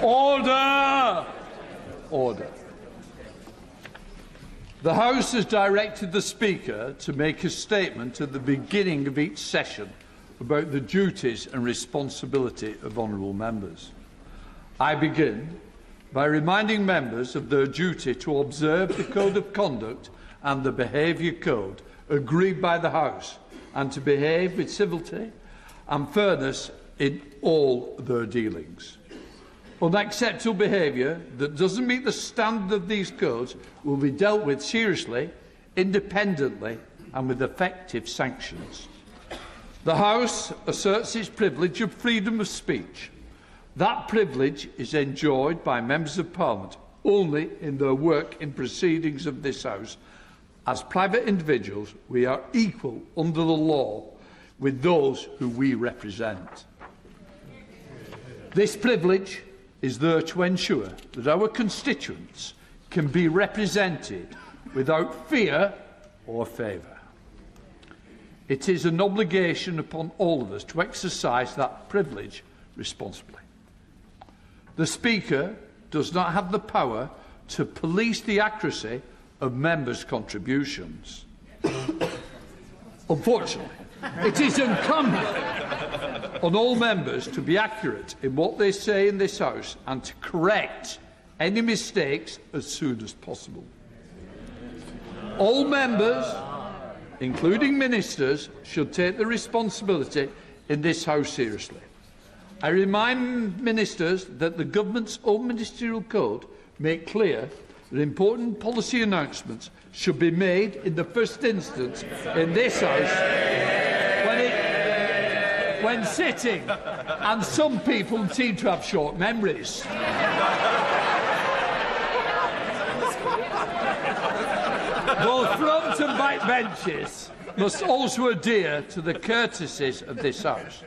Order! Order. The House has directed the Speaker to make a statement at the beginning of each session about the duties and responsibility of honourable members. I begin by reminding members of their duty to observe the Code of Conduct and the Behaviour Code agreed by the House, and to behave with civility and fairness in all their dealings. Unacceptable behaviour that doesn't meet the standard of these codes will be dealt with seriously, independently and with effective sanctions. The House asserts its privilege of freedom of speech. That privilege is enjoyed by members of Parliament only in their work in proceedings of this House. As private individuals, we are equal under the law with those who we represent. This privilege is there to ensure that our constituents can be represented without fear or favour. It is an obligation upon all of us to exercise that privilege responsibly. The Speaker does not have the power to police the accuracy of members' contributions. Unfortunately, it is incumbent on all members to be accurate in what they say in this House and to correct any mistakes as soon as possible. All members, including ministers, should take the responsibility in this House seriously. I remind ministers that the government's own ministerial code make clear that important policy announcements should be made in the first instance in this House when sitting, and some people seem to have short memories. Both front and back benches must also adhere to the courtesies of this House.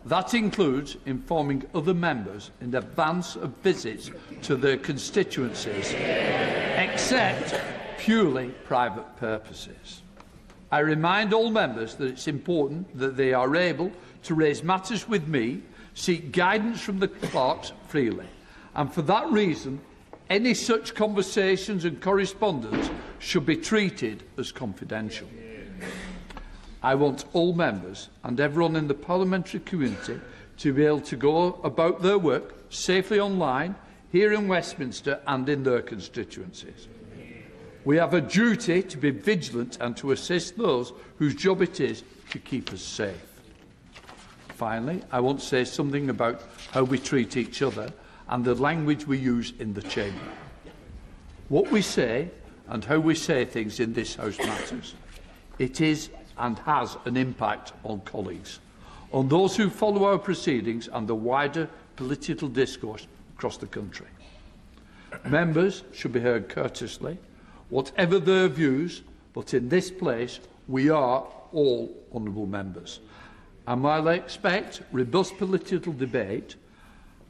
That includes informing other members in advance of visits to their constituencies, except purely private purposes. I remind all members that it's important that they are able to raise matters with me, seek guidance from the clerks freely, and for that reason, any such conversations and correspondence should be treated as confidential. I want all members and everyone in the parliamentary community to be able to go about their work safely online, here in Westminster and in their constituencies. We have a duty to be vigilant and to assist those whose job it is to keep us safe. Finally, I want to say something about how we treat each other and the language we use in the chamber. What we say and how we say things in this House matters. It is and has an impact on colleagues, on those who follow our proceedings and the wider political discourse across the country. Members should be heard courteously, whatever their views, but in this place we are all honourable members. And while I expect robust political debate,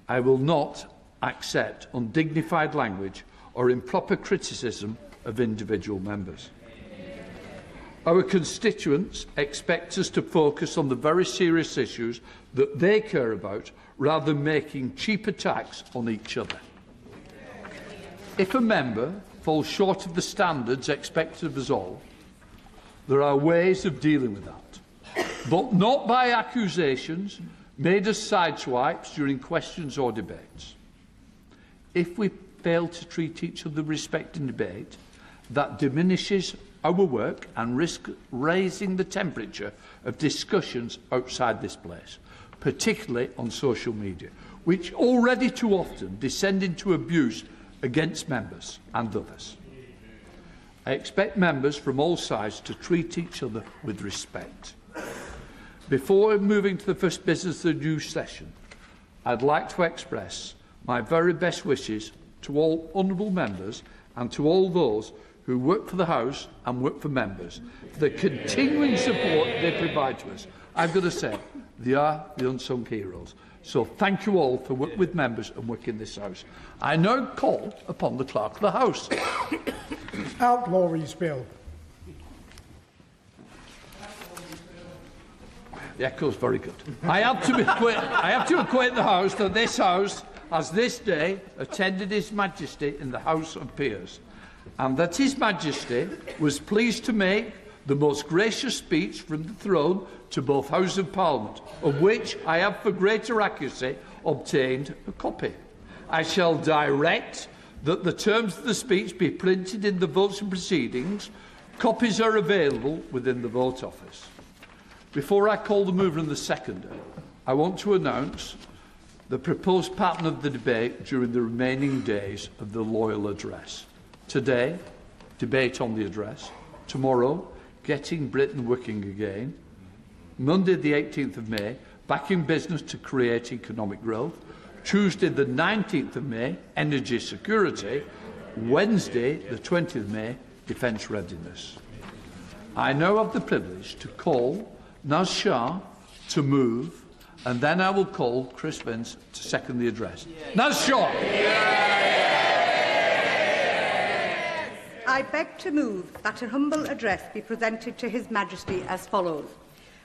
I will not accept undignified language or improper criticism of individual members. Our constituents expect us to focus on the very serious issues that they care about, rather than making cheap attacks on each other. If a member falls short of the standards expected of us all, there are ways of dealing with that, but not by accusations made as sideswipes during questions or debates. If we fail to treat each other with respect in debate, that diminishes our work and risks raising the temperature of discussions outside this place, particularly on social media, which already too often descend into abuse against members and others. I expect members from all sides to treat each other with respect. Before moving to the first business of the new session, I'd like to express my very best wishes to all honourable members and to all those who work for the House and work for members, for the continuing support they provide to us. I've got to say, they are the unsung heroes. So thank you all for working with members and working in this House. I now call upon the Clerk of the House. Outlawries Bill. The echo is very good. I have to acquaint the House that this House has this day attended His Majesty in the House of Peers, and that His Majesty was pleased to make the most gracious speech from the throne to both Houses of Parliament, of which I have for greater accuracy obtained a copy. I shall direct that the terms of the speech be printed in the votes and proceedings. Copies are available within the vote office. Before I call the mover and the seconder, I want to announce the proposed pattern of the debate during the remaining days of the Loyal Address. Today, debate on the address. Tomorrow, Getting Britain Working Again. Monday the 18th of May, Back in Business to Create Economic Growth. Tuesday the 19th of May, Energy Security. Wednesday the 20th of May, Defence Readiness. I now have the privilege to call Naz Shah to move, and then I will call Chris Vince to second the address. Naz Shah. I beg to move that a humble address be presented to His Majesty as follows.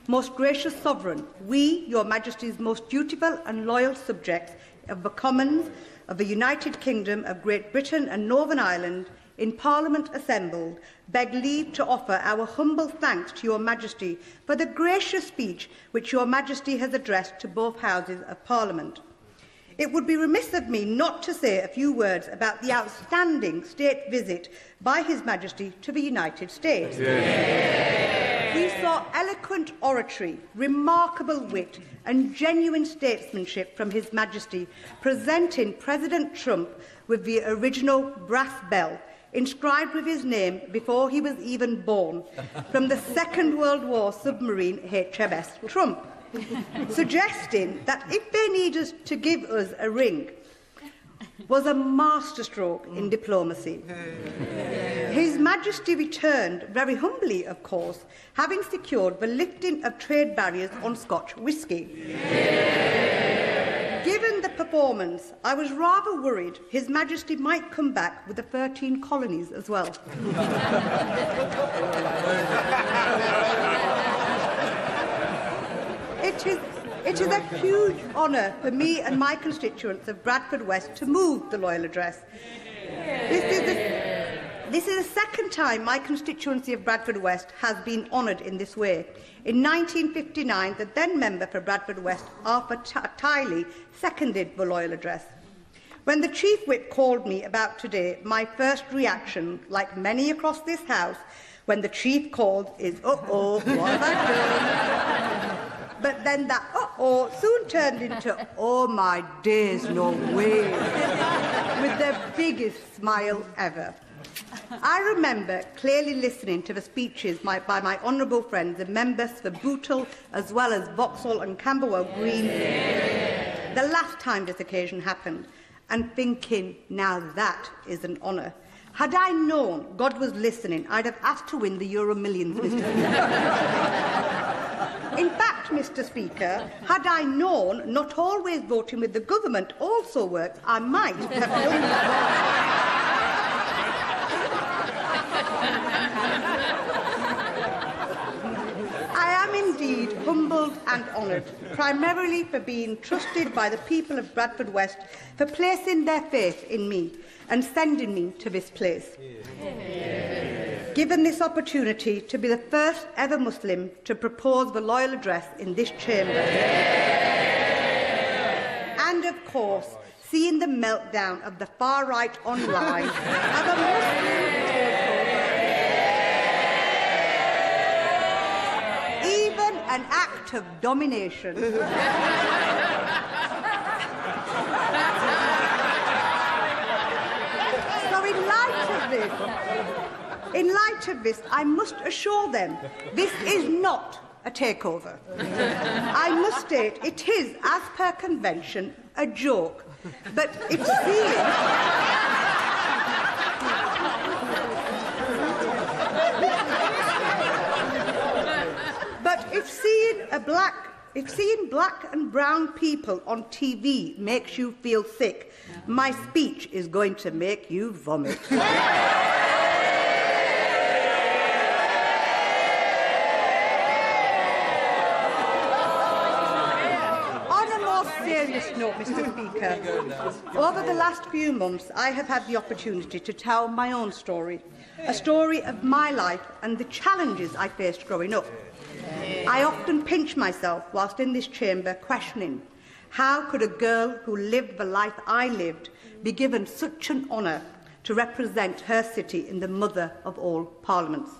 Most gracious Sovereign, we, Your Majesty's most dutiful and loyal subjects of the Commons of the United Kingdom of Great Britain and Northern Ireland, in Parliament assembled, beg leave to offer our humble thanks to Your Majesty for the gracious speech which Your Majesty has addressed to both Houses of Parliament. It would be remiss of me not to say a few words about the outstanding state visit by His Majesty to the United States. We saw eloquent oratory, remarkable wit and genuine statesmanship from His Majesty, presenting President Trump with the original brass bell, inscribed with his name before he was even born, from the Second World War submarine HMS Trump, suggesting that if they needed to give us a ring, was a masterstroke in diplomacy. His Majesty returned, very humbly of course, having secured the lifting of trade barriers on Scotch whisky. Given the performance, I was rather worried His Majesty might come back with the 13 colonies as well. It is a huge honour for me and my constituents of Bradford West to move the Loyal Address. This is the second time my constituency of Bradford West has been honoured in this way. In 1959, the then member for Bradford West, Arthur Tiley, seconded the Loyal Address. When the Chief Whip called me about today, my first reaction, like many across this House, when the Chief called, is, uh-oh, what have I done? But then that uh-oh soon turned into, oh my days, no way, with the biggest smile ever. I remember clearly listening to the speeches by my honourable friends and members for Bootle, as well as Vauxhall and Camberwell Green, the last time this occasion happened, and thinking, now that is an honour. Had I known God was listening, I'd have asked to win the Euro Millions, Mr. Speaker. In fact, Mr. Speaker, had I known not always voting with the government also works, I might have done that. I am indeed humbled and honoured, primarily for being trusted by the people of Bradford West, for placing their faith in me and sending me to this place. Given this opportunity to be the first ever Muslim to propose the Loyal Address in this chamber. And of course, seeing the meltdown of the far right online of a Muslim takeover, even an act of domination. So in light of this, I must assure them this is not a takeover. I must state it is, as per convention, a joke. But if seeing black and brown people on TV makes you feel sick, my speech is going to make you vomit. serious note, Mr. Speaker, over the last few months, I have had the opportunity to tell my own story, a story of my life and the challenges I faced growing up. I often pinch myself whilst in this chamber questioning, how could a girl who lived the life I lived be given such an honour to represent her city in the mother of all parliaments?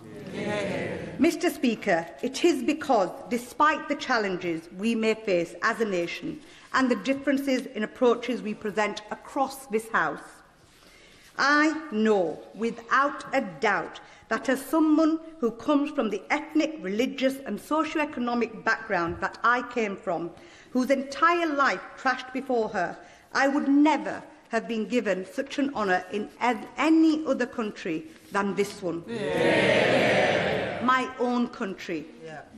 Mr. Speaker, it is because, despite the challenges we may face as a nation and the differences in approaches we present across this House, I know without a doubt that as someone who comes from the ethnic, religious and socio-economic background that I came from, whose entire life crashed before her, I would never have been given such an honour in any other country than this one. My own country,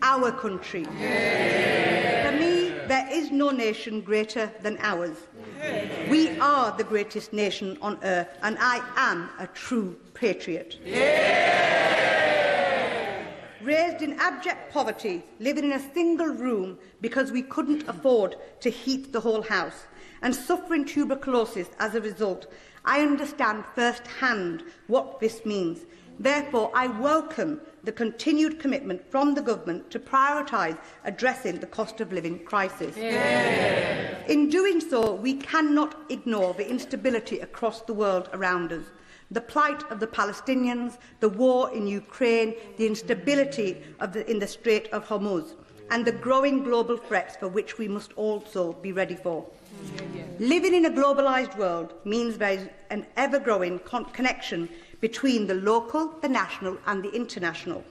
our country. For me, there is no nation greater than ours. We are the greatest nation on earth, and I am a true patriot. Raised in abject poverty, living in a single room because we couldn't afford to heat the whole house, and suffering tuberculosis as a result, I understand firsthand what this means. Therefore, I welcome the continued commitment from the government to prioritise addressing the cost of living crisis. In doing so, we cannot ignore the instability across the world around us. The plight of the Palestinians, the war in Ukraine, the instability in the Strait of Hormuz, and the growing global threats for which we must also be ready for. Living in a globalised world means there is an ever-growing connection between the local, the national and the international.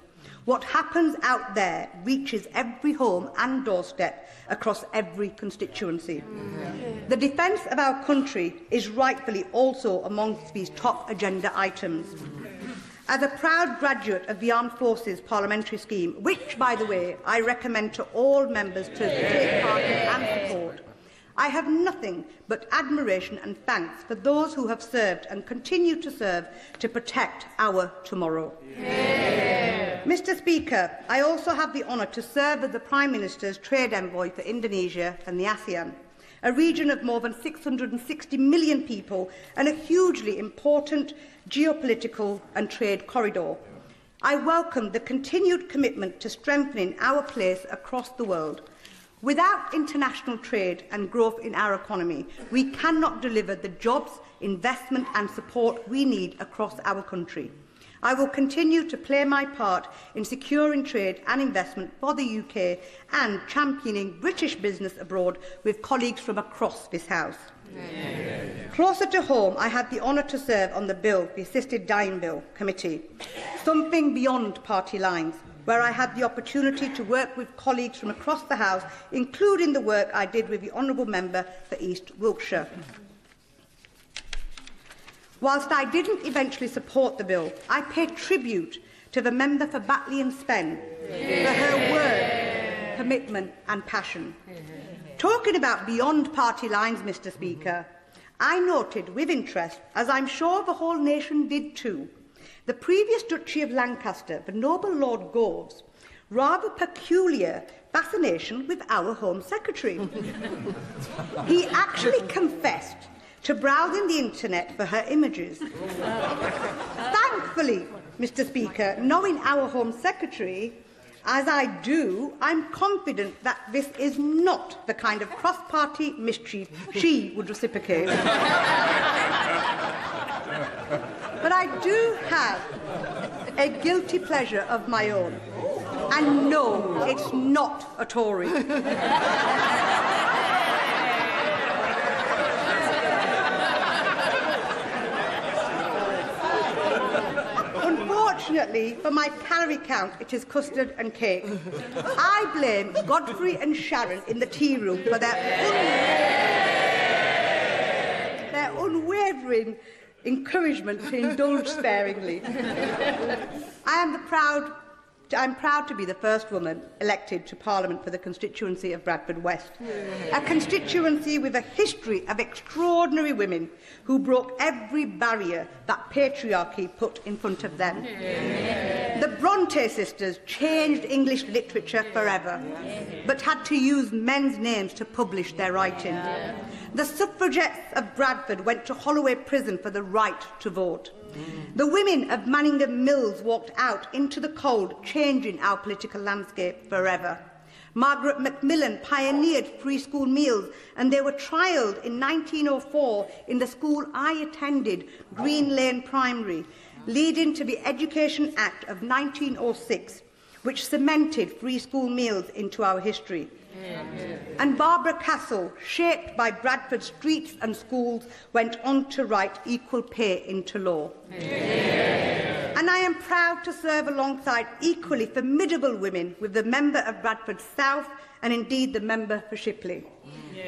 What happens out there reaches every home and doorstep across every constituency. The defence of our country is rightfully also amongst these top agenda items. As a proud graduate of the Armed Forces Parliamentary Scheme, which, by the way, I recommend to all members to take part in and support, I have nothing but admiration and thanks for those who have served and continue to serve to protect our tomorrow. Mr. Speaker, I also have the honour to serve as the Prime Minister's Trade Envoy for Indonesia and the ASEAN, a region of more than 660 million people and a hugely important geopolitical and trade corridor. I welcome the continued commitment to strengthening our place across the world. Without international trade and growth in our economy, we cannot deliver the jobs, investment and support we need across our country. I will continue to play my part in securing trade and investment for the UK and championing British business abroad with colleagues from across this House. Closer to home, I had the honour to serve on the bill, the Assisted Dying Bill Committee, something beyond party lines, where I had the opportunity to work with colleagues from across the House, including the work I did with the Honourable Member for East Wiltshire. Whilst I didn't eventually support the bill, I pay tribute to the member for Batley and Spen for her work, commitment and passion. Talking about beyond party lines, Mr. Speaker, I noted with interest, as I'm sure the whole nation did too, the previous Duchy of Lancaster, the noble Lord Gove's, rather peculiar fascination with our Home Secretary. He actually confessed to browsing the internet for her images. Thankfully, Mr. Speaker, knowing our Home Secretary, as I do, I'm confident that this is not the kind of cross-party mischief she would reciprocate. But I do have a guilty pleasure of my own. And no, it's not a Tory. Unfortunately, for my calorie count, it is custard and cake. I blame Godfrey and Sharon in the tea room for their unwavering encouragement to indulge sparingly. I am proud I'm proud to be the first woman elected to Parliament for the constituency of Bradford West, a constituency with a history of extraordinary women who broke every barrier that patriarchy put in front of them. The Bronte sisters changed English literature forever, but had to use men's names to publish their writing. The suffragettes of Bradford went to Holloway Prison for the right to vote. The women of Manningham Mills walked out into the cold, changing our political landscape forever. Margaret Macmillan pioneered free school meals, and they were trialled in 1904 in the school I attended, Green Lane Primary, leading to the Education Act of 1906, which cemented free school meals into our history. And Barbara Castle, shaped by Bradford streets and schools, went on to write equal pay into law. And I am proud to serve alongside equally formidable women with the member of Bradford South and indeed the member for Shipley.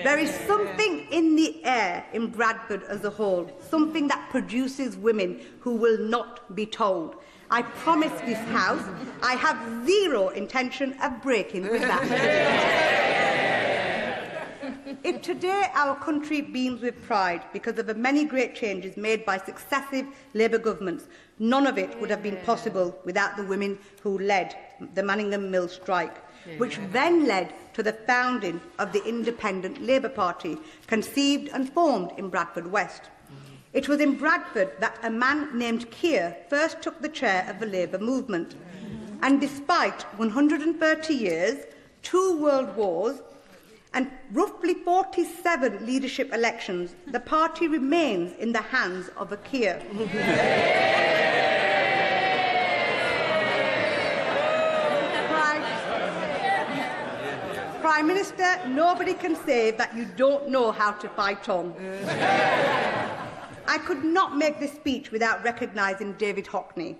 There is something in the air in Bradford as a whole, something that produces women who will not be told. I promise this House I have zero intention of breaking with that. If today our country beams with pride because of the many great changes made by successive Labour governments, none of it would have been possible without the women who led the Manningham Mill strike, which then led to the founding of the Independent Labour Party, conceived and formed in Bradford West. It was in Bradford that a man named Keir first took the chair of the Labour movement. And despite 130 years, 2 world wars, and roughly 47 leadership elections, the party remains in the hands of a Keir. Prime Minister, nobody can say that you don't know how to fight on. I could not make this speech without recognising David Hockney,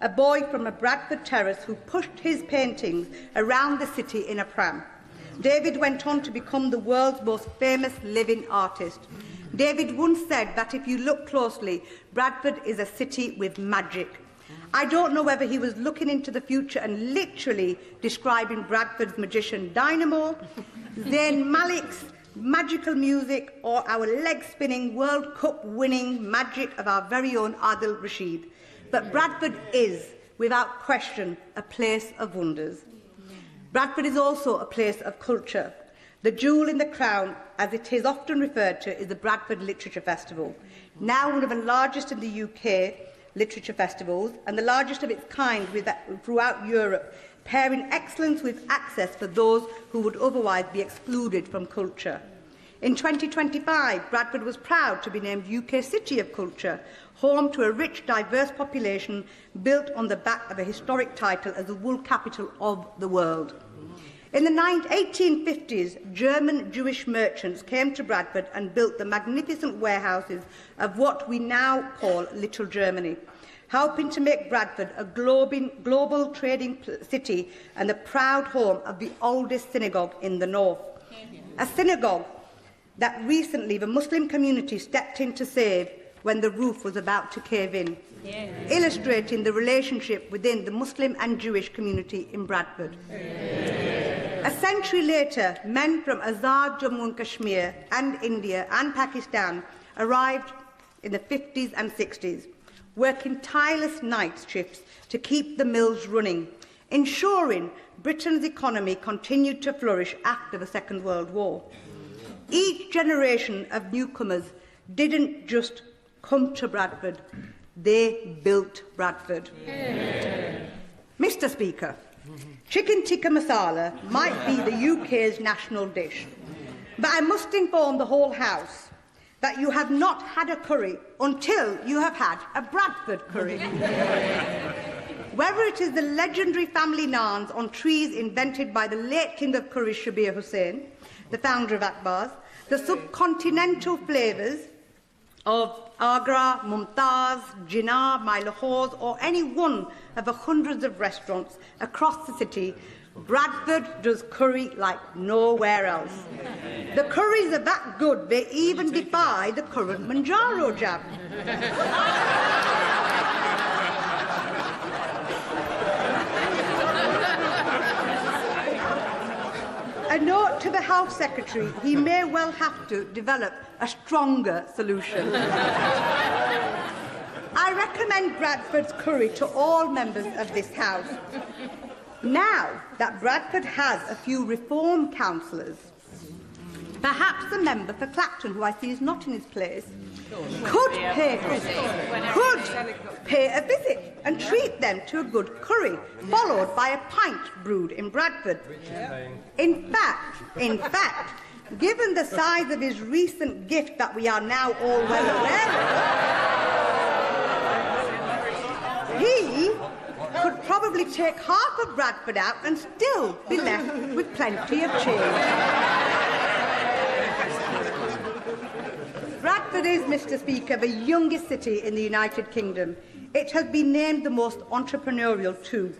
a boy from a Bradford terrace who pushed his paintings around the city in a pram. David went on to become the world's most famous living artist. David once said that if you look closely, Bradford is a city with magic. I don't know whether he was looking into the future and literally describing Bradford's magician Dynamo, Zayn Malik's magical music, or our leg-spinning World Cup-winning magic of our very own Adil Rashid. But Bradford is, without question, a place of wonders. Bradford is also a place of culture. The jewel in the crown, as it is often referred to, is the Bradford Literature Festival, now one of the largest in the UK literature festivals and the largest of its kind throughout Europe, pairing excellence with access for those who would otherwise be excluded from culture. In 2025, Bradford was proud to be named UK City of Culture, home to a rich, diverse population built on the back of a historic title as the wool capital of the world. In the 1850s, German Jewish merchants came to Bradford and built the magnificent warehouses of what we now call Little Germany, helping to make Bradford a global trading city and the proud home of the oldest synagogue in the north. A synagogue that recently the Muslim community stepped in to save when the roof was about to cave in, illustrating the relationship within the Muslim and Jewish community in Bradford. A century later, men from Azad Jammu and Kashmir and India and Pakistan arrived in the 50s and 60s, working tireless night shifts to keep the mills running, ensuring Britain's economy continued to flourish after the Second World War. Each generation of newcomers didn't just come to Bradford, they built Bradford. Mr. Speaker, chicken tikka masala might be the UK's national dish, but I must inform the whole House that you have not had a curry until you have had a Bradford curry. Whether it is the legendary family naans on trees invented by the late King of Curry Shabir Hussain, the founder of Akbar's, the subcontinental flavours of Agra, Mumtaz, Jinnah, My Lahore's, or any one of the hundreds of restaurants across the city, Bradford does curry like nowhere else. The curries are that good, they even defy the current Manjaro jab. A note to the House Secretary, he may well have to develop a stronger solution. I recommend Bradford's curry to all members of this House. Now that Bradford has a few reform councillors, perhaps a member for Clacton, who I see is not in his place, could pay a visit and treat them to a good curry, followed by a pint brewed in Bradford. In fact, given the size of his recent gift that we are now all well aware of, he could probably take half of Bradford out and still be left with plenty of change. Bradford is, Mr. Speaker, the youngest city in the United Kingdom. It has been named the most entrepreneurial too.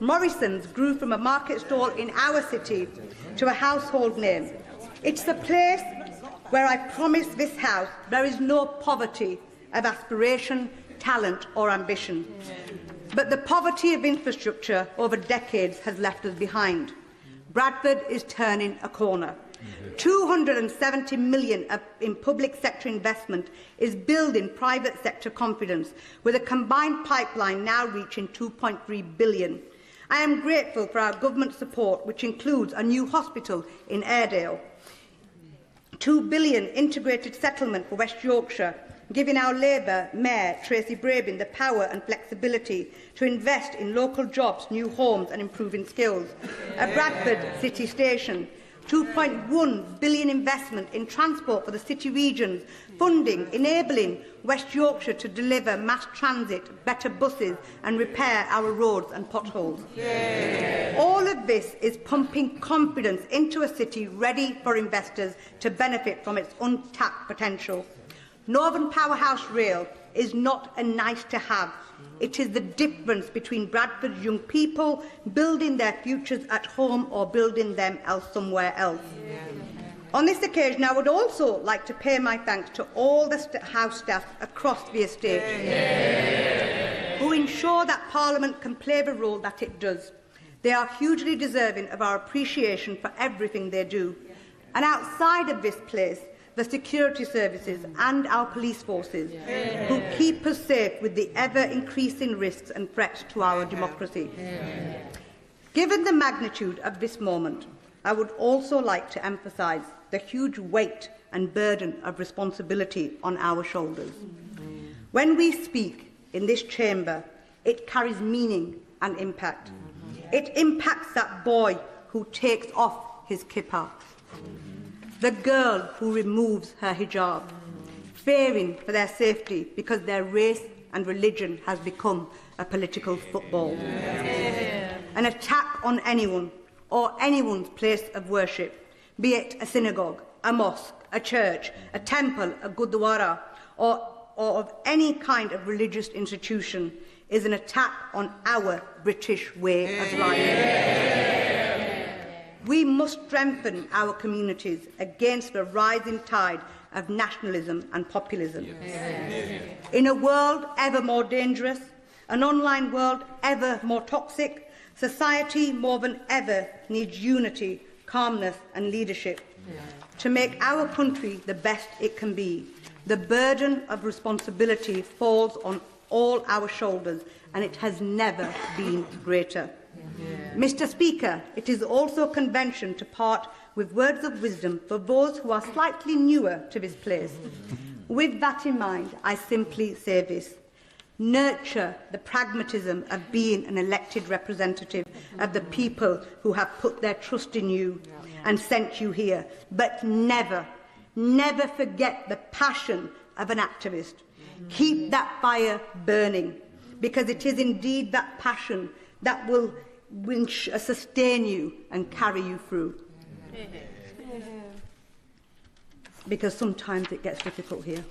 Morrison's grew from a market stall in our city to a household name. It's the place where I promise this House there is no poverty of aspiration, talent or ambition. But the poverty of infrastructure over decades has left us behind. Bradford is turning a corner. 270 million in public sector investment is building private sector confidence, with a combined pipeline now reaching 2.3 billion. I am grateful for our government support, which includes a new hospital in Airedale, 2 billion integrated settlement for West Yorkshire, giving our Labour Mayor, Tracy Brabin, the power and flexibility to invest in local jobs, new homes and improving skills. A Bradford City Station, 2.1 billion investment in transport for the city regions, funding enabling West Yorkshire to deliver mass transit, better buses and repair our roads and potholes. All of this is pumping confidence into a city ready for investors to benefit from its untapped potential. Northern Powerhouse Rail is not a nice-to-have. It is the difference between Bradford's young people building their futures at home or building them somewhere else. On this occasion, I would also like to pay my thanks to all the House staff across the estate who ensure that Parliament can play the role that it does. They are hugely deserving of our appreciation for everything they do. And outside of this place, the security services and our police forces who keep us safe with the ever-increasing risks and threats to our democracy. Given the magnitude of this moment, I would also like to emphasise the huge weight and burden of responsibility on our shoulders. When we speak in this chamber, it carries meaning and impact. It impacts that boy who takes off his kippah, the girl who removes her hijab, fearing for their safety because their race and religion has become a political football. An attack on anyone or anyone's place of worship, be it a synagogue, a mosque, a church, a temple, a gurdwara, or of any kind of religious institution, is an attack on our British way of life. We must strengthen our communities against the rising tide of nationalism and populism. In a world ever more dangerous, an online world ever more toxic, society more than ever needs unity, calmness and leadership to make our country the best it can be. The burden of responsibility falls on all our shoulders, and it has never been greater. Mr. Speaker, it is also convention to part with words of wisdom for those who are slightly newer to this place. With that in mind, I simply say this: nurture the pragmatism of being an elected representative of the people who have put their trust in you and sent you here, but never, never forget the passion of an activist. Keep that fire burning, because it is indeed that passion that will sustain you and carry you through. Because sometimes it gets difficult here.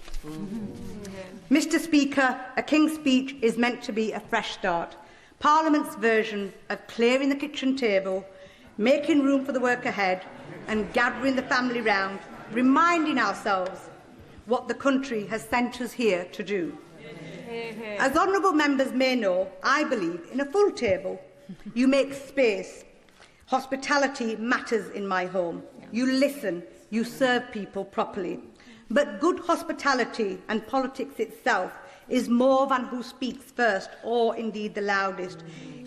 Mr. Speaker, a King's Speech is meant to be a fresh start. Parliament's version of clearing the kitchen table, making room for the work ahead and gathering the family round, reminding ourselves what the country has sent us here to do. As honourable members may know, I believe in a full table you make space Hospitality matters in my home. You listen, you serve people properly. But good hospitality and politics itself is more than who speaks first or indeed the loudest.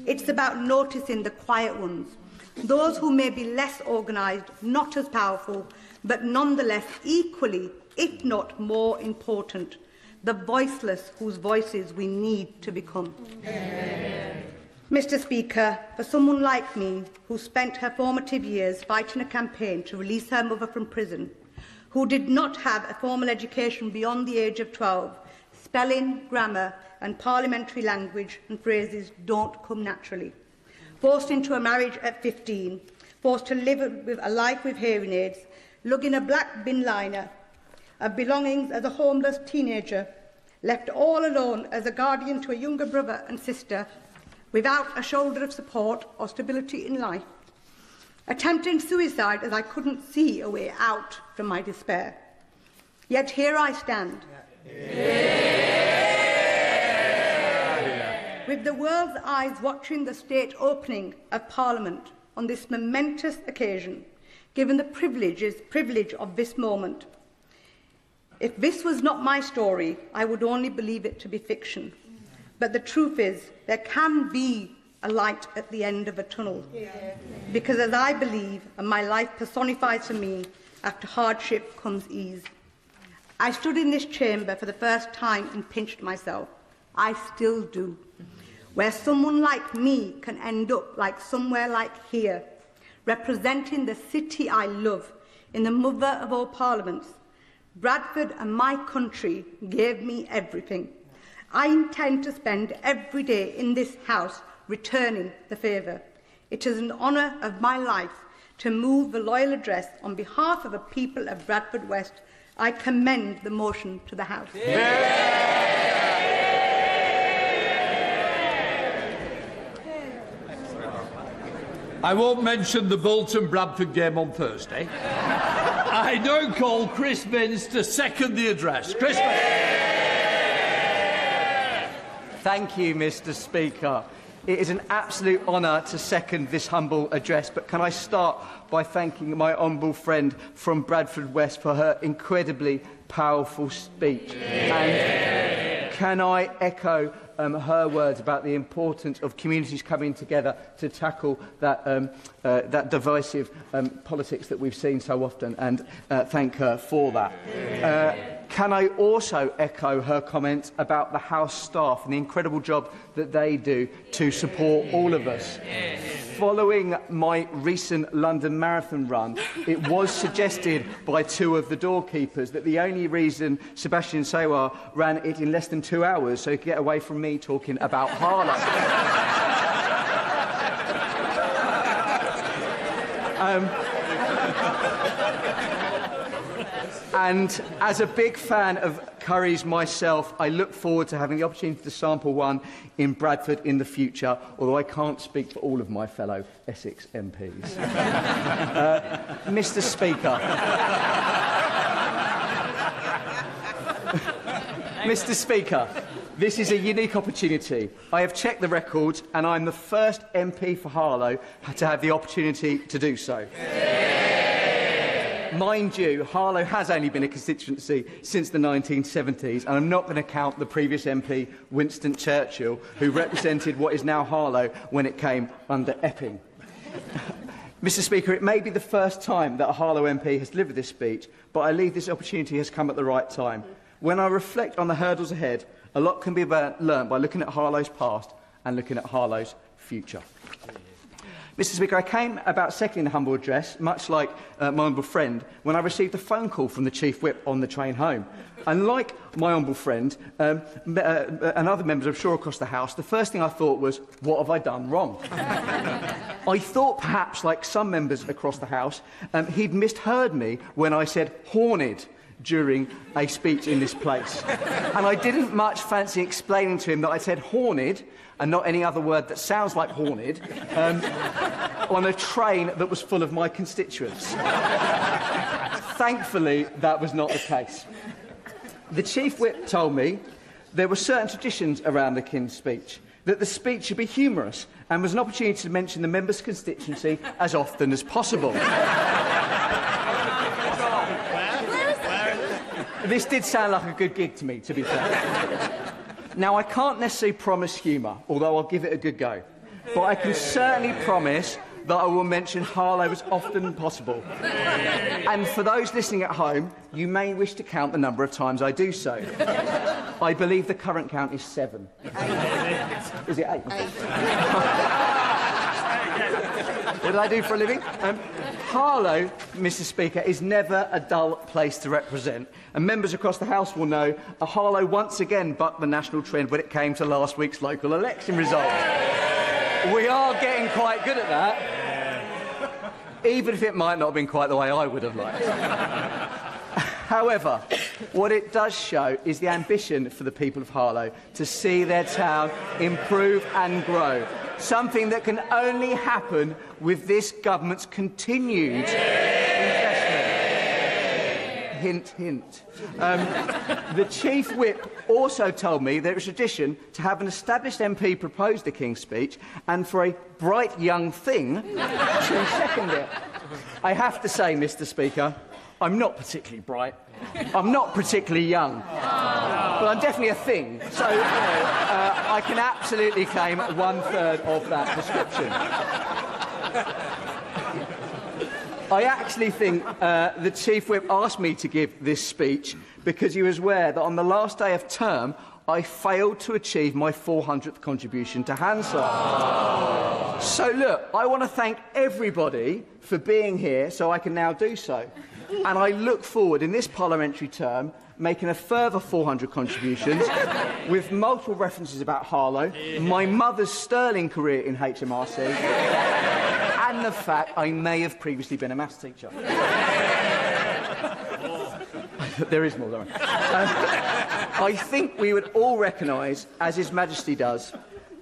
It's about noticing the quiet ones, those who may be less organised, not as powerful, but nonetheless equally, if not more important, the voiceless whose voices we need to become. Amen. Mr. Speaker, for someone like me, who spent her formative years fighting a campaign to release her mother from prison, who did not have a formal education beyond the age of 12, spelling, grammar and parliamentary language and phrases don't come naturally. Forced into a marriage at 15, forced to live with a life with hearing aids, lugging a black bin liner of belongings as a homeless teenager, left all alone as a guardian to a younger brother and sister, without a shoulder of support or stability in life, attempting suicide as I couldn't see a way out from my despair. Yet here I stand. With the world's eyes watching the state opening of Parliament on this momentous occasion, given the privilege of this moment. If this was not my story, I would only believe it to be fiction. But the truth is, there can be a light at the end of a tunnel. Because as I believe, and my life personifies for me, after hardship comes ease. I stood in this chamber for the first time and pinched myself. I still do. Where someone like me can end up like somewhere like here, representing the city I love, in the mother of all parliaments. Bradford and my country gave me everything. I intend to spend every day in this House returning the favour. It is an honour of my life to move the loyal address on behalf of the people of Bradford West. I commend the motion to the House. I won't mention the Bolton-Bradford game on Thursday. I now call Chris Minns to second the address. Chris Minns. Thank you, Mr. Speaker. It is an absolute honour to second this humble address, but can I start by thanking my humble friend from Bradford West for her incredibly powerful speech. And can I echo her words about the importance of communities coming together to tackle that divisive politics that we've seen so often, and thank her for that. Can I also echo her comments about the House staff and the incredible job that they do to support all of us? Following my recent London Marathon run, it was suggested by two of the doorkeepers that the only reason Sebastian Sewar ran it in less than 2 hours so he could get away from me talking about Harlow. And as a big fan of curries myself, I look forward to having the opportunity to sample one in Bradford in the future, although I can't speak for all of my fellow Essex MPs. Mr. Speaker. Mr. Speaker, this is a unique opportunity. I have checked the records and I'm the first MP for Harlow to have the opportunity to do so. Mind you, Harlow has only been a constituency since the 1970s, and I'm not going to count the previous MP, Winston Churchill, who represented what is now Harlow when it came under Epping. Mr. Speaker, it may be the first time that a Harlow MP has delivered this speech, but I believe this opportunity has come at the right time. When I reflect on the hurdles ahead, a lot can be learnt by looking at Harlow's past and looking at Harlow's future. Mr. Speaker, I came about seconding the humble address, much like my humble friend, when I received a phone call from the Chief Whip on the train home. And like my humble friend and other members, I'm sure, across the House, the first thing I thought was, what have I done wrong? I thought perhaps, like some members across the House, he'd misheard me when I said horned during a speech in this place. And I didn't much fancy explaining to him that I said horned, and not any other word that sounds like horned, on a train that was full of my constituents. Thankfully, that was not the case. The Chief Whip told me there were certain traditions around the King's speech, that the speech should be humorous and was an opportunity to mention the member's constituency as often as possible. This did sound like a good gig to me, to be fair. Now, I can't necessarily promise humour, although I'll give it a good go. But I can certainly promise that I will mention Harlow as often as possible. And for those listening at home, you may wish to count the number of times I do so. I believe the current count is 7. Is it 8? What did I do for a living? Harlow, Mr. Speaker, is never a dull place to represent, and members across the House will know that Harlow once again bucked the national trend when it came to last week's local election result. We are getting quite good at that, even if it might not have been quite the way I would have liked. However, what it does show is the ambition for the people of Harlow to see their town improve and grow, something that can only happen with this government's continued investment. Hint, hint. The Chief Whip also told me that it was tradition to have an established MP propose the King's speech and for a bright young thing to second it. I have to say, Mr. Speaker, I'm not particularly bright. I'm not particularly young. But I'm definitely a thing. So, I can absolutely claim 1/3 of that description. I actually think the Chief Whip asked me to give this speech because he was aware that on the last day of term, I failed to achieve my 400th contribution to Hansard. So, look, I want to thank everybody for being here so I can now do so. And I look forward, in this parliamentary term, making a further 400 contributions with multiple references about Harlow, my mother's sterling career in HMRC, and the fact I may have previously been a maths teacher. There is more, though. I think we would all recognise, as His Majesty does,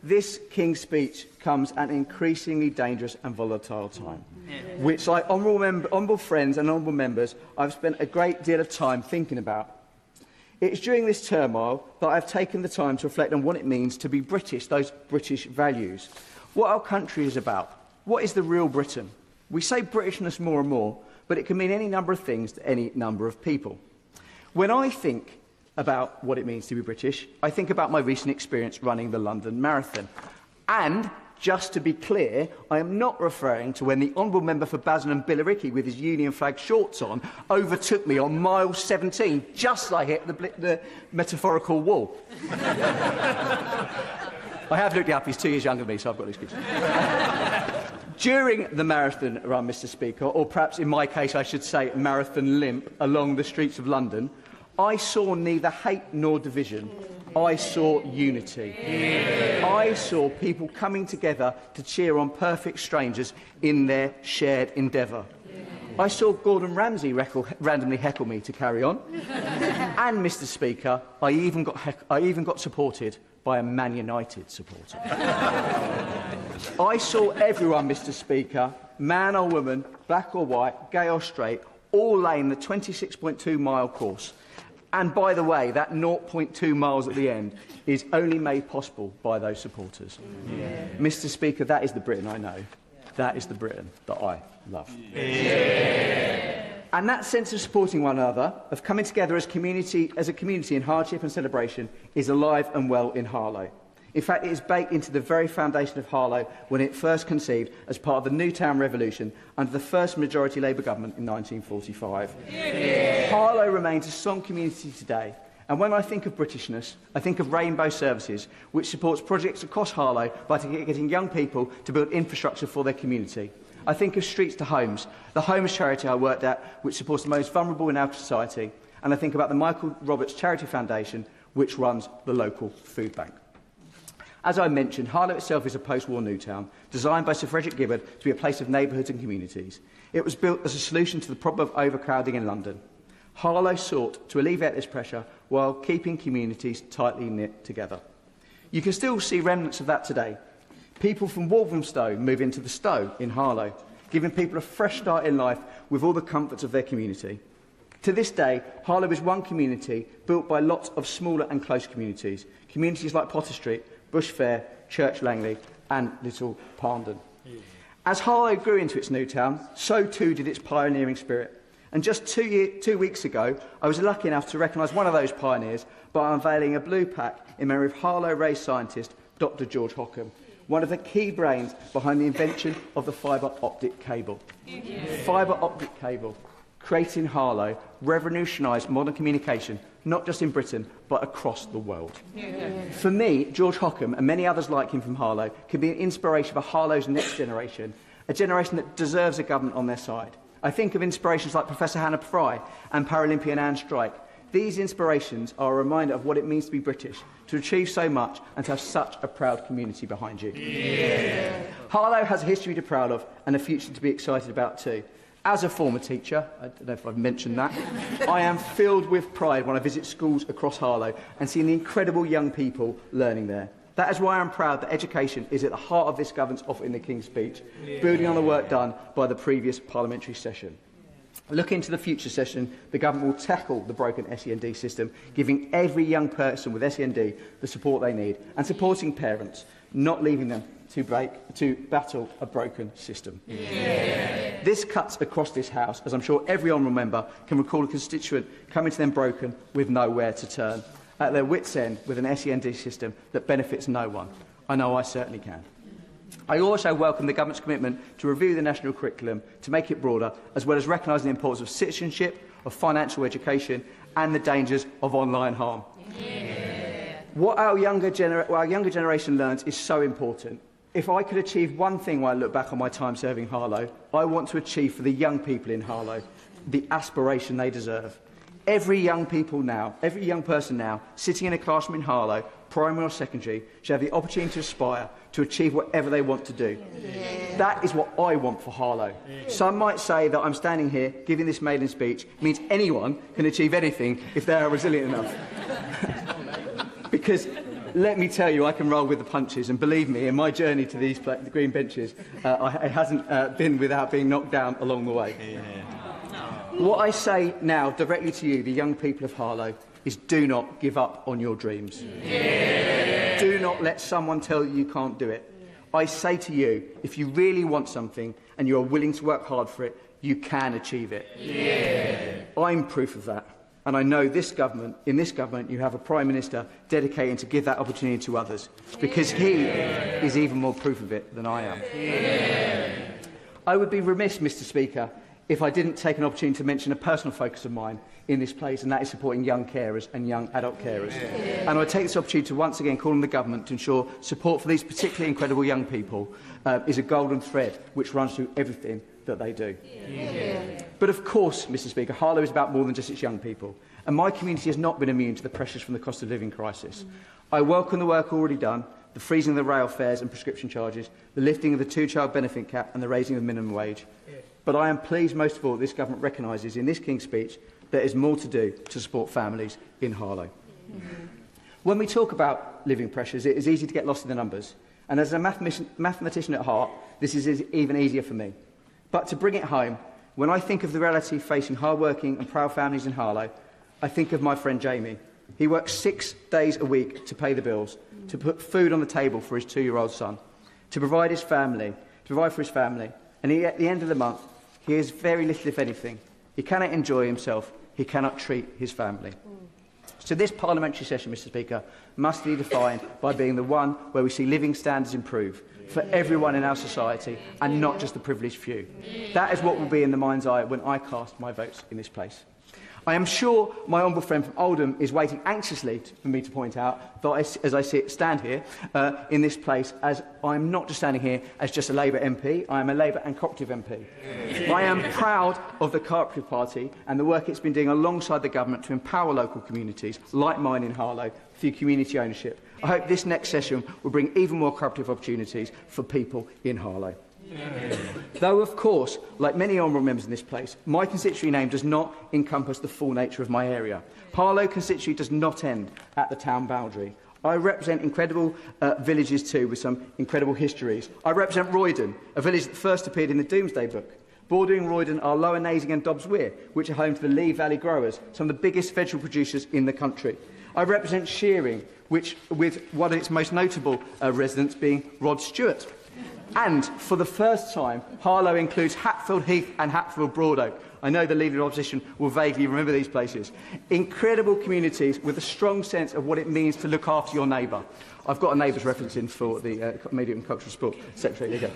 this King's speech comes at an increasingly dangerous and volatile time, which, like honourable friends and honourable members, I've spent a great deal of time thinking about. It's during this turmoil that I've taken the time to reflect on what it means to be British, those British values, what our country is about, what is the real Britain. We say Britishness more and more, but it can mean any number of things to any number of people. When I think about what it means to be British, I think about my recent experience running the London Marathon. And, just to be clear, I am not referring to when the Honourable Member for Basildon and Billericay with his Union flag shorts on overtook me on mile 17 just as I hit the metaphorical wall. I have looked it up, he's 2 years younger than me, so I've got an excuse. During the marathon run, Mr. Speaker, or perhaps in my case I should say marathon limp, along the streets of London, I saw neither hate nor division. I saw unity. I saw people coming together to cheer on perfect strangers in their shared endeavour. I saw Gordon Ramsay randomly heckle me to carry on. And, Mr. Speaker, I even got supported by a Man United supporter. I saw everyone, Mr. Speaker, man or woman, black or white, gay or straight, all laying the 26.2-mile course. And, by the way, that 0.2 miles at the end is only made possible by those supporters. Yeah. Mr. Speaker, that is the Britain I know. That is the Britain that I love. Yeah. And that sense of supporting one another, of coming together as a community in hardship and celebration, is alive and well in Harlow. In fact, it is baked into the very foundation of Harlow when it first conceived as part of the Newtown Revolution under the first majority Labour government in 1945. Yeah. Harlow remains a strong community today, and when I think of Britishness, I think of Rainbow Services, which supports projects across Harlow by getting young people to build infrastructure for their community. I think of Streets to Homes, the homeless charity I worked at, which supports the most vulnerable in our society, and I think about the Michael Roberts Charity Foundation, which runs the local food bank. As I mentioned, Harlow itself is a post-war new town, designed by Sir Frederick Gibbard to be a place of neighbourhoods and communities. It was built as a solution to the problem of overcrowding in London. Harlow sought to alleviate this pressure while keeping communities tightly knit together. You can still see remnants of that today. People from Walthamstow move into the Stow in Harlow, giving people a fresh start in life with all the comforts of their community. To this day, Harlow is one community built by lots of smaller and close communities, communities like Potter Street, Bush Fair, Church Langley and Little Parndon. As Harlow grew into its new town, so too did its pioneering spirit. And just 2 weeks ago, I was lucky enough to recognise one of those pioneers by unveiling a blue plaque in memory of Harlow-raised scientist Dr. George Hockham, one of the key brains behind the invention of the fibre optic cable. Fibre optic cable, created in Harlow, revolutionised modern communication, not just in Britain, but across the world. For me, George Hockham and many others like him from Harlow can be an inspiration for Harlow's next generation, a generation that deserves a government on their side. I think of inspirations like Professor Hannah Fry and Paralympian Anne Strike. These inspirations are a reminder of what it means to be British, to achieve so much and to have such a proud community behind you. Harlow has a history to be proud of and a future to be excited about too. As a former teacher, I don't know if I've mentioned that, I am filled with pride when I visit schools across Harlow and see the incredible young people learning there. That is why I'm proud that education is at the heart of this government's offer in the King's Speech, building on the work done by the previous parliamentary session. Looking to the future session, the government will tackle the broken SEND system, giving every young person with SEND the support they need, and supporting parents, not leaving them to battle a broken system. This cuts across this House, as I'm sure every honourable member can recall a constituent coming to them broken with nowhere to turn, at their wits' end with an SEND system that benefits no one. I know I certainly can. I also welcome the government's commitment to review the national curriculum to make it broader, as well as recognising the importance of citizenship, of financial education and the dangers of online harm. What our younger generation learns is so important. If I could achieve one thing when I look back on my time serving Harlow, I want to achieve for the young people in Harlow the aspiration they deserve. Every young person now, sitting in a classroom in Harlow, primary or secondary, should have the opportunity to aspire to achieve whatever they want to do. That is what I want for Harlow. Some might say that I'm standing here giving this maiden speech means anyone can achieve anything if they are resilient enough. Because let me tell you, I can roll with the punches, and believe me, in my journey to these green benches, it hasn't been without being knocked down along the way. What I say now directly to you, the young people of Harlow, is do not give up on your dreams. Do not let someone tell you you can't do it. I say to you, if you really want something and you are willing to work hard for it, you can achieve it. I'm proof of that. And I know in this government, you have a Prime Minister dedicated to give that opportunity to others, because he is even more proof of it than I am. I would be remiss, Mr. Speaker, if I didn't take an opportunity to mention a personal focus of mine in this place, and that is supporting young carers and young adult carers. And I take this opportunity to once again call on the government to ensure support for these particularly incredible young people is a golden thread which runs through everything that they do. But of course, Mr. Speaker, Harlow is about more than just its young people, and my community has not been immune to the pressures from the cost of living crisis. I welcome the work already done, the freezing of the rail fares and prescription charges, the lifting of the two-child benefit cap and the raising of the minimum wage. But I am pleased most of all that this government recognises in this King's Speech there is more to do to support families in Harlow. When we talk about living pressures, it is easy to get lost in the numbers. And as a mathematician at heart, this is even easier for me. But to bring it home, when I think of the reality facing hard-working and proud families in Harlow, I think of my friend Jamie. He works 6 days a week to pay the bills, to put food on the table for his 2-year-old son, to provide for his family, and at the end of the month, he has very little, if anything. He cannot enjoy himself. He cannot treat his family. So this parliamentary session, Mr. Speaker, must be defined by being the one where we see living standards improve for everyone in our society and not just the privileged few. That is what will be in the mind's eye when I cast my votes in this place. I am sure my honourable friend from Oldham is waiting anxiously for me to point out that as I stand here in this place, as I am not just standing here as just a Labour MP, I am a Labour and Cooperative MP. I am proud of the Cooperative Party and the work it's been doing alongside the government to empower local communities, like mine in Harlow, through community ownership. I hope this next session will bring even more cooperative opportunities for people in Harlow. Though, of course, like many honourable members in this place, my constituency name does not encompass the full nature of my area. Harlow constituency does not end at the town boundary. I represent incredible villages too, with some incredible histories. I represent Roydon, a village that first appeared in the Domesday Book. Bordering Roydon are Lower Nasing and Dobbs Weir, which are home to the Lee Valley growers, some of the biggest vegetable producers in the country. I represent Shearing, with one of its most notable residents being Rod Stewart. And for the first time, Harlow includes Hatfield Heath and Hatfield Broadoak. I know the Leader of the Opposition will vaguely remember these places. Incredible communities with a strong sense of what it means to look after your neighbour. I've got a neighbour's reference in for the Media and Cultural Sport Secretary. There you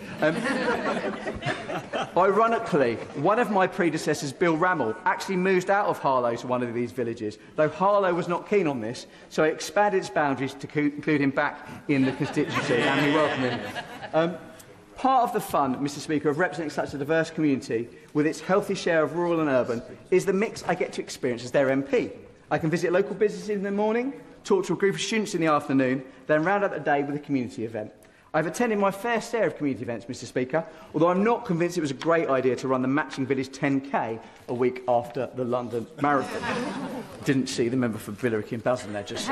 go. Ironically, one of my predecessors, Bill Rammell, actually moved out of Harlow to one of these villages, though Harlow was not keen on this, so he expanded its boundaries to include him back in the constituency, and we welcome him. Part of the fun, Mr Speaker, of representing such a diverse community, with its healthy share of rural and urban, is the mix I get to experience as their MP. I can visit local businesses in the morning, talk to a group of students in the afternoon, then round out the day with a community event. I've attended my fair share of community events, Mr Speaker, although I'm not convinced it was a great idea to run the Matching Village 10K a week after the London Marathon. Didn't see the member for Billericay and Basildon there just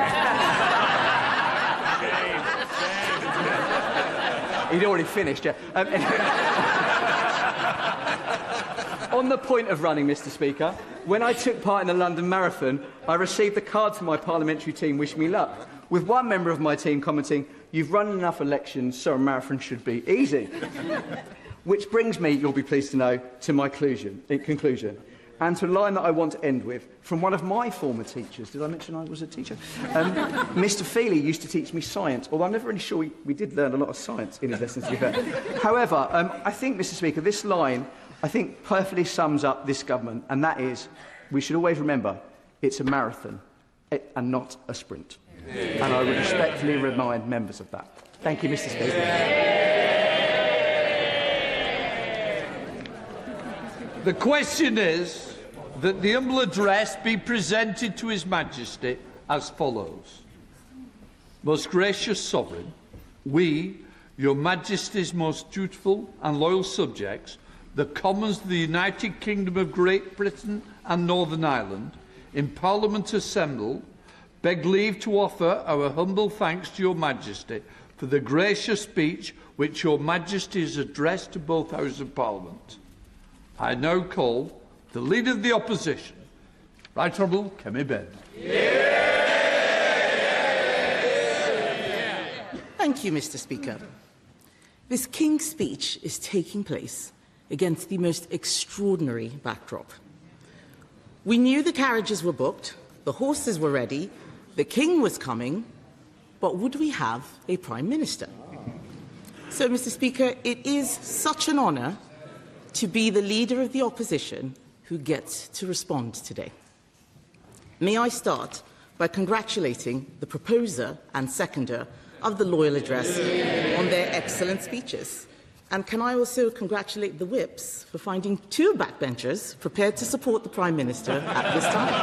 He'd already finished, yeah. On the point of running, Mr Speaker, when I took part in the London Marathon, I received a card from my parliamentary team wishing me luck, with one member of my team commenting, "You've run enough elections, so a marathon should be easy." Which brings me, you'll be pleased to know, to my conclusion, and to a line that I want to end with, from one of my former teachers. Did I mention I was a teacher? Mr Feely used to teach me science, although I'm never really sure we did learn a lot of science in his lessons, to be fair. However, I think, Mr Speaker, this line, I think, perfectly sums up this government, and that is, we should always remember, it's a marathon and not a sprint. Yeah. And I would respectfully remind members of that. Thank you, Mr Speaker. The question is that the humble address be presented to His Majesty as follows. Most gracious Sovereign, we, Your Majesty's most dutiful and loyal subjects, the Commons of the United Kingdom of Great Britain and Northern Ireland, in Parliament assembled, beg leave to offer our humble thanks to Your Majesty for the gracious speech which Your Majesty has addressed to both Houses of Parliament. I now call the Leader of the Opposition, Right Honourable Kemi Ben. Thank you, Mr Speaker. This King's speech is taking place against the most extraordinary backdrop. We knew the carriages were booked, the horses were ready, the King was coming, but would we have a Prime Minister? So, Mr Speaker, it is such an honour to be the Leader of the Opposition who gets to respond today. May I start by congratulating the proposer and seconder of the Loyal Address on their excellent speeches. And can I also congratulate the whips for finding two backbenchers prepared to support the Prime Minister at this time.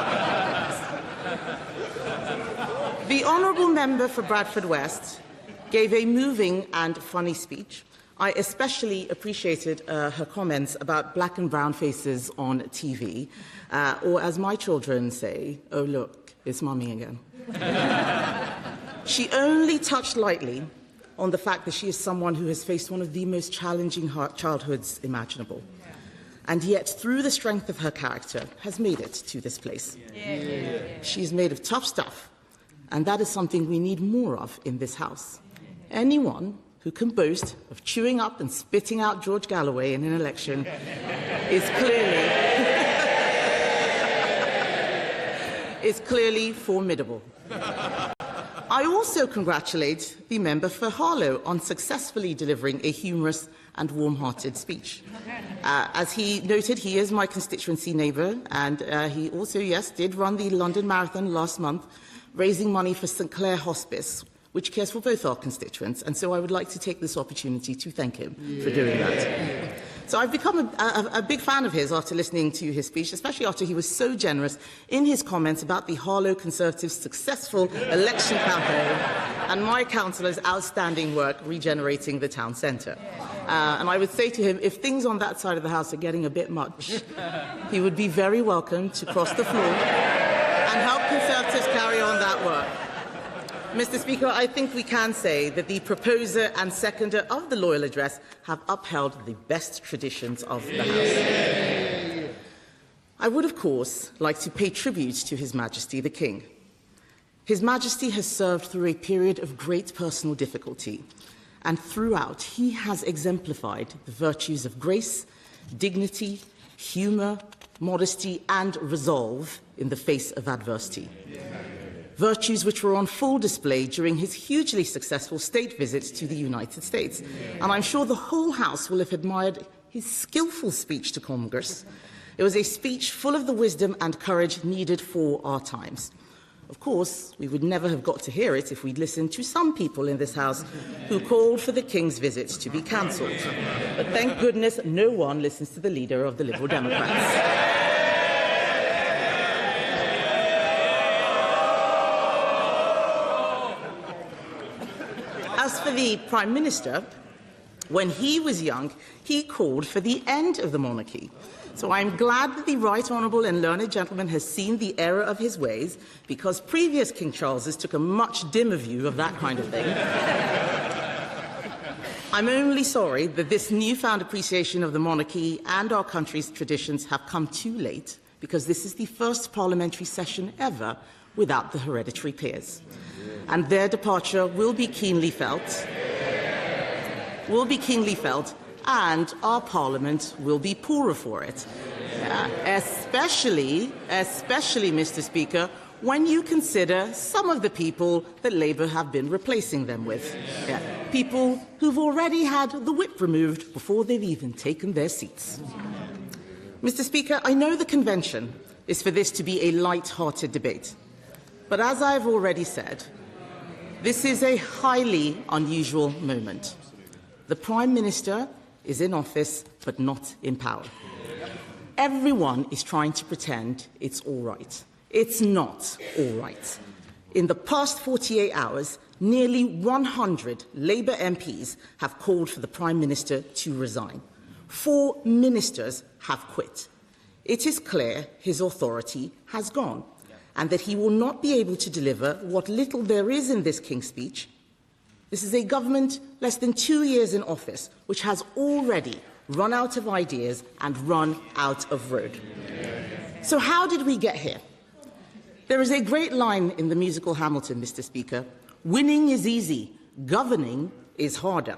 The honourable member for Bradford West gave a moving and funny speech. I especially appreciated her comments about black and brown faces on TV, or as my children say, "Oh look, it's mummy again." She only touched lightly on the fact that she is someone who has faced one of the most challenging childhoods imaginable, and yet, through the strength of her character, has made it to this place. Yeah. She is made of tough stuff, and that is something we need more of in this House. Anyone who can boast of chewing up and spitting out George Galloway in an election is clearly formidable. I also congratulate the member for Harlow on successfully delivering a humorous and warm-hearted speech. As he noted, he is my constituency neighbour, and he also, yes, did run the London Marathon last month, raising money for St Clair Hospice, which cares for both our constituents, and so I would like to take this opportunity to thank him for doing that. So I've become a big fan of his after listening to his speech, especially after he was so generous in his comments about the Harlow Conservatives' successful election campaign and my councillor's outstanding work regenerating the town centre. And I would say to him, if things on that side of the House are getting a bit much, he would be very welcome to cross the floor and help Conservatives carry on that work. Mr Speaker, I think we can say that the proposer and seconder of the Loyal Address have upheld the best traditions of the House. I would, of course, like to pay tribute to His Majesty the King. His Majesty has served through a period of great personal difficulty, and throughout he has exemplified the virtues of grace, dignity, humour, modesty and resolve in the face of adversity. Virtues which were on full display during his hugely successful state visits to the United States. And I'm sure the whole House will have admired his skillful speech to Congress. It was a speech full of the wisdom and courage needed for our times. Of course, we would never have got to hear it if we'd listened to some people in this House who called for the King's visit to be cancelled. But thank goodness no one listens to the leader of the Liberal Democrats. As for the Prime Minister, when he was young, he called for the end of the monarchy. So I'm glad that the Right Honourable and Learned Gentleman has seen the error of his ways, because previous King Charleses took a much dimmer view of that kind of thing. I'm only sorry that this newfound appreciation of the monarchy and our country's traditions have come too late, because this is the first parliamentary session ever without the hereditary peers. And their departure will be keenly felt, and our Parliament will be poorer for it. Especially, Mr. Speaker, when you consider some of the people that Labour have been replacing them with. People who've already had the whip removed before they've even taken their seats. Mr. Speaker, I know the convention is for this to be a light-hearted debate. But as I've already said, this is a highly unusual moment. The Prime Minister is in office, but not in power. Everyone is trying to pretend it's all right. It's not all right. In the past 48 hours, nearly 100 Labour MPs have called for the Prime Minister to resign. 4 ministers have quit. It is clear his authority has gone, and that he will not be able to deliver what little there is in this King's speech. This is a government less than 2 years in office, which has already run out of ideas and run out of road. So how did we get here? There is a great line in the musical Hamilton, Mr. Speaker. Winning is easy, governing is harder.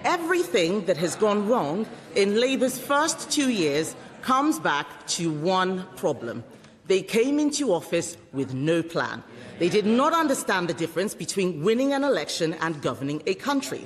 Everything that has gone wrong in Labour's first 2 years comes back to one problem. They came into office with no plan. They did not understand the difference between winning an election and governing a country.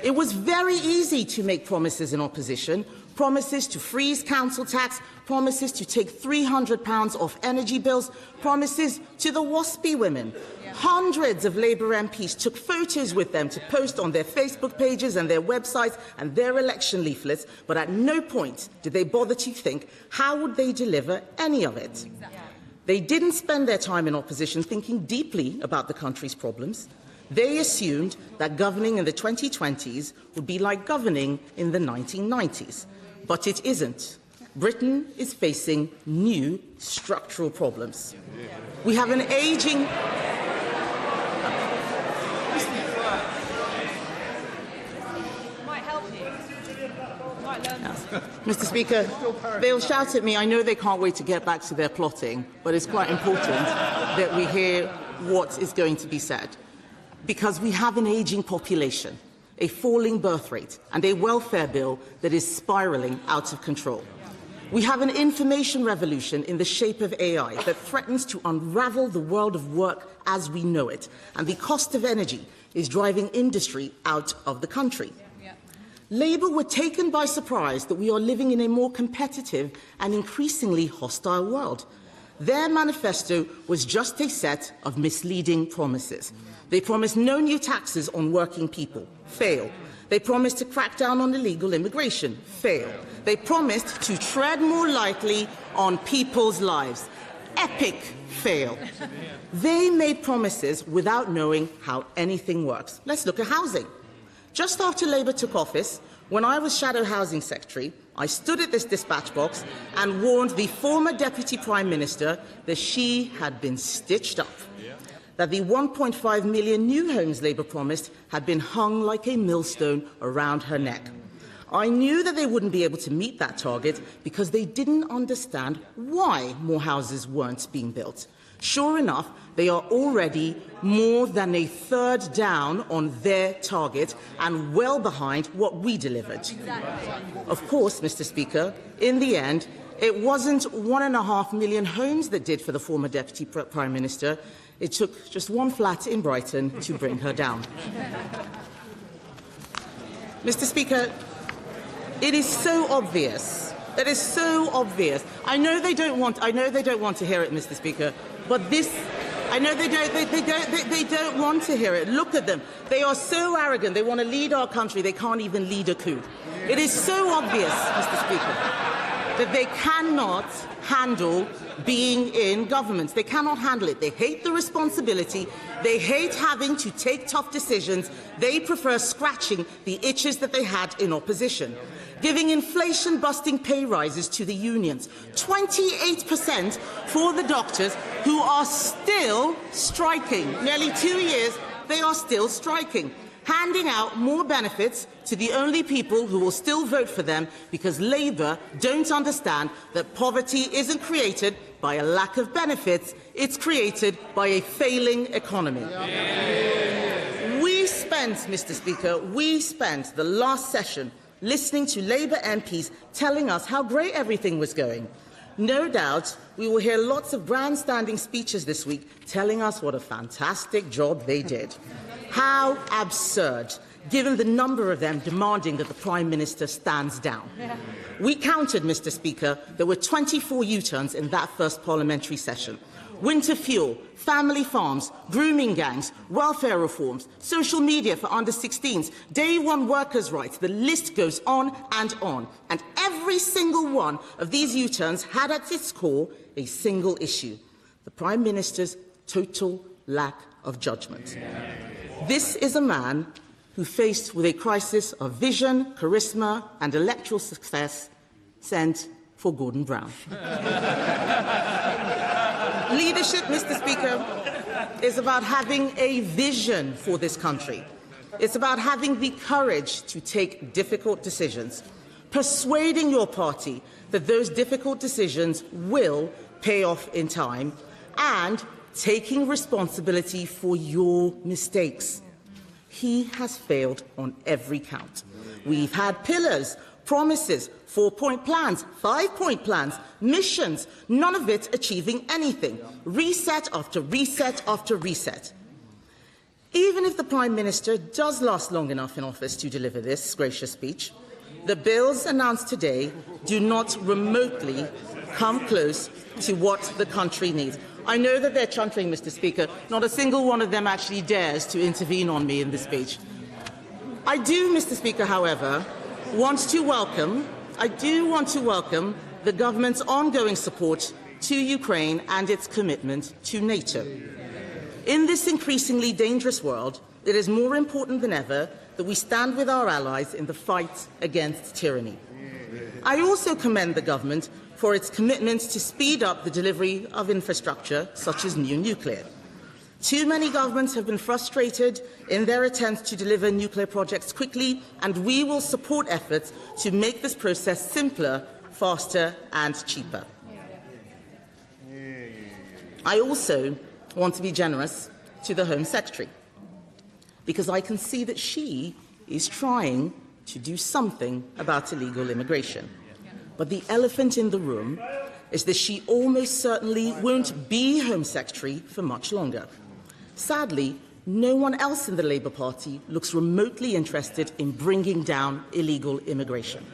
It was very easy to make promises in opposition, promises to freeze council tax, promises to take £300 off energy bills, promises to the WASPy women. Hundreds of Labour MPs took photos with them to post on their Facebook pages and their websites and their election leaflets, but at no point did they bother to think how would they deliver any of it. They didn't spend their time in opposition thinking deeply about the country's problems. They assumed that governing in the 2020s would be like governing in the 1990s. But it isn't. Britain is facing new structural problems. We have an ageing... Mr. Speaker, they'll shout at me. I know they can't wait to get back to their plotting, but it's quite important that we hear what is going to be said. Because we have an ageing population, a falling birth rate, and a welfare bill that is spiralling out of control. We have an information revolution in the shape of AI that threatens to unravel the world of work as we know it, and the cost of energy is driving industry out of the country. Labour were taken by surprise that we are living in a more competitive and increasingly hostile world. Their manifesto was just a set of misleading promises. They promised no new taxes on working people. Fail. They promised to crack down on illegal immigration. Fail. They promised to tread more lightly on people's lives. Epic fail. They made promises without knowing how anything works. Let's look at housing. Just after Labour took office, when I was Shadow Housing Secretary, I stood at this dispatch box and warned the former Deputy Prime Minister that she had been stitched up, that the 1.5 million new homes Labour promised had been hung like a millstone around her neck. I knew that they wouldn't be able to meet that target because they didn't understand why more houses weren't being built. Sure enough, they are already more than a third down on their target and well behind what we delivered. Of course, Mr. Speaker, in the end, it wasn't 1.5 million homes that did for the former Deputy Prime Minister. It took just one flat in Brighton to bring her down. Mr. Speaker, it is so obvious. That is so obvious. I know they don't want to hear it, Mr. Speaker, but this. I know they don't want to hear it. Look at them. They are so arrogant. They want to lead our country. They can't even lead a coup. It is so obvious, Mr. Speaker, that they cannot handle being in government. They cannot handle it. They hate the responsibility. They hate having to take tough decisions. They prefer scratching the itches that they had in opposition. Giving inflation-busting pay rises to the unions, 28% for the doctors who are still striking. Nearly 2 years, they are still striking. Handing out more benefits to the only people who will still vote for them because Labour don't understand that poverty isn't created by a lack of benefits, it's created by a failing economy. We spent, Mr. Speaker, the last session listening to Labour MPs telling us how great everything was going. No doubt we will hear lots of grandstanding speeches this week telling us what a fantastic job they did. How absurd, given the number of them demanding that the Prime Minister stands down. We counted, Mr. Speaker, there were 24 U-turns in that first parliamentary session. Winter fuel, family farms, grooming gangs, welfare reforms, social media for under-16s, day one workers' rights, the list goes on. And every single one of these U-turns had at its core a single issue: the Prime Minister's total lack of judgment. This is a man who, faced with a crisis of vision, charisma and electoral success, sent for Gordon Brown. Leadership, Mr. Speaker, is about having a vision for this country. It's about having the courage to take difficult decisions, persuading your party that those difficult decisions will pay off in time, and taking responsibility for your mistakes. He has failed on every count. We've had pillars, promises, 4-point plans, 5-point plans, missions, none of it achieving anything. Reset after reset after reset. Even if the Prime Minister does last long enough in office to deliver this gracious speech, the bills announced today do not remotely come close to what the country needs. I know that they're chuntering, Mr. Speaker. Not a single one of them actually dares to intervene on me in this speech. I do, Mr. Speaker, however, want to welcome the government's ongoing support to Ukraine and its commitment to NATO. In this increasingly dangerous world, it is more important than ever that we stand with our allies in the fight against tyranny. I also commend the government for its commitment to speed up the delivery of infrastructure, such as new nuclear. Too many governments have been frustrated in their attempts to deliver nuclear projects quickly, and we will support efforts to make this process simpler, faster and cheaper. I also want to be generous to the Home Secretary, because I can see that she is trying to do something about illegal immigration. But the elephant in the room is that she almost certainly won't be Home Secretary for much longer. Sadly, no one else in the Labour Party looks remotely interested in bringing down illegal immigration.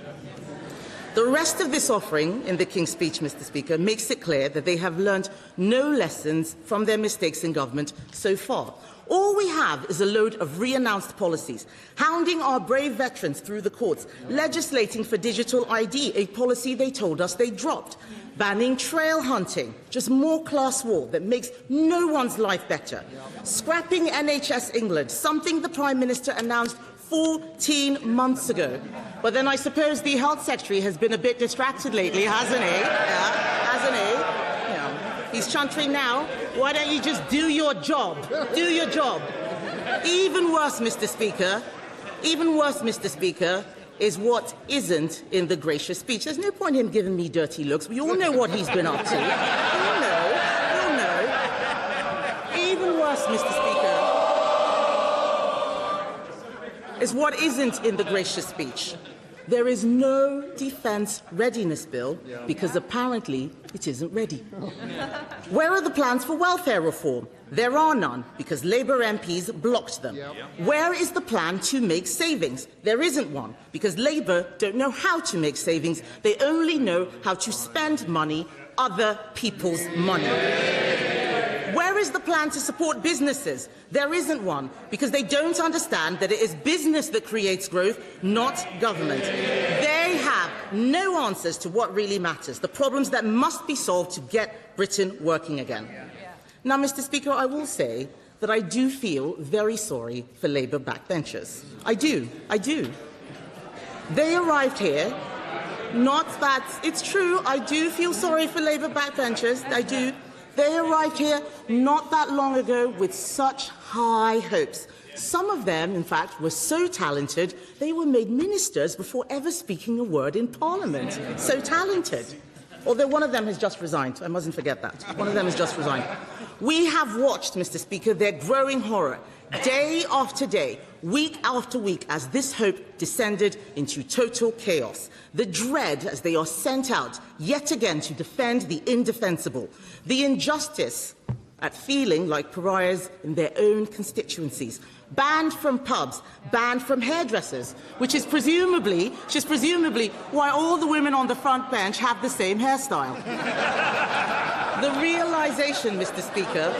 The rest of this offering in the King's Speech, Mr. Speaker, makes it clear that they have learnt no lessons from their mistakes in government so far. All we have is a load of re-announced policies, hounding our brave veterans through the courts, legislating for digital ID, a policy they told us they dropped, banning trail hunting, just more class war that makes no one's life better, scrapping NHS England, something the Prime Minister announced 14 months ago. But then I suppose the Health Secretary has been a bit distracted lately, hasn't he? Hasn't he? He's chuntering now. Why don't you just do your job? Do your job. Even worse, Mr. Speaker, is what isn't in the gracious speech. There's no point in him giving me dirty looks. We all know what he's been up to. You'll know. Even worse, Mr. Speaker, is what isn't in the gracious speech. There is no defence readiness bill because apparently it isn't ready. Where are the plans for welfare reform? There are none because Labour MPs blocked them. Where is the plan to make savings? There isn't one because Labour don't know how to make savings. They only know how to spend money, other people's money. Where is the plan to support businesses? There isn't one, because they don't understand that it is business that creates growth, not government. They have no answers to what really matters, the problems that must be solved to get Britain working again. Now, Mr. Speaker, I will say that I do feel very sorry for Labour backbenchers. I do. They arrived here, not that it's true, I do feel sorry for Labour backbenchers, I do. They arrived here not that long ago with such high hopes. Some of them, in fact, were so talented, they were made ministers before ever speaking a word in Parliament. So talented. Although one of them has just resigned. I mustn't forget that. One of them has just resigned. We have watched, Mr. Speaker, their growing horror, day after day, week after week, as this hope descended into total chaos. The dread as they are sent out yet again to defend the indefensible. The injustice at feeling like pariahs in their own constituencies. Banned from pubs, banned from hairdressers, which is presumably why all the women on the front bench have the same hairstyle. The realisation, Mr. Speaker,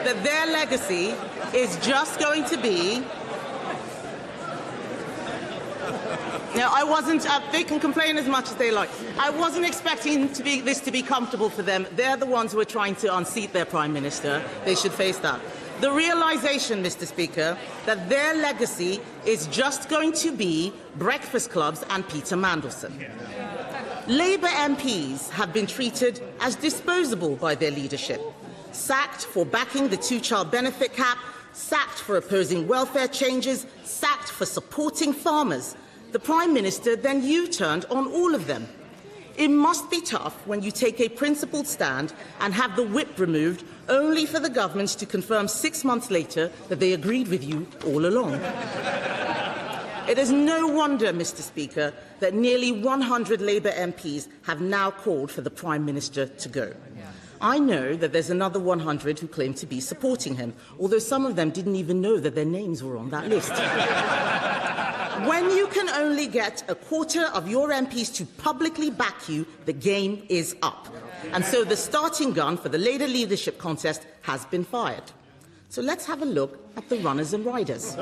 that their legacy is just going to be... Now, I wasn't... they can complain as much as they like. I wasn't expecting this to be comfortable for them. They're the ones who are trying to unseat their Prime Minister. They should face that. The realisation, Mr. Speaker, that their legacy is just going to be breakfast clubs and Peter Mandelson. Labour MPs have been treated as disposable by their leadership. Sacked for backing the two-child benefit cap, sacked for opposing welfare changes, sacked for supporting farmers. The Prime Minister then U-turned on all of them. It must be tough when you take a principled stand and have the whip removed only for the government to confirm 6 months later that they agreed with you all along. It is no wonder, Mr. Speaker, that nearly 100 Labour MPs have now called for the Prime Minister to go. I know that there's another 100 who claim to be supporting him, although some of them didn't even know that their names were on that list. When you can only get a quarter of your MPs to publicly back you, the game is up. And so the starting gun for the Labour leadership contest has been fired. So let's have a look at the runners and riders.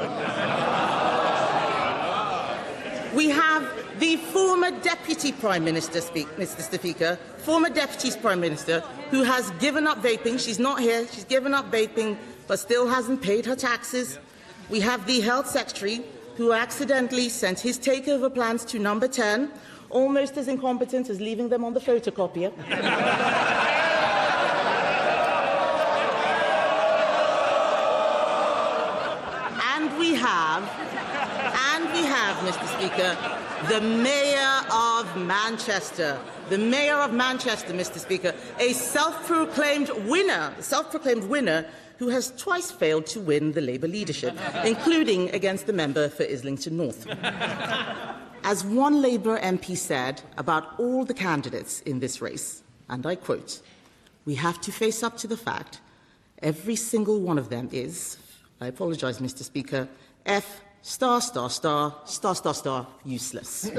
We have the former Deputy Prime Minister, Mr. Speaker, former Deputy Prime Minister, who has given up vaping. She's not here. She's given up vaping, but still hasn't paid her taxes. We have the Health Secretary, who accidentally sent his takeover plans to Number 10, almost as incompetent as leaving them on the photocopier. And we have, Mr. Speaker, the Mayor of Manchester. The Mayor of Manchester, Mr. Speaker, a self-proclaimed winner who has twice failed to win the Labour leadership, including against the member for Islington North. As one Labour MP said about all the candidates in this race, and I quote, "We have to face up to the fact every single one of them is," I apologise, Mr. Speaker, F*** useless.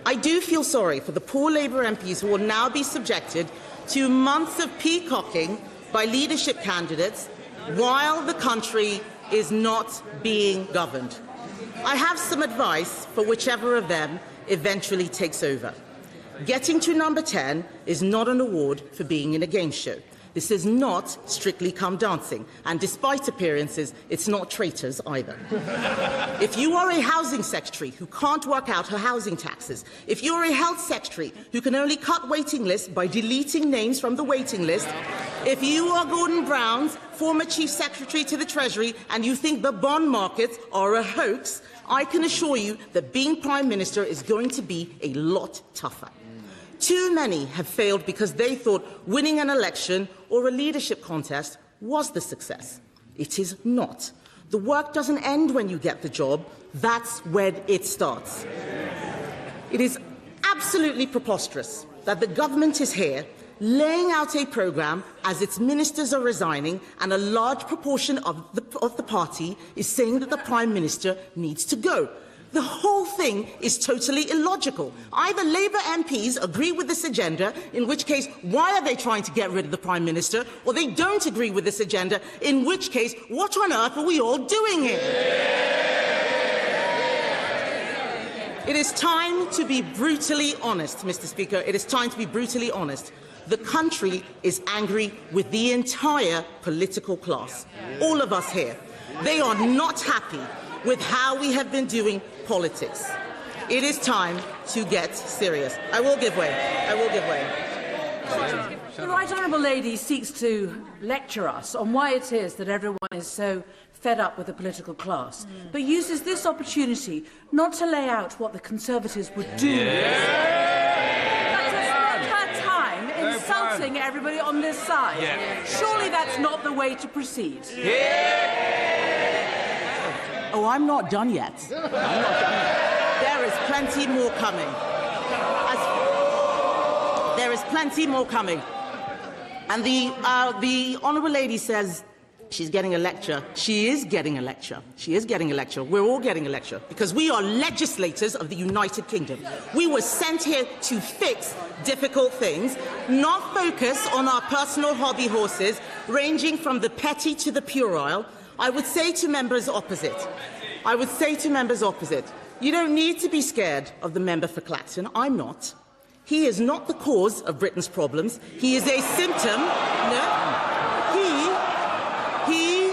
I do feel sorry for the poor Labour MPs who will now be subjected to months of peacocking by leadership candidates while the country is not being governed. I have some advice for whichever of them eventually takes over. Getting to Number 10 is not an award for being in a game show. This is not Strictly Come Dancing, and despite appearances, it's not traitors either. If you are a housing secretary who can't work out her housing taxes, if you're a health secretary who can only cut waiting lists by deleting names from the waiting list, if you are Gordon Brown's former Chief Secretary to the Treasury and you think the bond markets are a hoax, I can assure you that being Prime Minister is going to be a lot tougher. Too many have failed because they thought winning an election or a leadership contest was the success. It is not. The work doesn't end when you get the job. That's when it starts. It is absolutely preposterous that the government is here laying out a programme as its ministers are resigning and a large proportion of the party is saying that the Prime Minister needs to go. The whole thing is totally illogical. Either Labour MPs agree with this agenda, in which case, why are they trying to get rid of the Prime Minister, or they don't agree with this agenda, in which case, what on earth are we all doing here? It is time to be brutally honest, Mr. Speaker. It is time to be brutally honest. The country is angry with the entire political class. All of us here. They are not happy with how we have been doing politics. It is time to get serious. I will give way. I will give way. The Right Honourable Lady seeks to lecture us on why it is that everyone is so fed up with the political class, but uses this opportunity not to lay out what the Conservatives would do, but to spend her time insulting everybody on this side. Surely that's not the way to proceed. Oh, I'm not done yet. I'm not done yet. There is plenty more coming. There is plenty more coming. And the Honourable Lady says she's getting a lecture. She is getting a lecture. She is getting a lecture. We're all getting a lecture because we are legislators of the United Kingdom. We were sent here to fix difficult things, not focus on our personal hobby horses, ranging from the petty to the puerile. I would say to members opposite, you don't need to be scared of the member for Clacton. I'm not. He is not the cause of Britain's problems. He is a symptom. No. He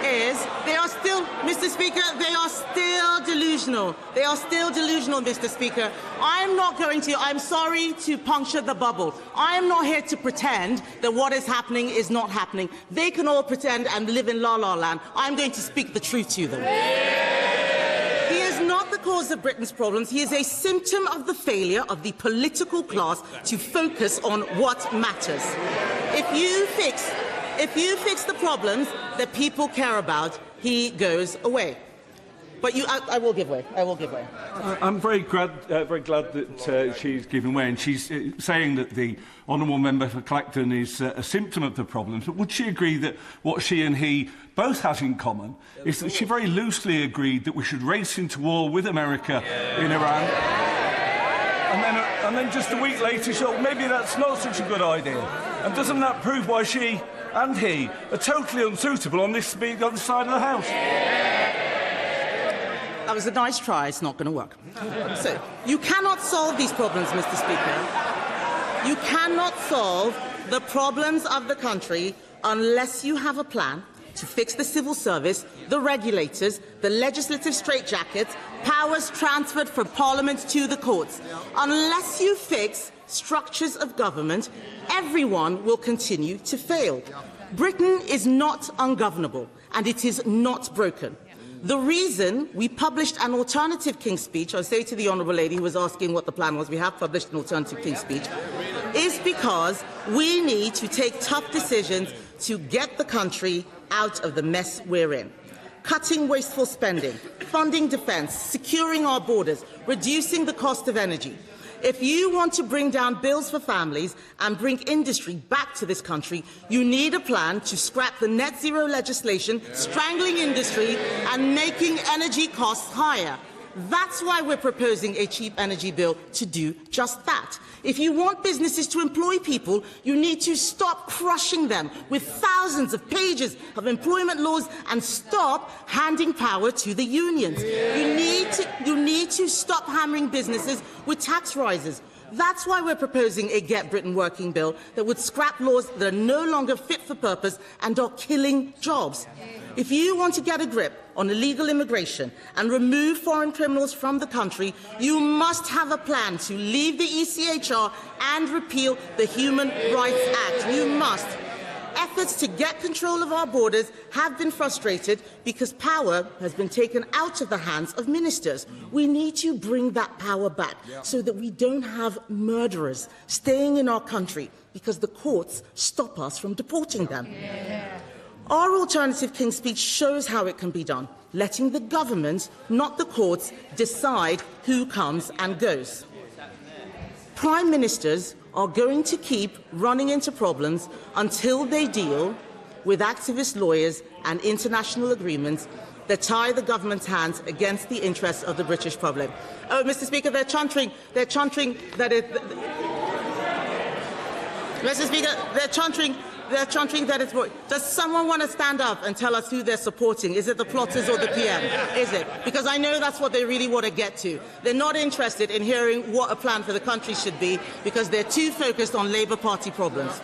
is. They are still, Mr. Speaker, they are still delusional. They are still delusional, Mr. Speaker. I'm sorry to puncture the bubble. I am not here to pretend that what is happening is not happening. They can all pretend and live in la-la land. I'm going to speak the truth to them. He is not the cause of Britain's problems. He is a symptom of the failure of the political class to focus on what matters. If you fix the problems that people care about, he goes away. But I will give way. I will give way. I'm very glad that she's given way, and she's saying that the honourable member for Clacton is a symptom of the problems. But would she agree that what she and he both have in common is that she very loosely agreed that we should race into war with America in Iran? And then just a week later, she thought maybe that's not such a good idea. And doesn't that prove why she and he are totally unsuitable on this side of the House? That was a nice try. It's not going to work. So, you cannot solve these problems, Mr. Speaker. You cannot solve the problems of the country unless you have a plan to fix the civil service, the regulators, the legislative straitjackets, powers transferred from Parliament to the courts. Unless you fix structures of government, everyone will continue to fail. Britain is not ungovernable, and it is not broken. The reason we published an alternative King's Speech, I'll say to the Honourable Lady who was asking what the plan was, we have published an alternative King's Speech, is because we need to take tough decisions to get the country out of the mess we're in. Cutting wasteful spending, funding defence, securing our borders, reducing the cost of energy. If you want to bring down bills for families and bring industry back to this country, you need a plan to scrap the net zero legislation, strangling industry and making energy costs higher. That's why we're proposing a cheap energy bill to do just that. If you want businesses to employ people, you need to stop crushing them with thousands of pages of employment laws and stop handing power to the unions. You need to stop hammering businesses with tax rises. That's why we're proposing a Get Britain Working Bill that would scrap laws that are no longer fit for purpose and are killing jobs. If you want to get a grip on illegal immigration and remove foreign criminals from the country, you must have a plan to leave the ECHR and repeal the Human Rights Act. You must. Efforts to get control of our borders have been frustrated because power has been taken out of the hands of ministers. We need to bring that power back so that we don't have murderers staying in our country because the courts stop us from deporting them. Our alternative King's Speech shows how it can be done, letting the government, not the courts, decide who comes and goes. Prime Ministers are going to keep running into problems until they deal with activist lawyers and international agreements that tie the government's hands against the interests of the British public. Oh, Mr. Speaker, they're chanting that it... Mr. Speaker, they're chanting that it's... Does someone want to stand up and tell us who they're supporting? Is it the plotters or the PM? Is it? Because I know that's what they really want to get to. They're not interested in hearing what a plan for the country should be because they're too focused on Labour Party problems.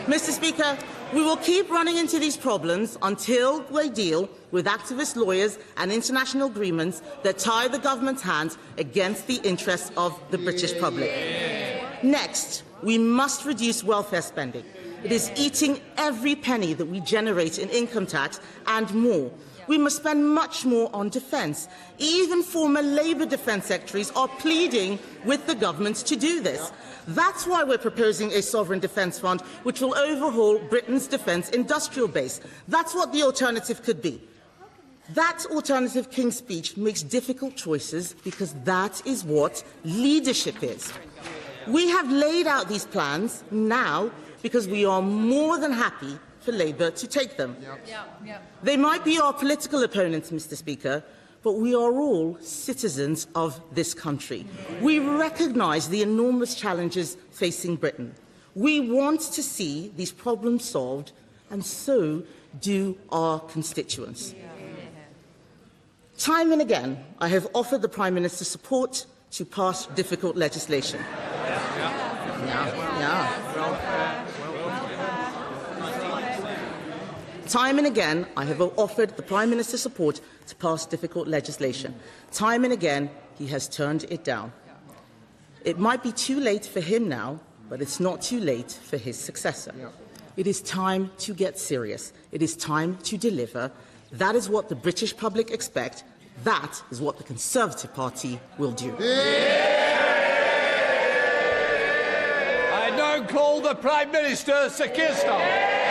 Mr. Speaker, we will keep running into these problems until they deal with activist lawyers and international agreements that tie the government's hands against the interests of the British public. Next, we must reduce welfare spending. It is eating every penny that we generate in income tax and more. We must spend much more on defence. Even former Labour defence secretaries are pleading with the government to do this. That's why we're proposing a sovereign defence fund which will overhaul Britain's defence industrial base. That's what the alternative could be. That alternative King's Speech makes difficult choices because that is what leadership is. We have laid out these plans now because we are more than happy for Labour to take them. They might be our political opponents, Mr. Speaker, but we are all citizens of this country. We recognise the enormous challenges facing Britain. We want to see these problems solved, and so do our constituents. Time and again, I have offered the Prime Minister support to pass difficult legislation. Time and again, I have offered the Prime Minister support to pass difficult legislation. Time and again, he has turned it down. It might be too late for him now, but it's not too late for his successor. It is time to get serious. It is time to deliver. That is what the British public expect. That is what the Conservative Party will do. I now call the Prime Minister, Sir Keir Starmer.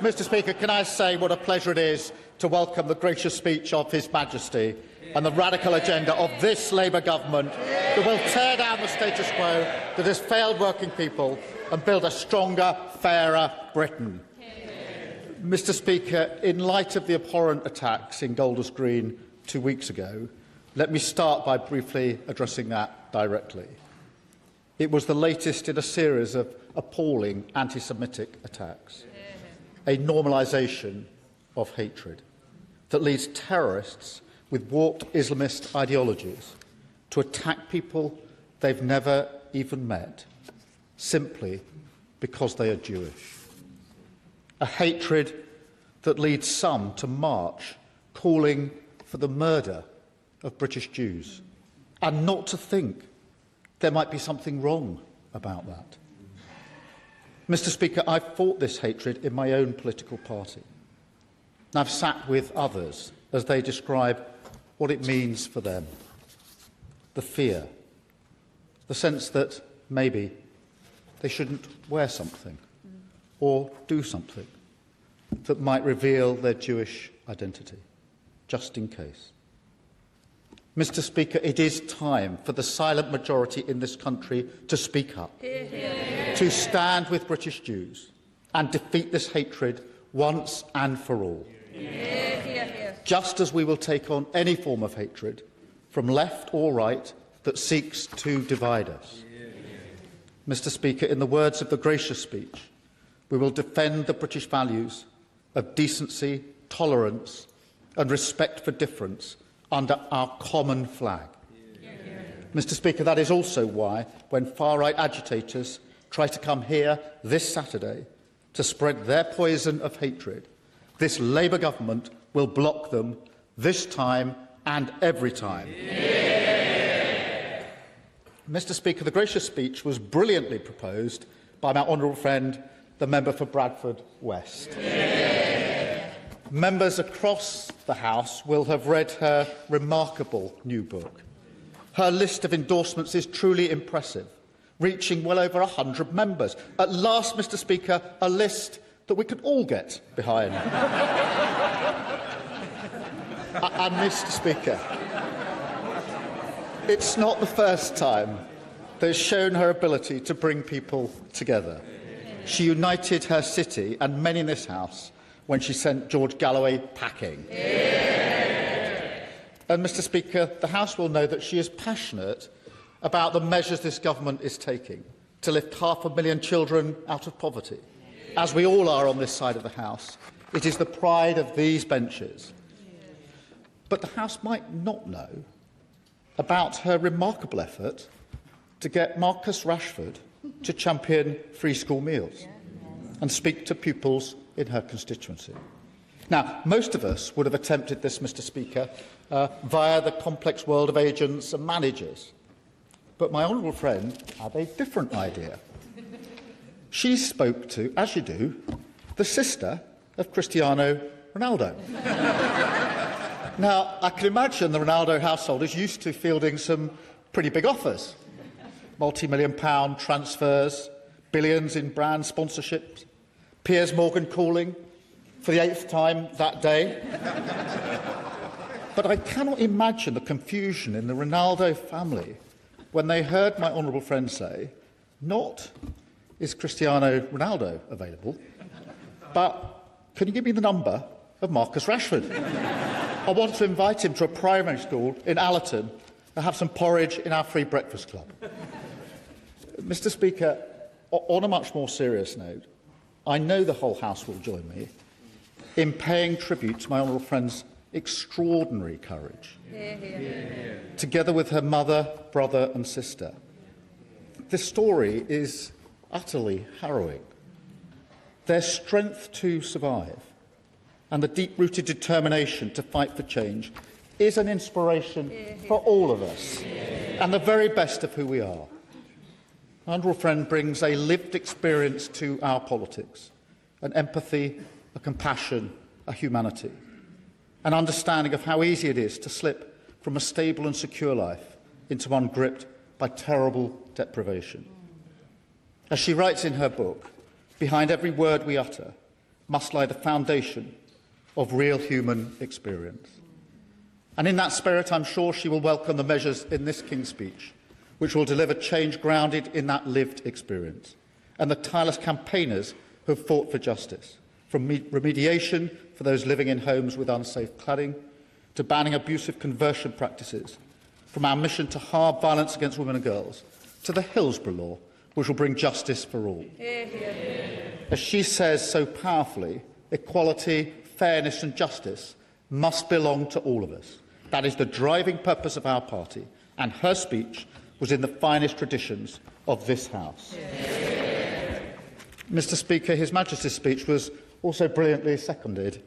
Mr. Speaker, can I say what a pleasure it is to welcome the gracious speech of His Majesty and the radical agenda of this Labour government that will tear down the status quo that has failed working people and build a stronger, fairer Britain. Mr. Speaker, in light of the abhorrent attacks in Golders Green 2 weeks ago, let me start by briefly addressing that directly. It was the latest in a series of appalling anti-Semitic attacks. A normalisation of hatred that leads terrorists with warped Islamist ideologies to attack people they've never even met, simply because they are Jewish. A hatred that leads some to march calling for the murder of British Jews, and not to think there might be something wrong about that. Mr. Speaker, I've fought this hatred in my own political party. And I've sat with others as they describe what it means for them. The fear, the sense that maybe they shouldn't wear something or do something that might reveal their Jewish identity, just in case. Mr. Speaker, it is time for the silent majority in this country to speak up, to stand with British Jews and defeat this hatred once and for all. Just as we will take on any form of hatred, from left or right, that seeks to divide us. Mr. Speaker, in the words of the gracious speech, we will defend the British values of decency, tolerance and respect for difference under our common flag. Mr. Speaker, that is also why, when far-right agitators try to come here this Saturday to spread their poison of hatred, this Labour government will block them this time and every time. Yeah. Mr. Speaker, the gracious speech was brilliantly proposed by my honourable friend, the member for Bradford West. Yeah. Members across the House will have read her remarkable new book. Her list of endorsements is truly impressive, reaching well over 100 members. At last, Mr. Speaker, a list that we could all get behind. And, Mr. Speaker, it's not the first time that has shown her ability to bring people together. She united her city and many in this House when she sent George Galloway packing. And, Mr. Speaker, the House will know that she is passionate about the measures this government is taking to lift 500,000 children out of poverty. As we all are on this side of the House, it is the pride of these benches. But the House might not know about her remarkable effort to get Marcus Rashford to champion free school meals and speak to pupils in her constituency. Now, most of us would have attempted this, Mr. Speaker, via the complex world of agents and managers. But my honourable friend had a different idea. She spoke to, as you do, the sister of Cristiano Ronaldo. Now, I can imagine the Ronaldo household is used to fielding some pretty big offers. Multi-million-pound transfers, billions in brand sponsorships, Piers Morgan calling for the 8th time that day. But I cannot imagine the confusion in the Ronaldo family when they heard my honourable friend say, not is Cristiano Ronaldo available, but can you give me the number of Marcus Rashford? I want to invite him to a primary school in Allerton and have some porridge in our free breakfast club. Mr. Speaker, on a much more serious note, I know the whole House will join me in paying tribute to my honourable friend's extraordinary courage, together with her mother, brother and sister. This story is utterly harrowing. Their strength to survive and the deep-rooted determination to fight for change is an inspiration for all of us and the very best of who we are. My honourable friend brings a lived experience to our politics, an empathy, a compassion, a humanity, an understanding of how easy it is to slip from a stable and secure life into one gripped by terrible deprivation. As she writes in her book, behind every word we utter must lie the foundation of real human experience. And in that spirit, I'm sure she will welcome the measures in this King's speech, which will deliver change grounded in that lived experience, and the tireless campaigners who have fought for justice, from remediation for those living in homes with unsafe cladding, to banning abusive conversion practices, from our mission to halve violence against women and girls, to the Hillsborough Law, which will bring justice for all. As she says so powerfully, equality, fairness and justice must belong to all of us. That is the driving purpose of our party, and her speech was in the finest traditions of this House. Mr. Speaker, His Majesty's speech was also brilliantly seconded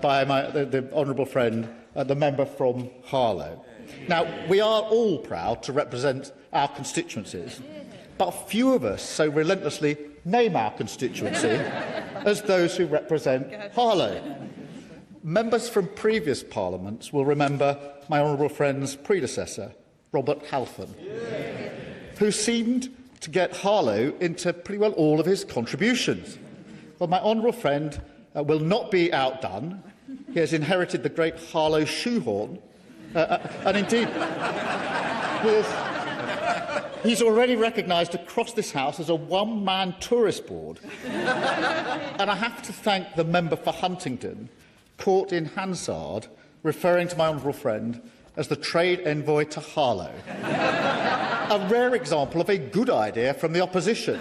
by the honourable friend, the member from Harlow. Now, we are all proud to represent our constituencies, but few of us so relentlessly name our constituency as those who represent Harlow. Members from previous parliaments will remember my honourable friend's predecessor, Robert Halfon, who seemed to get Harlow into pretty well all of his contributions. Well, my honourable friend will not be outdone. He has inherited the great Harlow shoehorn, and indeed, he's already recognised across this House as a one-man tourist board. And I have to thank the member for Huntingdon, caught in Hansard, referring to my honourable friend as the trade envoy to Harlow. A rare example of a good idea from the opposition.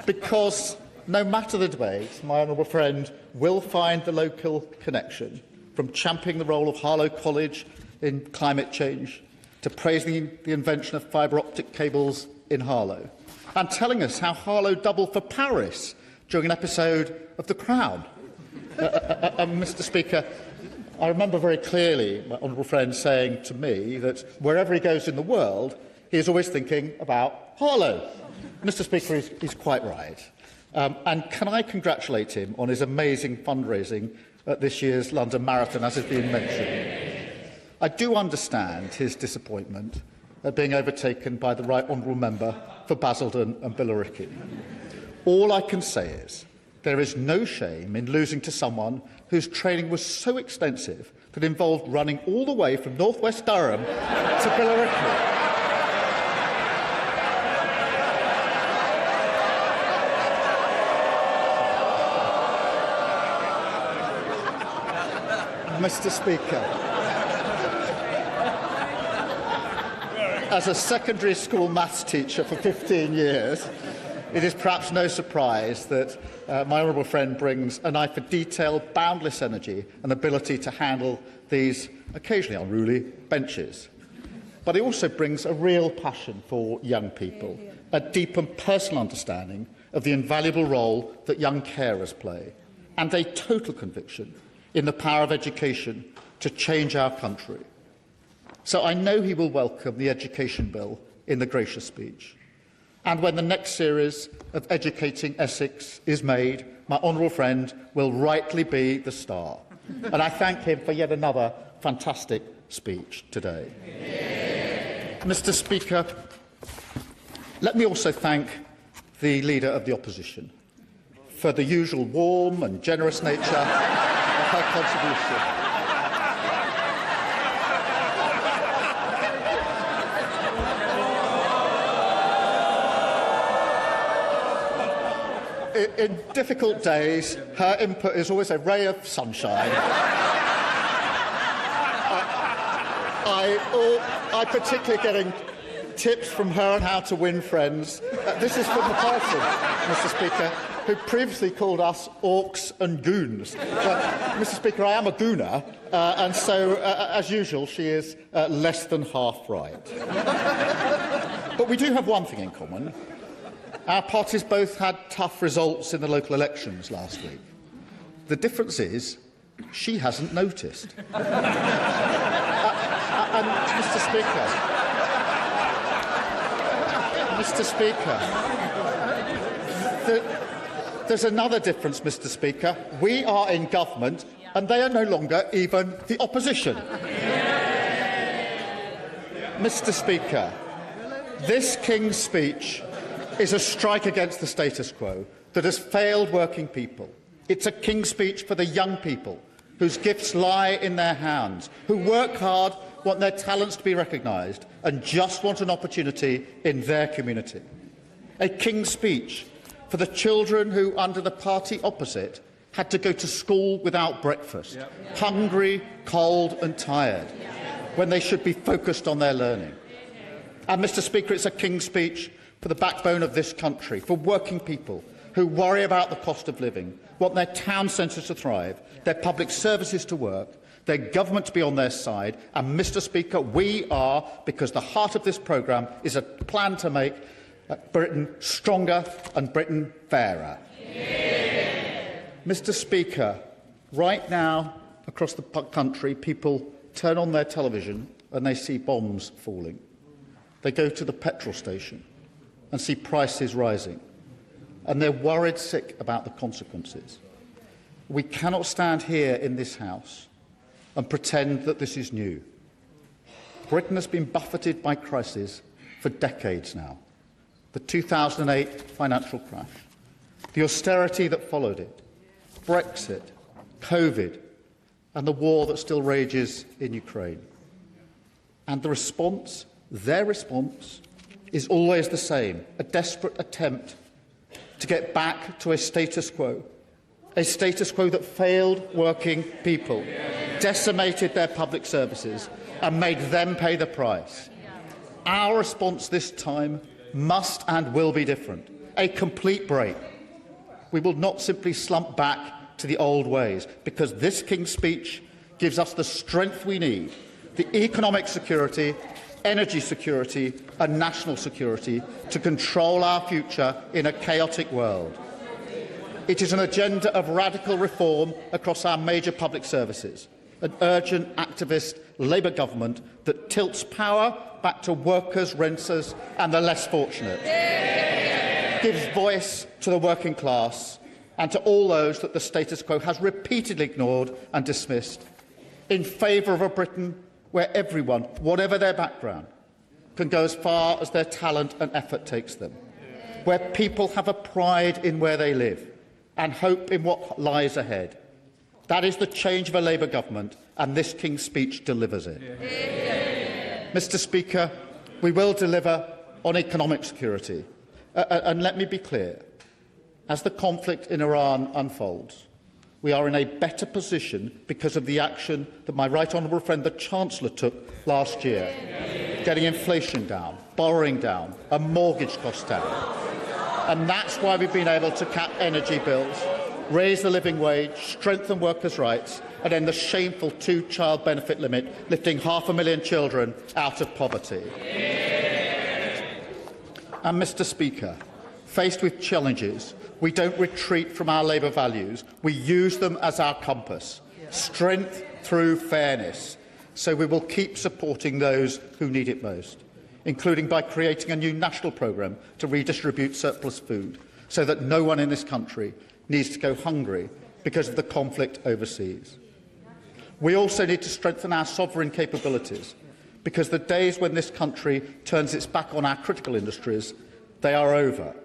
Because no matter the debate, my honourable friend will find the local connection, from championing the role of Harlow College in climate change to praising the invention of fibre optic cables in Harlow, and telling us how Harlow doubled for Paris during an episode of The Crown. Mr. Speaker, I remember very clearly my honourable friend saying to me that wherever he goes in the world, he is always thinking about Harlow. Mr. Speaker, he's quite right. And can I congratulate him on his amazing fundraising at this year's London Marathon, as has been mentioned. I do understand his disappointment at being overtaken by the right honourable member for Basildon and Billericay. All I can say is there is no shame in losing to someone whose training was so extensive that it involved running all the way from North West Durham to Billericay. Mr. Speaker, as a secondary school maths teacher for 15 years, it is perhaps no surprise that my honourable friend brings an eye for detail, boundless energy and ability to handle these occasionally unruly benches. But he also brings a real passion for young people, a deep and personal understanding of the invaluable role that young carers play, and a total conviction in the power of education to change our country. So I know he will welcome the education bill in the gracious speech. And when the next series of Educating Essex is made, my honourable friend will rightly be the star. And I thank him for yet another fantastic speech today. Mr. Speaker, let me also thank the Leader of the Opposition for the usual warm and generous nature of her contribution. In difficult days, her input is always a ray of sunshine. I particularly getting tips from her on how to win friends. This is from the person, Mr. Speaker, who previously called us orcs and goons. But, Mr. Speaker, I am a gooner, and so, as usual, she is less than half right. But we do have one thing in common. Our parties both had tough results in the local elections last week. The difference is she hasn't noticed. And Mr. Speaker, there's another difference, Mr. Speaker. We are in government and they are no longer even the opposition. Mr. Speaker, this King's speech is a strike against the status quo that has failed working people. It's a King's speech for the young people whose gifts lie in their hands, who work hard, want their talents to be recognised and just want an opportunity in their community. A King's speech for the children who, under the party opposite, had to go to school without breakfast, hungry, cold and tired, when they should be focused on their learning. And, Mr. Speaker, it's a King's speech for the backbone of this country, for working people who worry about the cost of living, want their town centres to thrive, their public services to work, their government to be on their side. And, Mr. Speaker, we are, because the heart of this programme is a plan to make Britain stronger and Britain fairer. Mr. Speaker, right now across the country, people turn on their television and they see bombs falling. They go to the petrol station and see prices rising, and they're worried sick about the consequences. We cannot stand here in this House and pretend that this is new. Britain has been buffeted by crises for decades now. The 2008 financial crash, the austerity that followed it, Brexit, COVID, and the war that still rages in Ukraine. And the response, their response, is always the same, a desperate attempt to get back to a status quo that failed working people, decimated their public services and made them pay the price. Our response this time must and will be different, a complete break. We will not simply slump back to the old ways, because this King's speech gives us the strength we need, the economic security energy security and national security to control our future in a chaotic world. It is an agenda of radical reform across our major public services, an urgent activist Labour government that tilts power back to workers, renters and the less fortunate, gives voice to the working class and to all those that the status quo has repeatedly ignored and dismissed, in favour of a Britain where everyone, whatever their background, can go as far as their talent and effort takes them, where people have a pride in where they live and hope in what lies ahead. That is the change of a Labour government, and this King's Speech delivers it. Mr. Speaker, we will deliver on economic security. And let me be clear, as the conflict in Iran unfolds, we are in a better position because of the action that my right honourable friend the Chancellor took last year, getting inflation down, borrowing down, and mortgage costs down. And that's why we've been able to cap energy bills, raise the living wage, strengthen workers' rights and end the shameful two-child benefit limit, lifting 500,000 children out of poverty. And, Mr. Speaker, faced with challenges, we don't retreat from our Labour values. We use them as our compass. Strength through fairness. So we will keep supporting those who need it most, including by creating a new national programme to redistribute surplus food so that no one in this country needs to go hungry because of the conflict overseas. We also need to strengthen our sovereign capabilities, because the days when this country turns its back on our critical industries, they are over.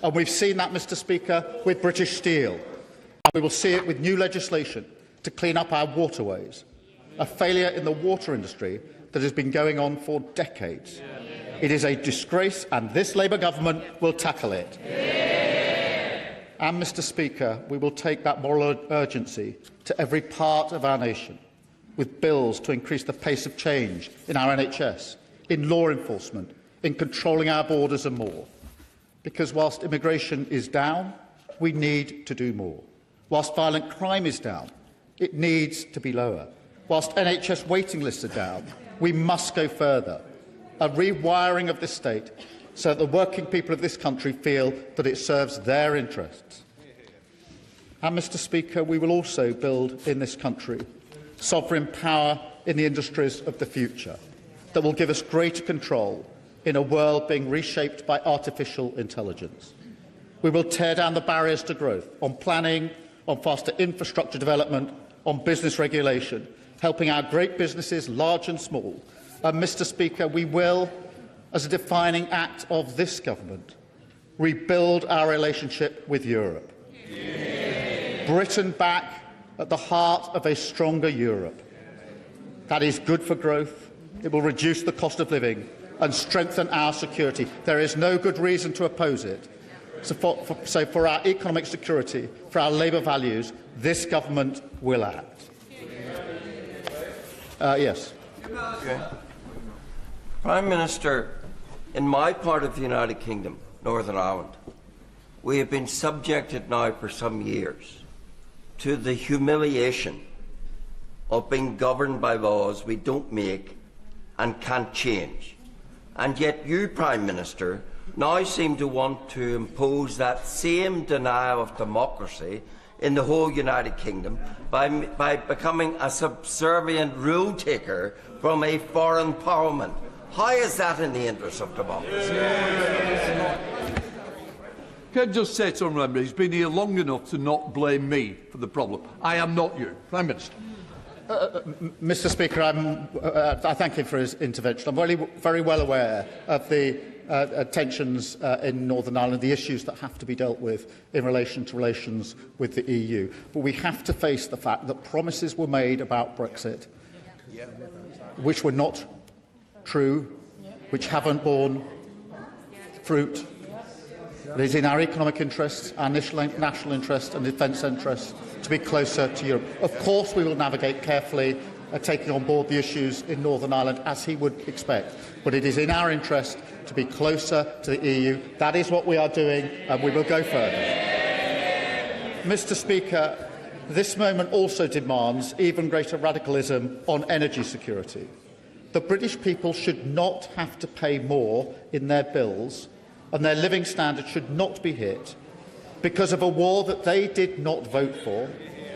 And we've seen that, Mr. Speaker, with British Steel. And we will see it with new legislation to clean up our waterways, a failure in the water industry that has been going on for decades. It is a disgrace, and this Labour government will tackle it. And, Mr. Speaker, we will take that moral urgency to every part of our nation, with bills to increase the pace of change in our NHS, in law enforcement, in controlling our borders and more. Because whilst immigration is down, we need to do more. Whilst violent crime is down, it needs to be lower. Whilst NHS waiting lists are down, we must go further. A rewiring of the state so that the working people of this country feel that it serves their interests. And, Mr. Speaker, we will also build in this country sovereign power in the industries of the future that will give us greater control in a world being reshaped by artificial intelligence. We will tear down the barriers to growth on planning, on faster infrastructure development, on business regulation, helping our great businesses, large and small. And, Mr. Speaker, we will, as a defining act of this government, rebuild our relationship with Europe. Britain back at the heart of a stronger Europe. That is good for growth. It will reduce the cost of living and strengthen our security. There is no good reason to oppose it. So for our economic security, for our Labour values, this government will act. Yes. Okay. Prime Minister, in my part of the United Kingdom, Northern Ireland, we have been subjected now for some years to the humiliation of being governed by laws we don't make and can't change. And yet you, Prime Minister, now seem to want to impose that same denial of democracy in the whole United Kingdom by becoming a subservient rule-taker from a foreign parliament. How is that in the interest of democracy? Can I just say to Honourable, he's been here long enough to not blame me for the problem. I am not you. Prime Minister. Mr. Speaker, I thank him for his intervention. I'm very well aware of the tensions in Northern Ireland, the issues that have to be dealt with in relation to relations with the EU. But we have to face the fact that promises were made about Brexit, which were not true, which haven't borne fruit. It is in our economic interests, our national interest and defence interests to be closer to Europe. Of course we will navigate carefully, taking on board the issues in Northern Ireland, as he would expect. But it is in our interest to be closer to the EU. That is what we are doing, and we will go further. Mr. Speaker, this moment also demands even greater radicalism on energy security. the British people should not have to pay more in their bills, and their living standards should not be hit because of a war that they did not vote for,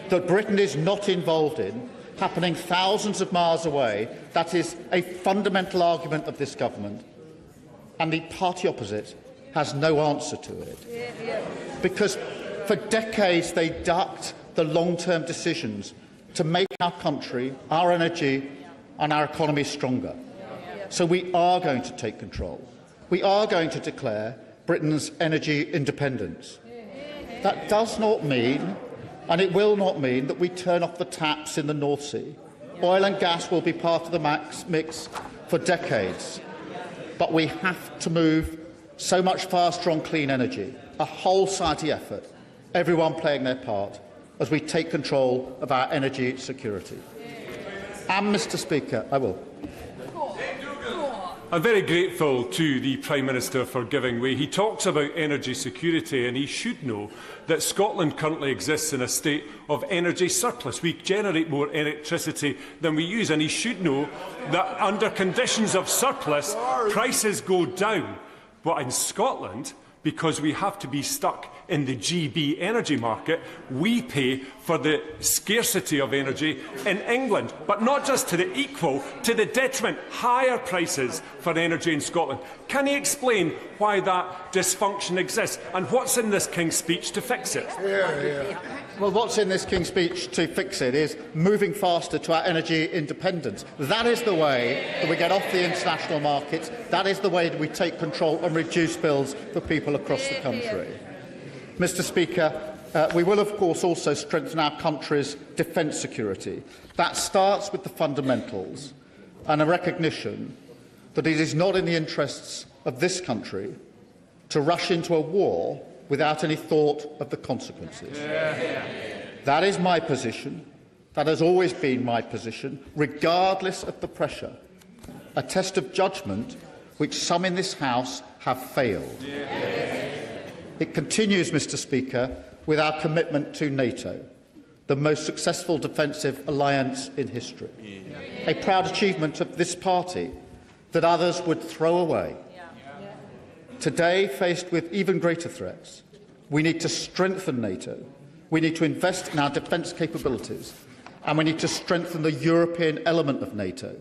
that Britain is not involved in, happening thousands of miles away. That is a fundamental argument of this government, and the party opposite has no answer to it. Because for decades they ducked the long-term decisions to make our country, our energy and our economy stronger. So we are going to take control. We are going to declare Britain's energy independence. That does not mean, and it will not mean, that we turn off the taps in the North Sea. Oil and gas will be part of the mix for decades. But we have to move so much faster on clean energy, a whole society effort, everyone playing their part, as we take control of our energy security. And, Mr. Speaker, I will. I'm very grateful to the Prime Minister for giving way. He talks about energy security, and he should know that Scotland currently exists in a state of energy surplus. We generate more electricity than we use, and he should know that under conditions of surplus, prices go down. But in Scotland, because we have to be stuck in the GB energy market, we pay for the scarcity of energy in England, but not just to the equal, to the detriment, higher prices for energy in Scotland. Can he explain why that dysfunction exists and what's in this King's speech to fix it? Well, what's in this King's speech to fix it is moving faster to our energy independence. That is the way that we get off the international markets. That is the way that we take control and reduce bills for people across the country. Mr. Speaker, we will, of course, also strengthen our country's defence security. That starts with the fundamentals and a recognition that it is not in the interests of this country to rush into a war without any thought of the consequences. That is my position. That has always been my position, regardless of the pressure. A test of judgment which some in this House have failed. It continues, Mr. Speaker, with our commitment to NATO, the most successful defensive alliance in history. A proud achievement of this party that others would throw away. Today, faced with even greater threats, we need to strengthen NATO, we need to invest in our defence capabilities, and we need to strengthen the European element of NATO,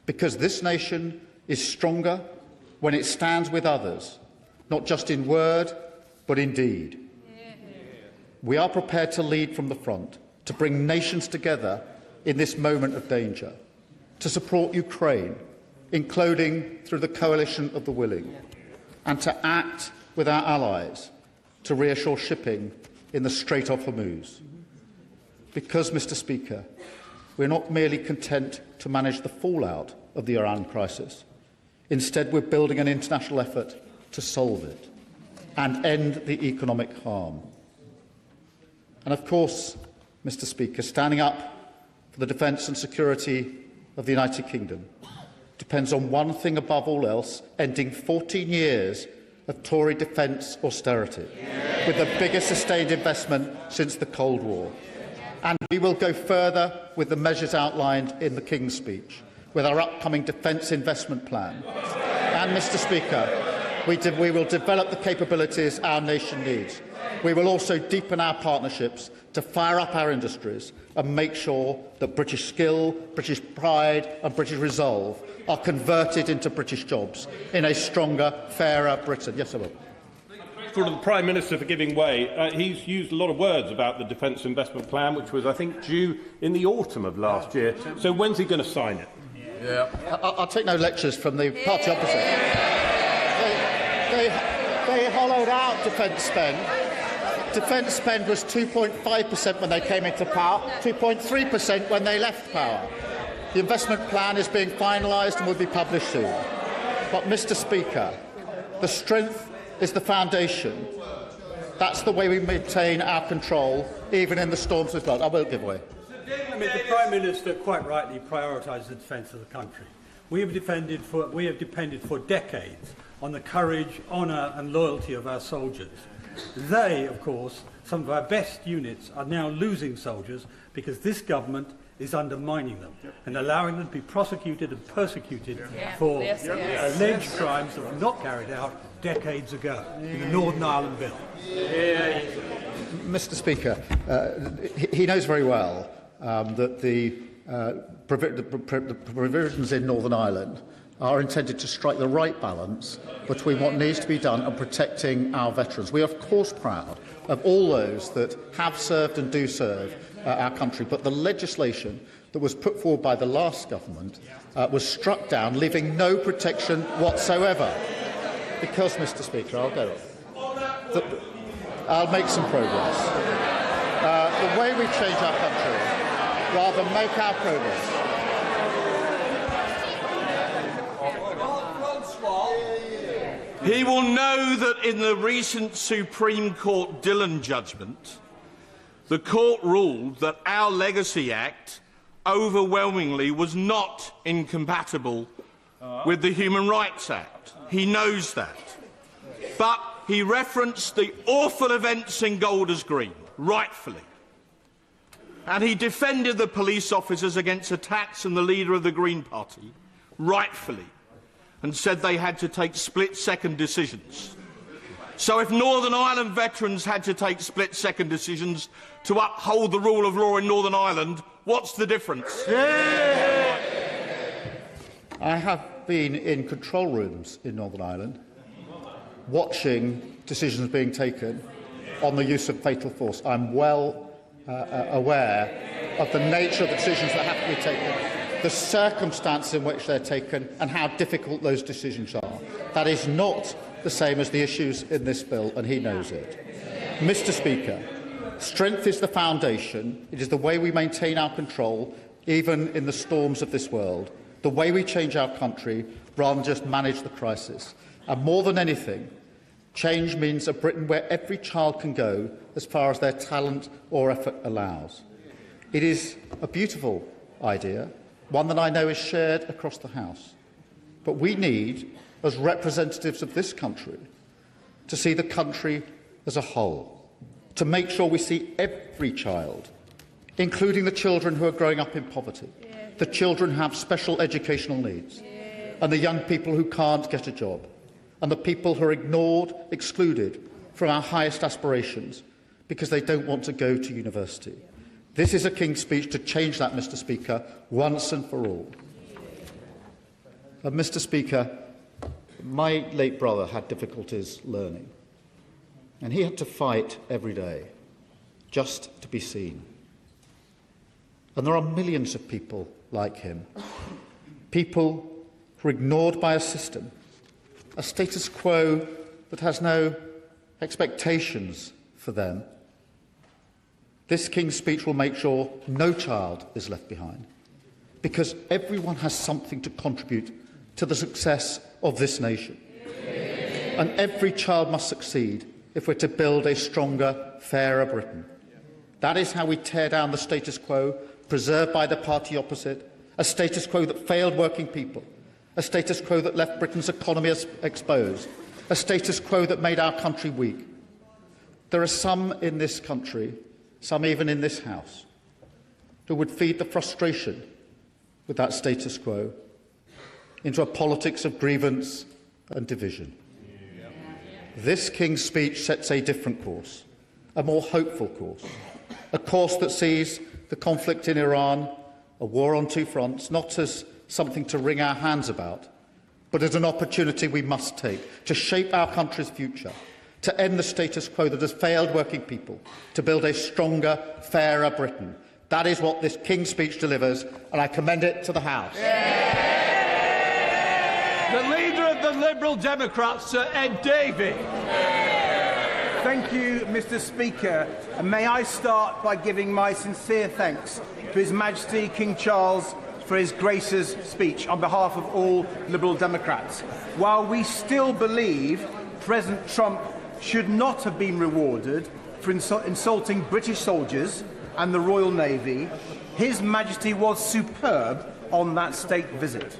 because this nation is stronger when it stands with others, not just in word, but in deed. We are prepared to lead from the front, to bring nations together in this moment of danger, to support Ukraine, including through the coalition of the willing, and to act with our allies to reassure shipping in the Strait of Hormuz. Because, Mr. Speaker, we're not merely content to manage the fallout of the Iran crisis. Instead, we're building an international effort to solve it and end the economic harm. And, of course, Mr. Speaker, standing up for the defence and security of the United Kingdom depends on one thing above all else: ending 14 years of Tory defence austerity, with the biggest sustained investment since the Cold War. And we will go further with the measures outlined in the King's speech, with our upcoming defence investment plan. And, Mr. Speaker, we will develop the capabilities our nation needs. We will also deepen our partnerships to fire up our industries and make sure that British skill, British pride and British resolve are converted into British jobs in a stronger, fairer Britain. Yes, I will. For the Prime Minister for giving way. He's used a lot of words about the Defence Investment Plan, which was, I think, due in the autumn of last year. So when's he going to sign it? I'll take no lectures from the party opposite. They hollowed out defence spend. Defence spend was 2.5% when they came into power, 2.3% when they left power. The investment plan is being finalised and will be published soon. But, Mr. Speaker, the strength is the foundation. That's the way we maintain our control, even in the storms of blood. I won't give way. I mean, the Prime Minister quite rightly prioritised the defence of the country. We have depended for decades on the courage, honour and loyalty of our soldiers. They, of course, some of our best units are now losing soldiers because this government is undermining them and allowing them to be prosecuted and persecuted for alleged crimes that were not carried out decades ago in the Northern Ireland Bill. Mr. Speaker, he knows very well that the provisions in Northern Ireland are intended to strike the right balance between what needs to be done and protecting our veterans. We are, of course, proud of all those that have served and do serve our country, but the legislation that was put forward by the last government was struck down, leaving no protection whatsoever. Because, Mr. Speaker, I'll go on. I'll make some progress. The way we change our country, rather than make our progress. He will know that in the recent Supreme Court Dillon judgment, the court ruled that our Legacy Act overwhelmingly was not incompatible with the Human Rights Act. He knows that. But he referenced the awful events in Golders Green, rightfully. And he defended the police officers against attacks on the leader of the Green Party, rightfully, and said they had to take split-second decisions. So if Northern Ireland veterans had to take split-second decisions to uphold the rule of law in Northern Ireland, what's the difference? I have been in control rooms in Northern Ireland, watching decisions being taken on the use of fatal force. I'm well aware of the nature of the decisions that have to be taken, the circumstances in which they're taken, and how difficult those decisions are. That is not the same as the issues in this bill, and he knows it. Mr. Speaker, strength is the foundation. It is the way we maintain our control, even in the storms of this world, the way we change our country rather than just manage the crisis. And more than anything, change means a Britain where every child can go as far as their talent or effort allows. It is a beautiful idea, one that I know is shared across the House. But we need, as representatives of this country, to see the country as a whole, to make sure we see every child, including the children who are growing up in poverty, the children who have special educational needs, and the young people who can't get a job, and the people who are ignored, excluded from our highest aspirations because they don't want to go to university. This is a King's Speech to change that, Mr. Speaker, once and for all. Mr. Speaker, my late brother had difficulties learning, and he had to fight every day just to be seen. And there are millions of people like him, people who are ignored by a system, a status quo that has no expectations for them. This King's Speech will make sure no child is left behind, because everyone has something to contribute to the success of this nation. And every child must succeed if we're to build a stronger, fairer Britain. That is how we tear down the status quo preserved by the party opposite, a status quo that failed working people, a status quo that left Britain's economy exposed, a status quo that made our country weak. There are some in this country, some even in this House, who would feed the frustration with that status quo into a politics of grievance and division. This King's Speech sets a different course, a more hopeful course, a course that sees the conflict in Iran, a war on two fronts, not as something to wring our hands about, but as an opportunity we must take to shape our country's future, to end the status quo that has failed working people, to build a stronger, fairer Britain. That is what this King's Speech delivers, and I commend it to the House. The Leader of the Liberal Democrats, Sir Ed Davey. Thank you, Mr. Speaker, and may I start by giving my sincere thanks to His Majesty King Charles for His Grace's speech on behalf of all Liberal Democrats. While we still believe President Trump should not have been rewarded for insulting British soldiers and the Royal Navy, His Majesty was superb on that state visit.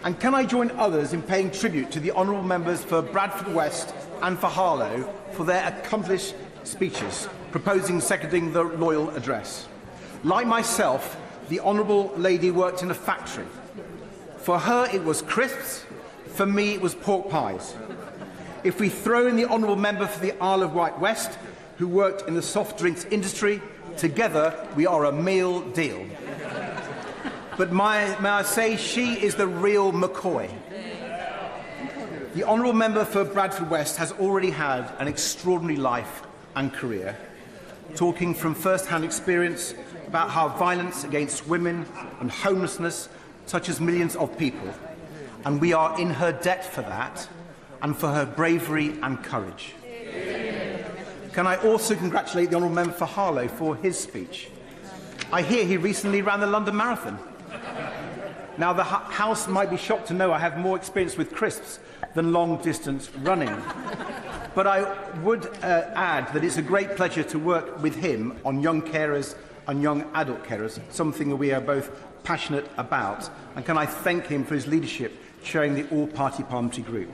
And can I join others in paying tribute to the honourable members for Bradford West and for Harlow for their accomplished speeches, proposing seconding the Royal Address. Like myself, the Honourable Lady worked in a factory. For her, it was crisps. For me, it was pork pies. If we throw in the Honourable Member for the Isle of Wight West, who worked in the soft drinks industry, together we are a meal deal. But may I say, she is the real McCoy. The Honourable Member for Bradford West has already had an extraordinary life and career, talking from first-hand experience about how violence against women and homelessness touches millions of people, and we are in her debt for that and for her bravery and courage. Can I also congratulate the Honourable Member for Harlow for his speech? I hear he recently ran the London Marathon. Now, the House might be shocked to know I have more experience with crisps than long-distance running. But I would add that it's a great pleasure to work with him on young carers and young adult carers, something that we are both passionate about. And can I thank him for his leadership chairing the all-party parliamentary group.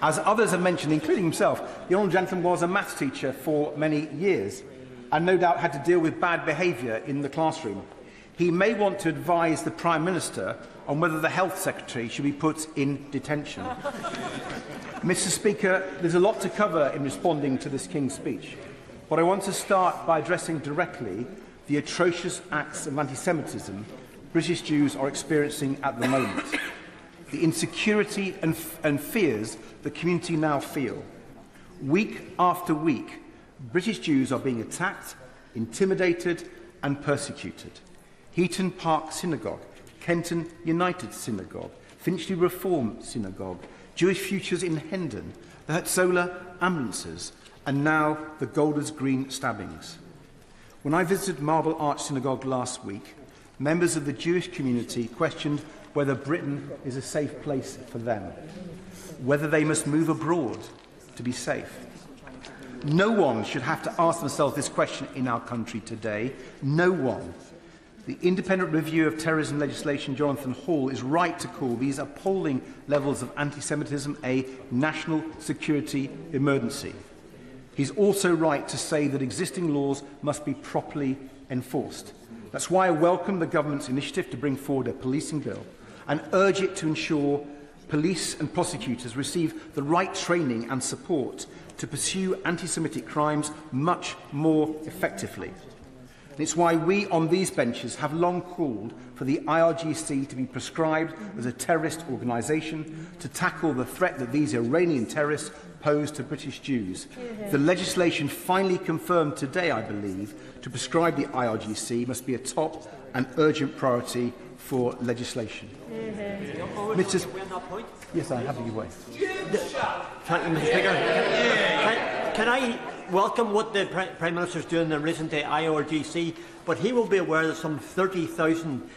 As others have mentioned, including himself, the Honourable Gentleman was a maths teacher for many years and no doubt had to deal with bad behaviour in the classroom. He may want to advise the Prime Minister on whether the Health Secretary should be put in detention. Mr. Speaker, there's a lot to cover in responding to this King's speech, but I want to start by addressing directly the atrocious acts of anti-Semitism British Jews are experiencing at the moment, the insecurity and fears the community now feel. Week after week, British Jews are being attacked, intimidated and persecuted. Heaton Park Synagogue, Kenton United Synagogue, Finchley Reform Synagogue, Jewish Futures in Hendon, the Hatzola ambulances, and now the Golders Green stabbings. When I visited Marble Arch Synagogue last week, members of the Jewish community questioned whether Britain is a safe place for them, whether they must move abroad to be safe. No one should have to ask themselves this question in our country today. No one. The Independent Review of Terrorism Legislation, Jonathan Hall, is right to call these appalling levels of anti-Semitism a national security emergency. He's also right to say that existing laws must be properly enforced. That's why I welcome the government's initiative to bring forward a policing bill and urge it to ensure police and prosecutors receive the right training and support to pursue anti-Semitic crimes much more effectively. And it's why we on these benches have long called for the IRGC to be prescribed as a terrorist organisation to tackle the threat that these Iranian terrorists pose to British Jews. The legislation finally confirmed today, I believe, to prescribe the IRGC must be a top and urgent priority for legislation. Mr. Yes, I have your way. Thank you, Mr. Speaker. Can I welcome what the Prime Minister is doing in relation to IRGC, but he will be aware that some 30,000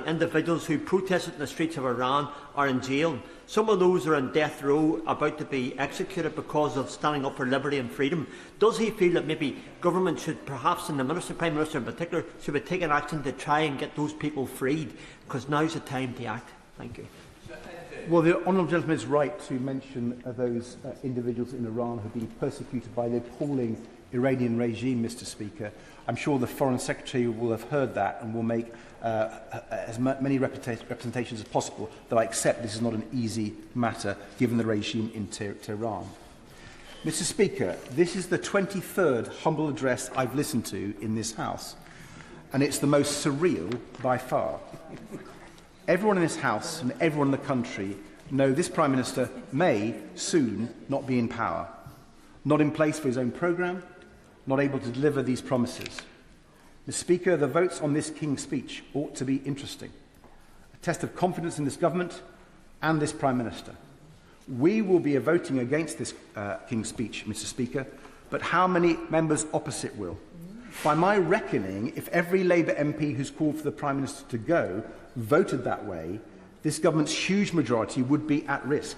individuals who protested in the streets of Iran are in jail. Some of those are on death row, about to be executed because of standing up for liberty and freedom. Does he feel that maybe government should, perhaps, and the Prime Minister in particular, should be taking action to try and get those people freed? Because now's the time to act. Thank you. Well, the Honourable Gentleman is right to mention those individuals in Iran who have been persecuted by the appalling Iranian regime, Mr. Speaker. I'm sure the Foreign Secretary will have heard that and will make as many representations as possible, though I accept this is not an easy matter given the regime in Tehran. Mr. Speaker, this is the 23rd humble address I've listened to in this House, and it's the most surreal by far. Everyone in this House and everyone in the country know this Prime Minister may soon not be in power, not in place for his own programme, not able to deliver these promises. Mr. Speaker, the votes on this King's speech ought to be interesting, a test of confidence in this government and this Prime Minister. We will be voting against this King's speech, Mr. Speaker, but how many members opposite will? By my reckoning, if every Labour MP who's called for the Prime Minister to go voted that way, this government's huge majority would be at risk.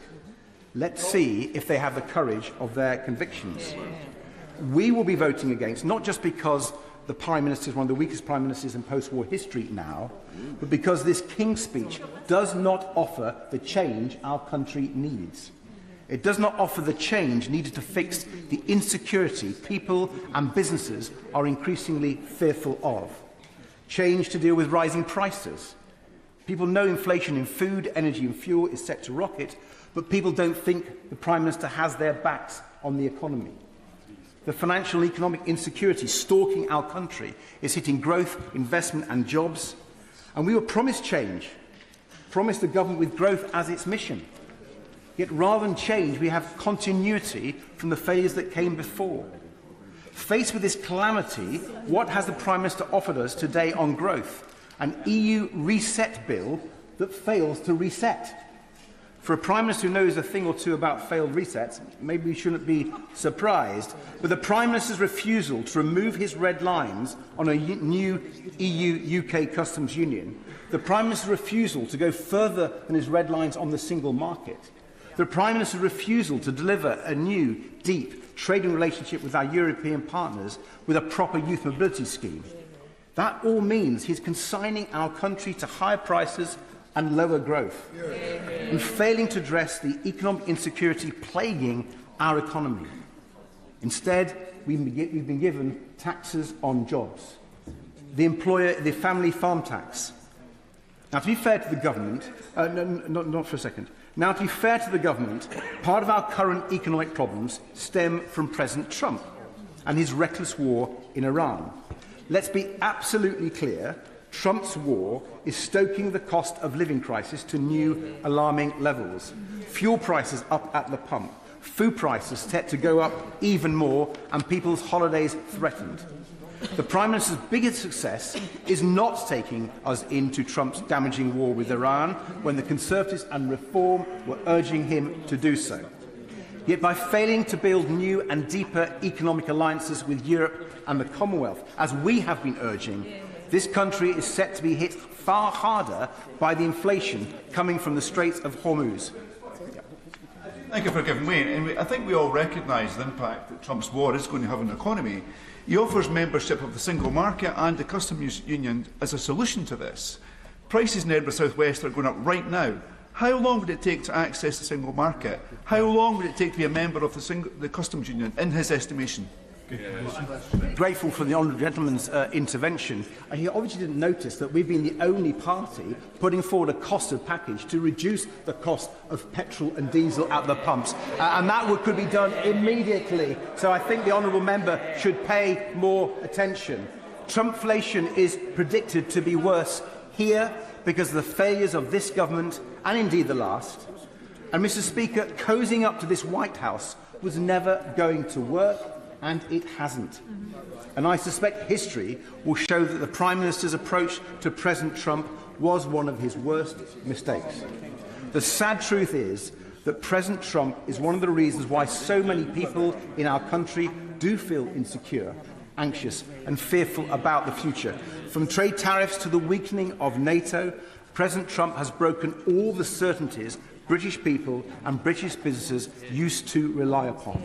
Let's see if they have the courage of their convictions. We will be voting against, not just because the Prime Minister is one of the weakest Prime Ministers in post-war history now, but because this King's speech does not offer the change our country needs. It does not offer the change needed to fix the insecurity people and businesses are increasingly fearful of. change to deal with rising prices. People know inflation in food, energy and fuel is set to rocket, but people don't think the Prime Minister has their backs on the economy. The financial and economic insecurity stalking our country is hitting growth, investment and jobs. And we were promised change, promised a government with growth as its mission. Yet rather than change, we have continuity from the failures that came before. Faced with this calamity, what has the Prime Minister offered us today on growth? An EU reset bill that fails to reset. For a Prime Minister who knows a thing or two about failed resets, maybe we shouldn't be surprised, but the Prime Minister's refusal to remove his red lines on a new EU-UK customs union, the Prime Minister's refusal to go further than his red lines on the single market, the Prime Minister's refusal to deliver a new, deep trading relationship with our European partners with a proper youth mobility scheme. That all means he's consigning our country to higher prices and lower growth, and failing to address the economic insecurity plaguing our economy. Instead, we've been given taxes on jobs, the family farm tax. Now, to be fair to the government, not for a second. Now, to be fair to the government, part of our current economic problems stem from President Trump and his reckless war in Iran. Let's be absolutely clear. Trump's war is stoking the cost of living crisis to new alarming levels. Fuel prices up at the pump, food prices set to go up even more, and people's holidays threatened. The Prime Minister's biggest success is not taking us into Trump's damaging war with Iran when the Conservatives and Reform were urging him to do so. Yet by failing to build new and deeper economic alliances with Europe and the Commonwealth, as we have been urging, this country is set to be hit far harder by the inflation coming from the Straits of Hormuz. Thank you for giving way. And I think we all recognise the impact that Trump's war is going to have on the economy. He offers membership of the single market and the customs union as a solution to this. Prices in Edinburgh South West are going up right now. How long would it take to access the single market? How long would it take to be a member of the customs union, in his estimation? Grateful for the honourable gentleman's intervention. He obviously didn't notice that we've been the only party putting forward a costed package to reduce the cost of petrol and diesel at the pumps, and that could be done immediately. So I think the honourable member should pay more attention. Trumpflation is predicted to be worse here because of the failures of this government and indeed the last. And Mr. Speaker, cozying up to this White House was never going to work. And it hasn't. And I suspect history will show that the Prime Minister's approach to President Trump was one of his worst mistakes. The sad truth is that President Trump is one of the reasons why so many people in our country do feel insecure, anxious and fearful about the future. From trade tariffs to the weakening of NATO, President Trump has broken all the certainties British people and British businesses used to rely upon.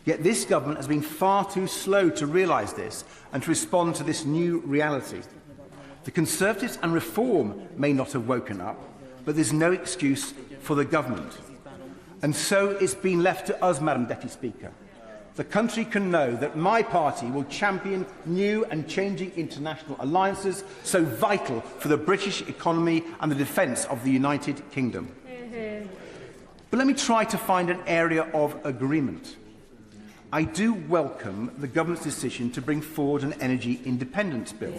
Yet this government has been far too slow to realise this and to respond to this new reality. The Conservatives and Reform may not have woken up, but there's no excuse for the government. And so it's been left to us, Madam Deputy Speaker. The country can know that my party will champion new and changing international alliances so vital for the British economy and the defence of the United Kingdom. But let me try to find an area of agreement. I do welcome the government's decision to bring forward an energy independence bill,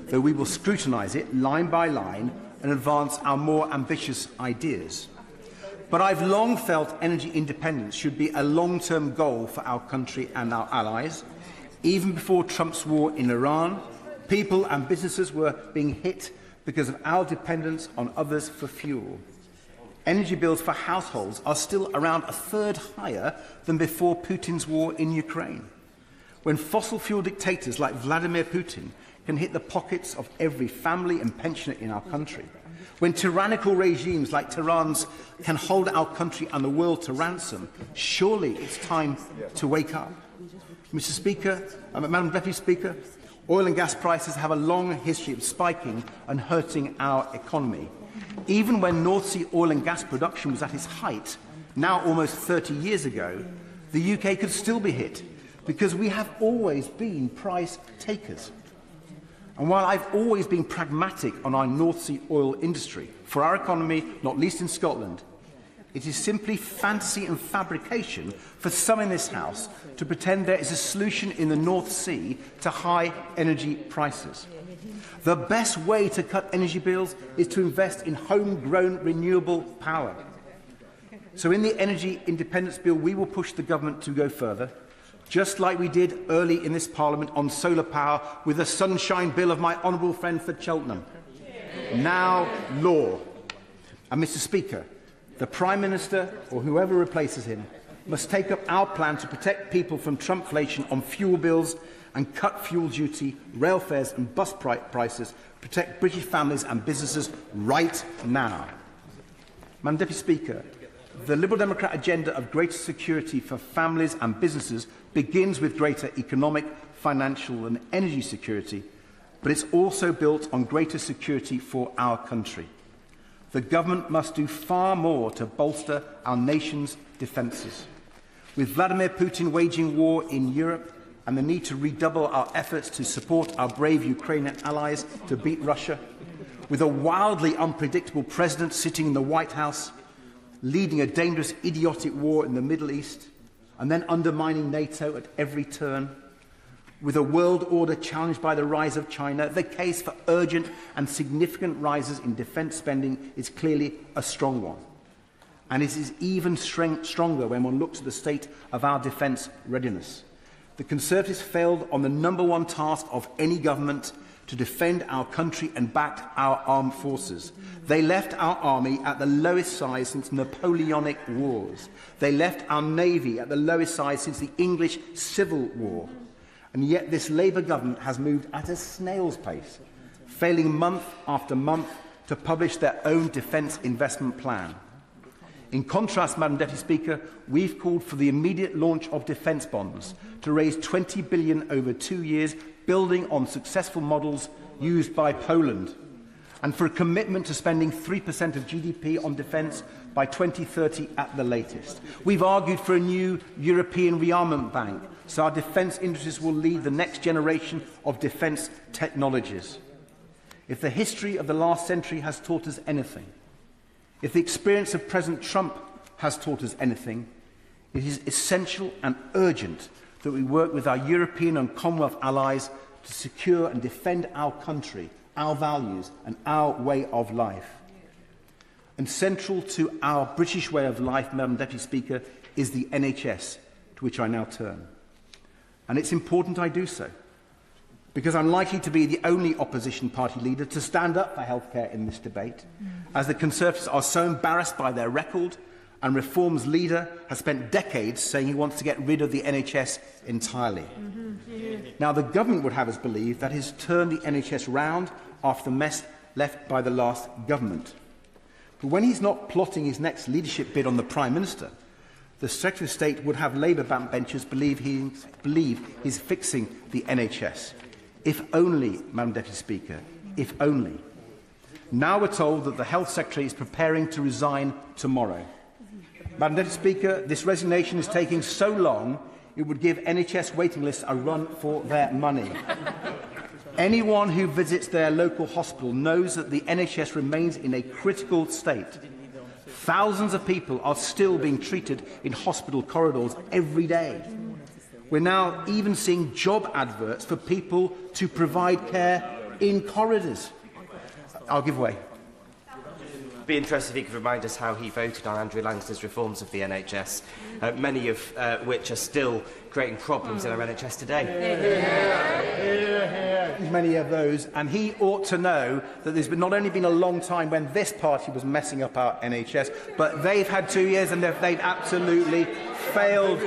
though we will scrutinise it line by line and advance our more ambitious ideas. But I've long felt energy independence should be a long-term goal for our country and our allies. Even before Trump's war in Iran, people and businesses were being hit because of our dependence on others for fuel. Energy bills for households are still around a third higher than before Putin's war in Ukraine. When fossil fuel dictators like Vladimir Putin can hit the pockets of every family and pensioner in our country, when tyrannical regimes like Tehran's can hold our country and the world to ransom, surely it's time to wake up. Mr. Speaker, Madam Deputy Speaker, oil and gas prices have a long history of spiking and hurting our economy. Even when North Sea oil and gas production was at its height, now almost 30 years ago, the UK could still be hit because we have always been price takers. And while I've always been pragmatic on our North Sea oil industry, for our economy, not least in Scotland, it is simply fantasy and fabrication for some in this House to pretend there is a solution in the North Sea to high energy prices. The best way to cut energy bills is to invest in homegrown renewable power. So in the Energy Independence Bill, we will push the government to go further, just like we did early in this Parliament on solar power with the Sunshine Bill of my honourable friend for Cheltenham. Now law. And Mr Speaker, the Prime Minister, or whoever replaces him, must take up our plan to protect people from Trumpflation on fuel bills and cut fuel duty, rail fares and bus prices, protect British families and businesses right now. Madam Deputy Speaker, the Liberal Democrat agenda of greater security for families and businesses begins with greater economic, financial and energy security, but it's also built on greater security for our country. The government must do far more to bolster our nation's defences. With Vladimir Putin waging war in Europe and the need to redouble our efforts to support our brave Ukrainian allies to beat Russia, with a wildly unpredictable president sitting in the White House, leading a dangerous, idiotic war in the Middle East, and then undermining NATO at every turn, with a world order challenged by the rise of China, the case for urgent and significant rises in defence spending is clearly a strong one. And it is even stronger when one looks at the state of our defence readiness. The Conservatives failed on the #1 task of any government, to defend our country and back our armed forces. They left our army at the lowest size since Napoleonic wars. They left our navy at the lowest size since the English Civil War. And yet this Labour government has moved at a snail's pace, failing month after month to publish their own defence investment plan. In contrast, Madam Deputy Speaker, we've called for the immediate launch of defence bonds to raise $20 billion over 2 years, building on successful models used by Poland, and for a commitment to spending 3% of GDP on defence by 2030 at the latest. We've argued for a new European rearmament bank, so our defence industries will lead the next generation of defence technologies. If the history of the last century has taught us anything, if the experience of President Trump has taught us anything, it is essential and urgent that we work with our European and Commonwealth allies to secure and defend our country, our values and our way of life. And central to our British way of life, Madam Deputy Speaker, is the NHS, to which I now turn. And it's important I do so, because I'm likely to be the only opposition party leader to stand up for healthcare in this debate, as the Conservatives are so embarrassed by their record, and Reform's leader has spent decades saying he wants to get rid of the NHS entirely. Now, the government would have us believe that he's turned the NHS round after the mess left by the last government. But when he's not plotting his next leadership bid on the Prime Minister, the Secretary of State would have Labour backbenchers believe he's fixing the NHS. If only, Madam Deputy Speaker, if only. Now we're told that the Health Secretary is preparing to resign tomorrow. Madam Deputy Speaker, this resignation is taking so long it would give NHS waiting lists a run for their money. Anyone who visits their local hospital knows that the NHS remains in a critical state. Thousands of people are still being treated in hospital corridors every day. We're now even seeing job adverts for people to provide care in corridors. I'll give way. Be interested if he could remind us how he voted on Andrew Langster's reforms of the NHS, many of which are still creating problems in our NHS today. Many of those, and he ought to know that there's not only been a long time when this party was messing up our NHS, but they've had 2 years and they've absolutely failed,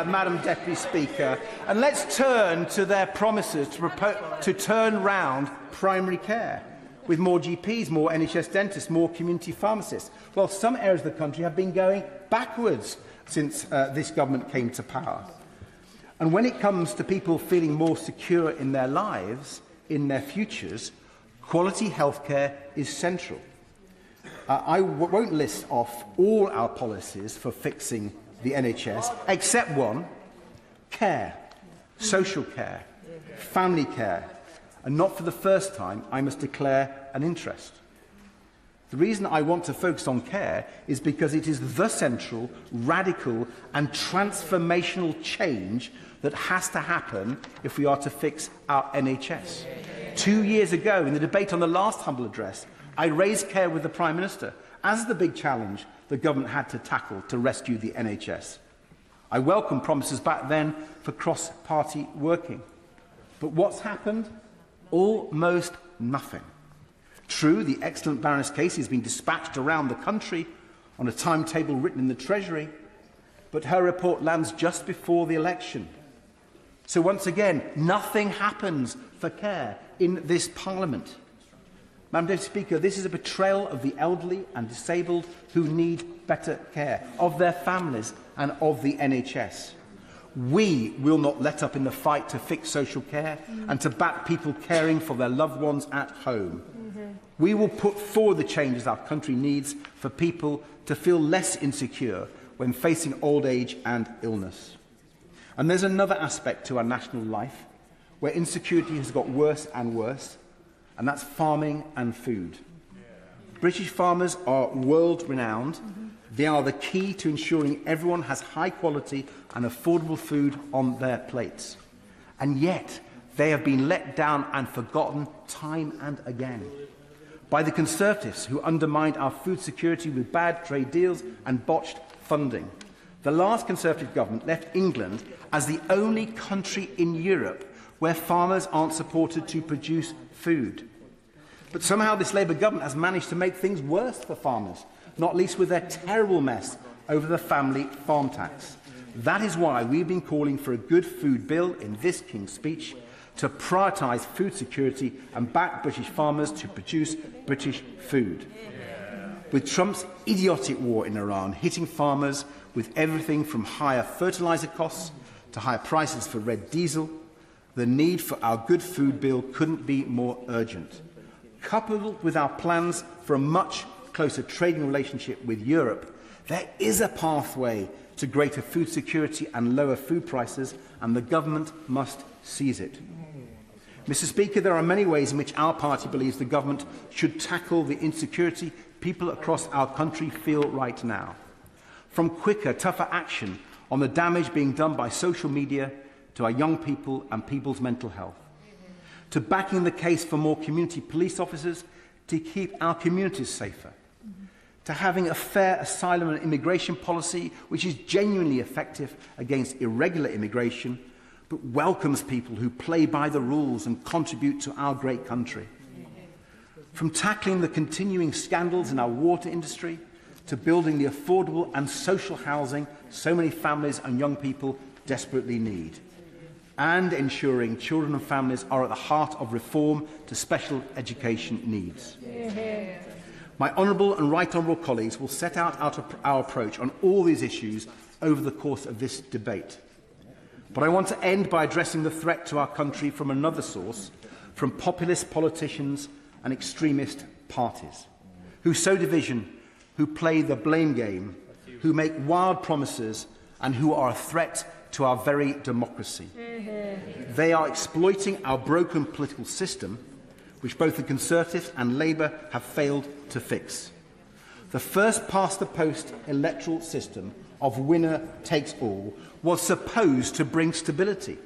Madam Deputy Speaker. And let's turn to their promises to turn round primary care, with more GPs, more NHS dentists, more community pharmacists. Well, some areas of the country have been going backwards since this government came to power. And when it comes to people feeling more secure in their lives, in their futures, quality healthcare is central. I won't list off all our policies for fixing the NHS, except one: care, social care, family care, and not for the first time, I must declare an interest. The reason I want to focus on care is because it is the central, radical and transformational change that has to happen if we are to fix our NHS. 2 years ago, in the debate on the last humble address, I raised care with the Prime Minister as the big challenge the government had to tackle to rescue the NHS. I welcomed promises back then for cross-party working. But what's happened? Almost nothing. True, the excellent Baroness Casey has been dispatched around the country on a timetable written in the Treasury, but her report lands just before the election. So once again, nothing happens for care in this Parliament. Madam Deputy Speaker, this is a betrayal of the elderly and disabled who need better care, of their families and of the NHS. We will not let up in the fight to fix social care and to back people caring for their loved ones at home. We will put forward the changes our country needs for people to feel less insecure when facing old age and illness. And there's another aspect to our national life where insecurity has got worse and worse, and that's farming and food. British farmers are world-renowned. They are the key to ensuring everyone has high-quality and affordable food on their plates. And yet, they have been let down and forgotten time and again by the Conservatives, who undermined our food security with bad trade deals and botched funding. The last Conservative government left England as the only country in Europe where farmers aren't supported to produce food. But somehow this Labour government has managed to make things worse for farmers, not least with their terrible mess over the family farm tax. That is why we've been calling for a good food bill in this King's Speech to prioritise food security and back British farmers to produce British food. With Trump's idiotic war in Iran hitting farmers with everything from higher fertiliser costs to higher prices for red diesel, the need for our good food bill couldn't be more urgent. Coupled with our plans for a much closer trading relationship with Europe, there is a pathway to greater food security and lower food prices, and the government must seize it. Mr. Speaker, there are many ways in which our party believes the government should tackle the insecurity people across our country feel right now. From quicker, tougher action on the damage being done by social media to our young people and people's mental health, to backing the case for more community police officers to keep our communities safer, to having a fair asylum and immigration policy which is genuinely effective against irregular immigration, but welcomes people who play by the rules and contribute to our great country. From tackling the continuing scandals in our water industry to building the affordable and social housing so many families and young people desperately need, and ensuring children and families are at the heart of reform to special education needs. My honourable and right honourable colleagues will set out our approach on all these issues over the course of this debate. But I want to end by addressing the threat to our country from another source, from populist politicians and extremist parties, who sow division, who play the blame game, who make wild promises, and who are a threat to our very democracy. They are exploiting our broken political system, which both the Conservatives and Labour have failed to fix. The first-past-the-post electoral system of winner takes all was supposed to bring stability,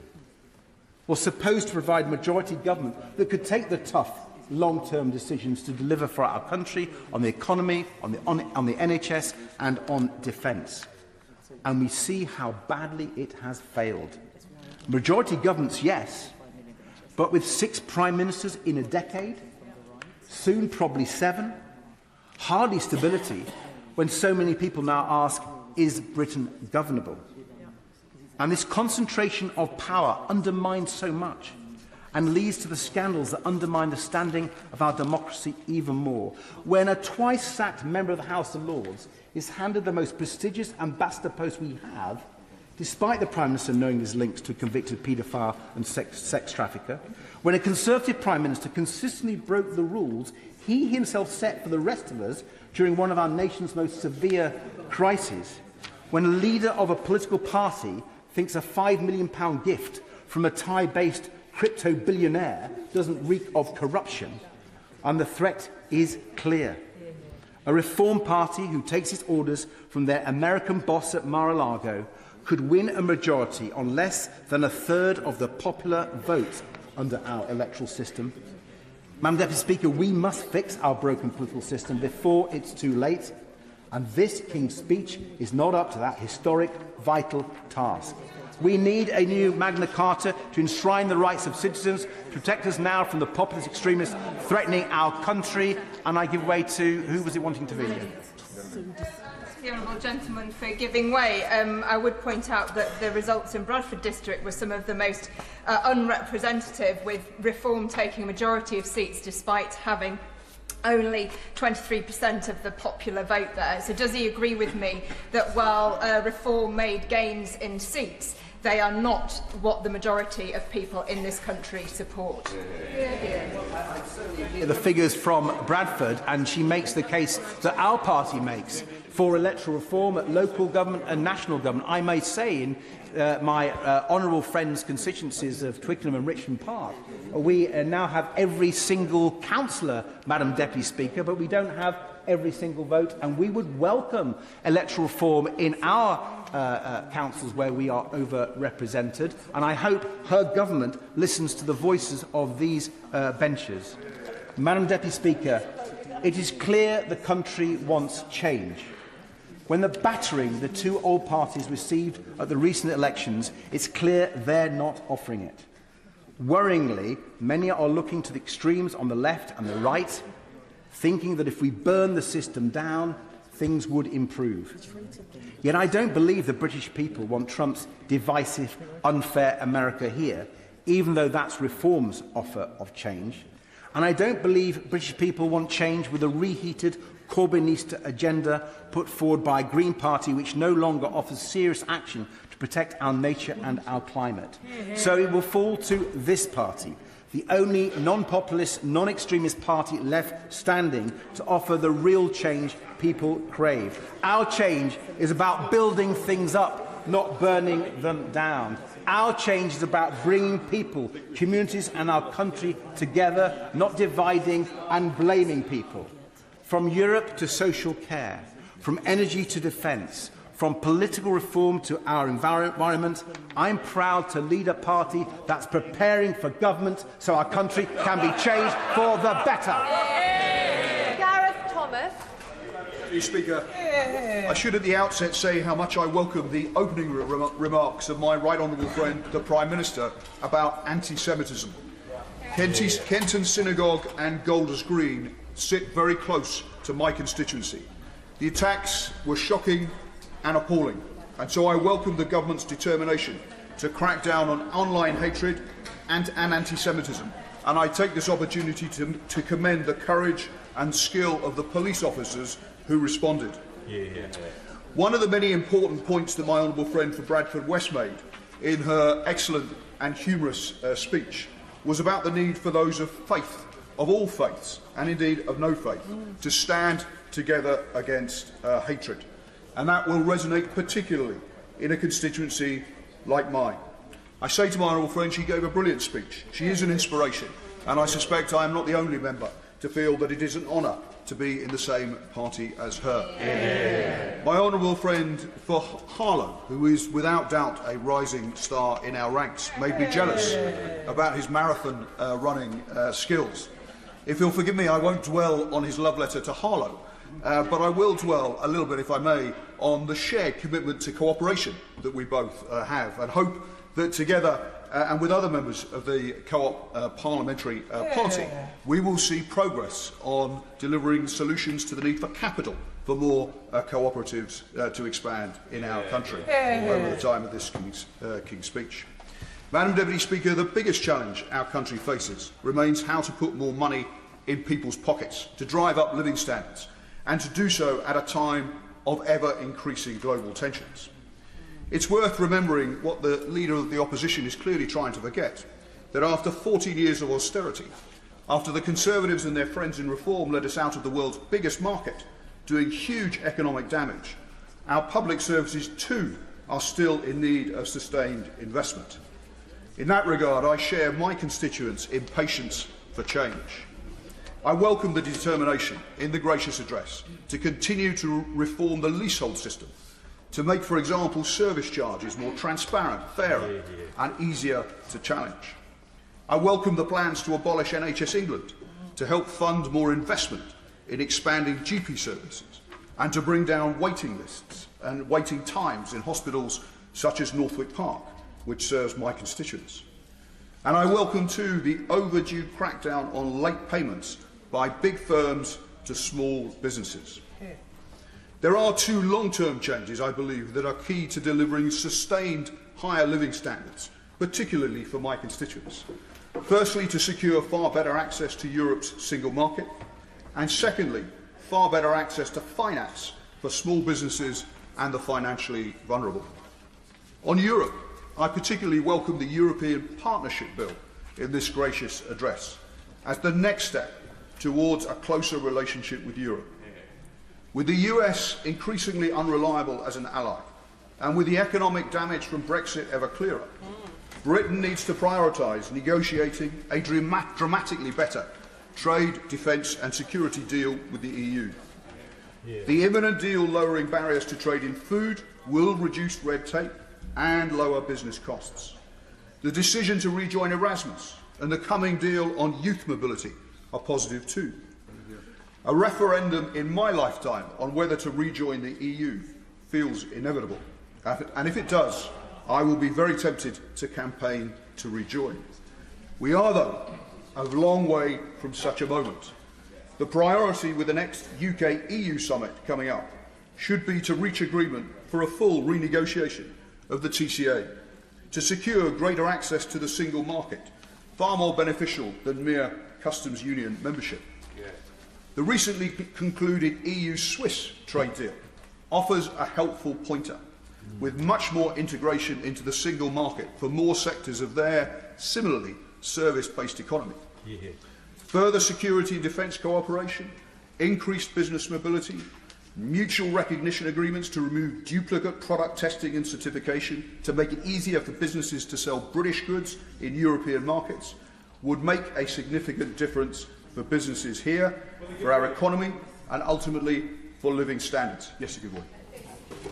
was supposed to provide majority government that could take the tough, long-term decisions to deliver for our country on the economy, on the NHS and on defence. And we see how badly it has failed. Majority governments, yes, but with 6 prime ministers in a decade, soon probably 7, hardly stability when so many people now ask, is Britain governable? And this concentration of power undermines so much and leads to the scandals that undermine the standing of our democracy even more. When a twice-sacked member of the House of Lords is handed the most prestigious ambassador post we have, despite the Prime Minister knowing his links to a convicted paedophile and sex trafficker, when a Conservative Prime Minister consistently broke the rules he himself set for the rest of us during one of our nation's most severe crises, when a leader of a political party thinks a £5 million gift from a Thai-based crypto billionaire doesn't reek of corruption, and the threat is clear. A Reform Party who takes its orders from their American boss at Mar-a-Lago could win a majority on less than a third of the popular vote under our electoral system. Madam Deputy Speaker, we must fix our broken political system before it's too late, and this King's speech is not up to that historic, vital task. We need a new Magna Carta to enshrine the rights of citizens, protect us now from the populist extremists threatening our country. And I give way to, who was it wanting to be? The honourable gentleman for giving way. I would point out that the results in Bradford district were some of the most unrepresentative, with Reform taking a majority of seats despite having only 23% of the popular vote there. So does he agree with me that while Reform made gains in seats, they are not what the majority of people in this country support? The figures from Bradford, and she makes the case that our party makes for electoral reform at local government and national government. I may say in my honourable friends' constituencies of Twickenham and Richmond Park, we now have every single councillor, Madam Deputy Speaker, but we don't have every single vote, and we would welcome electoral reform in our councils where we are overrepresented, and I hope her government listens to the voices of these benches. Madam Deputy Speaker, it is clear the country wants change. When the battering the two old parties received at the recent elections, it's clear they're not offering it. Worryingly, many are looking to the extremes on the left and the right, thinking that if we burn the system down, things would improve. Yet I don't believe the British people want Trump's divisive, unfair America here, even though that's Reform's offer of change. And I don't believe British people want change with a reheated Corbynista agenda put forward by a Green Party which no longer offers serious action to protect our nature and our climate. So it will fall to this party, the only non-populist, non-extremist party left standing to offer the real change people crave. Our change is about building things up, not burning them down. Our change is about bringing people, communities and our country together, not dividing and blaming people. From Europe to social care, from energy to defence, from political reform to our environment, I'm proud to lead a party that's preparing for government so our country can be changed for the better. Gareth Thomas. Mr. Speaker, I should at the outset say how much I welcome the opening remarks of my right honourable friend, the Prime Minister, about anti-Semitism. Kenton Synagogue and Golders Green sit very close to my constituency. The attacks were shocking and appalling, and so I welcome the government's determination to crack down on online hatred and anti-Semitism, and I take this opportunity to commend the courage and skill of the police officers who responded. One of the many important points that my honourable friend for Bradford West made in her excellent and humorous speech was about the need for those of faith, of all faiths, and indeed of no faith, to stand together against hatred. And that will resonate particularly in a constituency like mine. I say to my honourable friend, she gave a brilliant speech. She is an inspiration, and I suspect I am not the only member to feel that it is an honour to be in the same party as her. My honourable friend for Harlow, who is without doubt a rising star in our ranks, made me jealous about his marathon running skills. If he'll forgive me, I won't dwell on his love letter to Harlow, but I will dwell a little bit, if I may, on the shared commitment to cooperation that we both have, and hope that together and with other members of the Co-op Parliamentary Party, we will see progress on delivering solutions to the need for capital for more cooperatives to expand in our country over the time of this King's speech. Madam Deputy Speaker, the biggest challenge our country faces remains how to put more money in people's pockets, to drive up living standards, and to do so at a time of ever-increasing global tensions. It's worth remembering what the Leader of the Opposition is clearly trying to forget, that after 14 years of austerity, after the Conservatives and their friends in Reform led us out of the world's biggest market, doing huge economic damage, our public services too are still in need of sustained investment. In that regard, I share my constituents' impatience for change. I welcome the determination in the gracious address to continue to reform the leasehold system, to make, for example, service charges more transparent, fairer and easier to challenge. I welcome the plans to abolish NHS England, to help fund more investment in expanding GP services and to bring down waiting lists and waiting times in hospitals such as Northwick Park, which serves my constituents. And I welcome too the overdue crackdown on late payments by big firms to small businesses. There are two long-term changes, I believe, that are key to delivering sustained higher living standards, particularly for my constituents. Firstly, to secure far better access to Europe's single market, and secondly, far better access to finance for small businesses and the financially vulnerable. On Europe, I particularly welcome the European Partnership Bill in this gracious address as the next step towards a closer relationship with Europe. With the US increasingly unreliable as an ally, and with the economic damage from Brexit ever clearer, Britain needs to prioritise negotiating a dramatically better trade, defence and security deal with the EU. The imminent deal lowering barriers to trade in food will reduce red tape and lower business costs. The decision to rejoin Erasmus and the coming deal on youth mobility are positive too. A referendum in my lifetime on whether to rejoin the EU feels inevitable. And if it does, I will be very tempted to campaign to rejoin. We are, though, a long way from such a moment. The priority with the next UK-EU summit coming up should be to reach agreement for a full renegotiation of the TCA, to secure greater access to the single market, far more beneficial than mere customs union membership. The recently concluded EU-Swiss trade deal offers a helpful pointer, with much more integration into the single market for more sectors of their, similarly, service-based economy. Further security and defence cooperation, increased business mobility, mutual recognition agreements to remove duplicate product testing and certification to make it easier for businesses to sell British goods in European markets would make a significant difference for businesses here, for our economy and ultimately for living standards. Yes, good morning.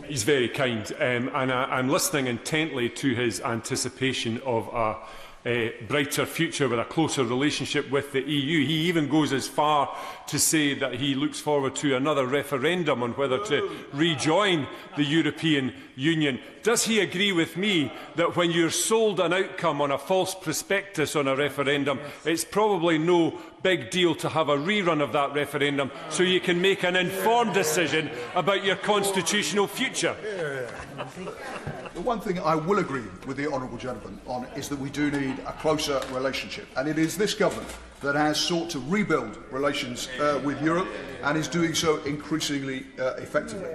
He's very kind, and I'm listening intently to his anticipation of a brighter future with a closer relationship with the EU. He even goes as far to say that he looks forward to another referendum on whether to rejoin the European Union. Does he agree with me that when you're sold an outcome on a false prospectus on a referendum, it's probably no big deal to have a rerun of that referendum so you can make an informed decision about your constitutional future? The one thing I will agree with the honourable gentleman on is that we do need a closer relationship, and it is this government that has sought to rebuild relations with Europe and is doing so increasingly effectively.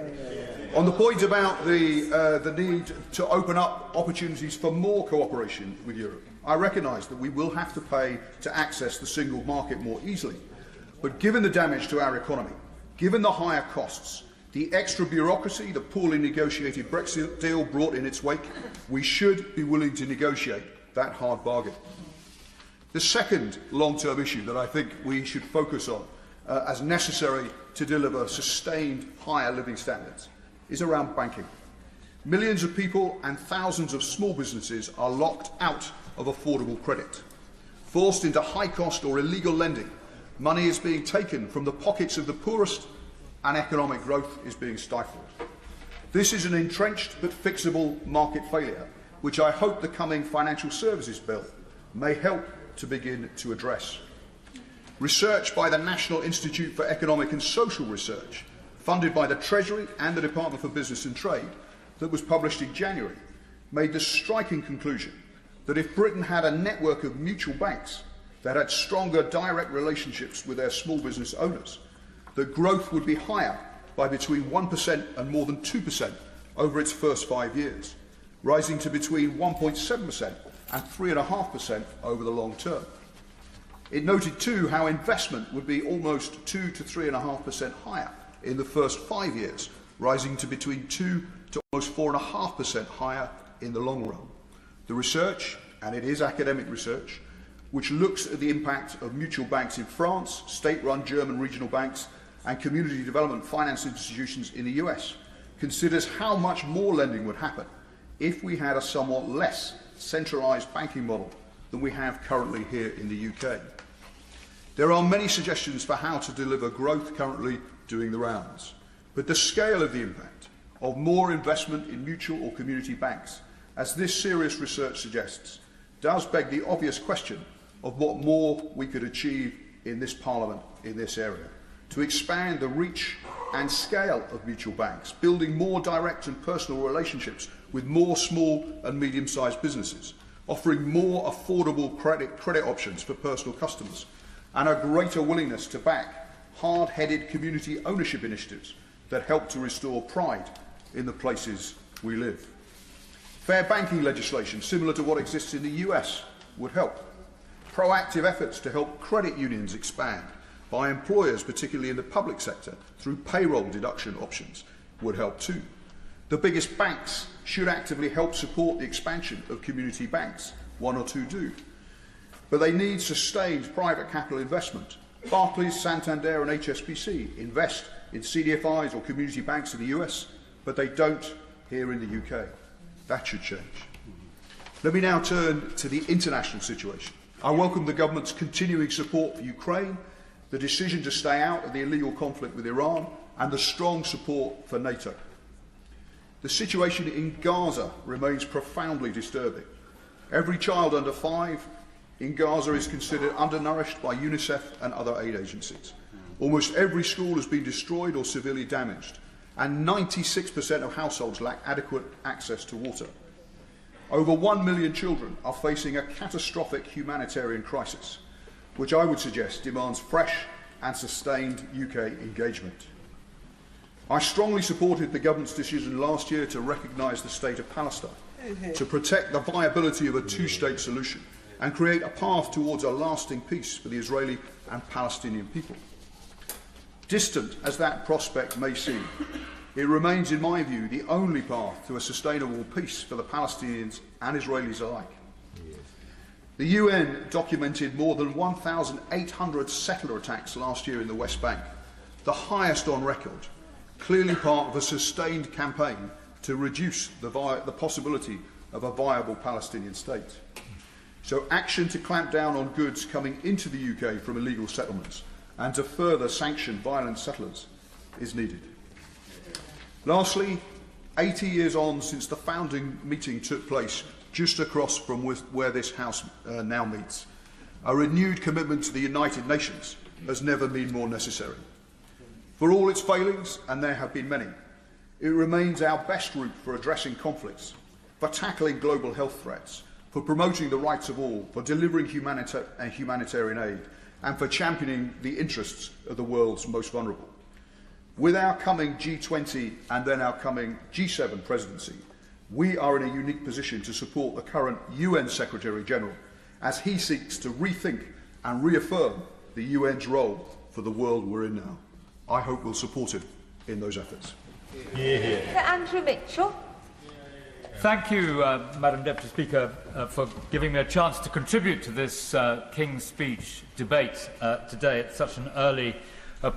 On the point about the need to open up opportunities for more cooperation with Europe, I recognise that we will have to pay to access the single market more easily. But given the damage to our economy, given the higher costs, the extra bureaucracy the poorly negotiated Brexit deal brought in its wake, we should be willing to negotiate that hard bargain. The second long-term issue that I think we should focus on as necessary to deliver sustained higher living standards is around banking. Millions of people and thousands of small businesses are locked out of affordable credit. Forced into high-cost or illegal lending, money is being taken from the pockets of the poorest and economic growth is being stifled. This is an entrenched but fixable market failure, which I hope the coming Financial Services Bill may help to begin to address. Research by the National Institute for Economic and Social Research, funded by the Treasury and the Department for Business and Trade, that was published in January, made the striking conclusion that if Britain had a network of mutual banks that had stronger direct relationships with their small business owners, that growth would be higher by between 1% and more than 2% over its first 5 years, rising to between 1.7% and 3.5% over the long term. It noted too how investment would be almost 2 to 3.5% higher in the first 5 years, rising to between 2 to almost 4.5% higher in the long run. The research and it is academic research, which looks at the impact of mutual banks in France, state-run German regional banks, and community development finance institutions in the US, considers how much more lending would happen if we had a somewhat less centralised banking model than we have currently here in the UK. There are many suggestions for how to deliver growth currently doing the rounds, but the scale of the impact of more investment in mutual or community banks, as this serious research suggests, does beg the obvious question of what more we could achieve in this Parliament in this area, to expand the reach and scale of mutual banks, building more direct and personal relationships with more small and medium-sized businesses, offering more affordable credit options for personal customers, and a greater willingness to back hard-headed community ownership initiatives that help to restore pride in the places we live. Fair banking legislation, similar to what exists in the US, would help. Proactive efforts to help credit unions expand by employers, particularly in the public sector, through payroll deduction options, would help too. The biggest banks should actively help support the expansion of community banks. One or two do. But they need sustained private capital investment. Barclays, Santander and HSBC invest in CDFIs or community banks in the US, but they don't here in the UK. That should change. Let me now turn to the international situation. I welcome the government's continuing support for Ukraine, the decision to stay out of the illegal conflict with Iran, and the strong support for NATO. The situation in Gaza remains profoundly disturbing. Every child under 5 in Gaza is considered undernourished by UNICEF and other aid agencies. Almost every school has been destroyed or severely damaged, and 96% of households lack adequate access to water. Over 1 million children are facing a catastrophic humanitarian crisis, which I would suggest demands fresh and sustained UK engagement. I strongly supported the government's decision last year to recognise the State of Palestine, to protect the viability of a two-state solution and create a path towards a lasting peace for the Israeli and Palestinian people. Distant as that prospect may seem, it remains, in my view, the only path to a sustainable peace for the Palestinians and Israelis alike. The UN documented more than 1,800 settler attacks last year in the West Bank, the highest on record, clearly part of a sustained campaign to reduce the possibility of a viable Palestinian state. So action to clamp down on goods coming into the UK from illegal settlements and to further sanction violent settlers is needed. Lastly, 80 years on since the founding meeting took place just across from where this House now meets, a renewed commitment to the United Nations has never been more necessary. For all its failings, and there have been many, it remains our best route for addressing conflicts, for tackling global health threats, for promoting the rights of all, for delivering humanitarian aid, and for championing the interests of the world's most vulnerable. With our coming G20 and then our coming G7 presidency, we are in a unique position to support the current UN Secretary-General as he seeks to rethink and reaffirm the UN's role for the world we're in now. I hope we'll support him in those efforts. Andrew Mitchell. Thank you, Madam Deputy Speaker, for giving me a chance to contribute to this King's Speech debate today at such an early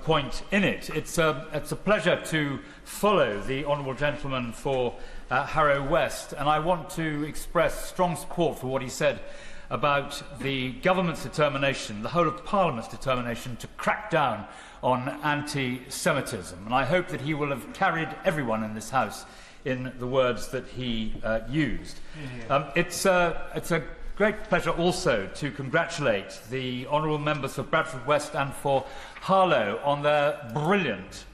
point in it. It's a pleasure to follow the Honourable Gentleman for Harrow West, and I want to express strong support for what he said about the government's determination, the whole of Parliament's determination to crack down on anti-Semitism. And I hope that he will have carried everyone in this House in the words that he used. It's a great pleasure also to congratulate the honourable members for Bradford West and for Harlow on their brilliant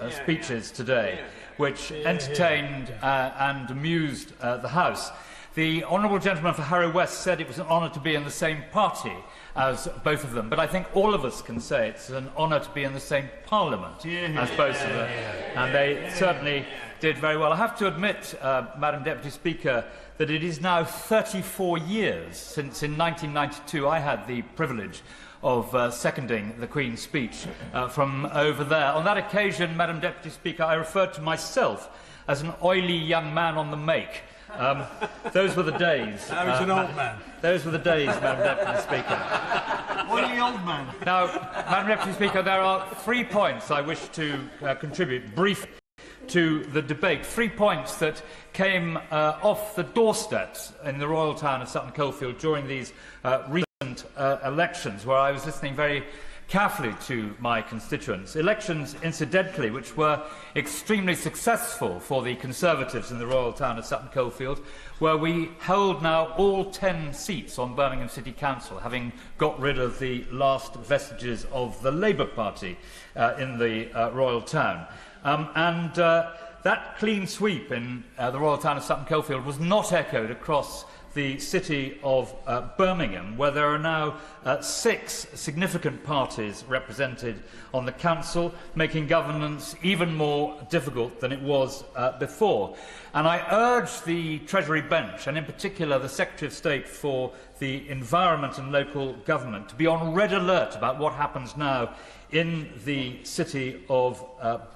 speeches today, which entertained and amused the House. The honourable gentleman for Harrow West said it was an honour to be in the same party as both of them, but I think all of us can say it's an honour to be in the same parliament as both of them, and they certainly did very well. I have to admit, Madam Deputy Speaker, that it is now 34 years since in 1992 I had the privilege of seconding the Queen's speech from over there. On that occasion, Madam Deputy Speaker, I referred to myself as an oily young man on the make, Those were the days. Now he's an old man. Those were the days, Madam Deputy Speaker. Only old man. Now, Madam Deputy Speaker, there are 3 points I wish to contribute briefly to the debate. 3 points that came off the doorsteps in the royal town of Sutton Coldfield during these recent elections, where I was listening very carefully to my constituents. Elections, incidentally, which were extremely successful for the Conservatives in the royal town of Sutton Coldfield, where we held now all 10 seats on Birmingham City Council, having got rid of the last vestiges of the Labour Party in the royal town. That clean sweep in the royal town of Sutton Coldfield was not echoed across the city of Birmingham, where there are now 6 significant parties represented on the council, making governance even more difficult than it was before. And I urge the Treasury bench, and in particular the Secretary of State for the Environment and Local Government, to be on red alert about what happens now in the city of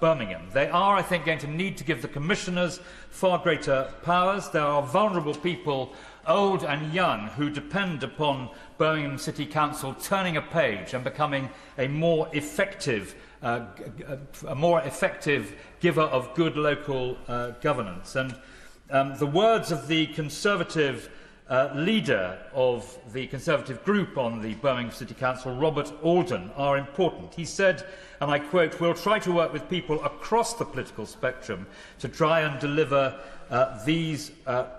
Birmingham. They are, I think, going to need to give the commissioners far greater powers. There are vulnerable people, old and young, who depend upon Birmingham City Council turning a page and becoming a more effective giver of good local governance. And the words of the Conservative leader of the Conservative group on the Birmingham City Council, Robert Alden, are important. He said, and I quote, "We'll try to work with people across the political spectrum to try and deliver these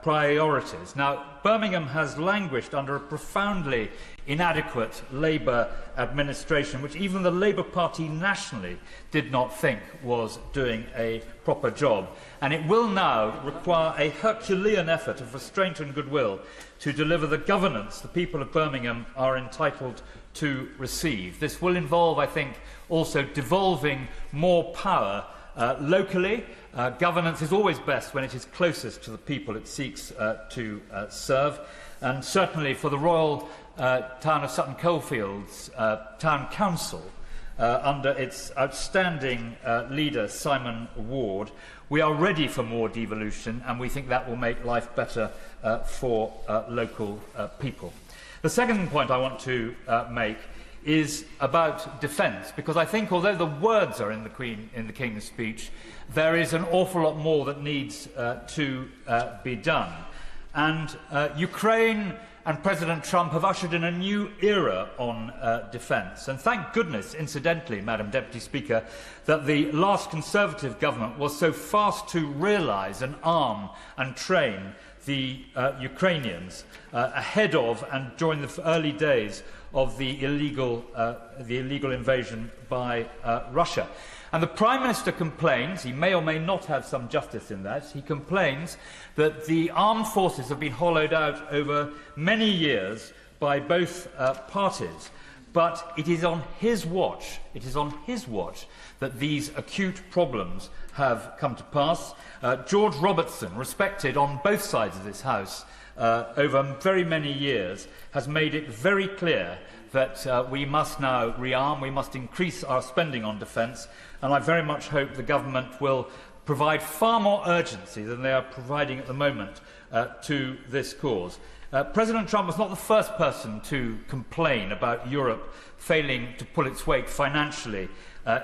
priorities." Now, Birmingham has languished under a profoundly inadequate Labour administration, which even the Labour Party nationally did not think was doing a proper job. And it will now require a Herculean effort of restraint and goodwill to deliver the governance the people of Birmingham are entitled to receive. This will involve, I think, also devolving more power locally. Governance is always best when it is closest to the people it seeks to serve. And certainly for the Royal Town of Sutton Coldfield's Town Council, under its outstanding leader, Simon Ward, we are ready for more devolution, and we think that will make life better for local people. The second point I want to make is about defence, because I think although the words are in the King's speech, there is an awful lot more that needs to be done. And Ukraine and President Trump have ushered in a new era on defence. And thank goodness, incidentally, Madam Deputy Speaker, that the last Conservative government was so fast to realise and arm and train the Ukrainians ahead of and during the early days of the illegal invasion by Russia. And the Prime Minister complains, he may or may not have some justice in that, he complains that the armed forces have been hollowed out over many years by both parties. But it is on his watch, that these acute problems have come to pass. George Robertson, respected on both sides of this House over very many years, has made it very clear that we must now rearm, we must increase our spending on defence, and I very much hope the government will provide far more urgency than they are providing at the moment to this cause. President Trump was not the first person to complain about Europe failing to pull its weight financially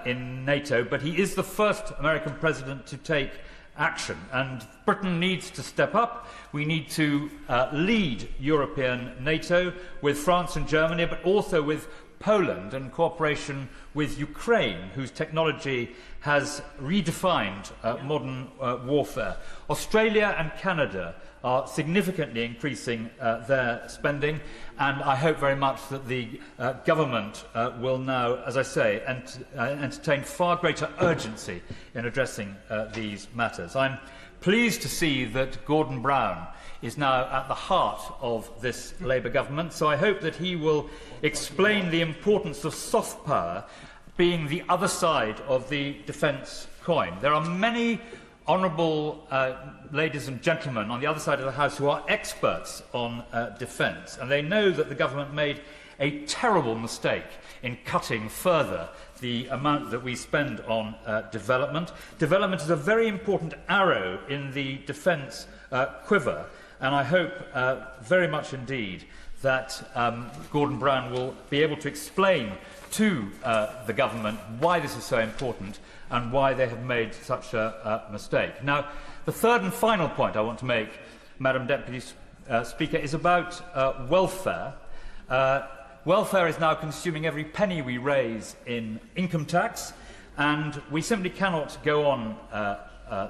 in NATO, but he is the first American president to take action, and Britain needs to step up. We need to lead European NATO with France and Germany, but also with Poland and cooperation with Ukraine, whose technology has redefined modern warfare. Australia and Canada are significantly increasing their spending, and I hope very much that the government will now, as I say, entertain far greater urgency in addressing these matters. I'm pleased to see that Gordon Brown is now at the heart of this Labour government, so I hope that he will explain the importance of soft power being the other side of the defence coin. There are many honourable ladies and gentlemen on the other side of the House who are experts on defence, and they know that the government made a terrible mistake in cutting further the amount that we spend on development. Development is a very important arrow in the defence quiver, and I hope very much indeed that Gordon Brown will be able to explain to the government why this is so important and why they have made such a mistake. Now, the third and final point I want to make, Madam Deputy Speaker, is about welfare. Welfare is now consuming every penny we raise in income tax, and we simply cannot go on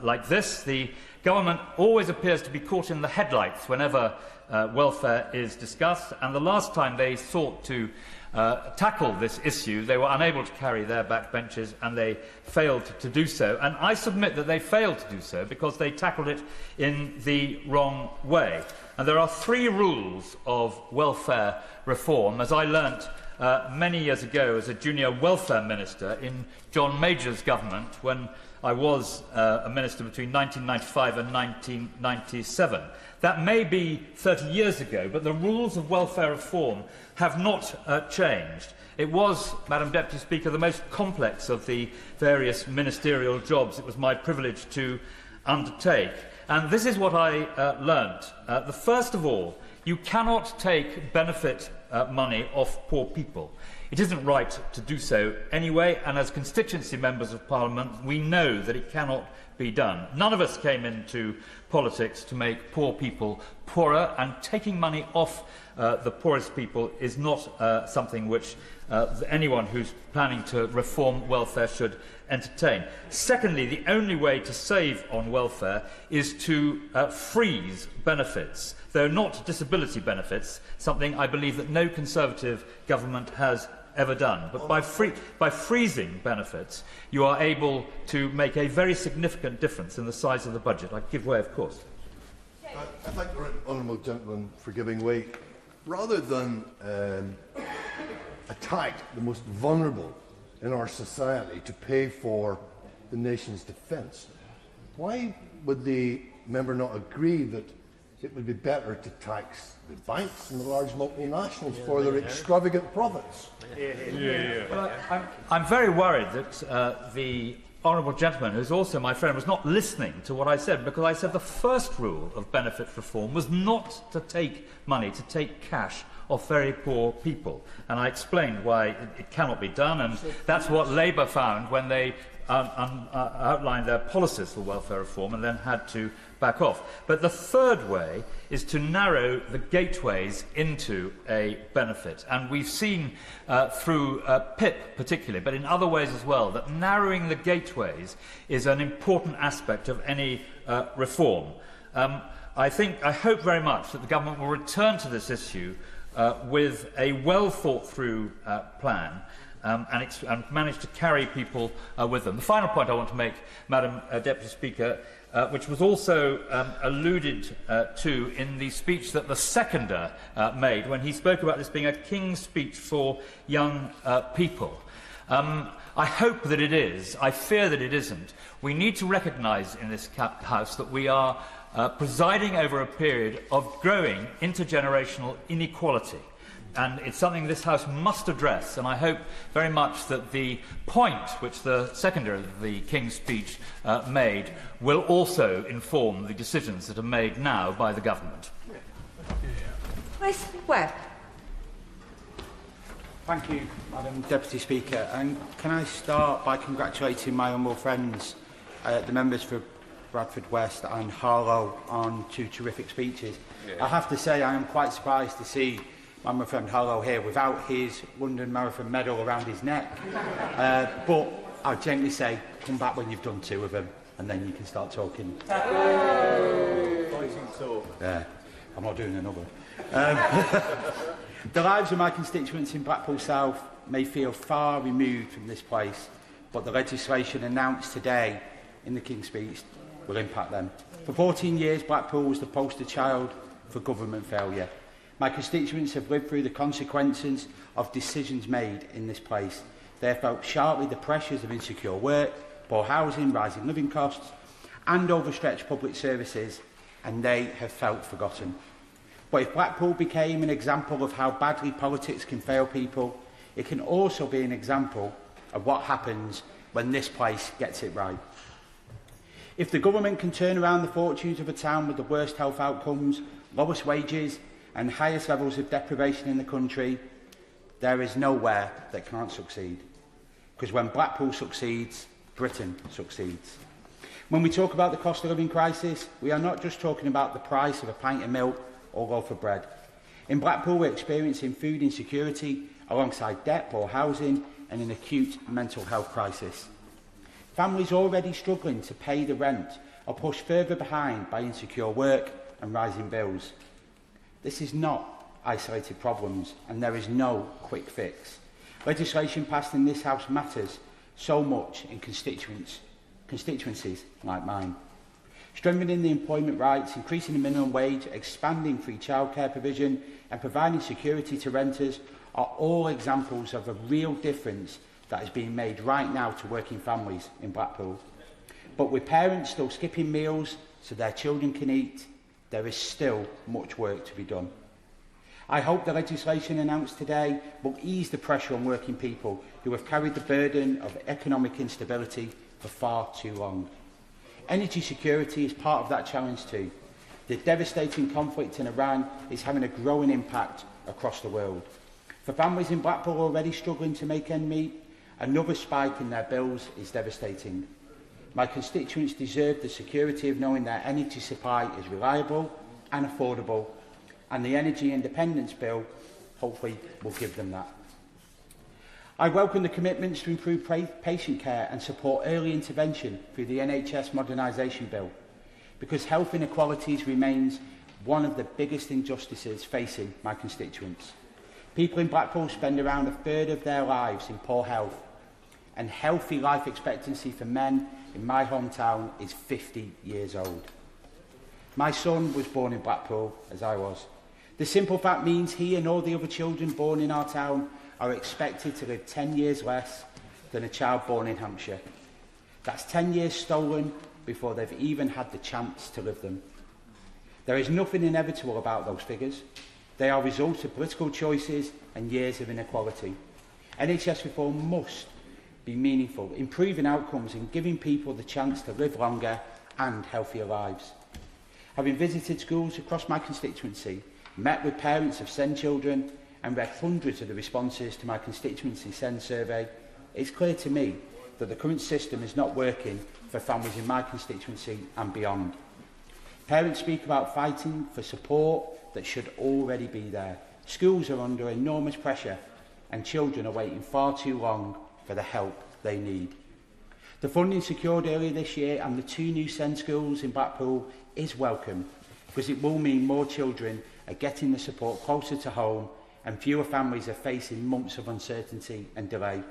like this. The government always appears to be caught in the headlights whenever welfare is discussed, and the last time they sought to tackle this issue, they were unable to carry their backbenches, and they failed to do so. And I submit that they failed to do so because they tackled it in the wrong way. And there are 3 rules of welfare reform, as I learnt many years ago as a junior welfare minister in John Major's government when I was a minister between 1995 and 1997. That may be 30 years ago, but the rules of welfare reform have not changed. It was, Madam Deputy Speaker, the most complex of the various ministerial jobs it was my privilege to undertake. And this is what I learnt. The first of all, you cannot take benefit money off poor people. It isn't right to do so anyway, and as constituency members of Parliament, we know that it cannot be done. None of us came into politics to make poor people poorer, and taking money off the poorest people is not something which anyone who's planning to reform welfare should entertain. Secondly, the only way to save on welfare is to freeze benefits, though not disability benefits, something I believe that no Conservative government has ever done. But by freezing benefits, you are able to make a very significant difference in the size of the budget. I give way, of course. I thank the honourable gentleman for giving way. Rather than attack the most vulnerable in our society to pay for the nation's defence, why would the member not agree that it would be better to tax the banks and the large multinationals for their extravagant profits? Well, I'm very worried that the honourable gentleman, who is also my friend, was not listening to what I said, because I said the first rule of benefit reform was not to take money, to take cash off very poor people. And I explained why it cannot be done, and that's what Labour found when they outlined their policies for welfare reform and then had to back off. But the third way is to narrow the gateways into a benefit. And we've seen through PIP particularly, but in other ways as well, that narrowing the gateways is an important aspect of any reform. I hope very much that the government will return to this issue with a well-thought-through plan and manage to carry people with them. The final point I want to make, Madam Deputy Speaker, which was also alluded to in the speech that the seconder made when he spoke about this being a king's speech for young people. I hope that it is. I fear that it isn't. We need to recognise in this House that we are presiding over a period of growing intergenerational inequality. And it's something this House must address, and I hope very much that the point which the seconder of the King's speech made will also inform the decisions that are made now by the government. Chris Webb. Thank you, Madam Deputy Speaker. And can I start by congratulating my honourable friends, the members for Bradford West and Harlow, on 2 terrific speeches. I have to say I am quite surprised to see my friend Harlow here without his London Marathon medal around his neck. But I'll gently say, come back when you've done 2 of them, and then you can start talking. Yeah, I'm not doing another. The lives of my constituents in Blackpool South may feel far removed from this place, but the legislation announced today in the King's Speech will impact them. For 14 years, Blackpool was the poster child for government failure. My constituents have lived through the consequences of decisions made in this place. They have felt sharply the pressures of insecure work, poor housing, rising living costs, and overstretched public services, and they have felt forgotten. But if Blackpool became an example of how badly politics can fail people, it can also be an example of what happens when this place gets it right. If the government can turn around the fortunes of a town with the worst health outcomes, lowest wages and highest levels of deprivation in the country, there is nowhere that can't succeed. Because when Blackpool succeeds, Britain succeeds. When we talk about the cost of living crisis, we are not just talking about the price of a pint of milk or loaf of bread. In Blackpool, we're experiencing food insecurity alongside debt, poor housing and an acute mental health crisis. Families already struggling to pay the rent are pushed further behind by insecure work and rising bills. This is not isolated problems, and there is no quick fix. Legislation passed in this House matters so much in constituencies like mine. Strengthening the employment rights, increasing the minimum wage, expanding free childcare provision and providing security to renters are all examples of a real difference that is being made right now to working families in Blackpool. But with parents still skipping meals so their children can eat, there is still much work to be done. I hope the legislation announced today will ease the pressure on working people who have carried the burden of economic instability for far too long. Energy security is part of that challenge too. The devastating conflict in Iran is having a growing impact across the world. For families in Blackpool already struggling to make ends meet, another spike in their bills is devastating. My constituents deserve the security of knowing their energy supply is reliable and affordable, and the Energy Independence Bill hopefully will give them that. I welcome the commitments to improve patient care and support early intervention through the NHS Modernisation Bill, because health inequalities remains one of the biggest injustices facing my constituents. People in Blackpool spend around a third of their lives in poor health, and healthy life expectancy for men in my hometown is 50 years old. My son was born in Blackpool, as I was. The simple fact means he and all the other children born in our town are expected to live 10 years less than a child born in Hampshire. That's 10 years stolen before they've even had the chance to live them. There is nothing inevitable about those figures. They are results of political choices and years of inequality. NHS reform must be meaningful, improving outcomes and giving people the chance to live longer and healthier lives. Having visited schools across my constituency, met with parents of SEND children and read hundreds of the responses to my constituency SEND survey, it's clear to me that the current system is not working for families in my constituency and beyond. Parents speak about fighting for support that should already be there. Schools are under enormous pressure and children are waiting far too long for the help they need. The funding secured earlier this year and the 2 new SEND schools in Blackpool is welcome, because it will mean more children are getting the support closer to home and fewer families are facing months of uncertainty and delay.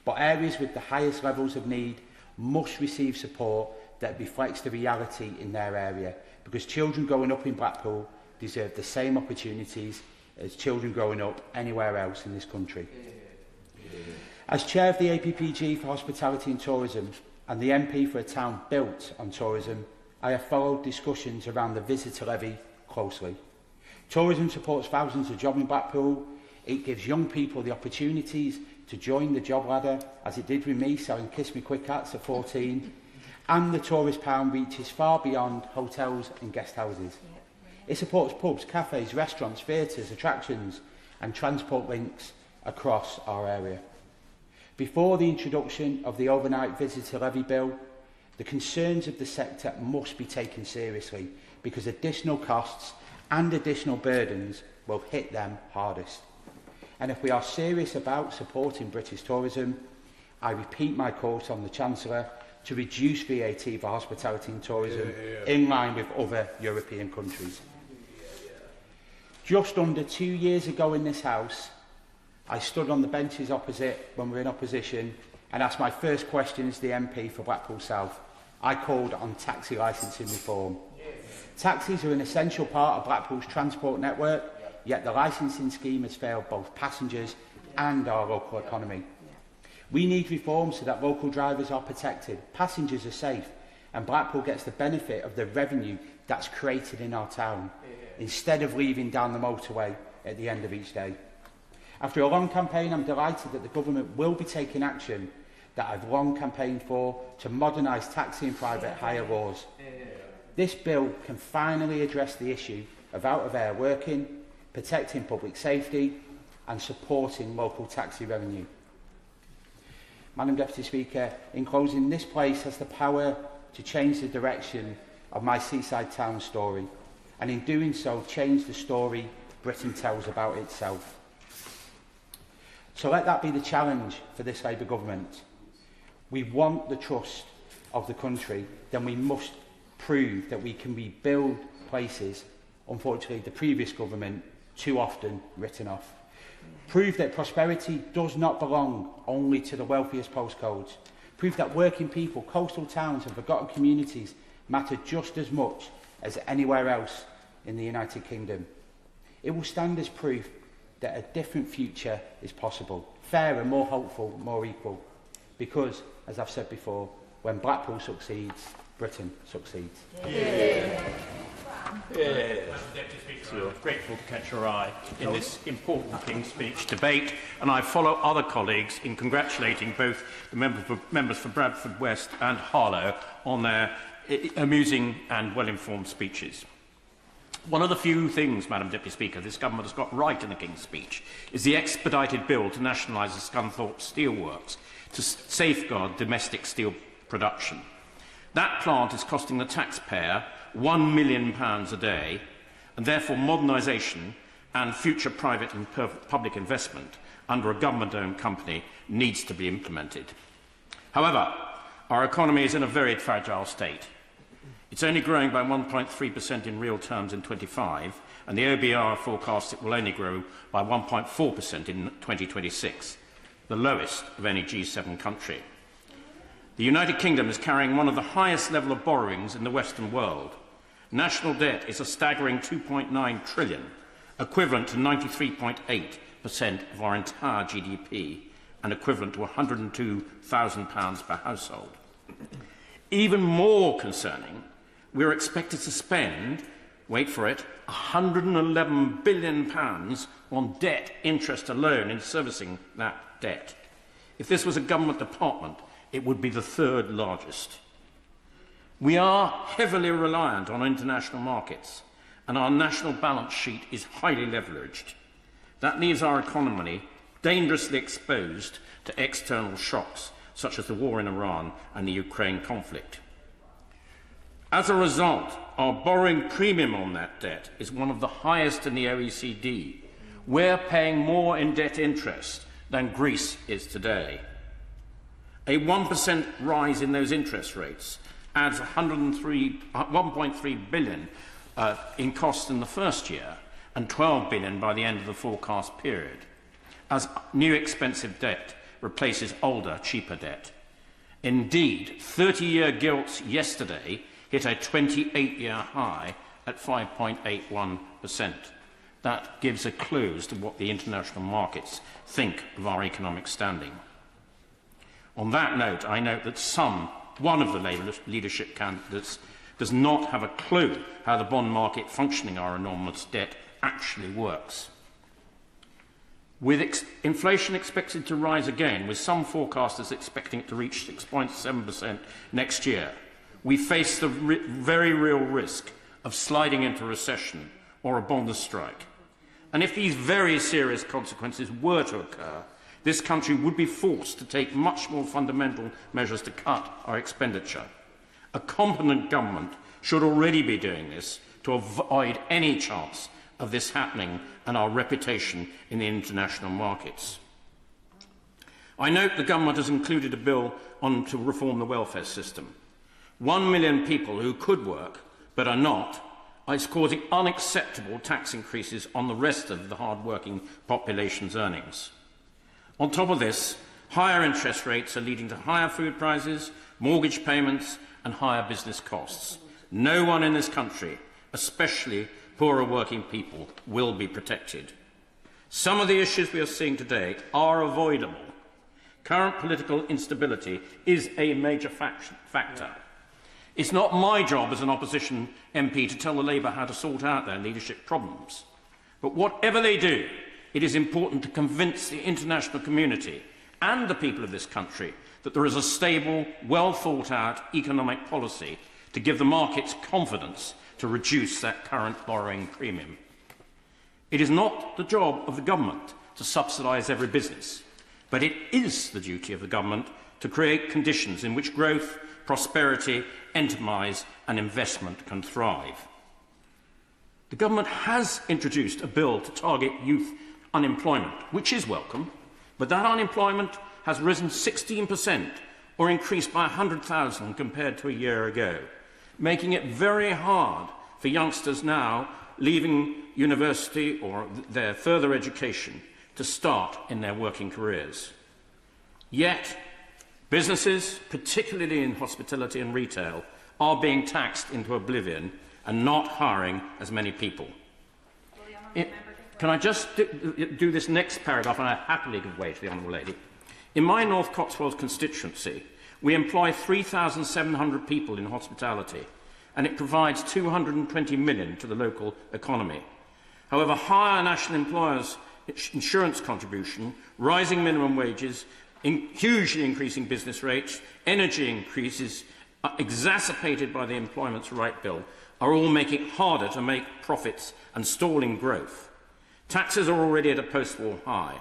But areas with the highest levels of need must receive support that reflects the reality in their area, because children growing up in Blackpool deserve the same opportunities as children growing up anywhere else in this country. As chair of the APPG for Hospitality and Tourism and the MP for a town built on tourism, I have followed discussions around the visitor levy closely. Tourism supports thousands of jobs in Blackpool. It gives young people the opportunities to join the job ladder, as it did with me selling Kiss Me Quick hats at 14, and the tourist pound reaches far beyond hotels and guest houses. It supports pubs, cafes, restaurants, theatres, attractions and transport links across our area. Before the introduction of the overnight visitor levy bill, the concerns of the sector must be taken seriously, because additional costs and additional burdens will hit them hardest. And if we are serious about supporting British tourism, I repeat my call on the Chancellor to reduce VAT for hospitality and tourism in line with other European countries. Just under 2 years ago in this House, I stood on the benches opposite when we were in opposition and asked my first question as the MP for Blackpool South. I called on taxi licensing reform. Taxis are an essential part of Blackpool's transport network, yet the licensing scheme has failed both passengers and our local economy. We need reform so that local drivers are protected, passengers are safe and Blackpool gets the benefit of the revenue that's created in our town, instead of leaving down the motorway at the end of each day. After a long campaign, I'm delighted that the government will be taking action that I've long campaigned for to modernise taxi and private hire laws. This bill can finally address the issue of out-of-air working, protecting public safety and supporting local taxi revenue. Madam Deputy Speaker, in closing, this place has the power to change the direction of my seaside town story, and in doing so, change the story Britain tells about itself. So let that be the challenge for this Labour government. We want the trust of the country, then we must prove that we can rebuild places, unfortunately, the previous government too often written off. Prove that prosperity does not belong only to the wealthiest postcodes. Prove that working people, coastal towns and forgotten communities matter just as much as anywhere else in the United Kingdom. It will stand as proof that a different future is possible, fairer, more hopeful, more equal. Because, as I've said before, when Blackpool succeeds, Britain succeeds. So grateful to catch your eye in this important King's Speech debate, and I follow other colleagues in congratulating both the members for Bradford West and Harlow on their amusing and well-informed speeches. One of the few things, Madam Deputy Speaker, this government has got right in the King's Speech is the expedited bill to nationalise the Scunthorpe Steelworks to safeguard domestic steel production. That plant is costing the taxpayer £1 million a day, and therefore modernisation and future private and public investment under a government-owned company needs to be implemented. However, our economy is in a very fragile state. It's only growing by 1.3% in real terms in 25, and the OBR forecasts it will only grow by 1.4% in 2026, the lowest of any G7 country. The United Kingdom is carrying one of the highest level of borrowings in the Western world. National debt is a staggering £2.9 trillion, equivalent to 93.8% of our entire GDP, and equivalent to £102,000 per household. Even more concerning, we are expected to spend, wait for it, £111 billion on debt interest alone in servicing that debt. If this was a government department, it would be the third largest. We are heavily reliant on international markets, and our national balance sheet is highly leveraged. That leaves our economy dangerously exposed to external shocks, such as the war in Iran and the Ukraine conflict. As a result, our borrowing premium on that debt is one of the highest in the OECD. We're paying more in debt interest than Greece is today. A 1% rise in those interest rates adds £1.3 billion in costs in the first year and £12 billion by the end of the forecast period, as new expensive debt replaces older, cheaper debt. Indeed, 30-year gilts yesterday hit a 28-year high at 5.81%. That gives a clue as to what the international markets think of our economic standing. On that note, I note that one of the Labour leadership candidates does not have a clue how the bond market functioning our enormous debt actually works. With inflation expected to rise again, with some forecasters expecting it to reach 6.7% next year, we face the very real risk of sliding into recession or a bond strike. And if these very serious consequences were to occur, this country would be forced to take much more fundamental measures to cut our expenditure. A competent government should already be doing this to avoid any chance of this happening and our reputation in the international markets. I note the government has included a bill on to reform the welfare system. 1 million people who could work but are not is causing unacceptable tax increases on the rest of the hard-working population's earnings. On top of this, higher interest rates are leading to higher food prices, mortgage payments and higher business costs. No one in this country, especially poorer working people, will be protected. Some of the issues we are seeing today are avoidable. Current political instability is a major factor. It's not my job as an opposition MP to tell the Labour how to sort out their leadership problems. But whatever they do, it is important to convince the international community and the people of this country that there is a stable, well-thought-out economic policy to give the markets confidence to reduce that current borrowing premium. It is not the job of the government to subsidise every business, but it is the duty of the government to create conditions in which growth, prosperity, enterprise and investment can thrive. The government has introduced a bill to target youth unemployment, which is welcome, but that unemployment has risen 16% or increased by 100,000 compared to a year ago, making it very hard for youngsters now leaving university or their further education to start in their working careers. Yet, businesses, particularly in hospitality and retail, are being taxed into oblivion and not hiring as many people. Can I just do this next paragraph, and I happily give way to the Honourable Lady. In my North Cotswolds constituency, we employ 3,700 people in hospitality, and it provides 220 million to the local economy. However, higher national employers' insurance contribution, rising minimum wages, hugely increasing business rates, energy increases, exacerbated by the Employment Rights Bill, are all making it harder to make profits and stalling growth. Taxes are already at a post-war high,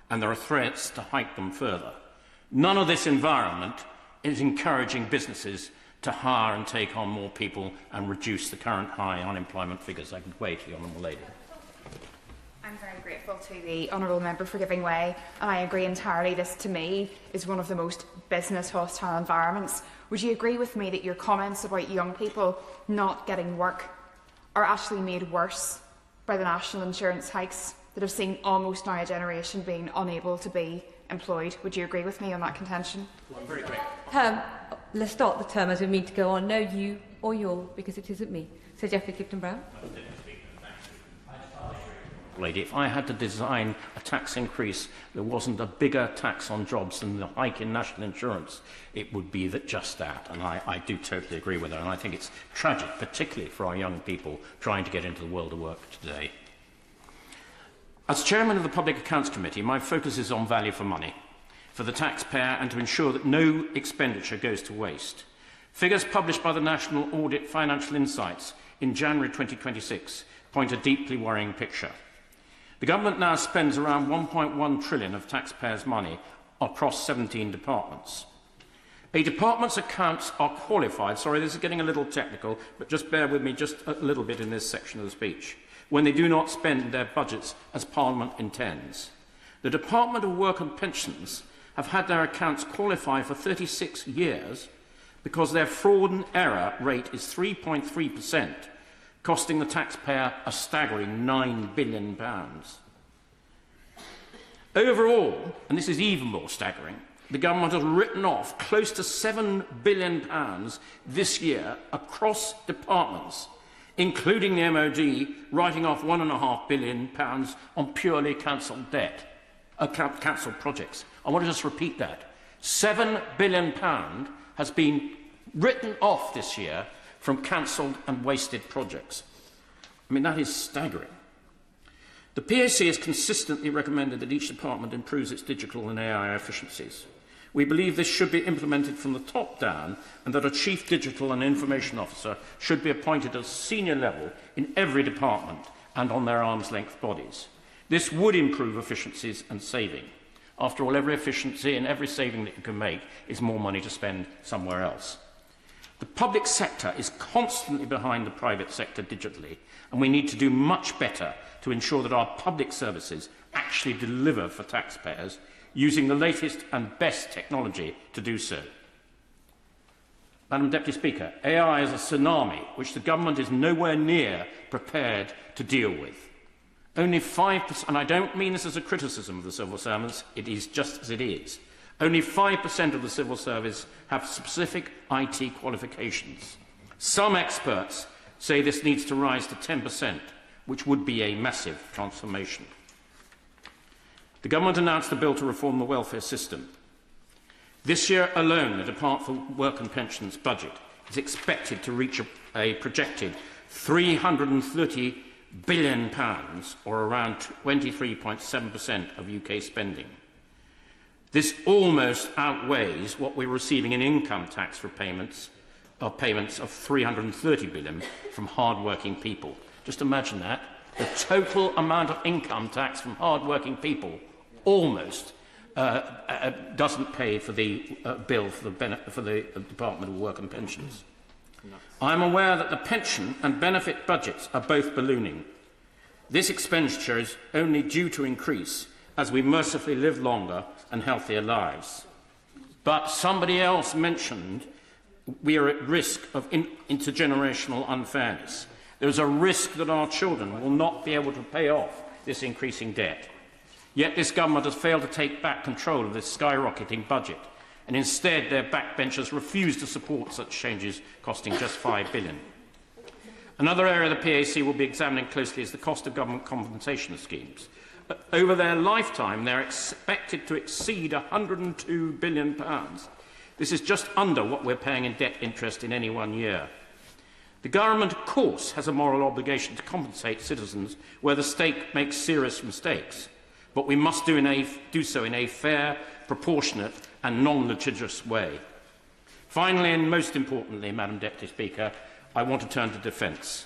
and there are threats to hike them further. None of this environment is encouraging businesses to hire and take on more people and reduce the current high unemployment figures. I can wait for the Honourable Lady. I'm very grateful to the Honourable Member for giving way, and I agree entirely. This, to me, is one of the most business-hostile environments. Would you agree with me that your comments about young people not getting work are actually made worse by the national insurance hikes that have seen almost now a generation being unable to be employed? Would you agree with me on that contention? Well, I'm very grateful. Let's start the term as we mean to go on. No you or your, because it isn't me. Sir Geoffrey Clifton-Brown. Lady, if I had to design a tax increase that wasn't a bigger tax on jobs than the hike in national insurance, it would be just that. And I do totally agree with her. And I think it's tragic, particularly for our young people trying to get into the world of work today. As chairman of the Public Accounts Committee, my focus is on value for money for the taxpayer and to ensure that no expenditure goes to waste. Figures published by the National Audit Financial Insights in January 2026 point a deeply worrying picture. The government now spends around 1.1 trillion of taxpayers' money across 17 departments. A department's accounts are qualified, sorry, this is getting a little technical, but just bear with me just a little bit in this section of the speech, when they do not spend their budgets as Parliament intends. The Department of Work and Pensions have had their accounts qualify for 36 years because their fraud and error rate is 3.3%, costing the taxpayer a staggering £9 billion. Overall, and this is even more staggering, the government has written off close to £7 billion this year across departments, including the MOD writing off £1.5 billion on purely cancelled debt, cancelled projects. I want to just repeat that. £7 billion has been written off this year from cancelled and wasted projects. I mean, that is staggering. The PAC has consistently recommended that each department improves its digital and AI efficiencies. We believe this should be implemented from the top down and that a Chief Digital and Information Officer should be appointed at a senior level in every department and on their arm's-length bodies. This would improve efficiencies and saving. After all, every efficiency and every saving that you can make is more money to spend somewhere else. The public sector is constantly behind the private sector digitally, and we need to do much better to ensure that our public services actually deliver for taxpayers using the latest and best technology to do so. Madam Deputy Speaker, AI is a tsunami which the government is nowhere near prepared to deal with. Only 5%, and I don't mean this as a criticism of the civil servants, it is just as it is. Only 5% of the civil service have specific IT qualifications. Some experts say this needs to rise to 10%, which would be a massive transformation. The government announced a bill to reform the welfare system. This year alone, the Department for Work and Pensions budget is expected to reach a projected £330 billion, or around 23.7% of UK spending. This almost outweighs what we're receiving in income tax for payments of £330 billion from hard-working people. Just imagine that. The total amount of income tax from hard-working people almost doesn't pay for the bill for the Department of Work and Pensions. I'm aware that the pension and benefit budgets are both ballooning. This expenditure is only due to increase as we mercifully live longer and healthier lives. But somebody else mentioned we are at risk of intergenerational unfairness. There is a risk that our children will not be able to pay off this increasing debt. Yet this government has failed to take back control of this skyrocketing budget, and instead their backbenchers refuse to support such changes costing just £5 billion. Another area the PAC will be examining closely is the cost of government compensation schemes. Over their lifetime, they are expected to exceed £102 billion. This is just under what we're paying in debt interest in any one year. The government, of course, has a moral obligation to compensate citizens where the state makes serious mistakes, but we must do so in a fair, proportionate and non-litigious way. Finally, and most importantly, Madam Deputy Speaker, I want to turn to defence.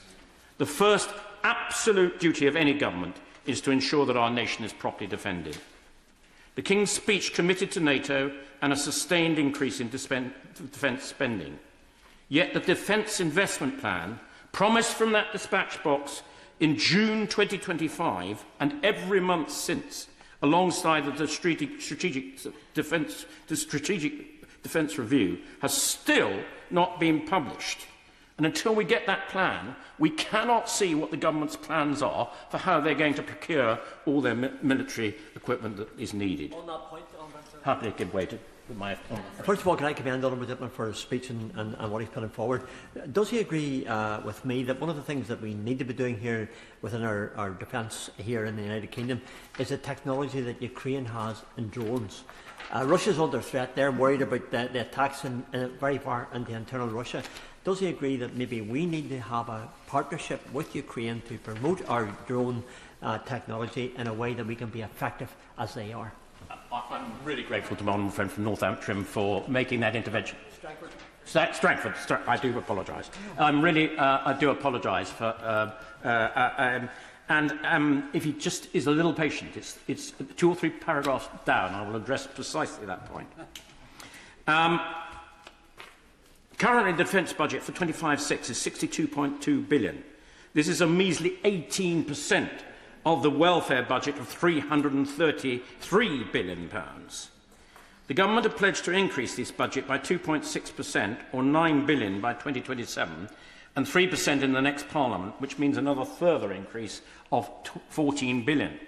The first absolute duty of any government is to ensure that our nation is properly defended. The King's speech committed to NATO and a sustained increase in defence spending. Yet the Defence Investment Plan, promised from that dispatch box in June 2025 and every month since, alongside the Strategic Defence Review, has still not been published. And until we get that plan, we cannot see what the government's plans are for how they're going to procure all their military equipment that is needed. On that point, happily give way to my... First of all, can I commend Honourable Dittman for his speech and what he's putting forward? Does he agree with me that one of the things that we need to be doing here within our defence here in the United Kingdom is the technology that Ukraine has in drones? Russia's under threat. They're worried about the attacks very far into internal Russia. Does he agree that maybe we need to have a partnership with Ukraine to promote our drone technology in a way that we can be effective as they are? I'm really grateful to my honourable friend from Northampton for making that intervention. Strangford. I do apologise. I do apologise for... if he just is a little patient, it's 2 or 3 paragraphs down. I will address precisely that point. Currently, the defence budget for 25/6 is £62.2 billion. This is a measly 18% of the welfare budget of £333 billion. The government have pledged to increase this budget by 2.6%, or £9 billion by 2027, and 3% in the next Parliament, which means another further increase of £14 billion.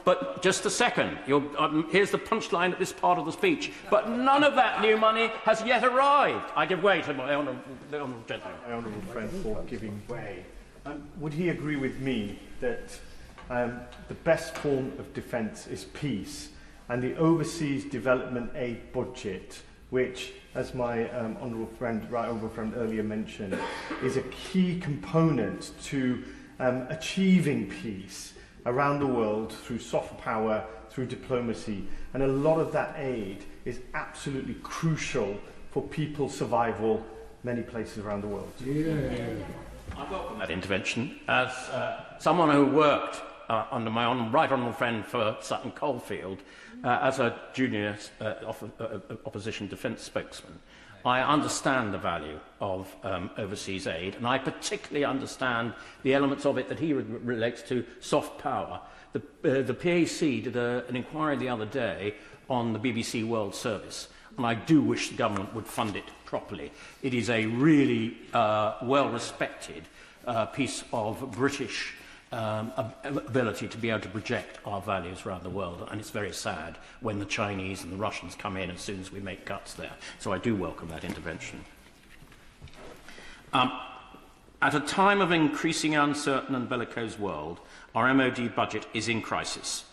But just a second, here's the punchline at this part of the speech. But none of that new money has yet arrived. I give way to my honourable gentleman. My honourable friend for giving way. Would he agree with me that the best form of defence is peace, and the overseas development aid budget, which, as my honourable friend earlier mentioned, is a key component to achieving peace around the world through soft power, through diplomacy, and a lot of that aid is absolutely crucial for people's survival many places around the world. I welcome that intervention. As someone who worked under my right honourable friend for Sutton Coldfield as a junior opposition defence spokesman, I understand the value of overseas aid, and I particularly understand the elements of it that he relates to soft power. The PAC did an inquiry the other day on the BBC World Service, and I do wish the government would fund it properly. It is a really well-respected piece of British ability to be able to project our values around the world, and it's very sad when the Chinese and the Russians come in as soon as we make cuts there. So I do welcome that intervention. At a time of increasing uncertain and bellicose world, our MOD budget is in crisis,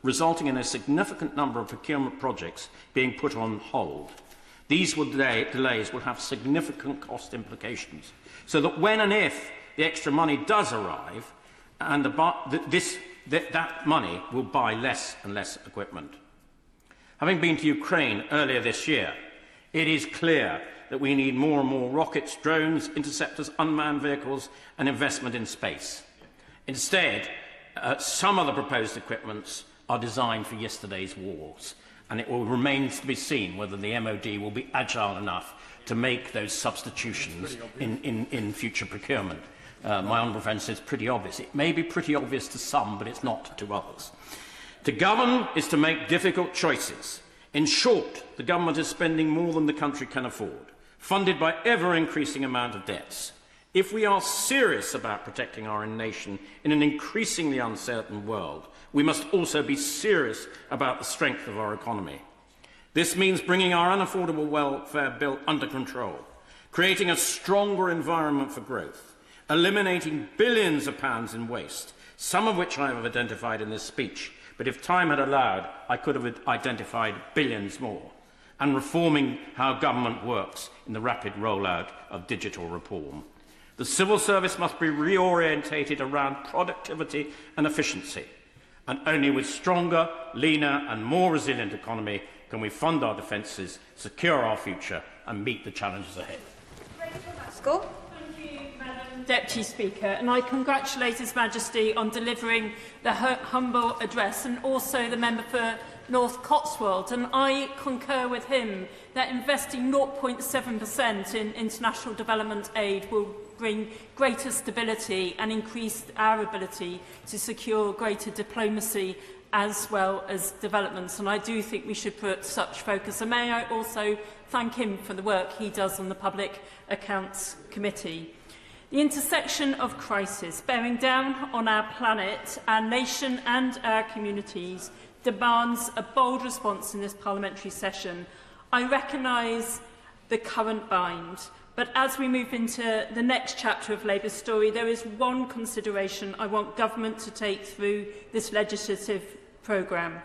resulting in a significant number of procurement projects being put on hold. These delays will have significant cost implications, so that when and if the extra money does arrive, and that money will buy less and less equipment. Having been to Ukraine earlier this year, it is clear that we need more and more rockets, drones, interceptors, unmanned vehicles and investment in space. Instead, some of the proposed equipments are designed for yesterday's wars, and it will remain to be seen whether the MOD will be agile enough to make those substitutions in future procurement. My honourable friend says pretty obvious. It may be pretty obvious to some, but it's not to others. To govern is to make difficult choices. In short, the government is spending more than the country can afford, funded by ever-increasing amount of debts. If we are serious about protecting our nation in an increasingly uncertain world, we must also be serious about the strength of our economy. This means bringing our unaffordable welfare bill under control, creating a stronger environment for growth, eliminating billions of pounds in waste, some of which I have identified in this speech, but if time had allowed, I could have identified billions more, and reforming how government works in the rapid rollout of digital reform. The civil service must be reorientated around productivity and efficiency, and only with stronger, leaner and more resilient economy can we fund our defences, secure our future and meet the challenges ahead. Deputy Speaker, and I congratulate His Majesty on delivering the humble address, and also the member for North Cotswold. And I concur with him that investing 0.7% in international development aid will bring greater stability and increase our ability to secure greater diplomacy as well as developments. And I do think we should put such focus. And may I also thank him for the work he does on the Public Accounts Committee. The intersection of crisis bearing down on our planet, our nation and our communities demands a bold response in this parliamentary session. I recognise the current bind, but as we move into the next chapter of Labour's story, there is one consideration I want government to take through this legislative programme: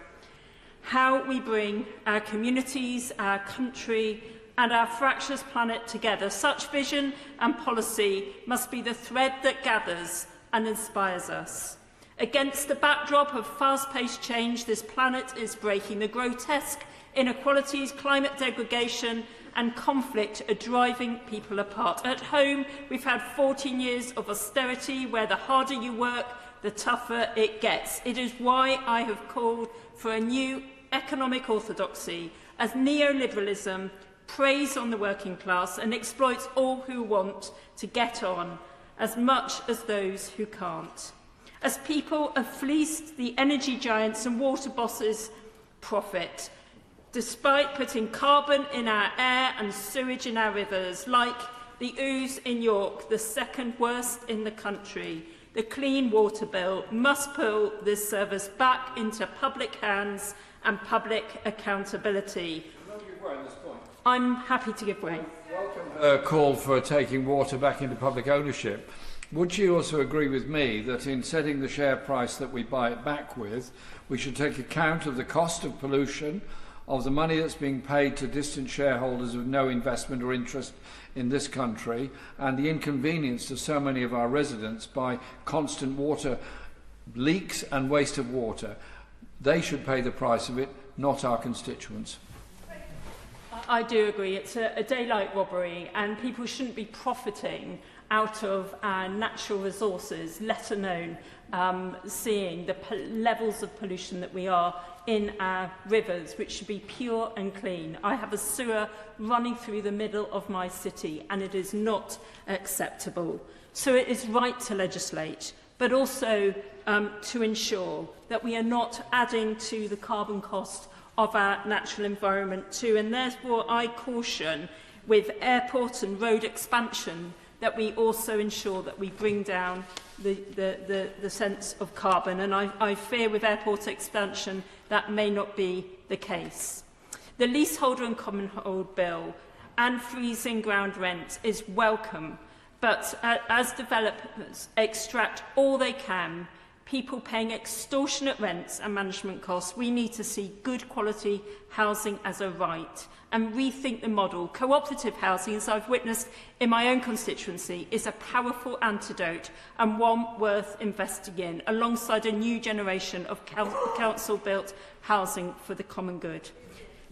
how we bring our communities, our country and our fractious planet together. Such vision and policy must be the thread that gathers and inspires us. Against the backdrop of fast-paced change, this planet is breaking. The grotesque inequalities, climate degradation and conflict are driving people apart. At home, we've had 14 years of austerity where the harder you work, the tougher it gets. It is why I have called for a new economic orthodoxy, as neoliberalism preys on the working class and exploits all who want to get on as much as those who can't. As people have fleeced the energy giants and water bosses' profit, despite putting carbon in our air and sewage in our rivers, like the Ouse in York, the second worst in the country, the Clean Water Bill must pull this service back into public hands and public accountability. I'm happy to give way. Call for taking water back into public ownership. Would you also agree with me that in setting the share price that we buy it back with, we should take account of the cost of pollution, of the money that's being paid to distant shareholders with no investment or interest in this country, and the inconvenience to so many of our residents by constant water leaks and waste of water? They should pay the price of it, not our constituents. I do agree. It's a daylight robbery, and people shouldn't be profiting out of our natural resources, let alone seeing the levels of pollution that we are in our rivers, which should be pure and clean. I have a sewer running through the middle of my city, and it is not acceptable. So it is right to legislate, but also to ensure that we are not adding to the carbon cost of our natural environment too. And therefore I caution, with airport and road expansion, that we also ensure that we bring down the sense of carbon. And I fear with airport expansion that may not be the case. The leaseholder and commonhold bill and freezing ground rent is welcome, but as developers extract all they can, people paying extortionate rents and management costs, we need to see good quality housing as a right and rethink the model. Cooperative housing, as I've witnessed in my own constituency, is a powerful antidote and one worth investing in, alongside a new generation of council-built housing for the common good.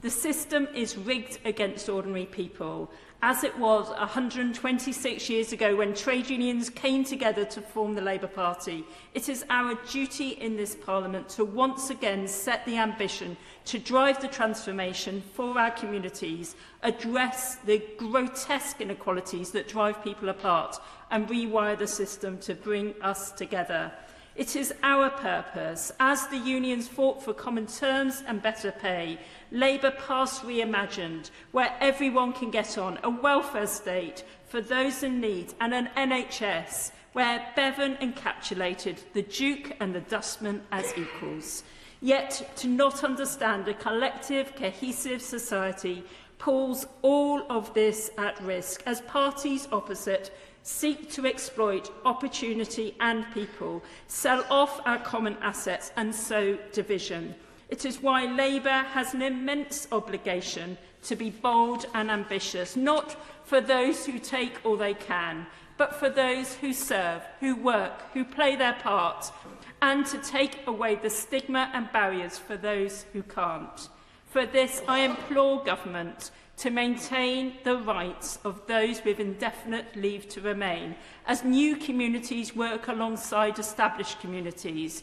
The system is rigged against ordinary people, as it was 126 years ago when trade unions came together to form the Labour Party. It is our duty in this Parliament to once again set the ambition to drive the transformation for our communities, address the grotesque inequalities that drive people apart, and rewire the system to bring us together. It is our purpose, as the unions fought for common terms and better pay, Labour Pass reimagined, where everyone can get on, a welfare state for those in need, and an NHS where Bevan encapsulated the Duke and the Dustman as equals. Yet to not understand a collective, cohesive society pulls all of this at risk, as parties opposite seek to exploit opportunity and people, sell off our common assets and sow division. It is why Labour has an immense obligation to be bold and ambitious, not for those who take all they can, but for those who serve, who work, who play their part, and to take away the stigma and barriers for those who can't. For this, I implore government to maintain the rights of those with indefinite leave to remain, as new communities work alongside established communities.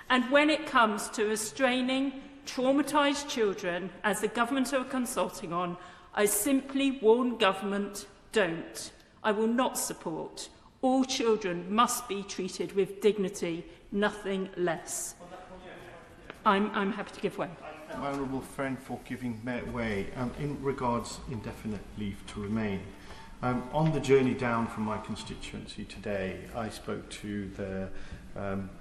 And when it comes to restraining traumatised children, as the government are consulting on, I simply warn government, don't. I will not support. All children must be treated with dignity, nothing less. I'm happy to give way. My honourable friend for giving way. In regards indefinite leave to remain, on the journey down from my constituency today, I spoke to the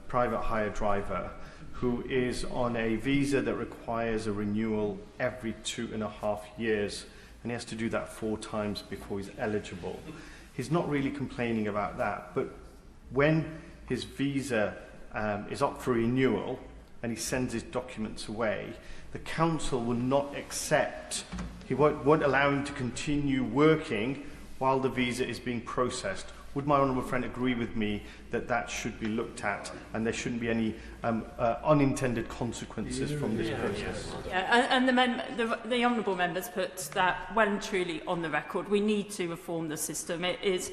private hire driver who is on a visa that requires a renewal every 2.5 years, and he has to do that 4 times before he's eligible. He's not really complaining about that, but when his visa is up for renewal and he sends his documents away, the council will not accept, he won't allow him to continue working while the visa is being processed. Would my honourable friend agree with me that that should be looked at and there shouldn't be any unintended consequences from this process? Yeah, and the honourable members put that well and truly on the record. We need to reform the system. It is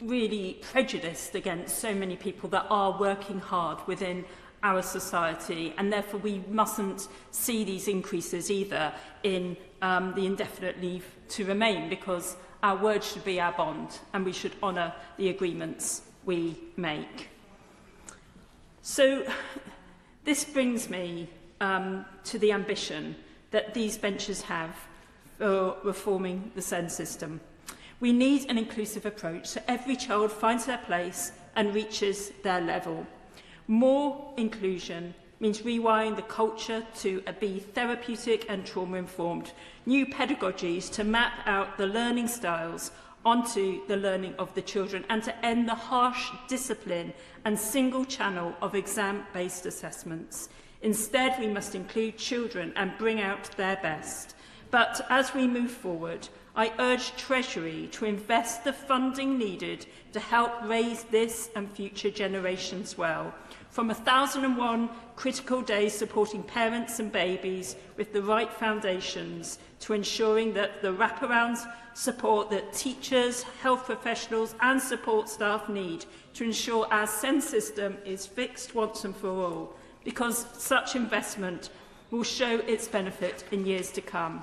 really prejudiced against so many people that are working hard within our society, and therefore we mustn't see these increases either in the indefinite leave to remain, because our word should be our bond and we should honour the agreements we make. So this brings me to the ambition that these benches have for reforming the SEND system. We need an inclusive approach so every child finds their place and reaches their level. More inclusion means rewiring the culture to be therapeutic and trauma-informed, new pedagogies to map out the learning styles onto the learning of the children, and to end the harsh discipline and single channel of exam-based assessments. Instead, we must include children and bring out their best. But as we move forward, I urge Treasury to invest the funding needed to help raise this and future generations well. From 1001 critical days supporting parents and babies with the right foundations, to ensuring that the wraparound support that teachers, health professionals and support staff need to ensure our SEND system is fixed once and for all, because such investment will show its benefit in years to come.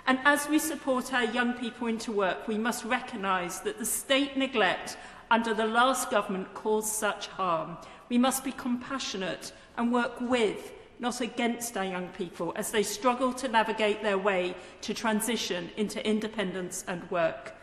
And as we support our young people into work, we must recognise that the state neglect under the last government caused such harm. We must be compassionate and work with, not against, our young people as they struggle to navigate their way to transition into independence and work.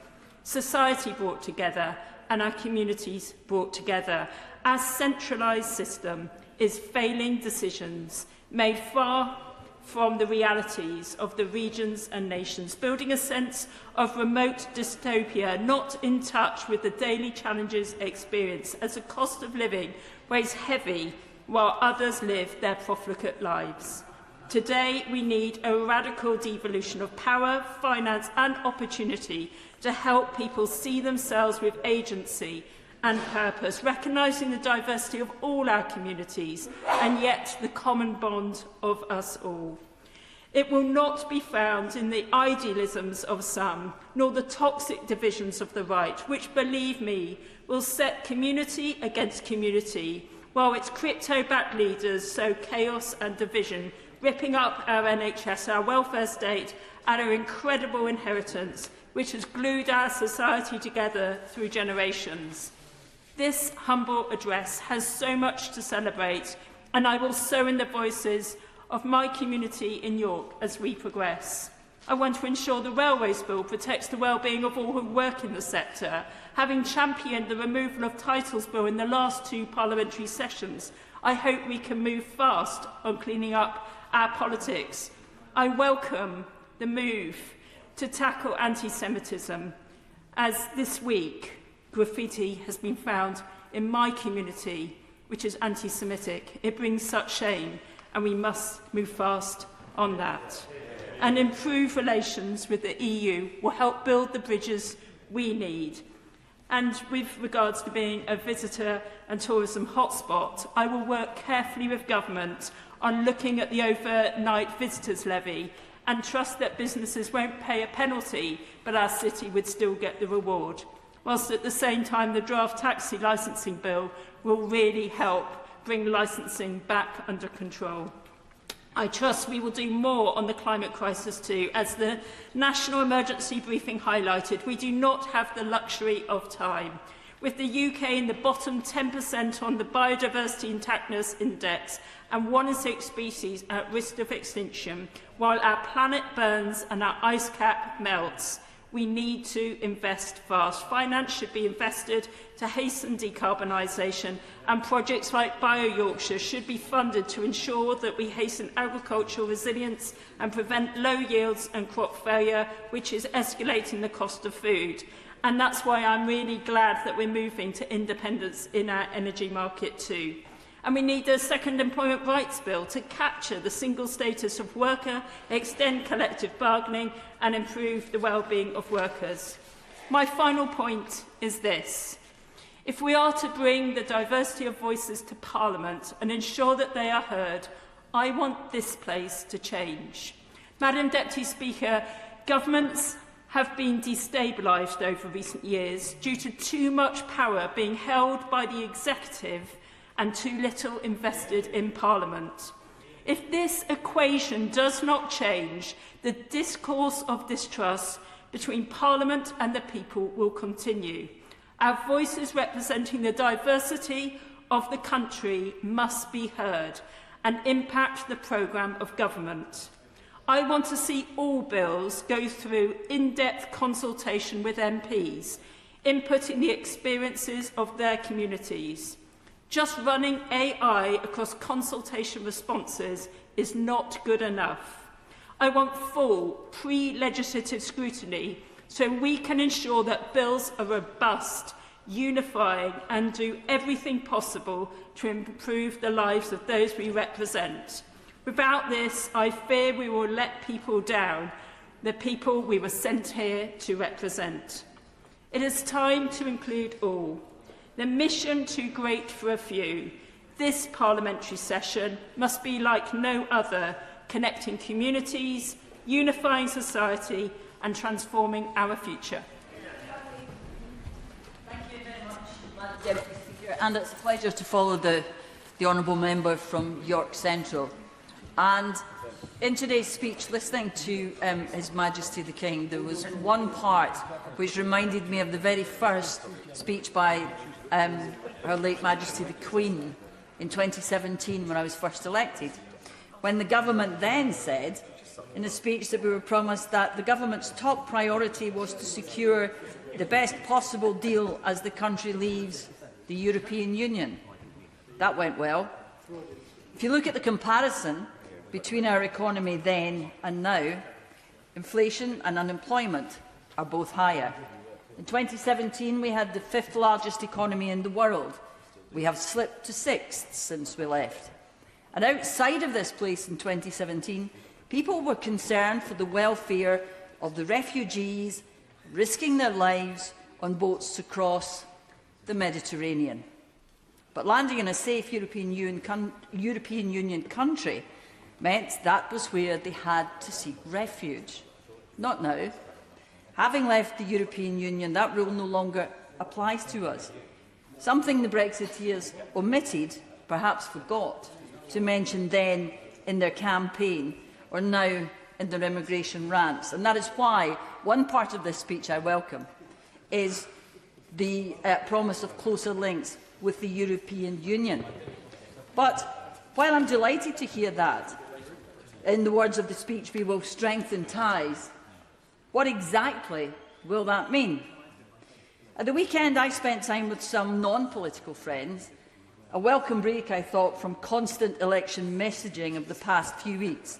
Society brought together and our communities brought together. Our centralised system is failing decisions made far from the realities of the regions and nations, building a sense of remote dystopia, not in touch with the daily challenges experienced as the cost of living weighs heavy while others live their profligate lives. Today, we need a radical devolution of power, finance and opportunity to help people see themselves with agency and purpose, recognising the diversity of all our communities and yet the common bond of us all. It will not be found in the idealisms of some, nor the toxic divisions of the right, which, believe me, will set community against community, while its crypto-backed leaders sow chaos and division, ripping up our NHS, our welfare state, and our incredible inheritance, which has glued our society together through generations. This humble address has so much to celebrate, and I will sow in the voices of my community in York as we progress. I want to ensure the Railways Bill protects the well-being of all who work in the sector. Having championed the removal of Titles Bill in the last 2 parliamentary sessions, I hope we can move fast on cleaning up our politics. I welcome the move to tackle anti-Semitism, as this week graffiti has been found in my community, which is anti-Semitic. It brings such shame, and we must move fast on that. And improve relations with the EU will help build the bridges we need. And with regards to being a visitor and tourism hotspot, I will work carefully with government on looking at the overnight visitors levy and trust that businesses won't pay a penalty, but our city would still get the reward. Whilst at the same time, the draft taxi licensing bill will really help bring licensing back under control. I trust we will do more on the climate crisis too. As the National Emergency Briefing highlighted, we do not have the luxury of time. With the UK in the bottom 10% on the Biodiversity Intactness Index and 1 in 6 species at risk of extinction, while our planet burns and our ice cap melts, we need to invest fast. Finance should be invested to hasten decarbonisation, and projects like Bio-Yorkshire should be funded to ensure that we hasten agricultural resilience and prevent low yields and crop failure, which is escalating the cost of food. And that's why I'm really glad that we're moving to independence in our energy market too. And we need a second employment rights bill to capture the single status of worker, extend collective bargaining and improve the well-being of workers. My final point is this. If we are to bring the diversity of voices to Parliament and ensure that they are heard, I want this place to change. Madam Deputy Speaker, governments have been destabilised over recent years due to too much power being held by the executive and too little invested in Parliament. If this equation does not change, the discourse of distrust between Parliament and the people will continue. Our voices representing the diversity of the country must be heard and impact the programme of government. I want to see all bills go through in-depth consultation with MPs, inputting the experiences of their communities. Just running AI across consultation responses is not good enough. I want full pre-legislative scrutiny so we can ensure that bills are robust, unifying and do everything possible to improve the lives of those we represent. Without this, I fear we will let people down, the people we were sent here to represent. It is time to include all. The mission too great for a few. This parliamentary session must be like no other, connecting communities, unifying society and transforming our future. Thank you very much, Madam Deputy Speaker. And it's a pleasure to follow the honourable member from York Central. And in today's speech, listening to His Majesty the King, there was one part which reminded me of the very first speech by Her late Majesty the Queen in 2017 when I was first elected, when the government then said in a speech that we were promised that the government's top priority was to secure the best possible deal as the country leaves the European Union. That went well. If you look at the comparison between our economy then and now, inflation and unemployment are both higher. In 2017, we had the 5th largest economy in the world. We have slipped to 6th since we left. And outside of this place in 2017, people were concerned for the welfare of the refugees risking their lives on boats to cross the Mediterranean. But landing in a safe European Union country meant that was where they had to seek refuge. Not now. Having left the European Union, that rule no longer applies to us. Something the Brexiteers omitted, perhaps forgot, to mention then in their campaign or now in their immigration rants. And that is why one part of this speech I welcome is the promise of closer links with the European Union. But while I'm delighted to hear that, in the words of the speech, we will strengthen ties, what exactly will that mean? At the weekend, I spent time with some non-political friends, a welcome break, I thought, from constant election messaging of the past few weeks.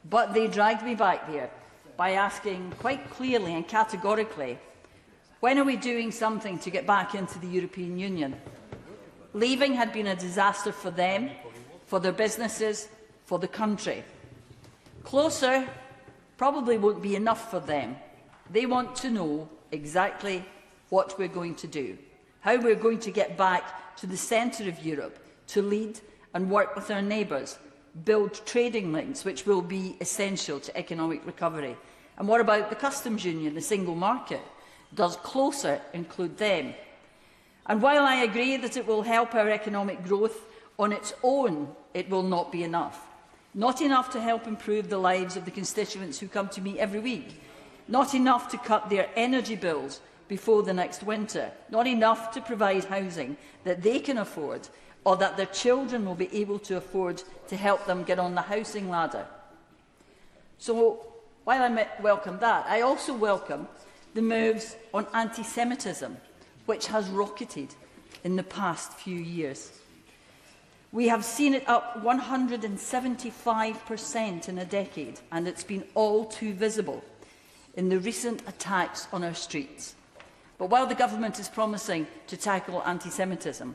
But they dragged me back there by asking quite clearly and categorically, when are we doing something to get back into the European Union? Leaving had been a disaster for them, for their businesses, for the country. Closer probably won't be enough for them. They want to know exactly what we're going to do, how we're going to get back to the centre of Europe, to lead and work with our neighbours, build trading links which will be essential to economic recovery. And what about the customs union, the single market? Does closer include them? And while I agree that it will help our economic growth, on its own it will not be enough. Not enough to help improve the lives of the constituents who come to me every week. Not enough to cut their energy bills before the next winter. Not enough to provide housing that they can afford or that their children will be able to afford to help them get on the housing ladder. So, while I welcome that, I also welcome the moves on anti-Semitism, which has rocketed in the past few years. We have seen it up 175% in a decade, and it's been all too visible in the recent attacks on our streets. But while the government is promising to tackle anti-Semitism,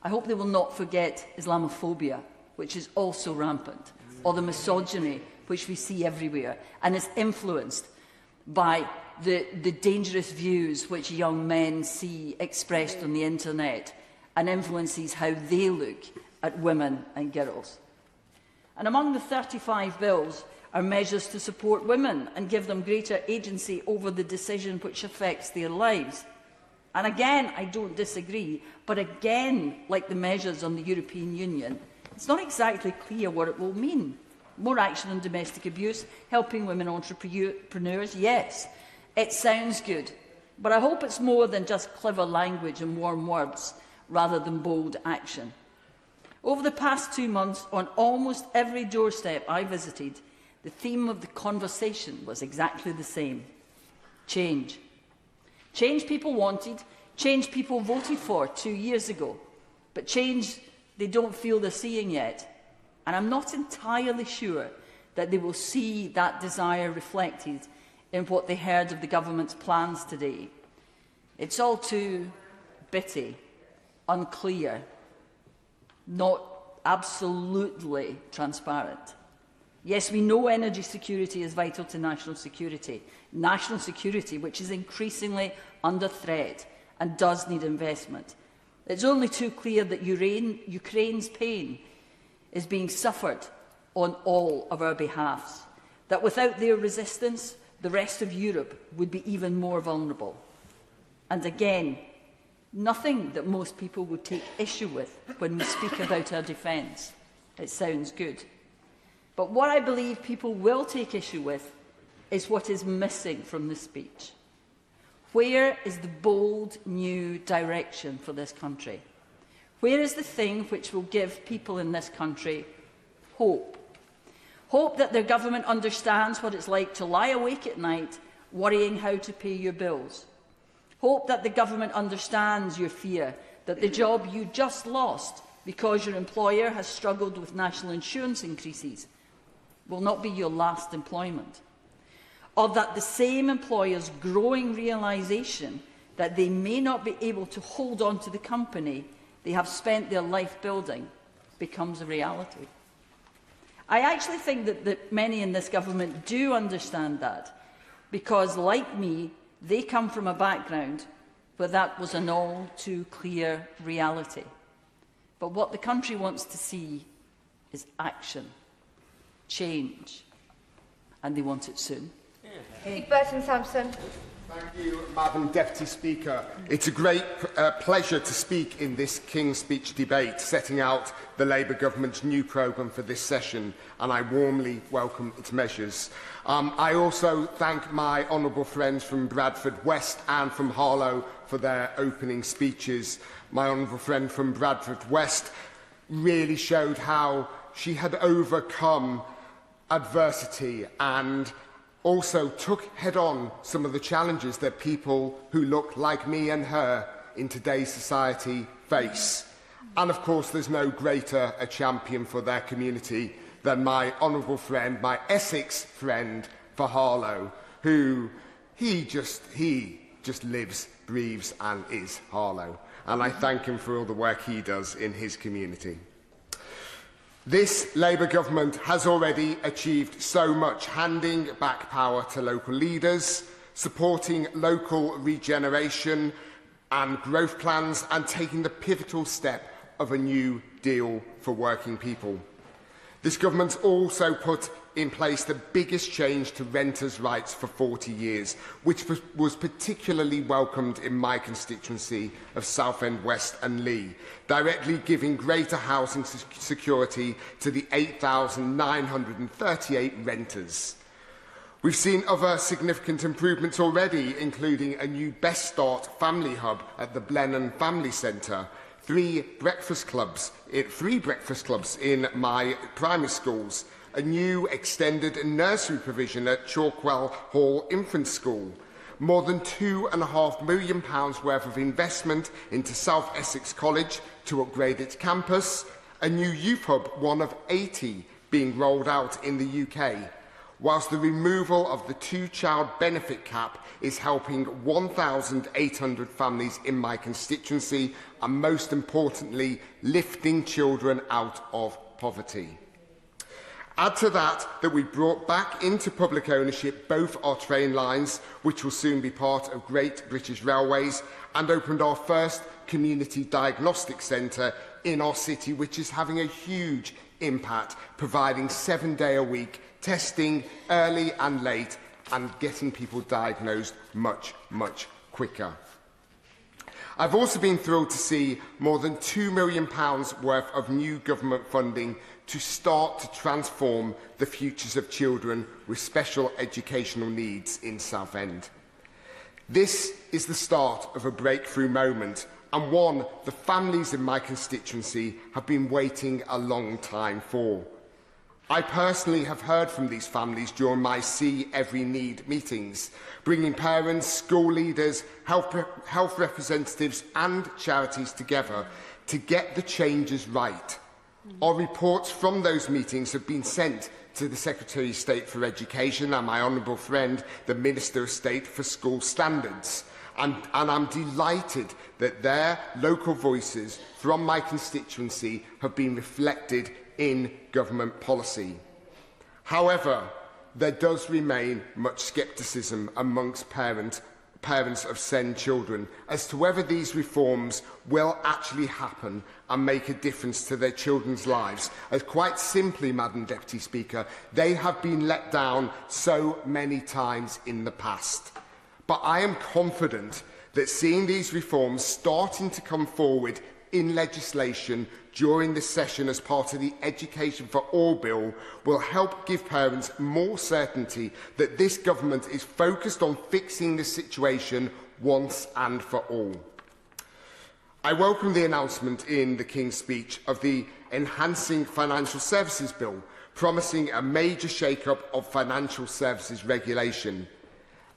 I hope they will not forget Islamophobia, which is also rampant, or the misogyny which we see everywhere and is influenced by the dangerous views which young men see expressed on the internet and influences how they look at women and girls. And among the 35 bills are measures to support women and give them greater agency over the decision which affects their lives. And again, I don't disagree, but again, like the measures on the European Union, it's not exactly clear what it will mean. More action on domestic abuse, helping women entrepreneurs, yes, it sounds good, but I hope it's more than just clever language and warm words, rather than bold action. Over the past 2 months, on almost every doorstep I visited, the theme of the conversation was exactly the same: change. Change people wanted, change people voted for 2 years ago, but change they don't feel they're seeing yet. And I'm not entirely sure that they will see that desire reflected in what they heard of the government's plans today. It's all too bitty, unclear, not absolutely transparent. Yes, we know energy security is vital to national security which is increasingly under threat and does need investment. It's only too clear that Ukraine's pain is being suffered on all of our behalves, that without their resistance, the rest of Europe would be even more vulnerable. And again, nothing that most people would take issue with when we speak about our defence. It sounds good. But what I believe people will take issue with is what is missing from the speech. Where is the bold new direction for this country? Where is the thing which will give people in this country hope? Hope that their government understands what it's like to lie awake at night worrying how to pay your bills. Hope that the government understands your fear that the job you just lost because your employer has struggled with national insurance increases will not be your last employment. Or that the same employer's growing realisation that they may not be able to hold on to the company they have spent their life building becomes a reality. I actually think that many in this government do understand that, because, like me, they come from a background where that was an all too clear reality. But what the country wants to see is action, change, and they want it soon. Burton-Sampson. Thank you, Madam Deputy Speaker. It's a great pleasure to speak in this King's Speech debate, setting out the Labour Government's new programme for this session, and I warmly welcome its measures. I also thank my honourable friends from Bradford West and from Harlow for their opening speeches. My honourable friend from Bradford West really showed how she had overcome adversity and also took head-on some of the challenges that people who look like me and her in today's society face. And of course, there's no greater a champion for their community than my honourable friend, my Essex friend for Harlow, who he just lives, breathes and is Harlow. And I thank him for all the work he does in his community. This Labour government has already achieved so much, handing back power to local leaders, supporting local regeneration and growth plans, and taking the pivotal step of a new deal for working people. This government's also put in place the biggest change to renters' rights for 40 years, which was particularly welcomed in my constituency of Southend West and Lee, directly giving greater housing security to the 8,938 renters. We've seen other significant improvements already, including a new Best Start family hub at the Blenheim Family Centre, three breakfast clubs in my primary schools, a new extended nursery provision at Chalkwell Hall Infant School, more than £2.5 million worth of investment into South Essex College to upgrade its campus, a new youth hub, one of 80 being rolled out in the UK, whilst the removal of the two-child benefit cap is helping 1,800 families in my constituency and, most importantly, lifting children out of poverty. Add to that we brought back into public ownership both our train lines, which will soon be part of Great British Railways, and opened our first community diagnostic centre in our city, which is having a huge impact, providing 7-day-a-week testing early and late and getting people diagnosed much, much quicker. I've also been thrilled to see more than £2 million worth of new government funding to start to transform the futures of children with special educational needs in Southend. This is the start of a breakthrough moment, and one the families in my constituency have been waiting a long time for. I personally have heard from these families during my See Every Need meetings, bringing parents, school leaders, health representatives and charities together to get the changes right. Our reports from those meetings have been sent to the Secretary of State for Education and my honourable friend, the Minister of State for School Standards. And I'm delighted that their local voices from my constituency have been reflected in government policy. However, there does remain much scepticism amongst parents of SEND children as to whether these reforms will actually happen and make a difference to their children's lives, as quite simply, Madam Deputy Speaker, they have been let down so many times in the past. But I am confident that seeing these reforms starting to come forward in legislation during this session as part of the Education for All bill will help give parents more certainty that this government is focused on fixing the situation once and for all. I welcome the announcement in the King's Speech of the Enhancing Financial Services Bill, promising a major shake-up of financial services regulation.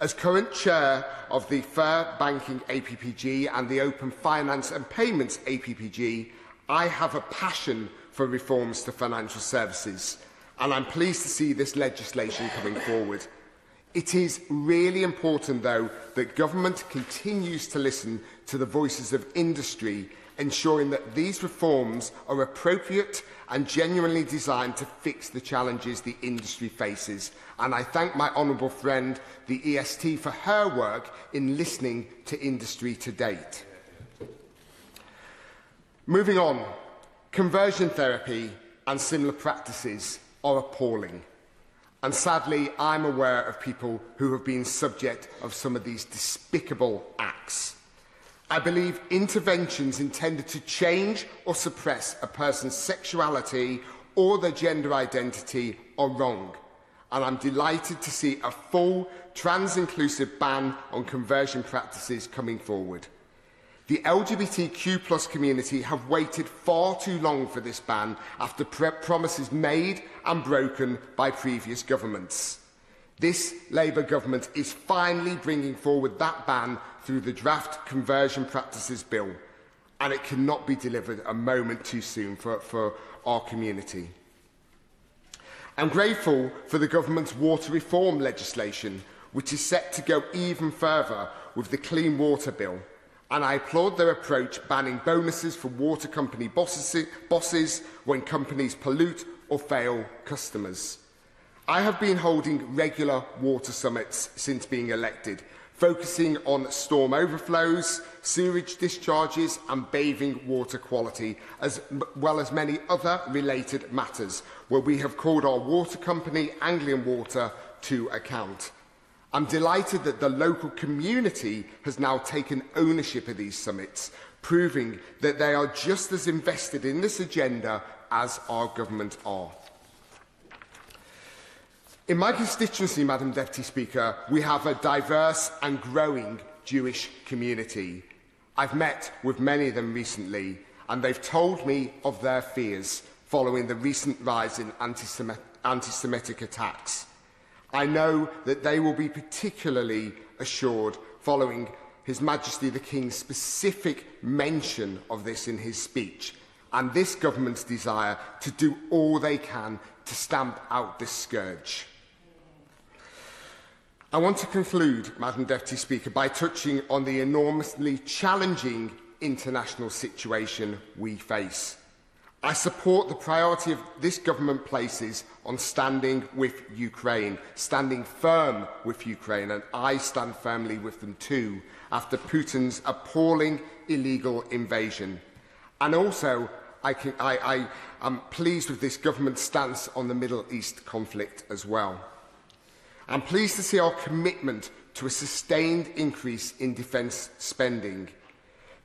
As current chair of the Fair Banking APPG and the Open Finance and Payments APPG, I have a passion for reforms to financial services, and I'm pleased to see this legislation coming forward. It is really important, though, that government continues to listen to the voices of industry, ensuring that these reforms are appropriate and genuinely designed to fix the challenges the industry faces. And I thank my honourable friend, the EST, for her work in listening to industry to date. Moving on, conversion therapy and similar practices are appalling. And sadly, I'm aware of people who have been subject of some of these despicable acts. I believe interventions intended to change or suppress a person's sexuality or their gender identity are wrong, and I'm delighted to see a full trans-inclusive ban on conversion practices coming forward. The LGBTQ+ community have waited far too long for this ban after promises made and broken by previous governments. This Labour government is finally bringing forward that ban through the draft Conversion Practices Bill, and it cannot be delivered a moment too soon for our community. I'm grateful for the government's water reform legislation, which is set to go even further with the Clean Water Bill, and I applaud their approach banning bonuses for water company bosses when companies pollute or fail customers. I have been holding regular water summits since being elected, focusing on storm overflows, sewage discharges and bathing water quality, as well as many other related matters, where we have called our water company, Anglian Water, to account. I'm delighted that the local community has now taken ownership of these summits, proving that they are just as invested in this agenda as our government are. In my constituency, Madam Deputy Speaker, we have a diverse and growing Jewish community. I've met with many of them recently, and they've told me of their fears following the recent rise in anti-Semitic attacks. I know that they will be particularly assured following His Majesty the King's specific mention of this in his speech, and this government's desire to do all they can to stamp out this scourge. I want to conclude, Madam Deputy Speaker, by touching on the enormously challenging international situation we face. I support the priority of this government places on standing with Ukraine, standing firm with Ukraine, and I stand firmly with them too, after Putin's appalling illegal invasion. And also, I am pleased with this government's stance on the Middle East conflict as well. I'm pleased to see our commitment to a sustained increase in defence spending.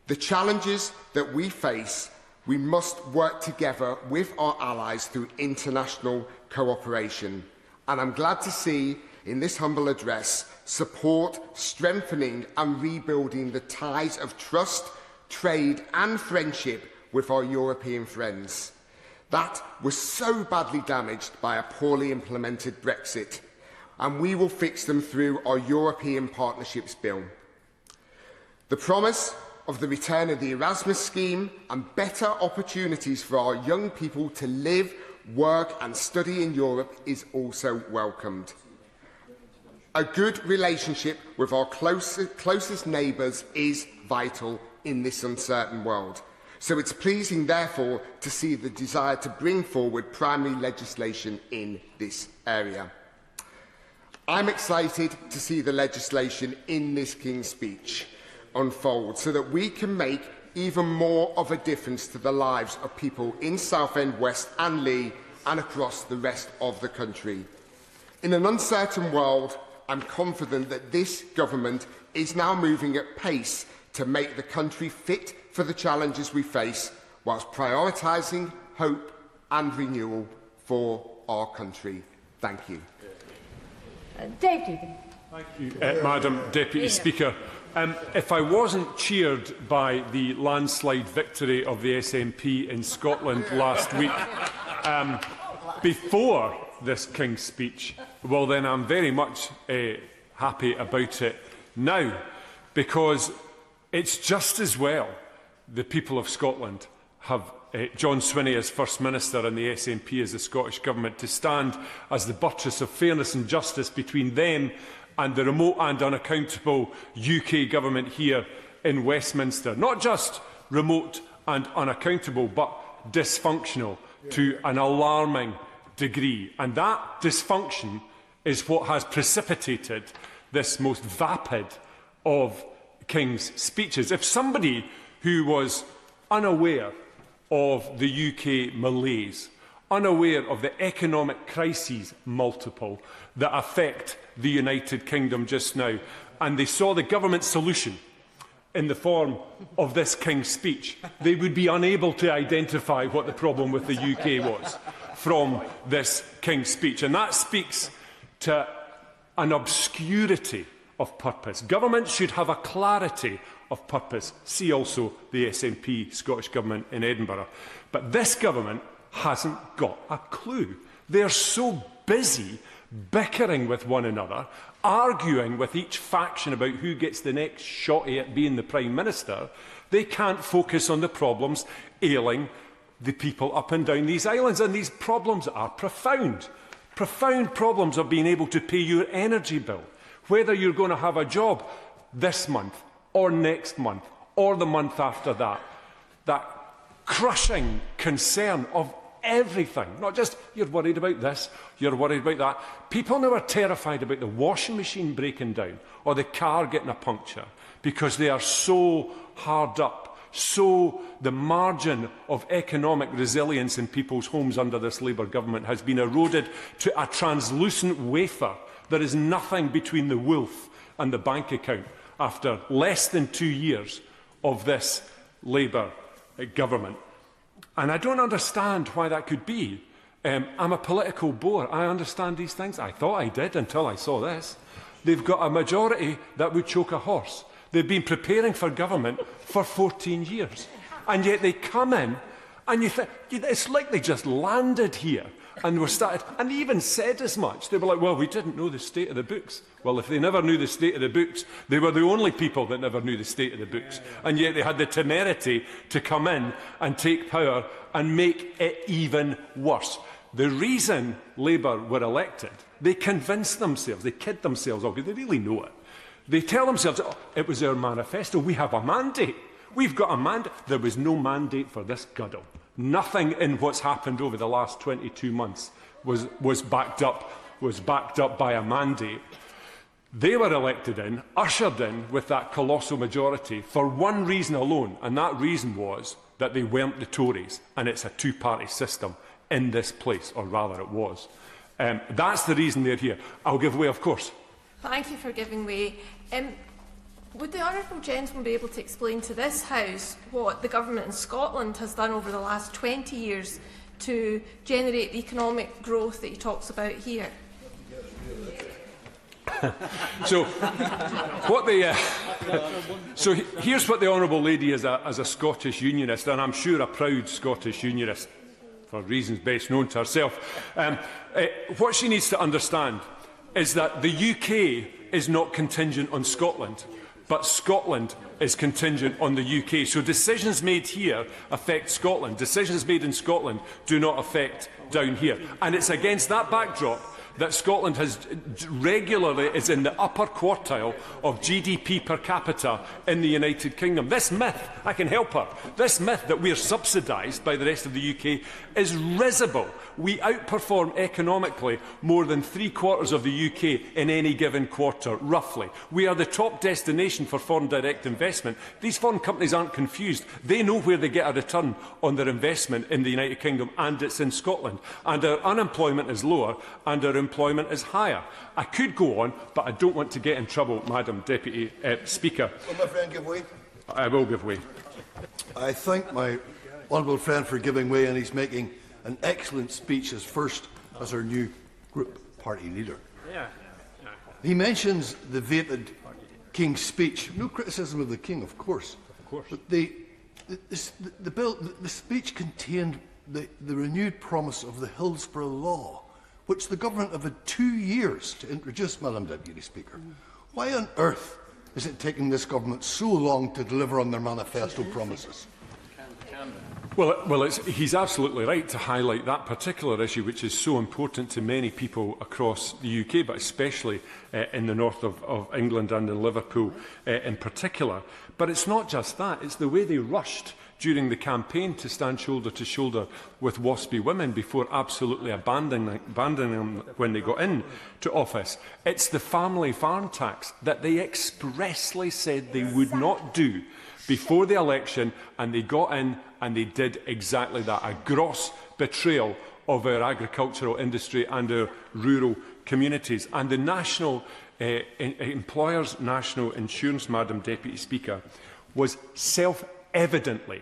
The challenges that we face, we must work together with our allies through international cooperation. And I'm glad to see in this humble address support strengthening and rebuilding the ties of trust, trade and friendship with our European friends. That was so badly damaged by a poorly implemented Brexit, and we will fix them through our European Partnerships Bill. The promise of the return of the Erasmus scheme and better opportunities for our young people to live, work and study in Europe is also welcomed. A good relationship with our closest neighbours is vital in this uncertain world. So it's pleasing, therefore, to see the desire to bring forward primary legislation in this area. I'm excited to see the legislation in this King's Speech unfold so that we can make even more of a difference to the lives of people in Southend, West and Leigh and across the rest of the country. In an uncertain world, I'm confident that this government is now moving at pace to make the country fit for the challenges we face, whilst prioritising hope and renewal for our country. Thank you. Dave Dugan. Thank you, Madam Deputy Speaker. If I wasn't cheered by the landslide victory of the SNP in Scotland last week, before this King's Speech, well then I'm very much happy about it now, because it's just as well the people of Scotland have John Swinney as First Minister and the SNP as the Scottish Government to stand as the buttress of fairness and justice between them and the remote and unaccountable UK Government here in Westminster. Not just remote and unaccountable, but dysfunctional to an alarming degree. And that dysfunction is what has precipitated this most vapid of King's speeches. If somebody who was unaware of the UK malaise, unaware of the economic crises multiple that affect the United Kingdom just now, and they saw the government solution in the form of this King's speech, they would be unable to identify what the problem with the UK was from this King's speech. And that speaks to an obscurity of purpose. Government should have a clarity of purpose. See also the SNP Scottish Government in Edinburgh. But this government hasn't got a clue. They're so busy bickering with one another, arguing with each faction about who gets the next shotty at being the Prime Minister, they can't focus on the problems ailing the people up and down these islands. And these problems are profound. Profound problems of being able to pay your energy bill, whether you're going to have a job this month or next month or the month after that. That crushing concern of everything, not just you're worried about this, you're worried about that. People now are terrified about the washing machine breaking down or the car getting a puncture because they are so hard up. So the margin of economic resilience in people's homes under this Labour government has been eroded to a translucent wafer. There is nothing between the wolf and the bank account after less than 2 years of this Labour government. And I don't understand why that could be. I'm a political bore. I understand these things. I thought I did until I saw this. They've got a majority that would choke a horse. They've been preparing for government for 14 years. And yet they come in and you think, it's like they just landed here and were started. And they even said as much. They were like, well, we didn't know the state of the books. Well, if they never knew the state of the books, they were the only people that never knew the state of the books. And yet they had the temerity to come in and take power and make it even worse. The reason Labour were elected, they convinced themselves, they kid themselves, oh, they really know it. They tell themselves, oh, it was our manifesto, we have a mandate. We've got a mandate. There was no mandate for this guddle. Nothing in what's happened over the last 22 months was backed up by a mandate. They were elected in, ushered in with that colossal majority for one reason alone, and that reason was that they weren't the Tories, and it's a two-party system in this place, or rather it was. That's the reason they're here. I'll give way, of course. Thank you for giving way. Would the honourable gentleman be able to explain to this House what the government in Scotland has done over the last 20 years to generate the economic growth that he talks about here? So here's what the honourable lady as a Scottish unionist, and I'm sure a proud Scottish unionist, for reasons best known to herself, what she needs to understand is that the UK is not contingent on Scotland, but Scotland is contingent on the UK. So decisions made here affect Scotland. Decisions made in Scotland do not affect down here. And it's against that backdrop that Scotland has regularly is in the upper quartile of GDP per capita in the United Kingdom. This myth, I can help her, this myth that we are subsidised by the rest of the UK is risible. We outperform economically more than 3/4 of the UK in any given quarter, roughly. We are the top destination for foreign direct investment. These foreign companies aren't confused. They know where they get a return on their investment in the United Kingdom, and it's in Scotland. And our unemployment is lower, and our employment is higher. I could go on, but I don't want to get in trouble, Madam Deputy Speaker. Will my friend give way? I will give way. I thank my honourable friend for giving way, and he's making an excellent speech as our new group party leader. He mentions the vapid King's speech. No criticism of the King, of course. But the speech contained the renewed promise of the Hillsborough Law, which the government have had 2 years to introduce, Madam Deputy Speaker. Why on earth is it taking this government so long to deliver on their manifesto promises? Well, he's absolutely right to highlight that particular issue, which is so important to many people across the UK, but especially in the north of England and in Liverpool in particular. But it's not just that, it's the way they rushed during the campaign to stand shoulder to shoulder with WASPy women before absolutely abandoning them when they got into office. It's the family farm tax that they expressly said they would not do before the election, and they got in and they did exactly that. A gross betrayal of our agricultural industry and our rural communities. And the national Employers' National Insurance, Madam Deputy Speaker, was self-evidently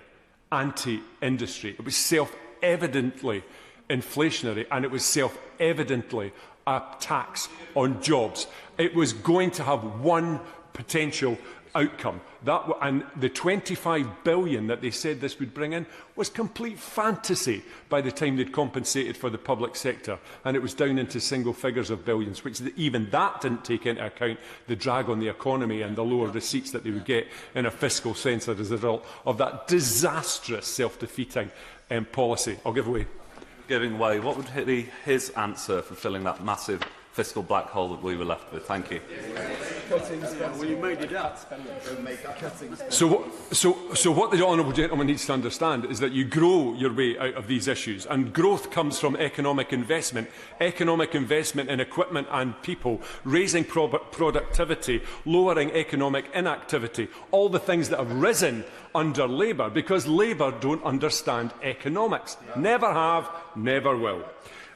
anti-industry. It was self-evidently inflationary, and it was self-evidently a tax on jobs. It was going to have one potential outcome. And the 25 billion that they said this would bring in was complete fantasy by the time they'd compensated for the public sector, and it was down into single figures of billions, which even that didn't take into account the drag on the economy and the lower receipts that they would get in a fiscal sense as a result of that disastrous self-defeating policy. I'll give way. Giving way. What would be his answer for filling that massive fiscal black hole that we were left with? Thank you. So what the honourable gentleman needs to understand is that you grow your way out of these issues, and growth comes from economic investment in equipment and people, raising productivity, lowering economic inactivity, all the things that have risen under Labour, because Labour don't understand economics. Never have, never will.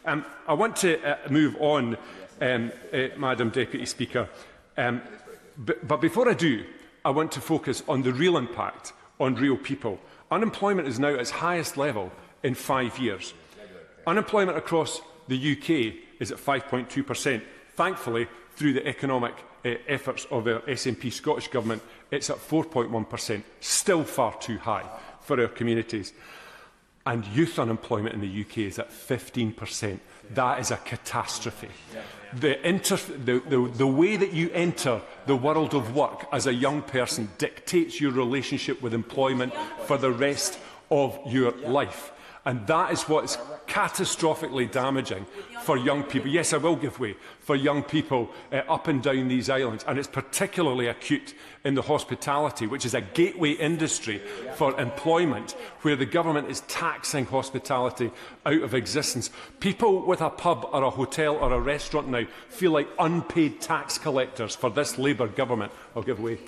I want to move on, Madam Deputy Speaker, but before I do, I want to focus on the real impact on real people. Unemployment is now at its highest level in 5 years. Unemployment across the UK is at 5.2%. Thankfully, through the economic efforts of our SNP Scottish Government, it's at 4.1%, still far too high for our communities. And youth unemployment in the UK is at 15%. That is a catastrophe. The way that you enter the world of work as a young person dictates your relationship with employment for the rest of your life. And that is what is catastrophically damaging for young people. Yes, I will give way for young people up and down these islands. And it's particularly acute in the hospitality, which is a gateway industry for employment, where the government is taxing hospitality out of existence. People with a pub or a hotel or a restaurant now feel like unpaid tax collectors for this Labour government. I'll give way.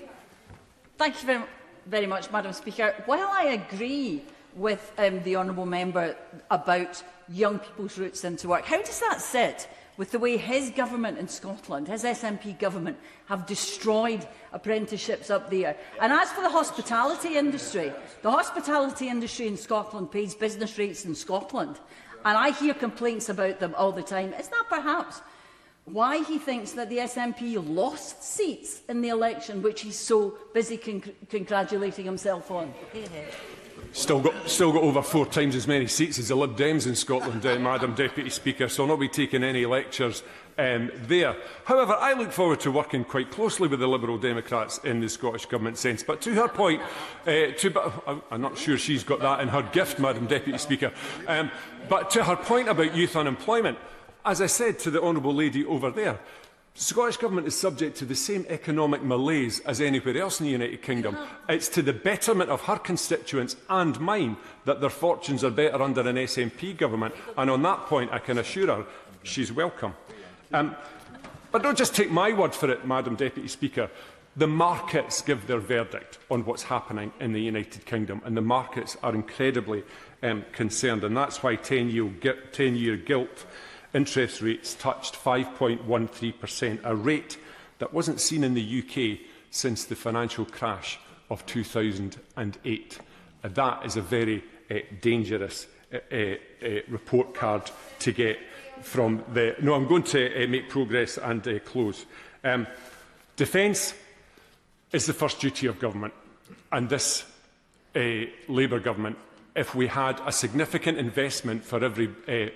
Thank you very much, Madam Speaker. While I agree with the honourable member about young people's routes into work, how does that sit with the way his government in Scotland, his SNP government, have destroyed apprenticeships up there? And as for the hospitality industry in Scotland pays business rates in Scotland, and I hear complaints about them all the time. Is that perhaps why he thinks that the SNP lost seats in the election, which he's so busy congratulating himself on? Still got over 4 times as many seats as the Lib Dems in Scotland, Madam Deputy Speaker, so I'll not be taking any lectures there. However, I look forward to working quite closely with the Liberal Democrats in the Scottish Government sense. But to her point, I'm not sure she's got that in her gift, Madam Deputy Speaker, but to her point about youth unemployment, as I said to the honourable lady over there, the Scottish Government is subject to the same economic malaise as anywhere else in the United Kingdom. It's to the betterment of her constituents and mine that their fortunes are better under an SNP government, and on that point I can assure her she's welcome. But don't just take my word for it, Madam Deputy Speaker. The markets give their verdict on what's happening in the United Kingdom, and the markets are incredibly concerned, and that's why 10-year gilt interest rates touched 5.13%, a rate that wasn't seen in the UK since the financial crash of 2008. That is a very dangerous report card to get from the... No, I'm going to make progress and close. Defence is the first duty of government, and this Labour government, if we had a significant investment for every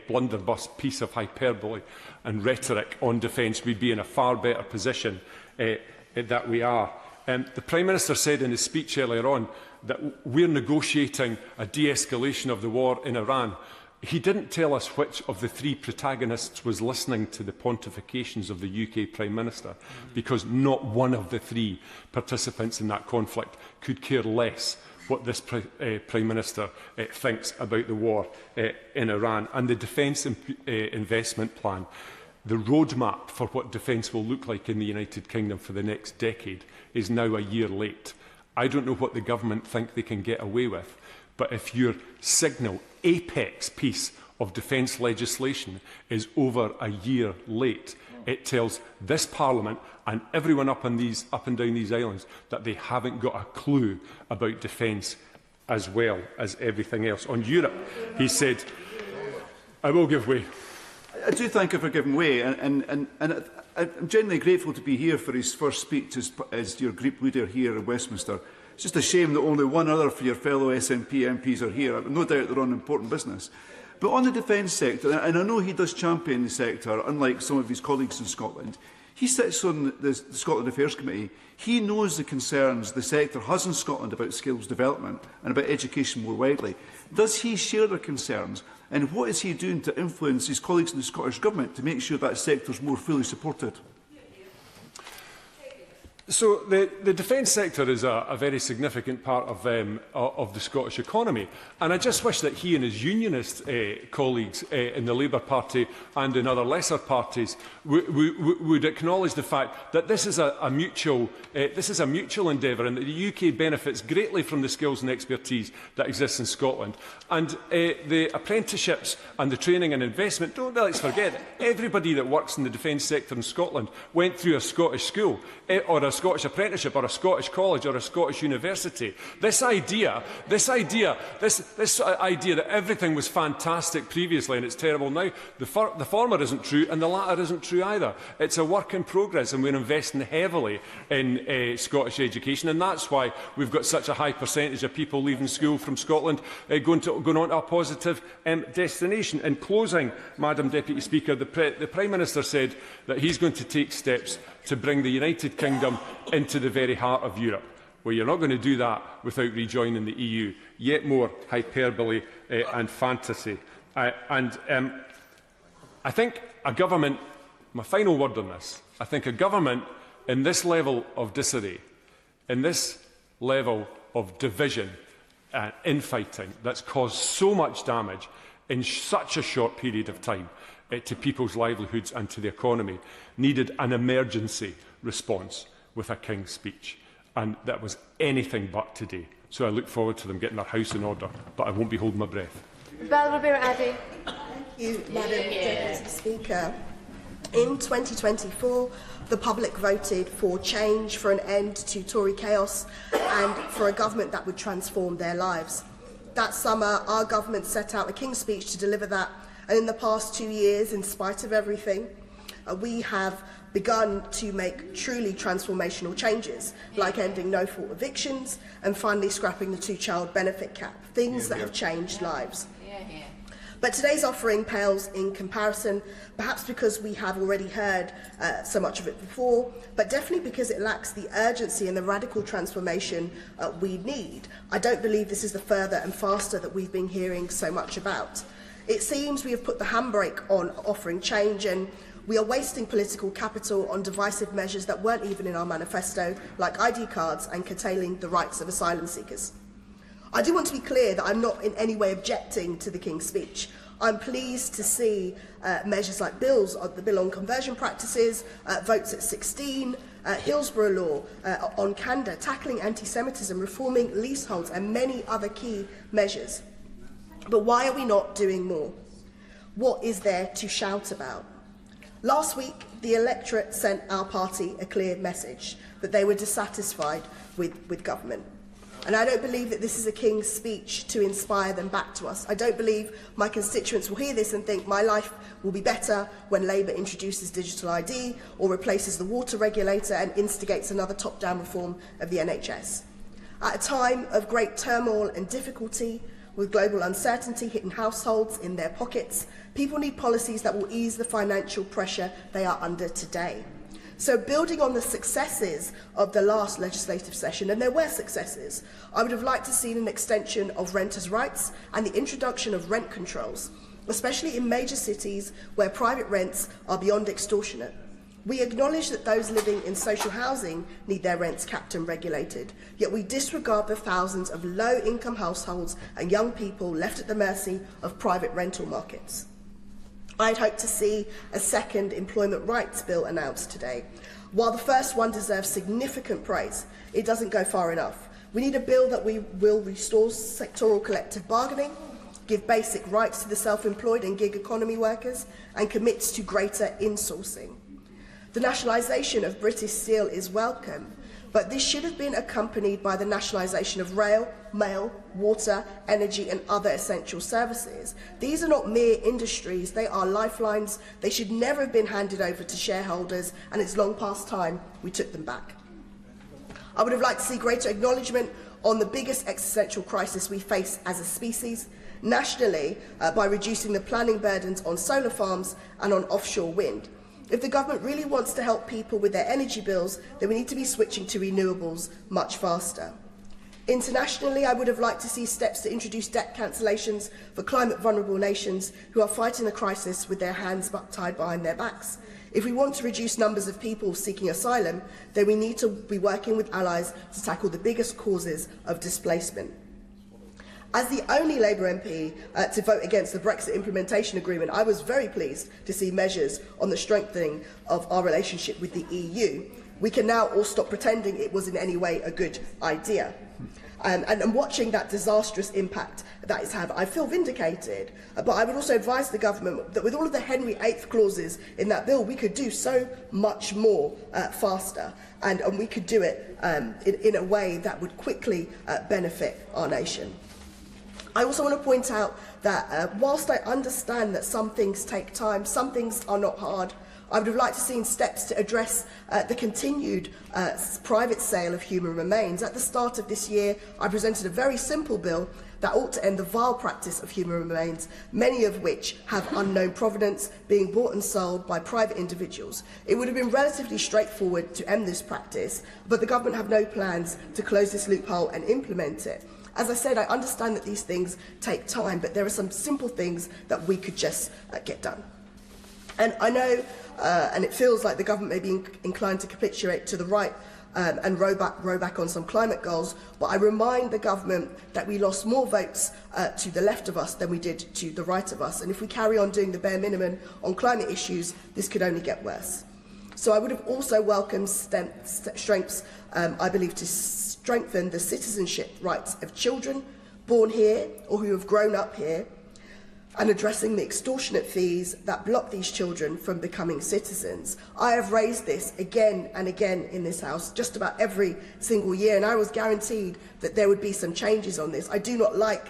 blunderbuss piece of hyperbole and rhetoric on defence, we'd be in a far better position that we are. The Prime Minister said in his speech earlier on that we're negotiating a de-escalation of the war in Iran. He didn't tell us which of the 3 protagonists was listening to the pontifications of the UK Prime Minister, because not one of the 3 participants in that conflict could care less what this Prime Minister thinks about the war in Iran. And the Defence Investment Plan, the roadmap for what defence will look like in the United Kingdom for the next decade, is now a year late. I don't know what the government think they can get away with, but if your signal apex piece of defence legislation is over a year late, it tells this Parliament and everyone up and down these islands that they haven't got a clue about defence as well as everything else. On Europe, he said, I will give way. I do thank you for giving way, and I'm genuinely grateful to be here for his first speech as your group leader here in Westminster. It's just a shame that only one other of your fellow SNP MPs are here. I've no doubt they're on important business. But on the defence sector, and I know he does champion the sector, unlike some of his colleagues in Scotland, he sits on the Scotland Affairs Committee. He knows the concerns the sector has in Scotland about skills development and about education more widely. Does he share their concerns? And what is he doing to influence his colleagues in the Scottish Government to make sure that sector is more fully supported? So the defence sector is a very significant part of the Scottish economy, and I just wish that he and his unionist colleagues in the Labour Party and in other lesser parties would acknowledge the fact that this is a mutual endeavour, and that the UK benefits greatly from the skills and expertise that exists in Scotland. And the apprenticeships and the training and investment, don't let's forget, everybody that works in the defence sector in Scotland went through a Scottish school or a Scottish apprenticeship or a Scottish college or a Scottish university. This idea that everything was fantastic previously and it's terrible now, the former isn't true and the latter isn't true either. It's a work in progress, and we're investing heavily in Scottish education, and that's why we've got such a high percentage of people leaving school from Scotland going on to a positive destination. In closing, Madam Deputy Speaker, the Prime Minister said that he's going to take steps to bring the United Kingdom into the very heart of Europe. Well, you're not going to do that without rejoining the EU. Yet more hyperbole and fantasy. I think a government, my final word on this, I think a government in this level of disarray, in this level of division and infighting that's caused so much damage in such a short period of time to people's livelihoods and to the economy, needed an emergency response with a King's speech. And that was anything but today. So I look forward to them getting their house in order, but I won't be holding my breath. Bell Rabir Addy. Thank you, Madam Deputy Speaker. In 2024, the public voted for change, for an end to Tory chaos, and for a government that would transform their lives. That summer, our government set out a King's speech to deliver that, and in the past 2 years, in spite of everything, we have begun to make truly transformational changes, like ending no-fault evictions and finally scrapping the two-child benefit cap, things that have changed lives. But today's offering pales in comparison, perhaps because we have already heard so much of it before, but definitely because it lacks the urgency and the radical transformation we need. I don't believe this is the further and faster that we've been hearing so much about. It seems we have put the handbrake on offering change, and we are wasting political capital on divisive measures that weren't even in our manifesto, like ID cards and curtailing the rights of asylum seekers. I do want to be clear that I'm not in any way objecting to the King's speech. I'm pleased to see measures like the bill on conversion practices, votes at 16, Hillsborough law on candour, tackling anti-Semitism, reforming leaseholds and many other key measures. But why are we not doing more? What is there to shout about? Last week, the electorate sent our party a clear message that they were dissatisfied with government. And I don't believe that this is a King's speech to inspire them back to us. I don't believe my constituents will hear this and think my life will be better when Labour introduces digital ID or replaces the water regulator and instigates another top-down reform of the NHS. At a time of great turmoil and difficulty, with global uncertainty hitting households in their pockets, people need policies that will ease the financial pressure they are under today. So building on the successes of the last legislative session, and there were successes, I would have liked to see an extension of renters' rights and the introduction of rent controls, especially in major cities where private rents are beyond extortionate. We acknowledge that those living in social housing need their rents capped and regulated, yet we disregard the thousands of low-income households and young people left at the mercy of private rental markets. I'd hoped to see a second employment rights bill announced today. While the first one deserves significant praise, it doesn't go far enough. We need a bill that will restore sectoral collective bargaining, give basic rights to the self-employed and gig economy workers, and commits to greater insourcing. The nationalisation of British Steel is welcome, but this should have been accompanied by the nationalisation of rail, mail, water, energy and other essential services. These are not mere industries, they are lifelines. They should never have been handed over to shareholders, and it's long past time we took them back. I would have liked to see greater acknowledgement on the biggest existential crisis we face as a species, nationally, by reducing the planning burdens on solar farms and on offshore wind. If the government really wants to help people with their energy bills, then we need to be switching to renewables much faster. Internationally, I would have liked to see steps to introduce debt cancellations for climate vulnerable nations who are fighting the crisis with their hands tied behind their backs. If we want to reduce numbers of people seeking asylum, then we need to be working with allies to tackle the biggest causes of displacement. As the only Labour MP to vote against the Brexit implementation agreement, I was very pleased to see measures on the strengthening of our relationship with the EU. We can now all stop pretending it was in any way a good idea. And watching that disastrous impact that it's had, I feel vindicated. But I would also advise the government that with all of the Henry VIII clauses in that bill, we could do so much more faster. And we could do it in a way that would quickly benefit our nation. I also want to point out that whilst I understand that some things take time, some things are not hard, I would have liked to have seen steps to address the continued private sale of human remains. At the start of this year, I presented a very simple bill that ought to end the vile practice of human remains, many of which have unknown provenance, being bought and sold by private individuals. It would have been relatively straightforward to end this practice, but the government have no plans to close this loophole and implement it. As I said, I understand that these things take time, but there are some simple things that we could just get done. And I know, and it feels like the government may be inclined to capitulate to the right and row back on some climate goals, but I remind the government that we lost more votes to the left of us than we did to the right of us. And if we carry on doing the bare minimum on climate issues, this could only get worse. So I would have also welcomed strengths, I believe, to strengthen the citizenship rights of children born here or who have grown up here, and addressing the extortionate fees that block these children from becoming citizens. I have raised this again and again in this House, just about every single year, and I was guaranteed that there would be some changes on this. I do not like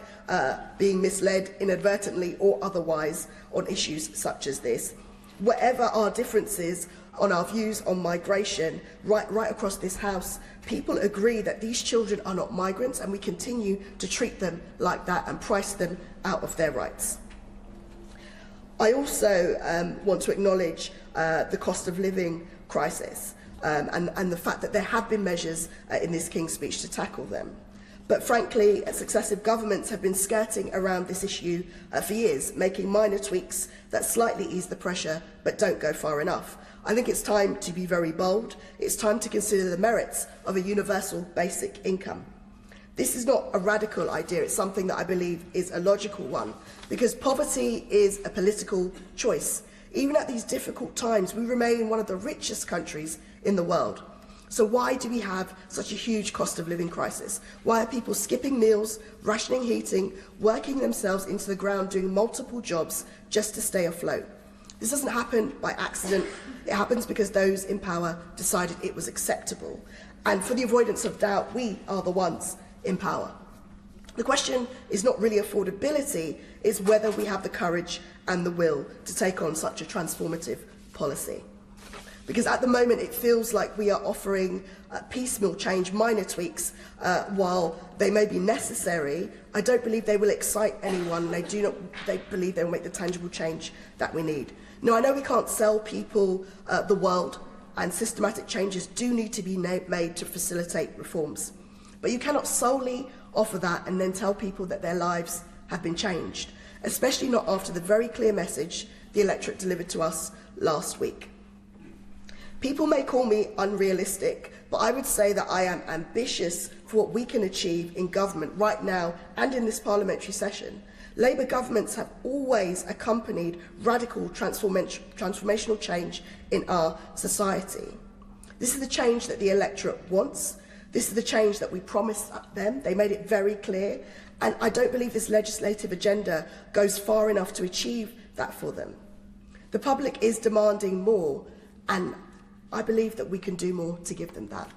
being misled inadvertently or otherwise on issues such as this. Whatever our differences on our views on migration, right across this House, people agree that these children are not migrants, and we continue to treat them like that and price them out of their rights. I also want to acknowledge the cost of living crisis and the fact that there have been measures in this King's Speech to tackle them. But frankly, successive governments have been skirting around this issue for years, making minor tweaks that slightly ease the pressure but don't go far enough. I think it's time to be very bold. It's time to consider the merits of a universal basic income. This is not a radical idea, it's something that I believe is a logical one, because poverty is a political choice. Even at these difficult times, we remain one of the richest countries in the world. So why do we have such a huge cost of living crisis? Why are people skipping meals, rationing heating, working themselves into the ground, doing multiple jobs just to stay afloat? This doesn't happen by accident. It happens because those in power decided it was acceptable. And for the avoidance of doubt, we are the ones in power. The question is not really affordability, it's whether we have the courage and the will to take on such a transformative policy. Because at the moment it feels like we are offering piecemeal change, minor tweaks, while they may be necessary. I don't believe they will excite anyone. They believe they will make the tangible change that we need. Now, I know we can't sell people the world, and systematic changes do need to be made to facilitate reforms. But you cannot solely offer that and then tell people that their lives have been changed, especially not after the very clear message the electorate delivered to us last week. People may call me unrealistic, but I would say that I am ambitious for what we can achieve in government right now and in this parliamentary session. Labour governments have always accompanied radical transformational change in our society. This is the change that the electorate wants. This is the change that we promised them. They made it very clear. And I don't believe this legislative agenda goes far enough to achieve that for them. The public is demanding more, and I believe that we can do more to give them that.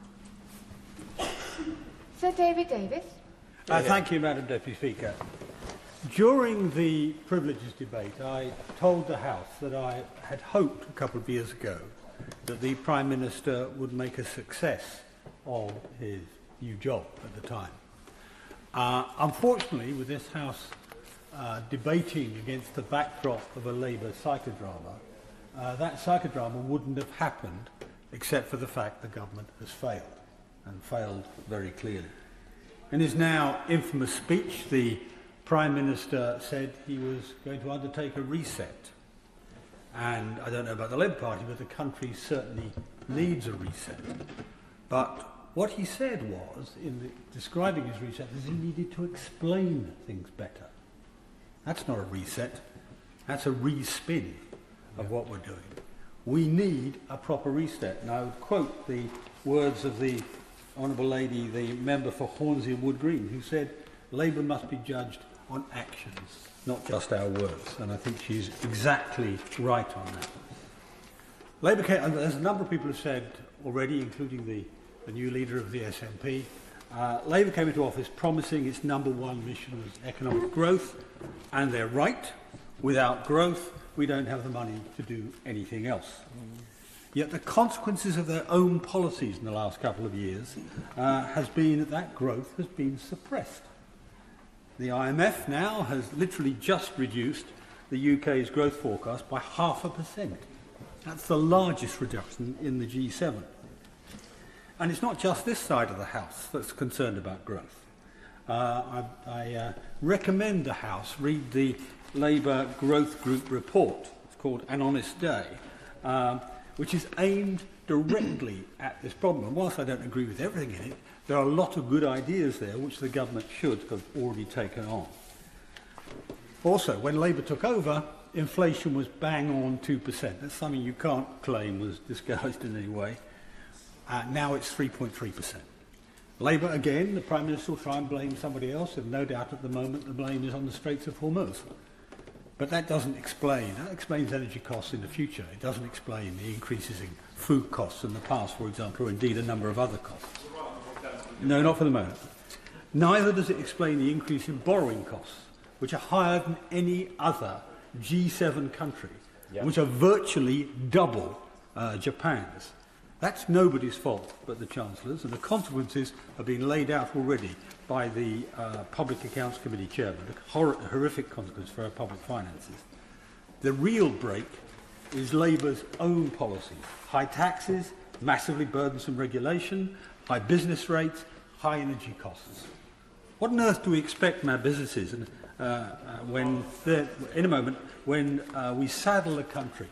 Sir David Davis. Thank you, Madam Deputy Speaker. During the privileges debate, I told the House that I had hoped a couple of years ago that the Prime Minister would make a success of his new job at the time. Unfortunately, with this House debating against the backdrop of a Labour psychodrama, that psychodrama wouldn't have happened except for the fact the government has failed, and failed very clearly. In his now infamous speech, the Prime Minister said he was going to undertake a reset. And I don't know about the Labour Party, but the country certainly needs a reset. But what he said was, in describing his reset, is he needed to explain things better. That's not a reset. That's a respin of what we're doing. We need a proper reset. And I would quote the words of the Honourable Lady, the member for Hornsey and Wood Green, who said, Labour must be judged on actions, not just our words. And I think she's exactly right on that. Labour came, as a number of people have said already, including the new leader of the SNP, Labour came into office promising its #1 mission was economic growth, and they're right. Without growth, we don't have the money to do anything else. Yet the consequences of their own policies in the last couple of years has been that growth has been suppressed. The IMF now has literally just reduced the UK's growth forecast by 0.5%. That's the largest reduction in the G7. And it's not just this side of the House that's concerned about growth. I recommend the House read the Labour Growth Group report. It's called An Honest Day, which is aimed directly at this problem. And whilst I don't agree with everything in it, there are a lot of good ideas there which the government should have already taken on. Also, when Labour took over, inflation was bang on 2%. That's something you can't claim was disguised in any way. Now it's 3.3%. Labour, again, the Prime Minister will try and blame somebody else, and no doubt at the moment the blame is on the Straits of Hormuz. But that doesn't explain. That explains energy costs in the future. It doesn't explain the increases in food costs in the past, for example, or indeed a number of other costs. No, not for the moment. Neither does it explain the increase in borrowing costs, which are higher than any other G7 country, which are virtually double Japan's. That's nobody's fault but the Chancellor's, and the consequences have been laid out already by the Public Accounts Committee Chairman, a horrific consequence for our public finances. The real break is Labour's own policy. High taxes, massively burdensome regulation, high business rates, high energy costs. What on earth do we expect from our businesses when we saddle the country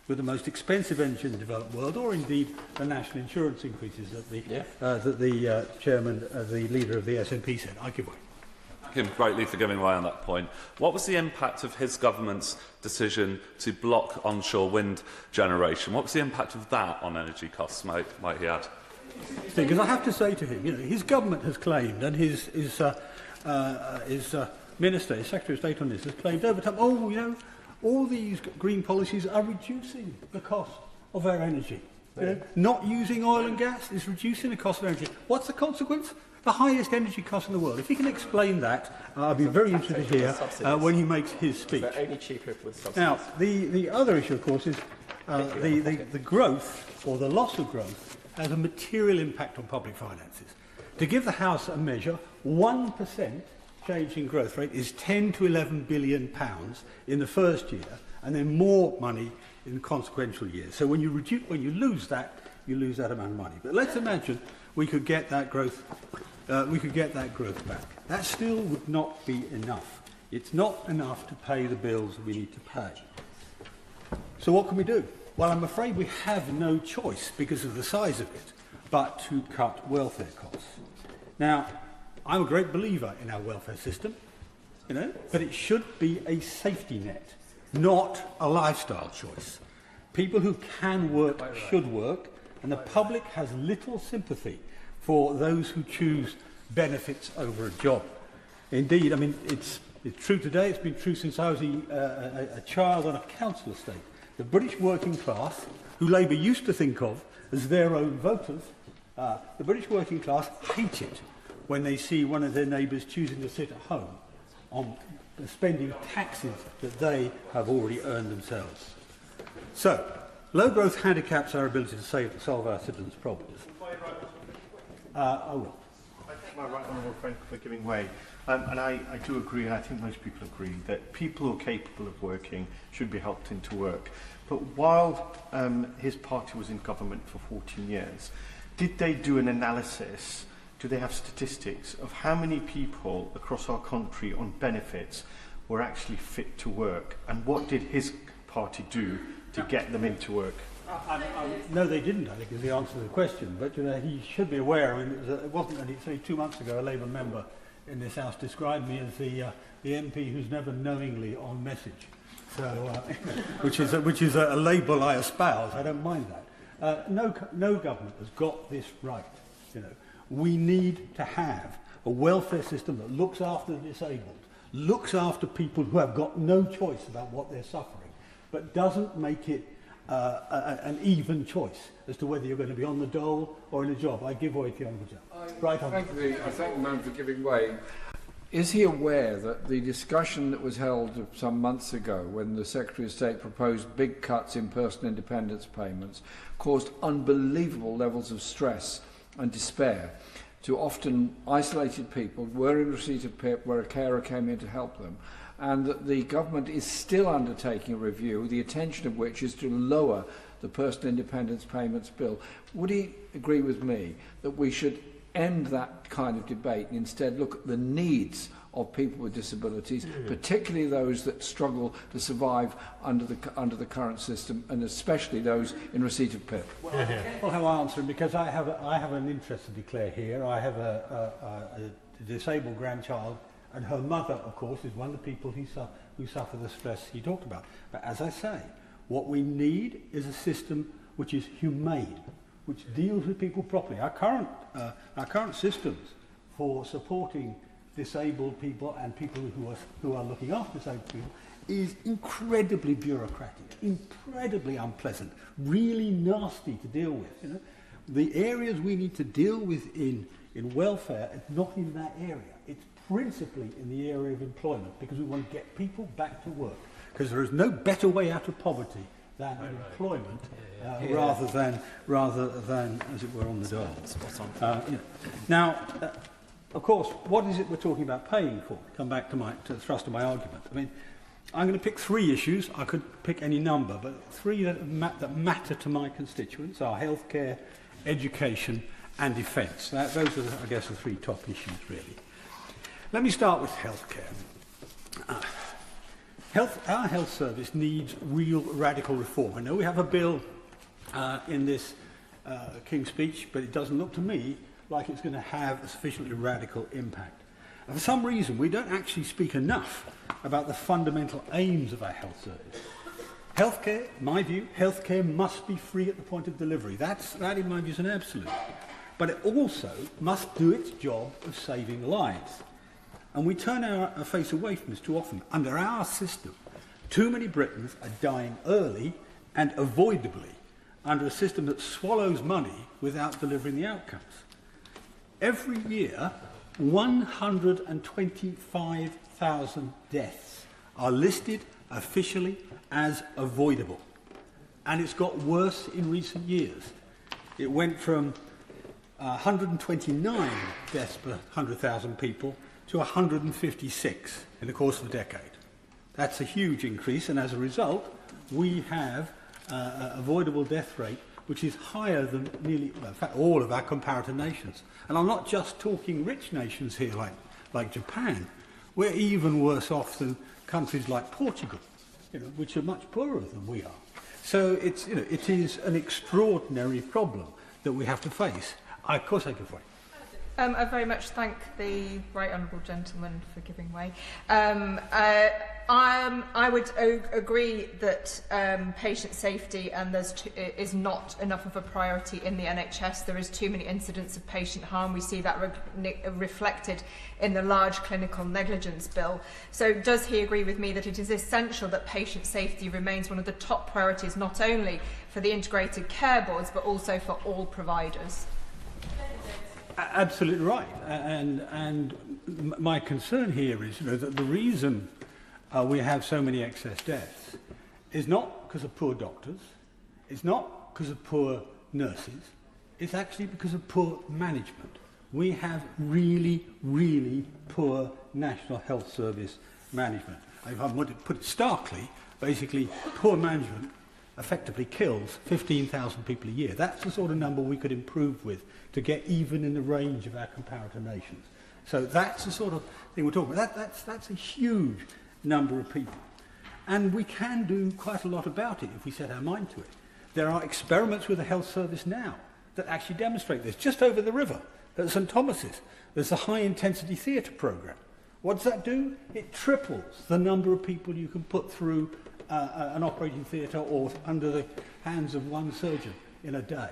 with the most expensive energy in the developed world, or indeed the national insurance increases that the chairman, the leader of the SNP said? I give way. Thank him greatly for giving way on that point. What was the impact of his government's decision to block onshore wind generation? What was the impact of that on energy costs, might he add? Because I have to say to him, his government has claimed, and his minister, his Secretary of State on this, has claimed over time, all these green policies are reducing the cost of our energy. Not using oil and gas is reducing the cost of energy. What's the consequence? The highest energy cost in the world. If he can explain that, I'd be very interested to hear when he makes his speech. Now, the other issue, of course, is the growth, or the loss of growth, has a material impact on public finances. To give the House a measure, 1% change in growth rate is £10 to £11 billion in the first year, and then more money in consequential years. So when you lose that, you lose that amount of money. But let's imagine we could get that growth. Back. That still would not be enough. It's not enough to pay the bills we need to pay. So what can we do? Well, I'm afraid we have no choice, because of the size of it, but to cut welfare costs. Now, I'm a great believer in our welfare system, but it should be a safety net, not a lifestyle choice. People who can work should work, and the public has little sympathy for those who choose benefits over a job. Indeed, I mean, it's true today, it's been true since I was a child on a council estate. The British working class, who Labour used to think of as their own voters, the British working class hate it when they see one of their neighbours choosing to sit at home on spending taxes that they have already earned themselves. So, low growth handicaps our ability to solve our citizens' problems. I will. I thank my right honourable friend for giving way. And I do agree, and I think most people agree, that people who are capable of working should be helped into work. But while his party was in government for 14 years, did they do an analysis? Do they have statistics of how many people across our country on benefits were actually fit to work? And what did his party do to get them into work? No, they didn't, I think, is the answer to the question. But he should be aware. I mean, it wasn't only 2 months ago a Labour member in this House described me as the MP who's never knowingly on message. So, which is a label I espouse. I don't mind that. No government has got this right. We need to have a welfare system that looks after the disabled, looks after people who have got no choice about what they're suffering, but doesn't make it an even choice as to whether you're going to be on the dole or in a job. I give way to the Honourable Gentleman. Right on. I thank the man for giving way. Is he aware that the discussion that was held some months ago when the Secretary of State proposed big cuts in personal independence payments caused unbelievable levels of stress and despair to often isolated people who were in receipt of PIP where a carer came in to help them, and that the government is still undertaking a review, the intention of which is to lower the personal independence payments bill? Would he agree with me that we should end that kind of debate and instead look at the needs of people with disabilities, particularly those that struggle to survive under the current system, and especially those in receipt of PIP? Well, how I answer him, because I have an interest to declare here. I have a disabled grandchild, and her mother, of course, is one of the people who suffer the stress he talked about. But as I say, what we need is a system which is humane, which deals with people properly. Our current systems for supporting disabled people and people who are looking after disabled people is incredibly bureaucratic, incredibly unpleasant, really nasty to deal with. The areas we need to deal with in welfare is not in that area. It's principally in the area of employment, because we want to get people back to work, because there is no better way out of poverty than employment, rather than, as it were, on the dole. Now, of course, what is it we're talking about paying for? Come back to the thrust of my argument. I mean, I'm going to pick 3 issues. I could pick any number, but 3 that matter to my constituents are healthcare, education, and defence. Those are, I guess, the 3 top issues, really. Let me start with healthcare. Our health service needs real radical reform. I know we have a bill in this King's Speech, but it doesn't look to me like it's going to have a sufficiently radical impact. And for some reason, we don't actually speak enough about the fundamental aims of our health service. Healthcare, in my view, healthcare must be free at the point of delivery. That, in my view, is an absolute. But it also must do its job of saving lives. And we turn our face away from this too often. Under our system, too many Britons are dying early and avoidably under a system that swallows money without delivering the outcomes. Every year, 125,000 deaths are listed officially as avoidable. And it's got worse in recent years. It went from 129 deaths per 100,000 people to 156 in the course of a decade. That's a huge increase, and as a result, we have an avoidable death rate which is higher than nearly, well, in fact, all of our comparator nations. And I'm not just talking rich nations here like Japan. We're even worse off than countries like Portugal, which are much poorer than we are. So it's, it is an extraordinary problem that we have to face. Of course I can fight. I very much thank the right honourable gentleman for giving way. I would agree that patient safety is not enough of a priority in the NHS. There is too many incidents of patient harm. We see that reflected in the large clinical negligence bill. So does he agree with me that it is essential that patient safety remains one of the top priorities, not only for the integrated care boards, but also for all providers? Absolutely right, and my concern here is, that the reason we have so many excess deaths is not because of poor doctors, it's not because of poor nurses, it's actually because of poor management. We have really, really poor National Health Service management. If I want to put it starkly, basically, poor management effectively kills 15,000 people a year. That's the sort of number we could improve with to get even in the range of our comparator nations. So that's the sort of thing we're talking about. That's a huge number of people. And we can do quite a lot about it if we set our mind to it. There are experiments with the health service now that actually demonstrate this. Just over the river at St Thomas's, there's a high-intensity theatre programme. What does that do? It triples the number of people you can put through an operating theatre or under the hands of one surgeon in a day.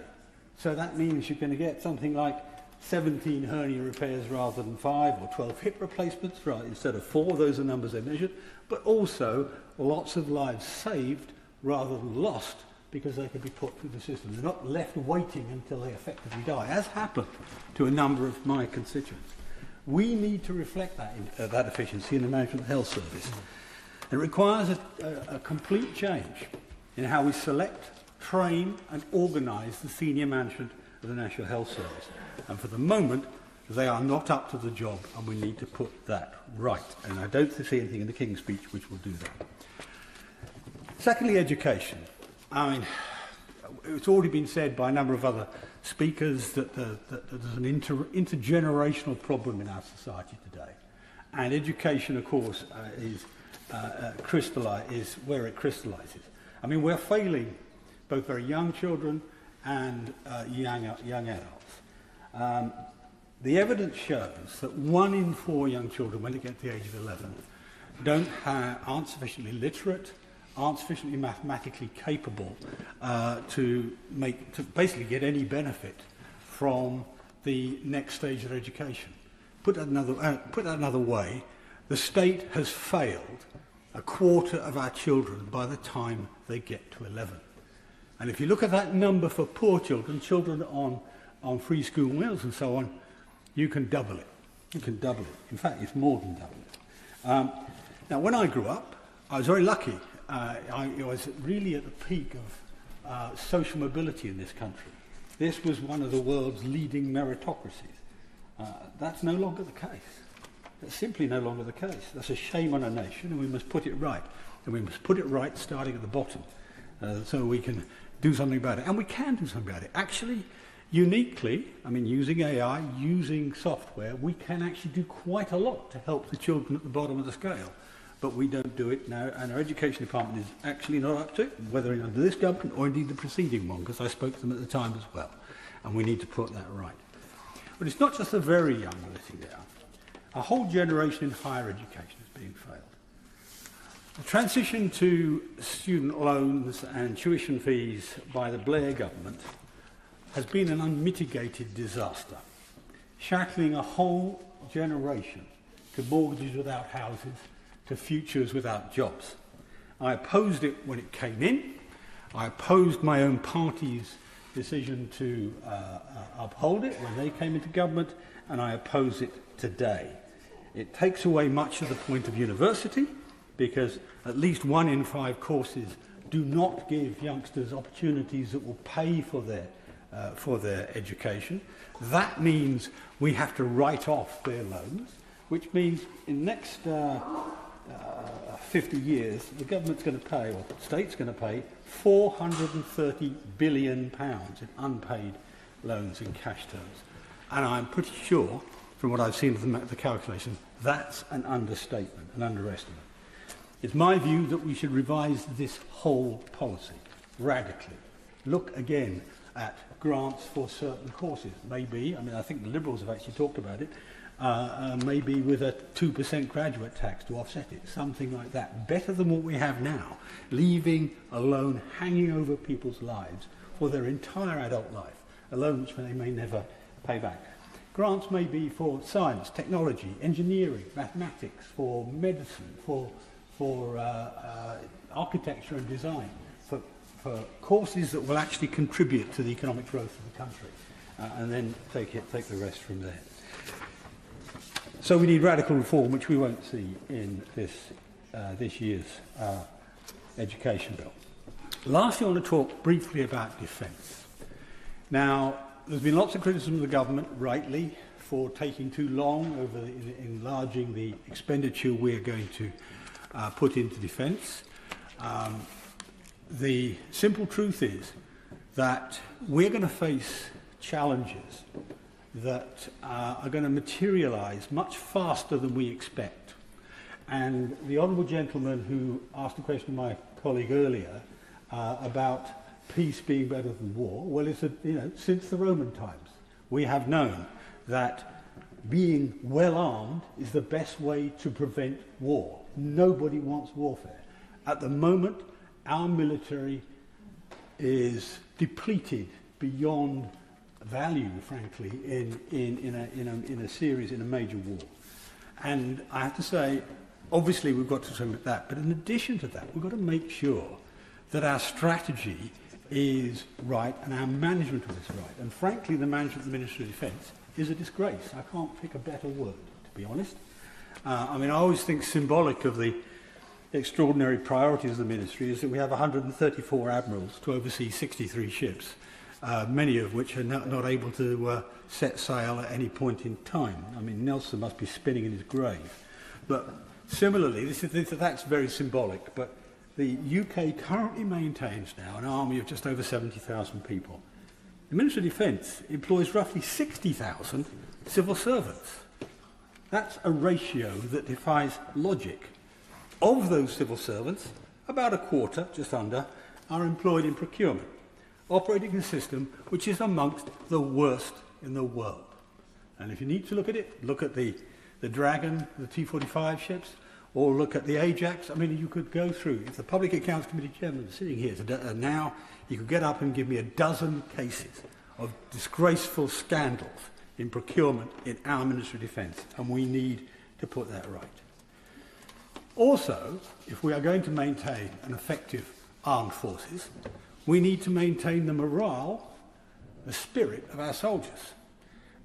So that means you're going to get something like 17 hernia repairs rather than 5, or 12 hip replacements instead of 4. Those are numbers they measured. But also lots of lives saved rather than lost because they could be put through the system. They're not left waiting until they effectively die, as happened to a number of my constituents. We need to reflect that efficiency in the management of the health service. It requires a complete change in how we select, train and organise the senior management of the National Health Service. And for the moment, they are not up to the job, and we need to put that right. And I don't see anything in the King's speech which will do that. Secondly, education. I mean, it's already been said by a number of other speakers that there's an intergenerational problem in our society today. And education, of course, is where it crystallises. I mean, we're failing both very young children and young adults. The evidence shows that 1 in 4 young children, when they get to the age of 11, aren't sufficiently literate, aren't sufficiently mathematically capable to basically get any benefit from the next stage of their education. Put that another way, the state has failed a quarter of our children by the time they get to 11. And if you look at that number for poor children, children on free school meals and so on, you can double it. You can double it. In fact, it's more than double it. Now, when I grew up, I was very lucky. I was really at the peak of social mobility in this country. This was one of the world's leading meritocracies. That's no longer the case. That's simply no longer the case. That's a shame on a nation, and we must put it right. And we must put it right starting at the bottom, so we can do something about it. And we can do something about it. Actually, uniquely, I mean, using AI, using software, we can actually do quite a lot to help the children at the bottom of the scale. But we don't do it now, and our education department is actually not up to it, whether under this government or indeed the preceding one, because I spoke to them at the time as well. And we need to put that right. But it's not just the very young letting down. A whole generation in higher education is being failed. The transition to student loans and tuition fees by the Blair government has been an unmitigated disaster, shackling a whole generation to mortgages without houses, to futures without jobs. I opposed it when it came in. I opposed my own party's decision to uphold it when they came into government, and I oppose it today. It takes away much of the point of university, because at least 1 in 5 courses do not give youngsters opportunities that will pay for their education. That means we have to write off their loans, which means in the next 50 years, the government's going to pay, or the state's going to pay, £430 billion in unpaid loans in cash terms. And I'm pretty sure, from what I've seen of the calculation, that's an understatement, an underestimate. It's my view that we should revise this whole policy. radically. Look again at grants for certain courses. Maybe, I mean, I think the Liberals have actually talked about it, maybe with a 2% graduate tax to offset it, something like that. Better than what we have now, leaving a loan hanging over people's lives for their entire adult life, a loan which they may never pay back. Grants may be for science, technology, engineering, mathematics, for medicine, for architecture and design, for courses that will actually contribute to the economic growth of the country, and then take the rest from there. So we need radical reform, which we won't see in this year's education bill. Lastly, I want to talk briefly about defence. Now, there's been lots of criticism of the government, rightly, for taking too long over enlarging the expenditure we're going to put into defence. The simple truth is that we're going to face challenges that are going to materialise much faster than we expect. And the honourable gentleman who asked a question of my colleague earlier about peace being better than war, well, it's since the Roman times we have known that being well armed is the best way to prevent war. Nobody wants warfare. At the moment, our military is depleted beyond value, frankly, in a major war. And I have to say, obviously we've got to submit that, but in addition to that, we've got to make sure that our strategy is right and our management of it is right. And frankly, the management of the Ministry of Defence is a disgrace. I can't pick a better word, to be honest. I mean, I always think symbolic of the extraordinary priorities of the ministry is that we have 134 admirals to oversee 63 ships, many of which are not able to set sail at any point in time. I mean, Nelson must be spinning in his grave. But similarly, that's very symbolic, but the UK currently maintains now an army of just over 70,000 people. The Ministry of Defence employs roughly 60,000 civil servants. That's a ratio that defies logic. Of those civil servants, about a quarter, just under, are employed in procurement, operating a system which is amongst the worst in the world. And if you need to look at it, look at the Dragon, the T-45 ships, or look at the Ajax. I mean, you could go through. If the Public Accounts Committee chairman is sitting here now, he could get up and give me a dozen cases of disgraceful scandals in procurement in our Ministry of Defence, and we need to put that right. Also, if we are going to maintain an effective armed forces, we need to maintain the morale, the spirit of our soldiers.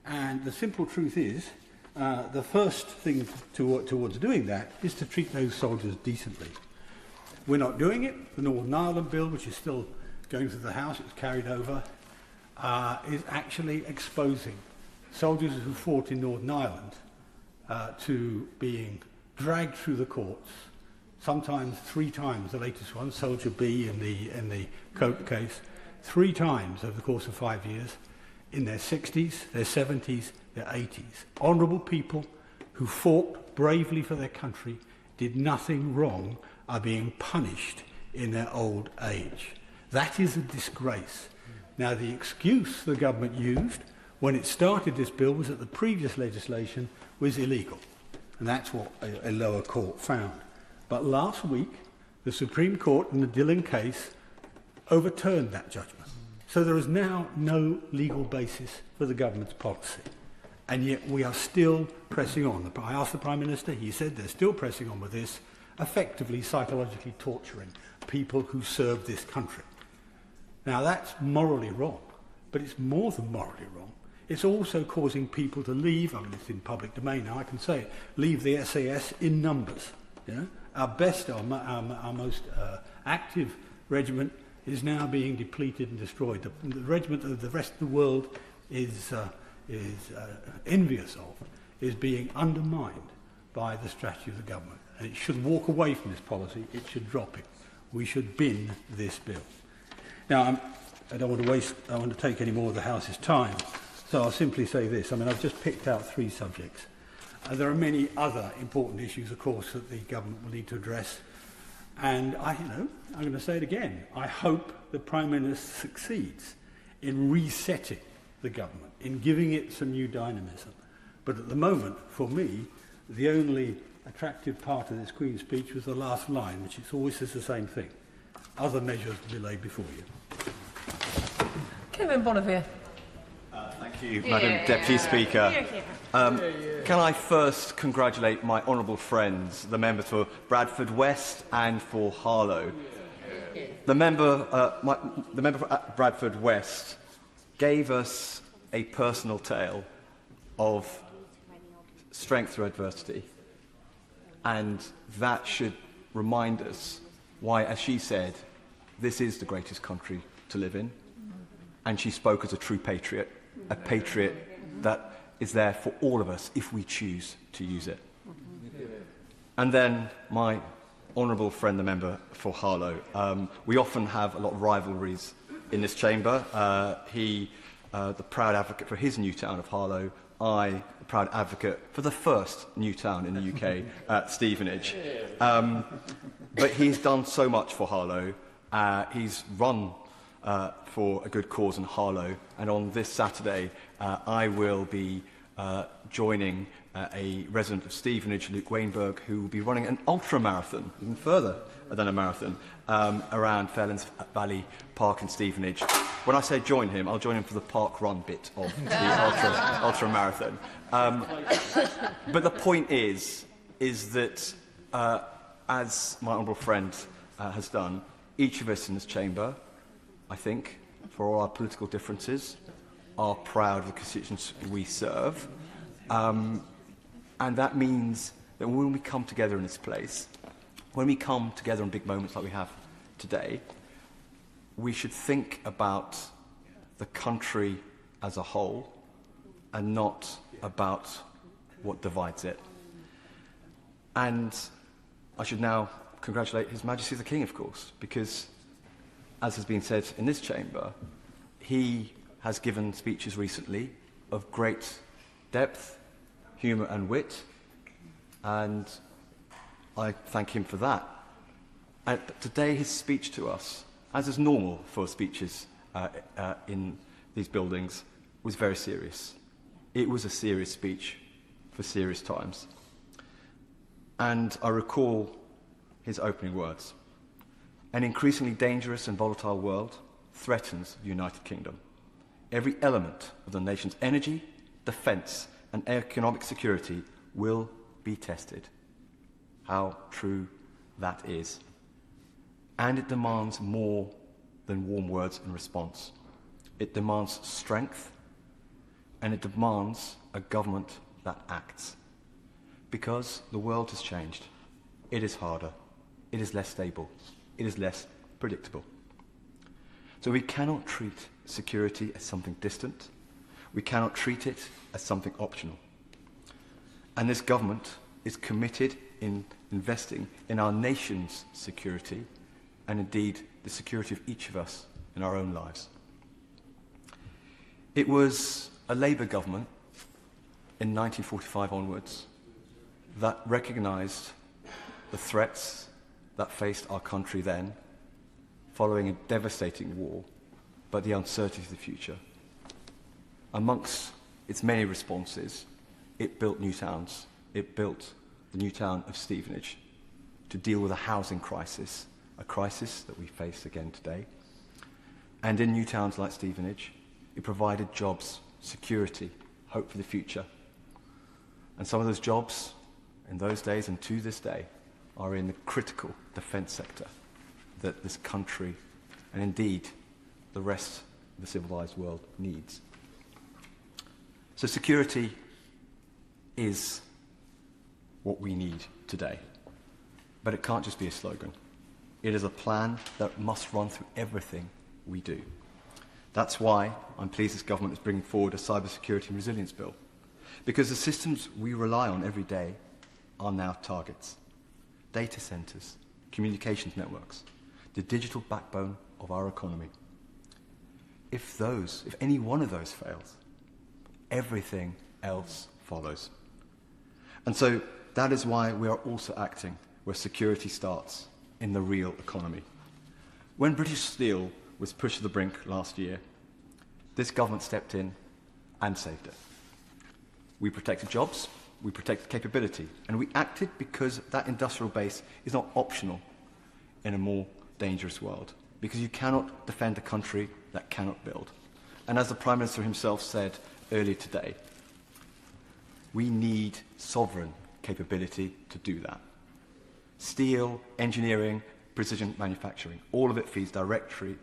And the simple truth is, the first thing towards doing that is to treat those soldiers decently. We're not doing it. The Northern Ireland Bill, which is still going through the House, it's carried over, is actually exposing soldiers who fought in Northern Ireland to being dragged through the courts, sometimes 3 times, the latest one, Soldier B in the Cope case, 3 times over the course of 5 years, in their 60s, their 70s, their 80s. Honourable people who fought bravely for their country, did nothing wrong, are being punished in their old age. That is a disgrace. Now, the excuse the government used when it started this bill was that the previous legislation was illegal. And that's what a lower court found. But last week, the Supreme Court in the Dillon case overturned that judgment. So there is now no legal basis for the government's policy. And yet we are still pressing on. I asked the Prime Minister, he said they're still pressing on with this, effectively psychologically torturing people who serve this country. Now that's morally wrong, but it's more than morally wrong. It's also causing people to leave, I mean it's in public domain now, I can say it, leave the SAS in numbers. You know? Our best, our most active regiment is now being depleted and destroyed. The regiment that the rest of the world is envious of is being undermined by the strategy of the government. And it should walk away from this policy, it should drop it. We should bin this bill. Now, I don't want to take any more of the House's time, so I'll simply say this. I mean, I've just picked out 3 subjects. There are many other important issues, of course, that the government will need to address. And I'm going to say it again. I hope the Prime Minister succeeds in resetting the government, in giving it some new dynamism. But at the moment, for me, the only attractive part of this Queen's speech was the last line, which always says the same thing. Other measures will be laid before you. Kevin Bonnevier. Thank you, Madam Deputy Speaker. Can I first congratulate my honourable friends, the members for Bradford West and for Harlow. The member for Bradford West gave us a personal tale of strength through adversity, and that should remind us why, as she said, this is the greatest country to live in, and she spoke as a true patriot, a patriot that is there for all of us if we choose to use it. And then my honourable friend, the member for Harlow, we often have a lot of rivalries in this chamber. He, the proud advocate for his new town of Harlow, I, the proud advocate for the first new town in the UK at Stevenage. But he's done so much for Harlow. He's run for a good cause in Harlow, and on this Saturday I will be joining a resident of Stevenage, Luke Wainberg, who will be running an ultra-marathon, even further than a marathon, around Fairlands Valley Park in Stevenage. When I say join him, I'll join him for the park run bit of the ultra-marathon. But the point is that, as my honourable friend has done, each of us in this chamber, I think, for all our political differences, are proud of the constituents we serve. And that means that when we come together in this place, when we come together in big moments like we have today, we should think about the country as a whole and not about what divides it. And I should now congratulate His Majesty the King, of course, because, as has been said in this chamber, he has given speeches recently of great depth, humour and wit, and I thank him for that. But today his speech to us, as is normal for speeches in these buildings, was very serious. It was a serious speech for serious times. And I recall his opening words. An increasingly dangerous and volatile world threatens the United Kingdom. Every element of the nation's energy, defence and economic security will be tested. How true that is. And it demands more than warm words in response. It demands strength, and it demands a government that acts. Because the world has changed. It is harder. It is less stable. It is less predictable. So we cannot treat security as something distant. We cannot treat it as something optional. And this government is committed in investing in our nation's security and indeed the security of each of us in our own lives. It was a Labour government in 1945 onwards that recognised the threats that faced our country then, following a devastating war, but the uncertainty of the future. Amongst its many responses, it built new towns. It built the new town of Stevenage to deal with a housing crisis, a crisis that we face again today. And in new towns like Stevenage, it provided jobs, security, hope for the future. And some of those jobs, in those days and to this day, are in the critical defence sector that this country, and indeed the rest of the civilised world, needs. So security is what we need today. But it can't just be a slogan. It is a plan that must run through everything we do. That's why I'm pleased this government is bringing forward a cybersecurity and resilience bill. Because the systems we rely on every day are now targets. Data centres, communications networks, the digital backbone of our economy. If any one of those fails, everything else follows. And so that is why we are also acting where security starts, in the real economy. When British steel was pushed to the brink last year, this government stepped in and saved it. We protected jobs, we protected capability, and we acted because that industrial base is not optional in a more dangerous world, because you cannot defend a country that cannot build. And as the Prime Minister himself said earlier today, we need sovereign capability to do that. Steel, engineering, precision manufacturing, all of it feeds directly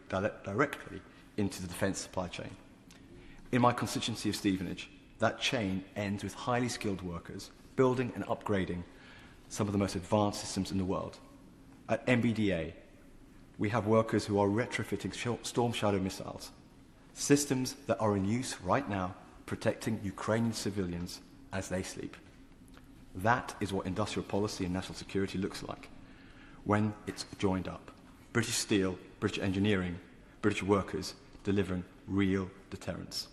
into the defence supply chain. In my constituency of Stevenage, that chain ends with highly skilled workers building and upgrading some of the most advanced systems in the world. At MBDA, we have workers who are retrofitting Storm Shadow missiles, systems that are in use right now, protecting Ukrainian civilians as they sleep. That is what industrial policy and national security looks like when it's joined up. British steel, British engineering, British workers delivering real deterrence.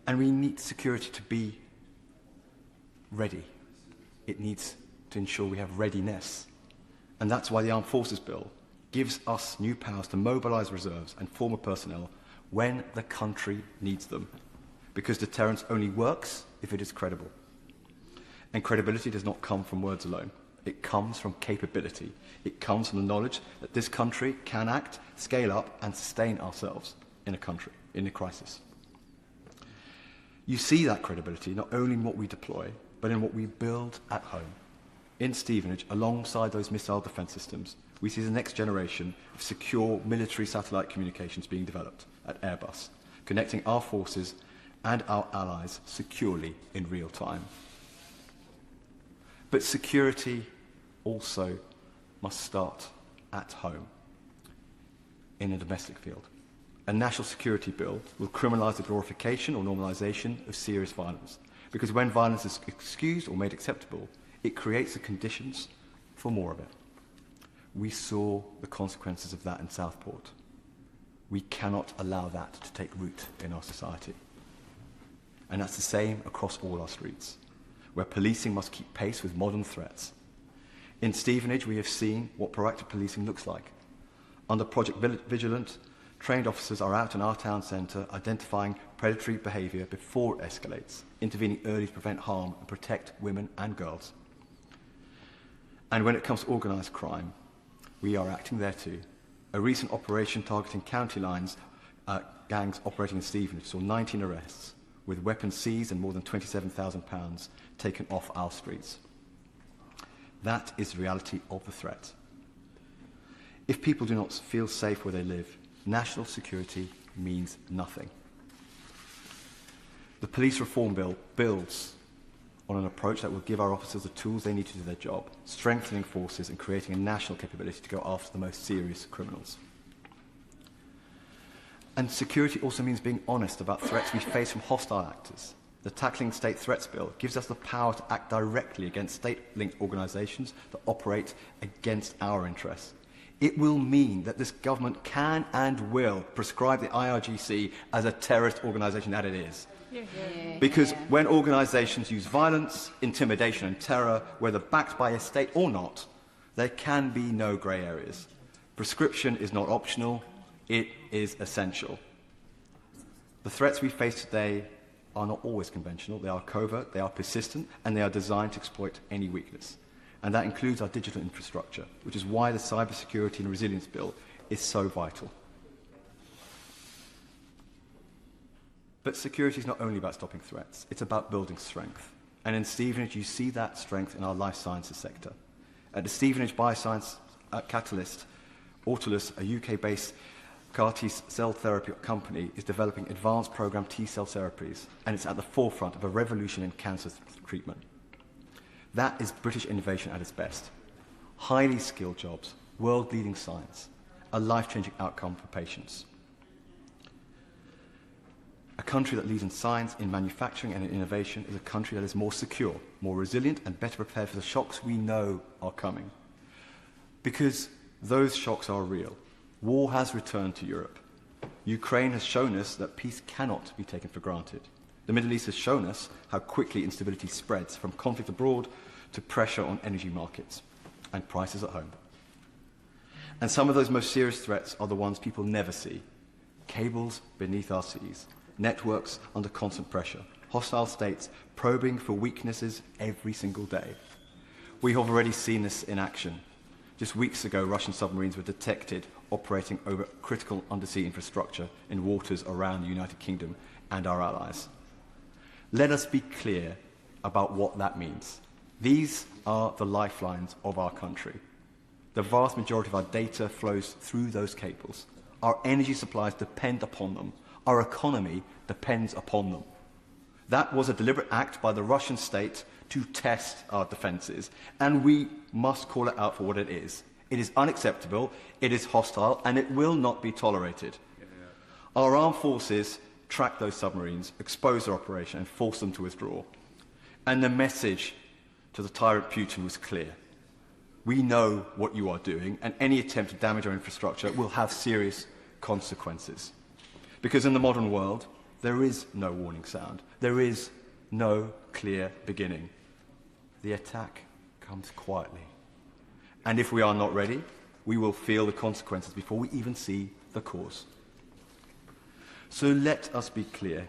And we need security to be ready. It needs to ensure we have readiness. And that's why the Armed Forces Bill gives us new powers to mobilise reserves and former personnel when the country needs them. Because deterrence only works if it is credible. And credibility does not come from words alone. It comes from capability. It comes from the knowledge that this country can act, scale up, and sustain ourselves in a crisis. You see that credibility not only in what we deploy, but in what we build at home. In Stevenage, alongside those missile defence systems, we see the next generation of secure military satellite communications being developed at Airbus, connecting our forces and our allies securely in real time. But security also must start at home, in a domestic field. A national security bill will criminalise the glorification or normalisation of serious violence, because when violence is excused or made acceptable, it creates the conditions for more of it. We saw the consequences of that in Southport. We cannot allow that to take root in our society. And that's the same across all our streets, where policing must keep pace with modern threats. In Stevenage, we have seen what proactive policing looks like. Under Project Vigilant, trained officers are out in our town centre identifying predatory behaviour before it escalates, intervening early to prevent harm and protect women and girls. And when it comes to organised crime, we are acting there too. A recent operation targeting county lines gangs operating in Stevenage saw 19 arrests, with weapons seized and more than £27,000 taken off our streets. That is the reality of the threat. If people do not feel safe where they live, national security means nothing. The police reform bill builds on an approach that will give our officers the tools they need to do their job, strengthening forces and creating a national capability to go after the most serious criminals. And security also means being honest about threats we face from hostile actors. The Tackling State Threats Bill gives us the power to act directly against state-linked organisations that operate against our interests. It will mean that this government can and will prescribe the IRGC as a terrorist organisation that it is. Because when organisations use violence, intimidation and terror, whether backed by a state or not, there can be no grey areas. Prescription is not optional, it is essential. The threats we face today are not always conventional, they are covert, they are persistent, and they are designed to exploit any weakness. And that includes our digital infrastructure, which is why the Cybersecurity and Resilience Bill is so vital. But security is not only about stopping threats, it's about building strength. And in Stevenage, you see that strength in our life sciences sector. At the Stevenage Bioscience Catalyst, Autolus, a UK-based CAR T-cell therapy company, is developing advanced programmed T-cell therapies, and it's at the forefront of a revolution in cancer treatment. That is British innovation at its best. Highly skilled jobs, world-leading science, a life-changing outcome for patients. A country that leads in science, in manufacturing and in innovation is a country that is more secure, more resilient and better prepared for the shocks we know are coming. Because those shocks are real. War has returned to Europe. Ukraine has shown us that peace cannot be taken for granted. The Middle East has shown us how quickly instability spreads from conflict abroad to pressure on energy markets and prices at home. And some of those most serious threats are the ones people never see. Cables beneath our seas, networks under constant pressure, hostile states probing for weaknesses every single day. We have already seen this in action. Just weeks ago, Russian submarines were detected operating over critical undersea infrastructure in waters around the United Kingdom and our allies. Let us be clear about what that means. These are the lifelines of our country. The vast majority of our data flows through those cables. Our energy supplies depend upon them. Our economy depends upon them. That was a deliberate act by the Russian state to test our defences, and we must call it out for what it is. It is unacceptable, it is hostile, and it will not be tolerated. Our armed forces tracked those submarines, exposed their operation, and forced them to withdraw. And the message to the tyrant Putin was clear. We know what you are doing, and any attempt to damage our infrastructure will have serious consequences. Because in the modern world, there is no warning sound. There is no clear beginning. The attack comes quietly. And if we are not ready, we will feel the consequences before we even see the cause. So let us be clear.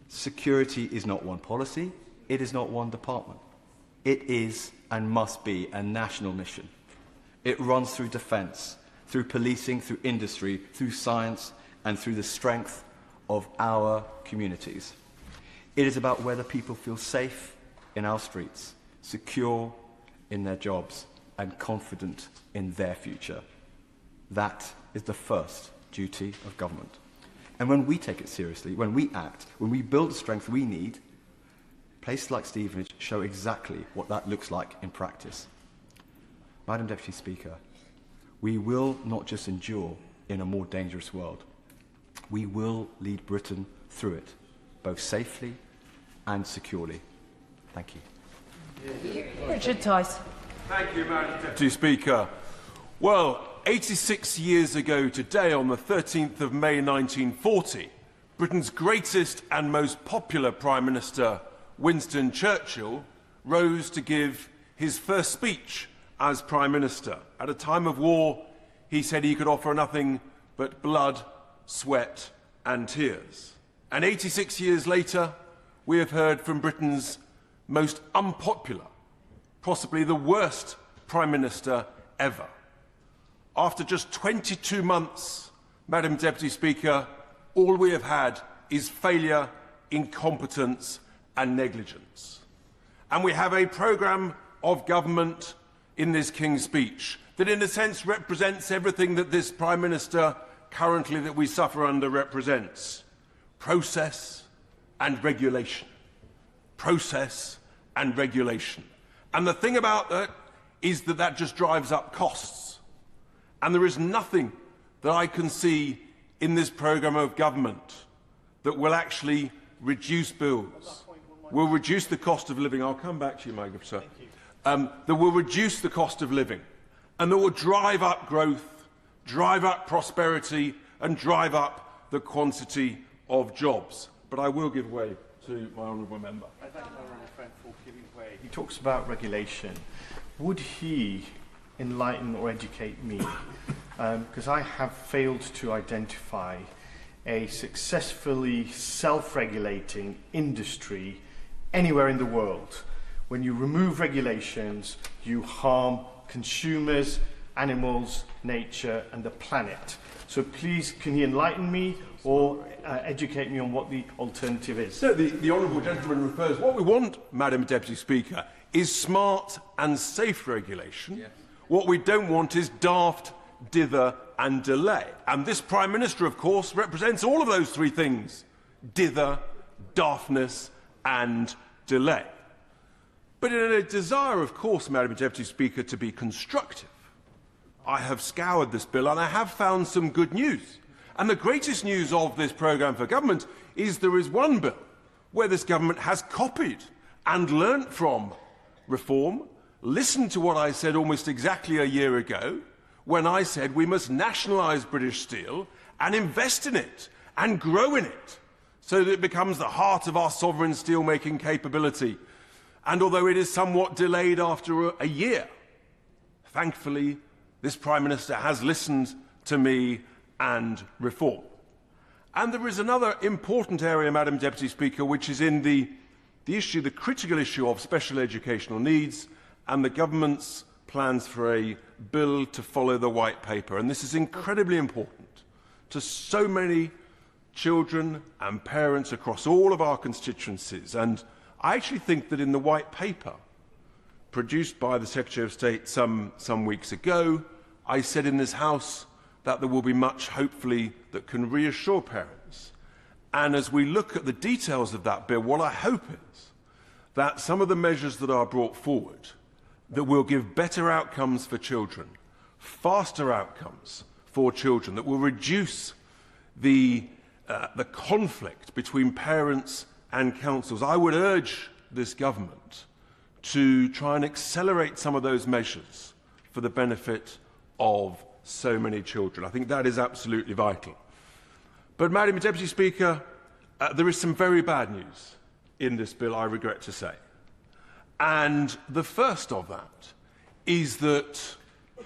Security is not one policy. It is not one department. It is and must be a national mission. It runs through defence, through policing, through industry, through science, and through the strength of our communities. It is about whether people feel safe in our streets, secure in their jobs, and confident in their future. That is the first duty of government. And when we take it seriously, when we act, when we build the strength we need, places like Stevenage show exactly what that looks like in practice. Madam Deputy Speaker, we will not just endure in a more dangerous world. We will lead Britain through it, both safely and securely. Thank you. Richard Tice. Thank you, Madam Deputy Speaker. Well, 86 years ago today, on the 13th of May 1940, Britain's greatest and most popular Prime Minister, Winston Churchill, rose to give his first speech as Prime Minister. At a time of war, he said he could offer nothing but blood, sweat and tears. And 86 years later, we have heard from Britain's most unpopular, possibly the worst Prime Minister ever. After just 22 months, Madam Deputy Speaker, all we have had is failure, incompetence and negligence. And we have a programme of government in this King's Speech that in a sense represents everything that this Prime Minister currently that we suffer under represents. Process and regulation. Process and regulation. And the thing about that is that that just drives up costs. And there is nothing that I can see in this programme of government that will actually reduce bills, will reduce the cost of living. I'll come back to you, my good sir. That will reduce the cost of living and that will drive up growth, drive up prosperity and drive up the quantity of jobs. But I will give way to my honourable member. I thank my honourable friend for giving way. He talks about regulation. Would he enlighten or educate me? Because I have failed to identify a successfully self-regulating industry anywhere in the world. When you remove regulations, you harm consumers, animals, nature and the planet. So please, can you enlighten me or educate me on what the alternative is? So the honourable gentleman refers, what we want, Madam Deputy Speaker, is smart and safe regulation. Yes. What we don't want is daft, dither and delay. And this Prime Minister, of course, represents all of those three things: dither, daftness and delay. But in a desire, of course, Madam Deputy Speaker, to be constructive, I have scoured this bill and I have found some good news. And the greatest news of this programme for government is there is one bill where this government has copied and learnt from reform. Listen to what I said almost exactly a year ago when I said we must nationalise British steel and invest in it and grow in it so that it becomes the heart of our sovereign steel-making capability. And although it is somewhat delayed after a year, thankfully this Prime Minister has listened to me and reform. And there is another important area, Madam Deputy Speaker, which is in the critical issue of special educational needs and the government's plans for a bill to follow the White Paper. And this is incredibly important to so many children and parents across all of our constituencies. And I actually think that in the White Paper, produced by the Secretary of State some weeks ago, I said in this House that there will be much, hopefully, that can reassure parents. And as we look at the details of that bill, what I hope is that some of the measures that are brought forward that will give better outcomes for children, faster outcomes for children, that will reduce the conflict between parents and councils. I would urge this government to try and accelerate some of those measures for the benefit of so many children. I think that is absolutely vital. But, Madam Deputy Speaker, there is some very bad news in this bill, I regret to say. And the first of that is that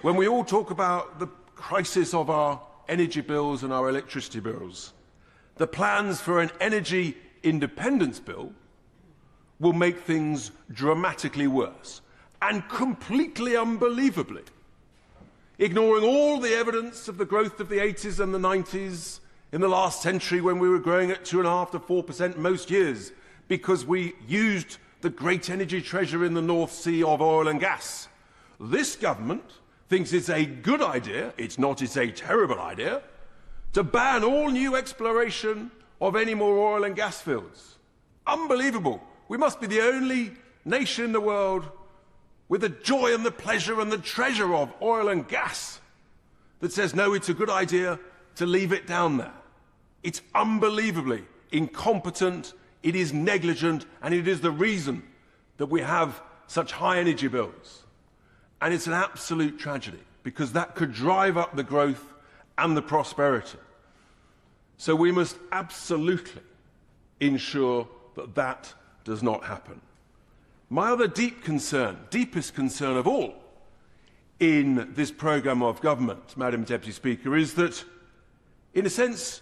when we all talk about the crisis of our energy bills and our electricity bills, the plans for an energy independence bill will make things dramatically worse and completely unbelievably, ignoring all the evidence of the growth of the 80s and the 90s in the last century when we were growing at 2.5% to 4% most years because we used the great energy treasure in the North Sea of oil and gas. This government thinks it's a good idea, it's not, it's a terrible idea, to ban all new exploration of any more oil and gas fields. Unbelievable. We must be the only nation in the world with the joy and the pleasure and the treasure of oil and gas that says, no, it's a good idea to leave it down there. It's unbelievably incompetent, it is negligent, and it is the reason that we have such high energy bills. And it's an absolute tragedy, because that could drive up the growth and the prosperity. So we must absolutely ensure that that does not happen. My other deepest concern of all in this programme of government, Madam Deputy Speaker, is that, in a sense,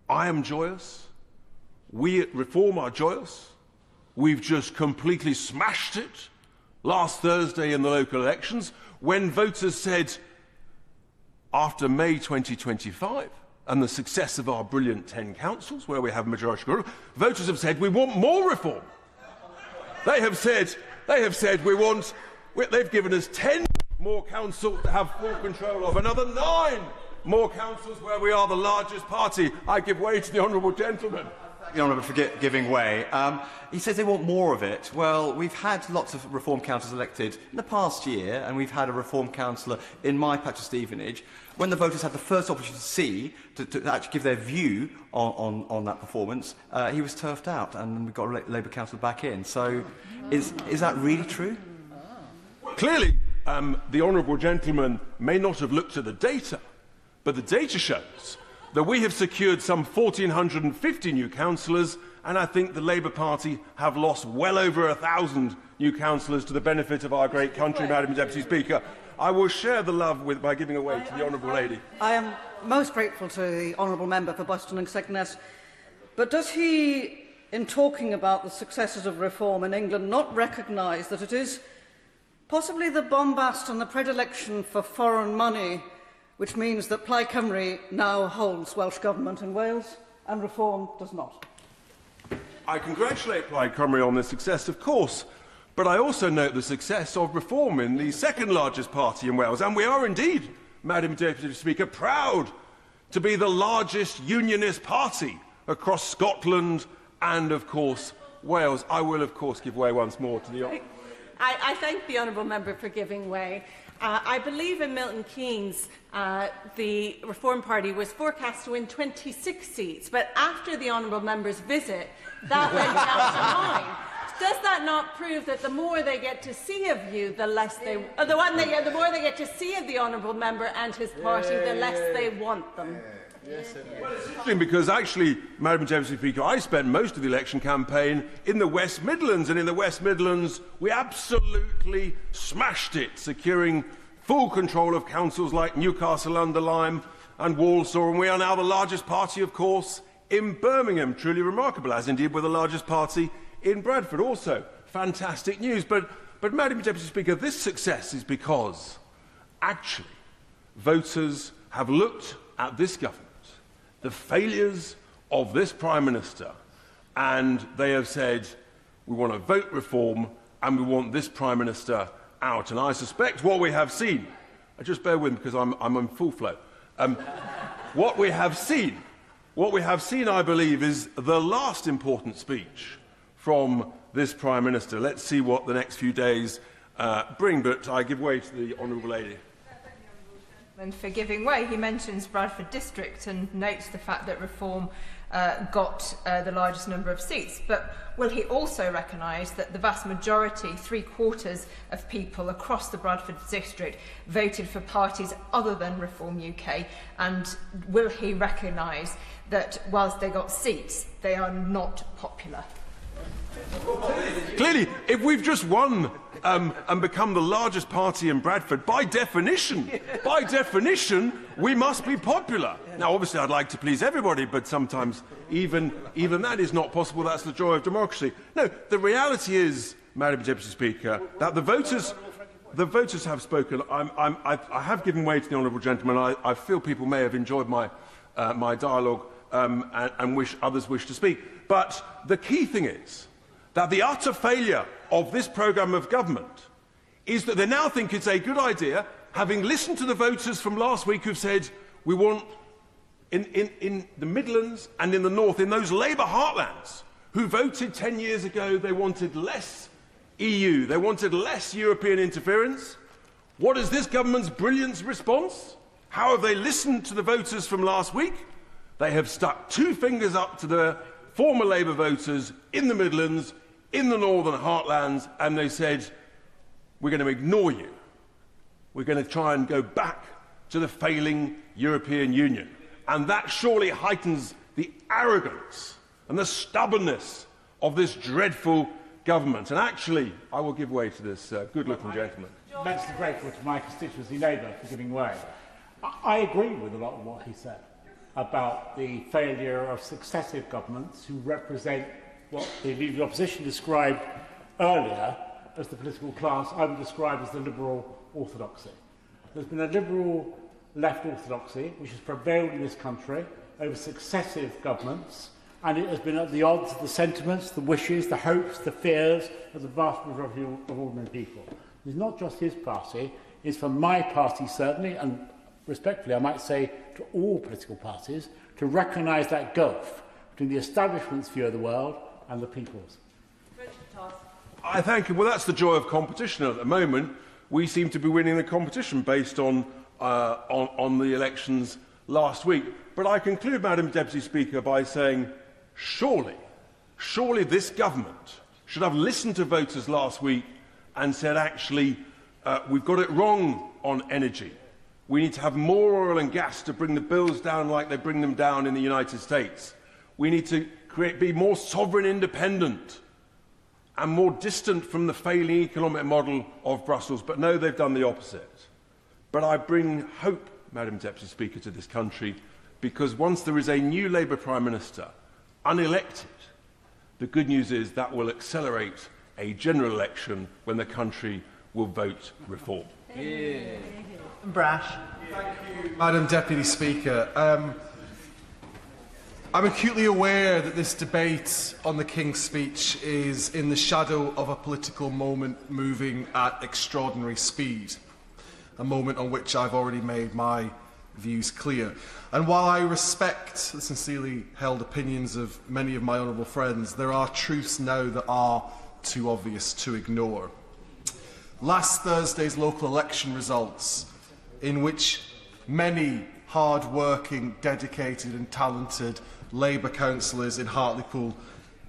I am joyous. We at Reform are joyous. We've just completely smashed it last Thursday in the local elections when voters said, after May 2025 and the success of our brilliant 10 councils where we have majority control, voters have said we want more reform. They have said they've given us 10 more councils to have full control of, another 9 more councils where we are the largest party. I give way to the honourable gentleman. The Honourable for giving way. He says they want more of it. Well, we've had lots of reform councillors elected in the past year, and we've had a reform councillor in my patch of Stevenage. When the voters had the first opportunity to actually give their view on that performance, he was turfed out, and we got a Labour councillor back in. So, is that really true? Clearly, the honourable gentleman may not have looked at the data, but the data shows that we have secured some 1,450 new councillors, and I think the Labour Party have lost well over 1,000 new councillors to the benefit of our great country, Madam Deputy Speaker. I will share the love by giving away to the honourable lady. I am most grateful to the honourable member for Boston and Skegness, but does he, in talking about the successes of reform in England, not recognise that it is possibly the bombast and the predilection for foreign money which means that Clyde Camry now holds Welsh Government in Wales and reform does not? I congratulate Clyde Camry on this success, of course, but I also note the success of reform in the second largest party in Wales, and we are indeed, Madam Deputy Speaker, proud to be the largest unionist party across Scotland and, of course, Wales. I will, of course, give way once more to the... I thank the honourable member for giving way. I believe in Milton Keynes, the Reform Party was forecast to win 26 seats, but after the honourable member's visit, that went down to 9. Does that not prove that the more they get to see of you, the less they, the more they get to see of the honourable member and his party, the less they want them? Yes, well, it's interesting because actually, Madam Deputy Speaker, I spent most of the election campaign in the West Midlands, and in the West Midlands we absolutely smashed it, securing full control of councils like Newcastle-under-Lyme and Walsall, and we are now the largest party, of course, in Birmingham. Truly remarkable, as indeed we're the largest party in Bradford. Also, fantastic news. But Madam Deputy Speaker, this success is because, actually, voters have looked at this government, the failures of this Prime Minister, and they have said, we want to vote reform and we want this Prime Minister out. And I suspect what we have seen, just bear with me because I'm on full flow, what we have seen, I believe, is the last important speech from this Prime Minister. Let's see what the next few days bring, but I give way to the Honourable Lady. And for giving way, he mentions Bradford District and notes the fact that Reform got the largest number of seats. But will he also recognise that the vast majority, 3/4 of people across the Bradford District, voted for parties other than Reform UK? And will he recognise that whilst they got seats, they are not popular? Clearly, if we've just won and become the largest party in Bradford, by definition, we must be popular. Now, obviously, I'd like to please everybody, but sometimes even that is not possible. That's the joy of democracy. No, the reality is, Madam Deputy Speaker, that the voters have spoken. I have given way to the honourable gentleman. I feel people may have enjoyed my dialogue and others wish to speak. But the key thing is that the utter failure of this programme of government is that they now think it's a good idea, having listened to the voters from last week who've said we want, in the Midlands and in the North, in those Labour heartlands, who voted 10 years ago, they wanted less EU, they wanted less European interference. What is this government's brilliant response? How have they listened to the voters from last week? They have stuck two fingers up to the former Labour voters in the Midlands, in the Northern heartlands, and they said, we're going to ignore you. We're going to try and go back to the failing European Union. And that surely heightens the arrogance and the stubbornness of this dreadful government. And actually, I will give way to this good-looking gentleman. Immensely grateful to my constituency neighbour for giving way. I agree with a lot of what he said about the failure of successive governments who represent what the Leader of the Opposition described earlier as the political class I would describe as the liberal orthodoxy. There's been a liberal left orthodoxy which has prevailed in this country over successive governments, and it has been at the odds of the sentiments, the wishes, the hopes, the fears of the vast majority of ordinary people. It's not just his party, it's for my party certainly, and respectfully I might say to all political parties, to recognise that gulf between the establishment's view of the world and the people's. I thank you. Well, that's the joy of competition. At the moment, we seem to be winning the competition based on the elections last week. But I conclude, Madam Deputy Speaker, by saying, surely this government should have listened to voters last week and said, actually, we've got it wrong on energy. We need to have more oil and gas to bring the bills down like they bring them down in the United States. We need to be more sovereign independent and more distant from the failing economic model of Brussels. But no, they've done the opposite. But I bring hope, Madam Deputy Speaker, to this country, because once there is a new Labour Prime Minister, unelected, the good news is that will accelerate a general election when the country will vote reform. Yeah. Brash. Thank you, Madam Deputy Speaker. I'm acutely aware that this debate on the King's speech is in the shadow of a political moment moving at extraordinary speed, a moment on which I've already made my views clear. And while I respect the sincerely held opinions of many of my honourable friends, there are truths now that are too obvious to ignore. Last Thursday's local election results, in which many hard-working, dedicated and talented Labour councillors in Hartlepool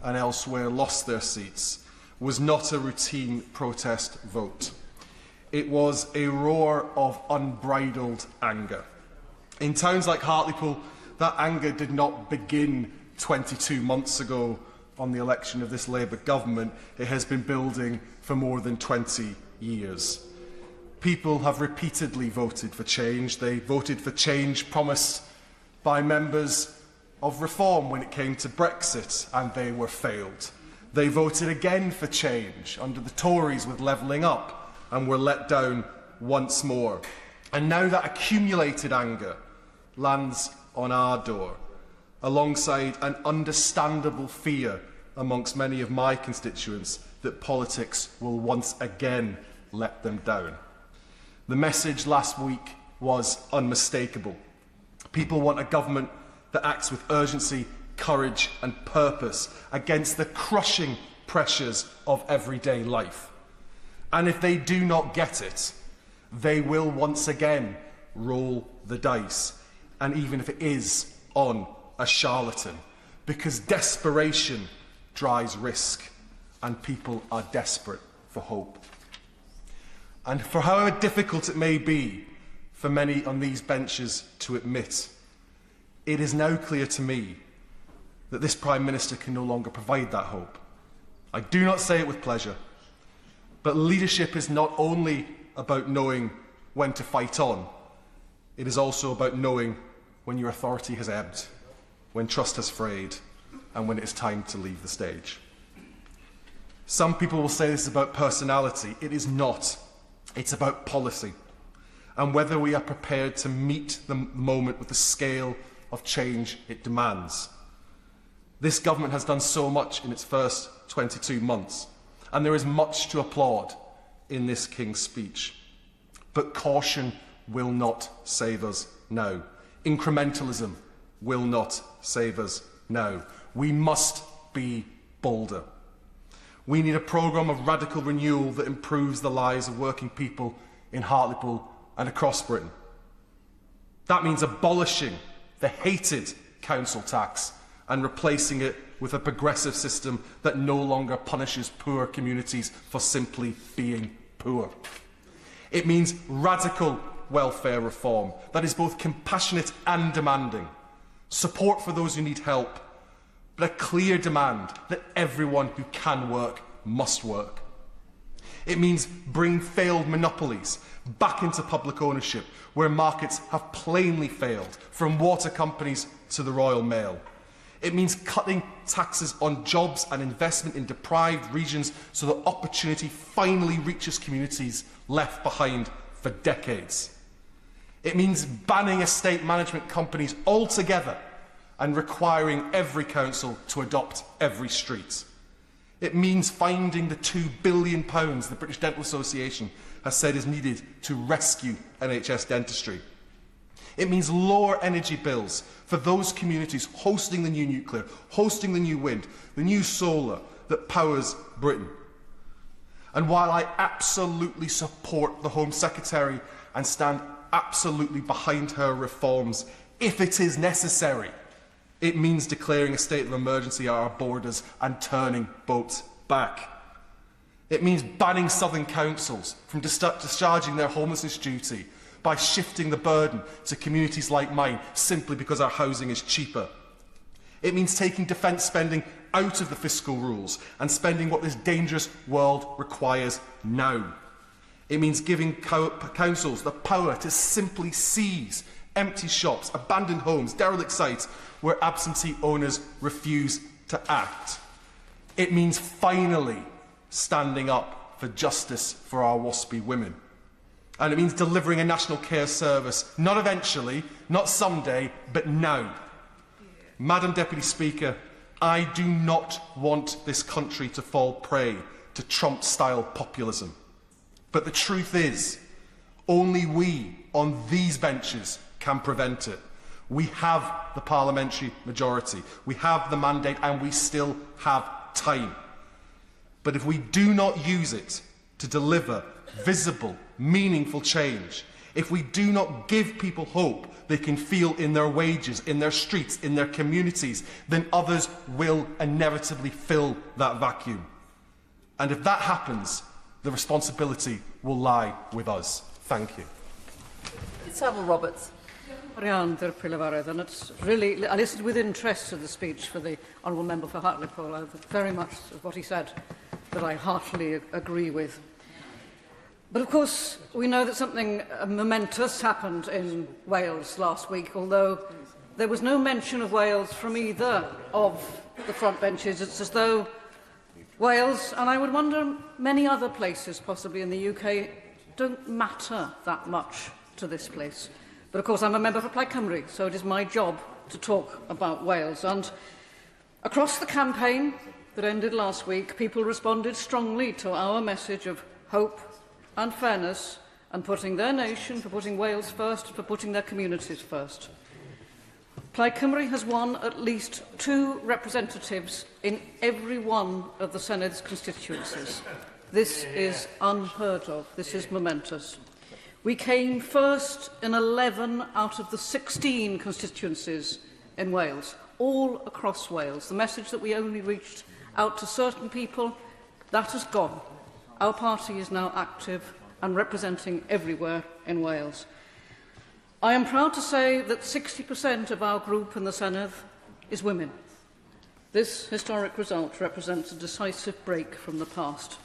and elsewhere lost their seats, was not a routine protest vote. It was a roar of unbridled anger. In towns like Hartlepool, that anger did not begin 22 months ago on the election of this Labour government. It has been building for more than 20 years. People have repeatedly voted for change. They voted for change promised by members of Reform when it came to Brexit, and they were failed. They voted again for change under the Tories with levelling up, and were let down once more. And now that accumulated anger lands on our door, alongside an understandable fear amongst many of my constituents that politics will once again let them down. The message last week was unmistakable. People want a government that acts with urgency, courage and purpose against the crushing pressures of everyday life. And if they do not get it, they will once again roll the dice, and even if it is on a charlatan, because desperation drives risk, and people are desperate for hope. And for however difficult it may be for many on these benches to admit, it is now clear to me that this Prime Minister can no longer provide that hope. I do not say it with pleasure, but leadership is not only about knowing when to fight on, it is also about knowing when your authority has ebbed, when trust has frayed, and when it is time to leave the stage. Some people will say this is about personality. It is not. It's about policy, and whether we are prepared to meet the moment with the scale of change it demands. This government has done so much in its first 22 months, and there is much to applaud in this King's speech. But caution will not save us now. Incrementalism will not save us now. We must be bolder. We need a programme of radical renewal that improves the lives of working people in Hartlepool and across Britain. That means abolishing the hated council tax and replacing it with a progressive system that no longer punishes poor communities for simply being poor. It means radical welfare reform that is both compassionate and demanding, support for those who need help, but a clear demand that everyone who can work must work. It means bring failed monopolies back into public ownership where markets have plainly failed, from water companies to the Royal Mail. It means cutting taxes on jobs and investment in deprived regions so that opportunity finally reaches communities left behind for decades. It means banning estate management companies altogether and requiring every council to adopt every street. It means finding the £2 billion the British Dental Association has said is needed to rescue NHS dentistry. It means lower energy bills for those communities hosting the new nuclear, hosting the new wind, the new solar that powers Britain. And while I absolutely support the Home Secretary and stand absolutely behind her reforms, if it is necessary, it means declaring a state of emergency at our borders and turning boats back. It means banning southern councils from discharging their homelessness duty by shifting the burden to communities like mine simply because our housing is cheaper. It means taking defence spending out of the fiscal rules and spending what this dangerous world requires now. It means giving councils the power to simply seize empty shops, abandoned homes, derelict sites where absentee owners refuse to act. It means finally standing up for justice for our WASPy women. And it means delivering a national care service, not eventually, not someday, but now. Madam Deputy Speaker, I do not want this country to fall prey to Trump-style populism. But the truth is, only we on these benches can prevent it. We have the parliamentary majority, we have the mandate, and we still have time. But if we do not use it to deliver visible, meaningful change, if we do not give people hope they can feel in their wages, in their streets, in their communities, then others will inevitably fill that vacuum. And if that happens, the responsibility will lie with us. Thank you. Savile Roberts. And it's really, I listened with interest to the speech for the Honourable Member for Hartlepool. Very much of what he said that I heartily agree with. But of course, we know that something momentous happened in Wales last week, although there was no mention of Wales from either of the front benches. It's as though Wales, and I would wonder many other places possibly in the UK, don't matter that much to this place. But of course, I'm a member for Clyde Camry, so it is my job to talk about Wales. And across the campaign that ended last week, people responded strongly to our message of hope and fairness, and putting their nation, for putting Wales first, for putting their communities first. Clyde Camry has won at least 2 representatives in every one of the Senate's constituencies. This is unheard of. This is momentous. We came first in 11 out of the 16 constituencies in Wales, all across Wales. The message that we only reached out to certain people, that has gone. Our party is now active and representing everywhere in Wales. I am proud to say that 60% of our group in the Senedd is women. This historic result represents a decisive break from the past.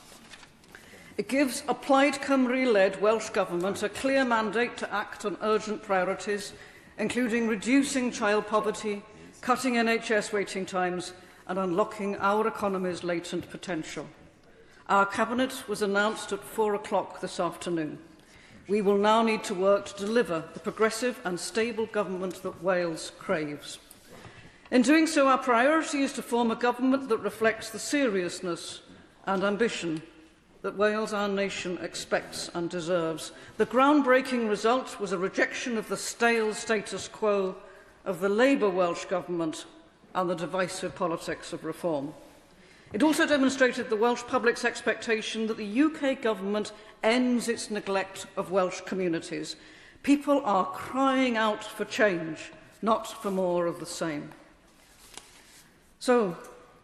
It gives a Plaid Cymru-led Welsh Government a clear mandate to act on urgent priorities, including reducing child poverty, cutting NHS waiting times and unlocking our economy's latent potential. Our Cabinet was announced at 4 o'clock this afternoon. We will now need to work to deliver the progressive and stable government that Wales craves. In doing so, our priority is to form a government that reflects the seriousness and ambition that Wales, our nation, expects and deserves. The groundbreaking result was a rejection of the stale status quo of the Labour Welsh Government and the divisive politics of reform. It also demonstrated the Welsh public's expectation that the UK Government ends its neglect of Welsh communities. People are crying out for change, not for more of the same. So,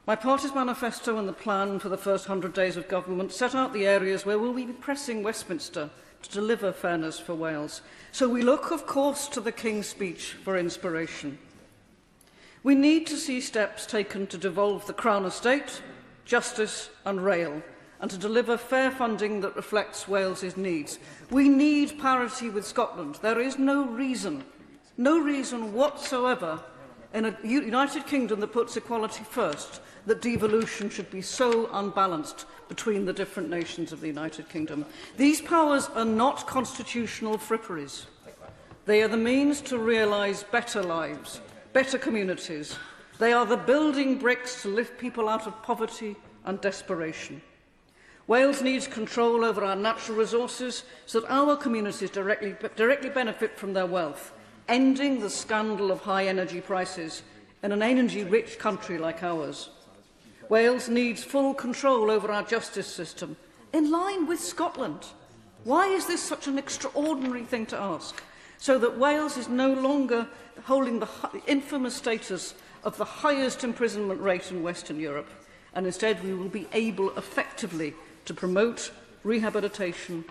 my party's manifesto and the plan for the first 100 days of government set out the areas where we'll be pressing Westminster to deliver fairness for Wales. So we look, of course, to the King's Speech for inspiration. We need to see steps taken to devolve the Crown Estate, justice and rail, and to deliver fair funding that reflects Wales's needs. We need parity with Scotland. There is no reason whatsoever in a United Kingdom that puts equality first that devolution should be so unbalanced between the different nations of the United Kingdom. These powers are not constitutional fripperies. They are the means to realise better lives, better communities. They are the building bricks to lift people out of poverty and desperation. Wales needs control over our natural resources so that our communities directly benefit from their wealth, ending the scandal of high energy prices in an energy-rich country like ours. Wales needs full control over our justice system, in line with Scotland. Why is this such an extraordinary thing to ask? So that Wales is no longer holding the infamous status of the highest imprisonment rate in Western Europe, and instead we will be able effectively to promote rehabilitation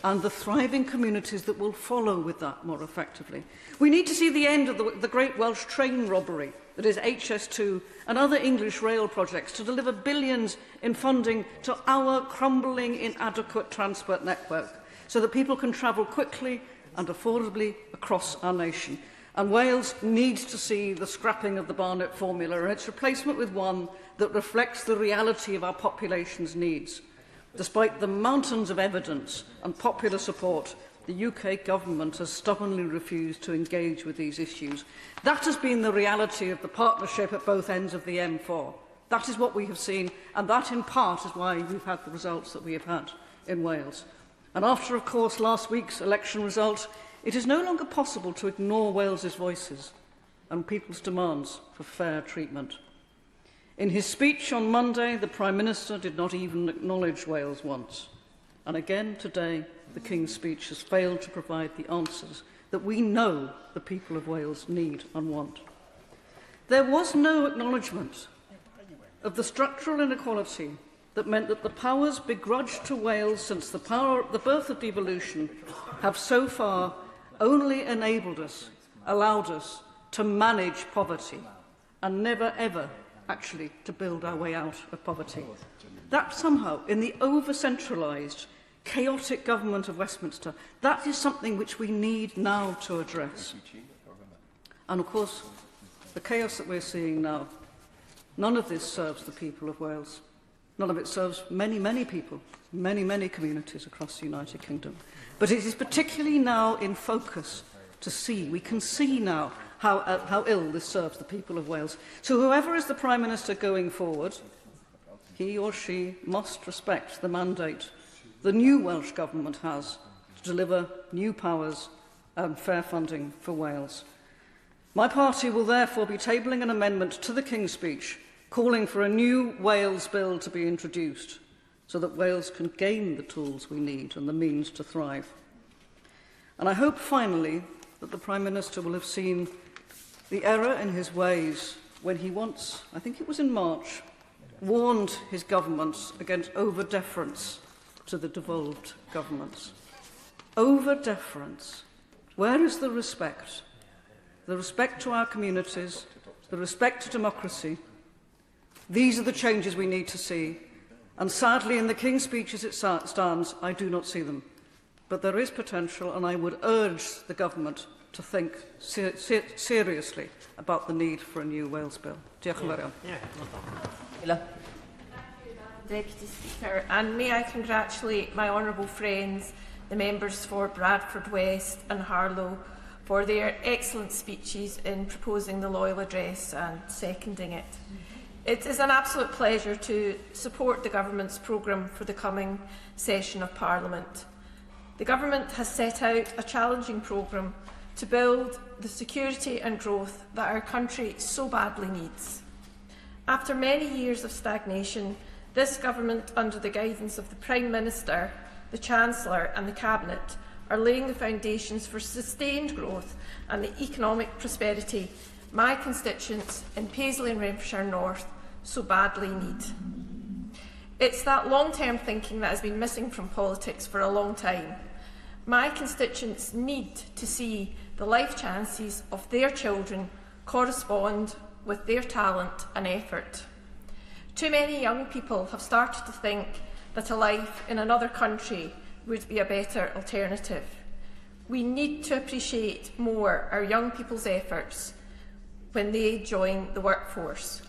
and the thriving communities that will follow with that more effectively. We need to see the end of the great Welsh train robbery that is HS2 and other English rail projects to deliver billions in funding to our crumbling, inadequate transport network so that people can travel quickly and affordably across our nation. And Wales needs to see the scrapping of the Barnett formula and its replacement with one that reflects the reality of our population's needs. Despite the mountains of evidence and popular support, the UK government has stubbornly refused to engage with these issues. That has been the reality of the partnership at both ends of the M4. That is what we have seen, and that in part is why we've had the results that we have had in Wales. And after, of course, last week's election result, it is no longer possible to ignore Wales's voices and people's demands for fair treatment. In his speech on Monday, the Prime Minister did not even acknowledge Wales once. And again today, the King's Speech has failed to provide the answers that we know the people of Wales need and want. There was no acknowledgement of the structural inequality that meant that the powers begrudged to Wales since the birth of devolution have so far only enabled us, allowed us to manage poverty and never ever actually to build our way out of poverty. That somehow, in the over-centralised, chaotic government of Westminster. That is something which we need now to address. And of course, the chaos that we're seeing now, none of this serves the people of Wales. None of it serves many, many people, many, many communities across the United Kingdom. But it is particularly now in focus to see. We can see now how ill this serves the people of Wales. So whoever is the Prime Minister going forward, he or she must respect the mandate the new Welsh Government has to deliver new powers and fair funding for Wales. My party will therefore be tabling an amendment to the King's Speech calling for a new Wales Bill to be introduced so that Wales can gain the tools we need and the means to thrive. And I hope finally that the Prime Minister will have seen the error in his ways when he once, I think it was in March, warned his governments against over-deference to the devolved governments. Over-deference. Where is the respect? The respect to our communities, the respect to democracy. These are the changes we need to see. And sadly, in the King's Speech as it stands, I do not see them. But there is potential, and I would urge the government to think seriously about the need for a new Wales Bill. Diolch yn fawr iawn. Deputy Speaker, and may I congratulate my honourable friends, the members for Bradford West and Harlow, for their excellent speeches in proposing the Loyal Address and seconding it. It is an absolute pleasure to support the Government's programme for the coming session of Parliament. The Government has set out a challenging programme to build the security and growth that our country so badly needs. After many years of stagnation, this Government, under the guidance of the Prime Minister, the Chancellor and the Cabinet, are laying the foundations for sustained growth and the economic prosperity my constituents in Paisley and Renfrewshire North so badly need. It's that long-term thinking that has been missing from politics for a long time. My constituents need to see the life chances of their children correspond with their talent and effort. Too many young people have started to think that a life in another country would be a better alternative. We need to appreciate more our young people's efforts when they join the workforce.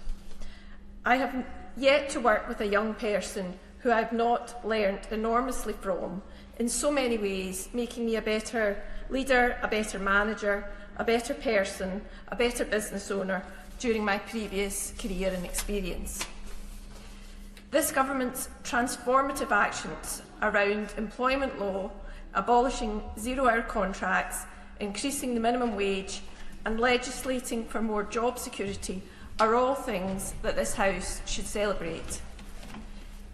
I have yet to work with a young person who I have not learnt enormously from in so many ways, making me a better leader, a better manager, a better person, a better business owner during my previous career and experience. This Government's transformative actions around employment law, abolishing zero-hour contracts, increasing the minimum wage and legislating for more job security are all things that this House should celebrate.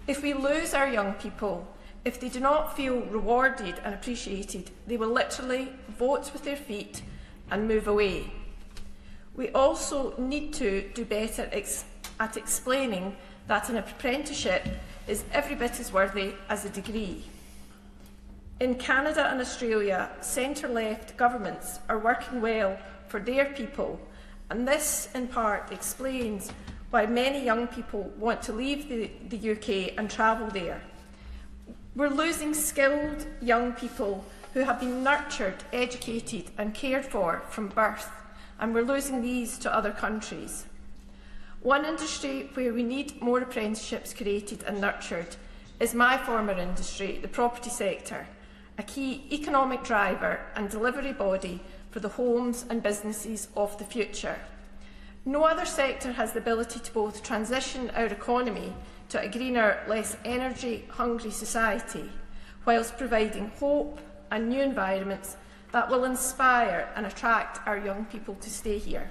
If we lose our young people, if they do not feel rewarded and appreciated, they will literally vote with their feet and move away. We also need to do better at explaining that an apprenticeship is every bit as worthy as a degree. In Canada and Australia, centre-left governments are working well for their people, and this in part explains why many young people want to leave the UK and travel there. We're losing skilled young people who have been nurtured, educated and cared for from birth, and we're losing these to other countries. One industry where we need more apprenticeships created and nurtured is my former industry, the property sector, a key economic driver and delivery body for the homes and businesses of the future. No other sector has the ability to both transition our economy to a greener, less energy-hungry society, whilst providing hope and new environments that will inspire and attract our young people to stay here.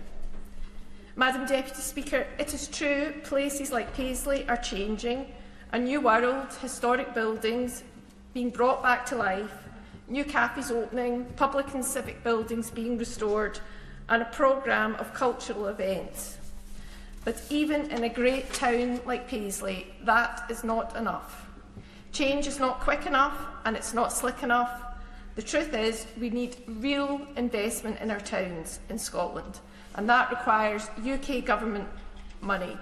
Madam Deputy Speaker, it is true places like Paisley are changing, a new world, historic buildings being brought back to life, new cafes opening, public and civic buildings being restored, and a programme of cultural events. But even in a great town like Paisley, that is not enough. Change is not quick enough and it's not slick enough. The truth is, we need real investment in our towns in Scotland, and that requires UK government money.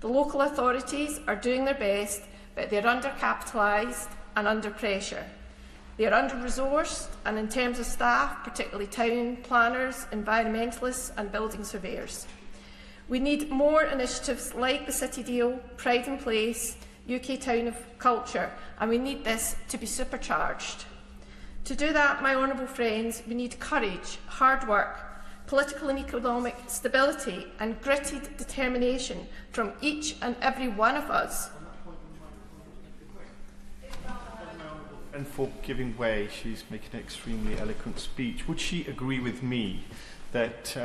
The local authorities are doing their best, but they're undercapitalised, and under pressure. They are under-resourced, and in terms of staff, particularly town planners, environmentalists and building surveyors. We need more initiatives like the City Deal, Pride in Place, UK Town of Culture, and we need this to be supercharged. To do that, my honourable friends, we need courage, hard work, political and economic stability and gritted determination from each and every one of us. And for giving way, she's making an extremely eloquent speech. Would she agree with me that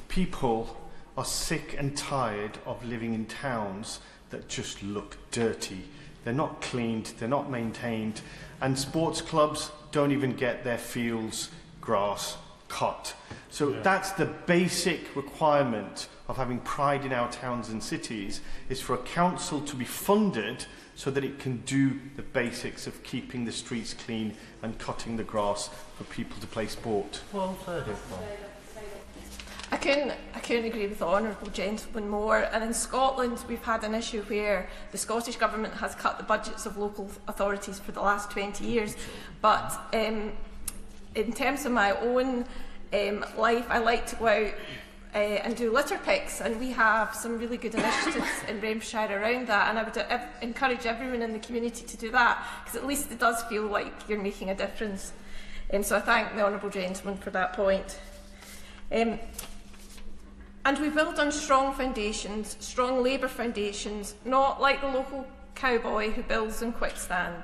people are sick and tired of living in towns that just look dirty? They're not cleaned, they're not maintained, and sports clubs don't even get their fields, grass cut. So that's the basic requirement of having pride in our towns and cities, is for a council to be funded so that it can do the basics of keeping the streets clean and cutting the grass for people to play sport. Well said, I couldn't agree with the honourable gentleman more. And in Scotland, we've had an issue where the Scottish Government has cut the budgets of local authorities for the last 20 years. But in terms of my own life, I like to go out and do litter picks, and we have some really good initiatives in Renfrewshire around that, and I would encourage everyone in the community to do that, because at least it does feel like you're making a difference. So I thank the honourable gentleman for that point. And we build on strong foundations, strong labour foundations, not like the local cowboy who builds in quicksand.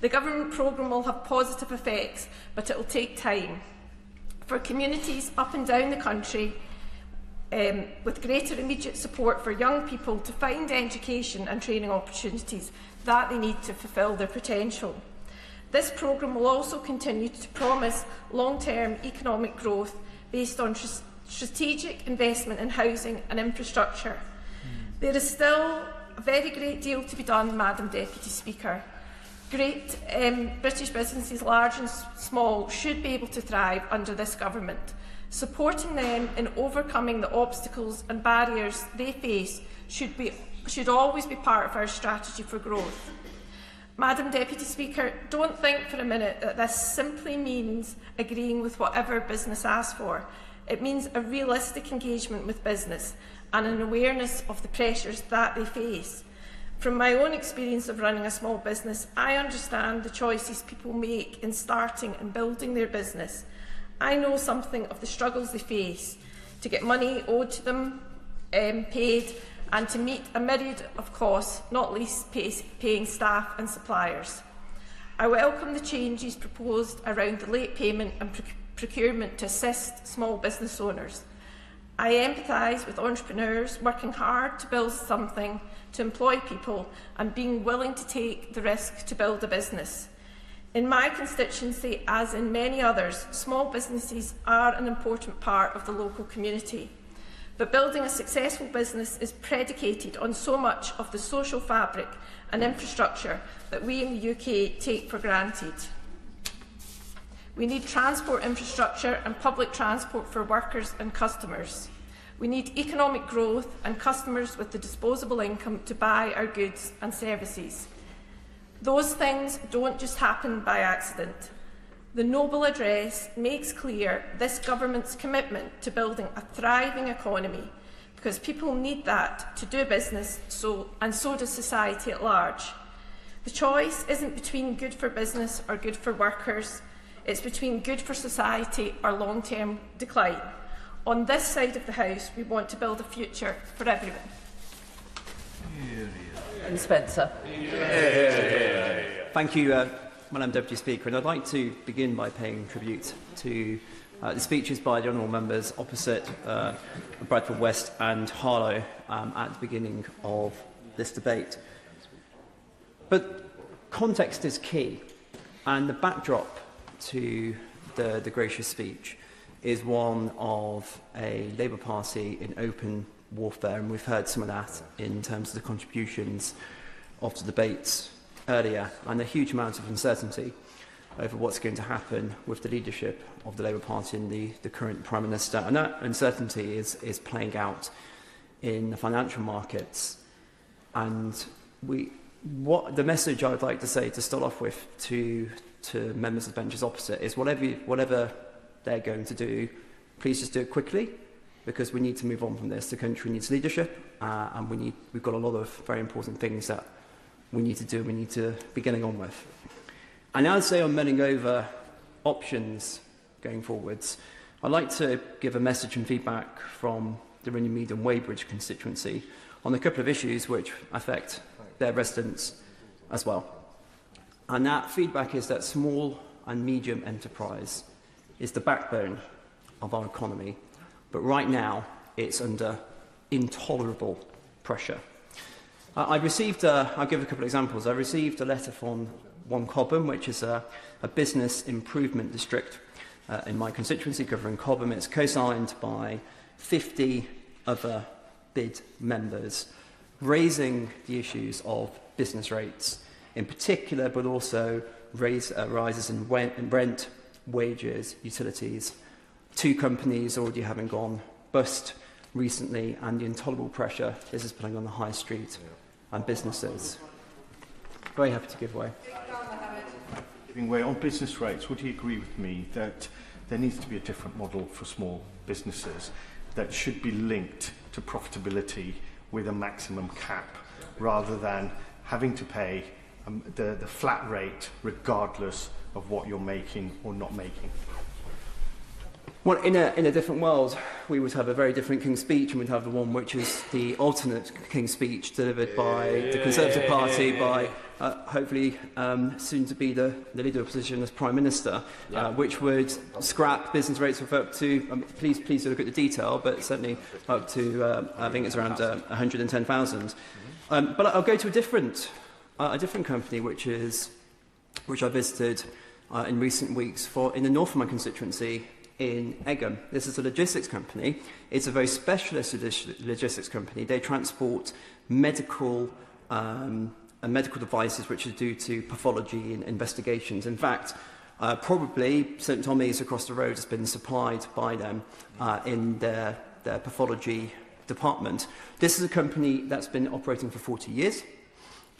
The government programme will have positive effects, but it will take time. For communities up and down the country, with greater immediate support for young people to find education and training opportunities that they need to fulfil their potential. This programme will also continue to promise long-term economic growth based on strategic investment in housing and infrastructure. There is still a very great deal to be done, Madam Deputy Speaker. Great British businesses, large and small, should be able to thrive under this government. Supporting them in overcoming the obstacles and barriers they face should always be part of our strategy for growth. Madam Deputy Speaker, don't think for a minute that this simply means agreeing with whatever business asks for. It means a realistic engagement with business and an awareness of the pressures that they face. From my own experience of running a small business, I understand the choices people make in starting and building their business. I know something of the struggles they face to get money owed to them paid, and to meet a myriad of costs, not least paying staff and suppliers. I welcome the changes proposed around the late payment and procurement to assist small business owners. I empathise with entrepreneurs working hard to build something, to employ people, and being willing to take the risk to build a business. In my constituency, as in many others, small businesses are an important part of the local community. But building a successful business is predicated on so much of the social fabric and infrastructure that we in the UK take for granted. We need transport infrastructure and public transport for workers and customers. We need economic growth and customers with the disposable income to buy our goods and services. Those things don't just happen by accident. The Noble Address makes clear this government's commitment to building a thriving economy, because people need that to do business, and so does society at large. The choice isn't between good for business or good for workers. It's between good for society or long-term decline. On this side of the House, we want to build a future for everyone. And Spencer. Thank you, Madam Deputy Speaker. And I'd like to begin by paying tribute to the speeches by the honourable members opposite Bradford West and Harlow at the beginning of this debate. But context is key, and the backdrop to the gracious speech is one of a Labour Party in open warfare, and we've heard some of that in terms of the contributions of the debates earlier, and a huge amount of uncertainty over what's going to happen with the leadership of the Labour Party and the current Prime Minister. And that uncertainty is playing out in the financial markets. And we the message I would like to say to start off with to members of the benches opposite is whatever they're going to do, please just do it quickly, because we need to move on from this. The country needs leadership, and we've got a lot of very important things that we need to do, we need to be getting on with. And I'd say I'm mulling over options going forwards. I'd like to give a message and feedback from the Reino Unido and Weybridge constituency on a couple of issues which affect their residents as well. And that feedback is that small and medium enterprise is the backbone of our economy, but right now it's under intolerable pressure. I'll give a couple of examples. I received a letter from One Cobham, which is a business improvement district in my constituency covering Cobham. It's co-signed by 50 other bid members, raising the issues of business rates in particular, but also rises in rent, wages, utilities. 2 companies already having gone bust recently, and the intolerable pressure this is putting on the high street and businesses. Very happy to give way. Giving way on business rates, would he agree with me that there needs to be a different model for small businesses that should be linked to profitability with a maximum cap, rather than having to pay the flat rate regardless of what you're making or not making? Well, in a different world, we would have a very different King's Speech, and we'd have the one which is the alternate King's Speech delivered by the Conservative Party, by hopefully soon to be the leader of opposition as Prime Minister, which would scrap business rates of up to, please look at the detail, but certainly up to, I think it's around 110,000. But I'll go to a different company, which I visited in recent weeks in the north of my constituency, in Egham. This is a logistics company. It's a very specialist logistics company. They transport medical devices which are due to pathology and investigations. In fact, probably St Tommy's across the road has been supplied by them in their pathology department. This is a company that's been operating for 40 years.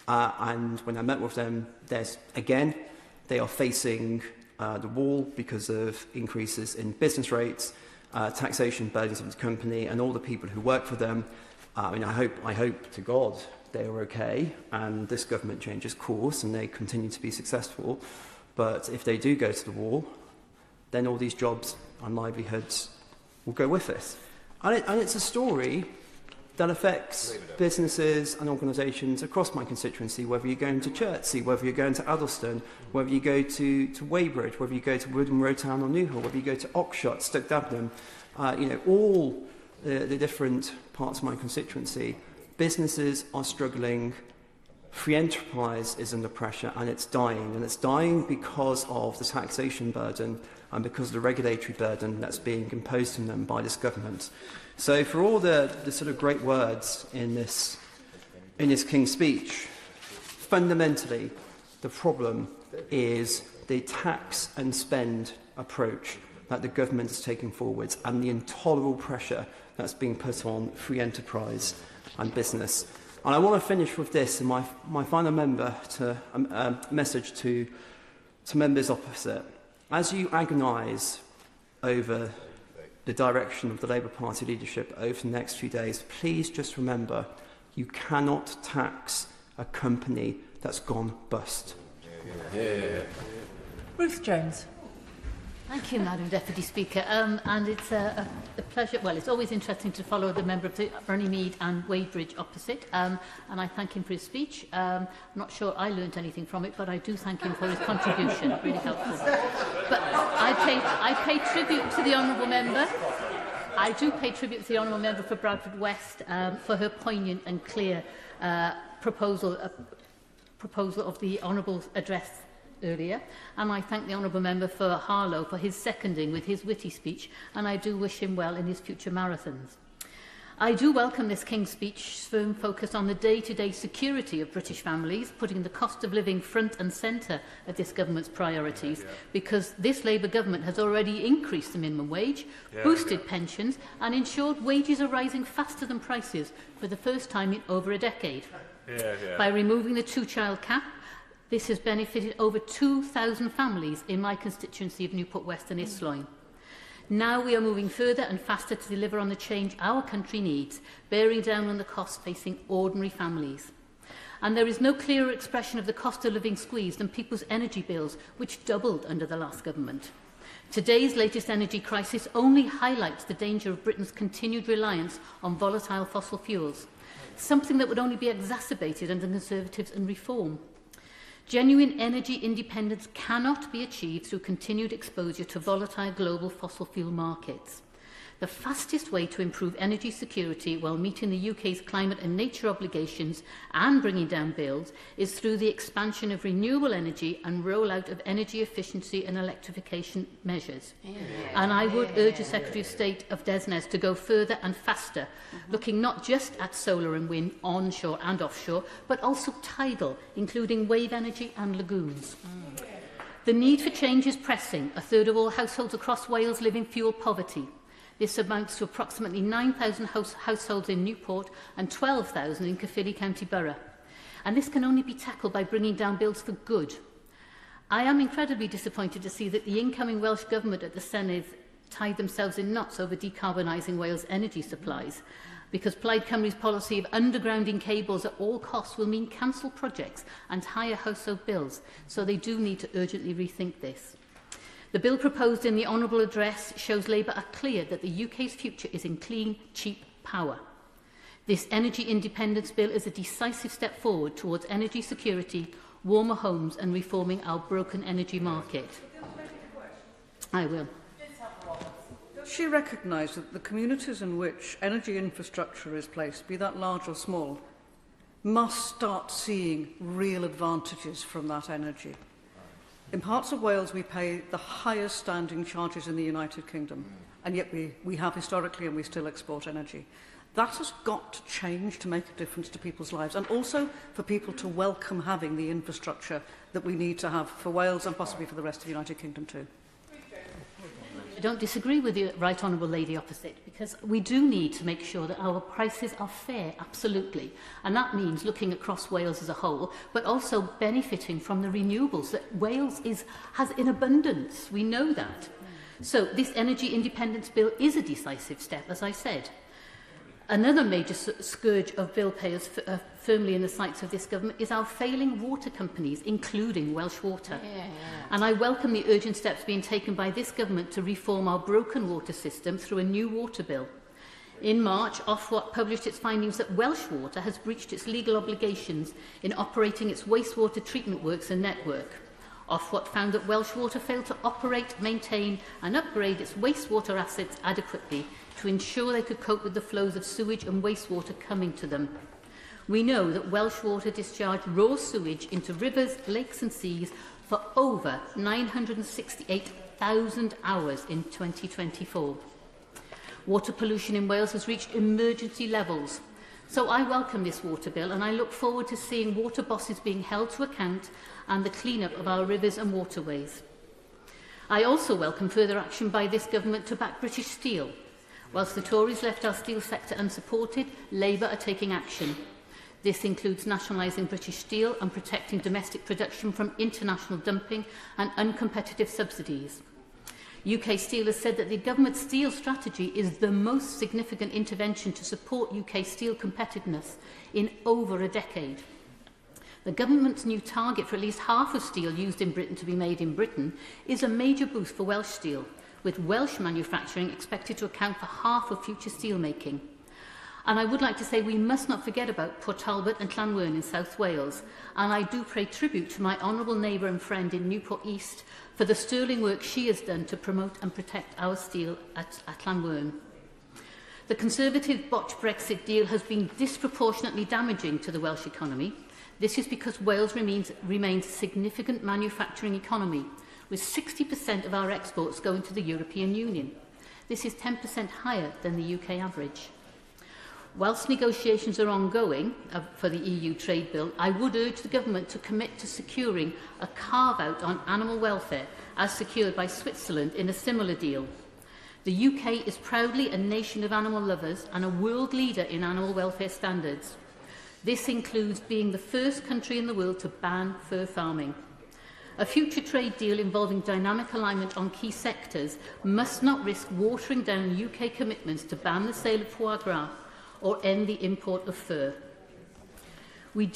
And when I met with them, they are facing the wall because of increases in business rates, taxation burdens of the company, and all the people who work for them. I hope to God they are okay, and this government changes course and they continue to be successful. But if they do go to the wall, then all these jobs and livelihoods will go with this. And it's a story that affects businesses and organisations across my constituency, whether you're going to Chertsey, whether you're going to Addleston, whether you go to Weybridge, whether you go to Woodham, Rowtown or Newhall, whether you go to Oxshott, Stoke Dagenham, all the different parts of my constituency, businesses are struggling. Free enterprise is under pressure, and it's dying because of the taxation burden and because of the regulatory burden that's being imposed on them by this government. So for all the sort of great words in this King's Speech, fundamentally the problem is the tax and spend approach that the government is taking forwards, and the intolerable pressure that's being put on free enterprise and business. And I want to finish with this, and my final message to members opposite. As you agonise over the direction of the Labour Party leadership over the next few days, please just remember, you cannot tax a company that's gone bust. Ruth Jones. Thank you, Madam Deputy Speaker. And it's a pleasure. Well, it's always interesting to follow the member of the Runnymede and Weybridge opposite. And I thank him for his speech. I'm not sure I learned anything from it, but I do thank him for his contribution. Really helpful. But I pay tribute to the honourable member. I do pay tribute to the honourable member for Bradford West for her poignant and clear proposal of the honourable's address earlier, and I thank the honourable member for Harlow for his seconding with his witty speech, and I do wish him well in his future marathons. I do welcome this King's Speech's firm focus on the day-to-day security of British families, putting the cost of living front and centre of this government's priorities, because this Labour government has already increased the minimum wage, boosted pensions, and ensured wages are rising faster than prices for the first time in over a decade. By removing the two-child cap, this has benefited over 2,000 families in my constituency of Newport West and Isloin. Now we are moving further and faster to deliver on the change our country needs, bearing down on the costs facing ordinary families. And there is no clearer expression of the cost of living squeeze than people's energy bills, which doubled under the last government. Today's latest energy crisis only highlights the danger of Britain's continued reliance on volatile fossil fuels, something that would only be exacerbated under Conservatives and Reform. Genuine energy independence cannot be achieved through continued exposure to volatile global fossil fuel markets. The fastest way to improve energy security while meeting the UK's climate and nature obligations and bringing down bills is through the expansion of renewable energy and rollout of energy efficiency and electrification measures. And I would urge the Secretary of State of DESNES to go further and faster, looking not just at solar and wind onshore and offshore, but also tidal, including wave energy and lagoons. The need for change is pressing. A third of all households across Wales live in fuel poverty. This amounts to approximately 9,000 households in Newport and 12,000 in Caerphilly County Borough. And this can only be tackled by bringing down bills for good. I am incredibly disappointed to see that the incoming Welsh Government at the Senedd tied themselves in knots over decarbonising Wales' energy supplies, because Clyde Camry's policy of undergrounding cables at all costs will mean cancelled projects and higher household bills, so they do need to urgently rethink this. The bill proposed in the Honourable Address shows Labour are clear that the UK's future is in clean, cheap power. This energy independence bill is a decisive step forward towards energy security, warmer homes and reforming our broken energy market. I will. Does she recognise that the communities in which energy infrastructure is placed, be that large or small, must start seeing real advantages from that energy? In parts of Wales, we pay the highest standing charges in the United Kingdom, and yet we have historically and we still export energy. That has got to change to make a difference to people's lives, and also for people to welcome having the infrastructure that we need to have for Wales and possibly for the rest of the United Kingdom too. I don't disagree with the Right Honourable Lady opposite, because we do need to make sure that our prices are fair, absolutely. And that means looking across Wales as a whole, but also benefiting from the renewables that Wales has in abundance. We know that. So this energy independence bill is a decisive step, as I said. Another major scourge of bill payers firmly in the sights of this government is our failing water companies, including Welsh Water. And I welcome the urgent steps being taken by this government to reform our broken water system through a new water bill. In March, Ofwat published its findings that Welsh Water has breached its legal obligations in operating its wastewater treatment works and network. Ofwat found that Welsh Water failed to operate, maintain and upgrade its wastewater assets adequately to ensure they could cope with the flows of sewage and wastewater coming to them. We know that Welsh Water discharged raw sewage into rivers, lakes and seas for over 968,000 hours in 2024. Water pollution in Wales has reached emergency levels. So I welcome this water bill, and I look forward to seeing water bosses being held to account and the clean-up of our rivers and waterways. I also welcome further action by this government to back British steel. Whilst the Tories left our steel sector unsupported, Labour are taking action. This includes nationalising British steel and protecting domestic production from international dumping and uncompetitive subsidies. UK Steel has said that the government's steel strategy is the most significant intervention to support UK steel competitiveness in over a decade. The government's new target for at least half of steel used in Britain to be made in Britain is a major boost for Welsh steel, with Welsh manufacturing expected to account for half of future steel making. And I would like to say we must not forget about Port Talbot and Llanwern in South Wales, and I do pay tribute to my honourable neighbour and friend in Newport East for the sterling work she has done to promote and protect our steel at Llanwern. The Conservative botched Brexit deal has been disproportionately damaging to the Welsh economy. This is because Wales remains a significant manufacturing economy, with 60% of our exports going to the European Union. This is 10% higher than the UK average. Whilst negotiations are ongoing for the EU trade bill, I would urge the government to commit to securing a carve-out on animal welfare as secured by Switzerland in a similar deal. The UK is proudly a nation of animal lovers and a world leader in animal welfare standards. This includes being the first country in the world to ban fur farming. A future trade deal involving dynamic alignment on key sectors must not risk watering down UK commitments to ban the sale of foie gras or end the import of fur.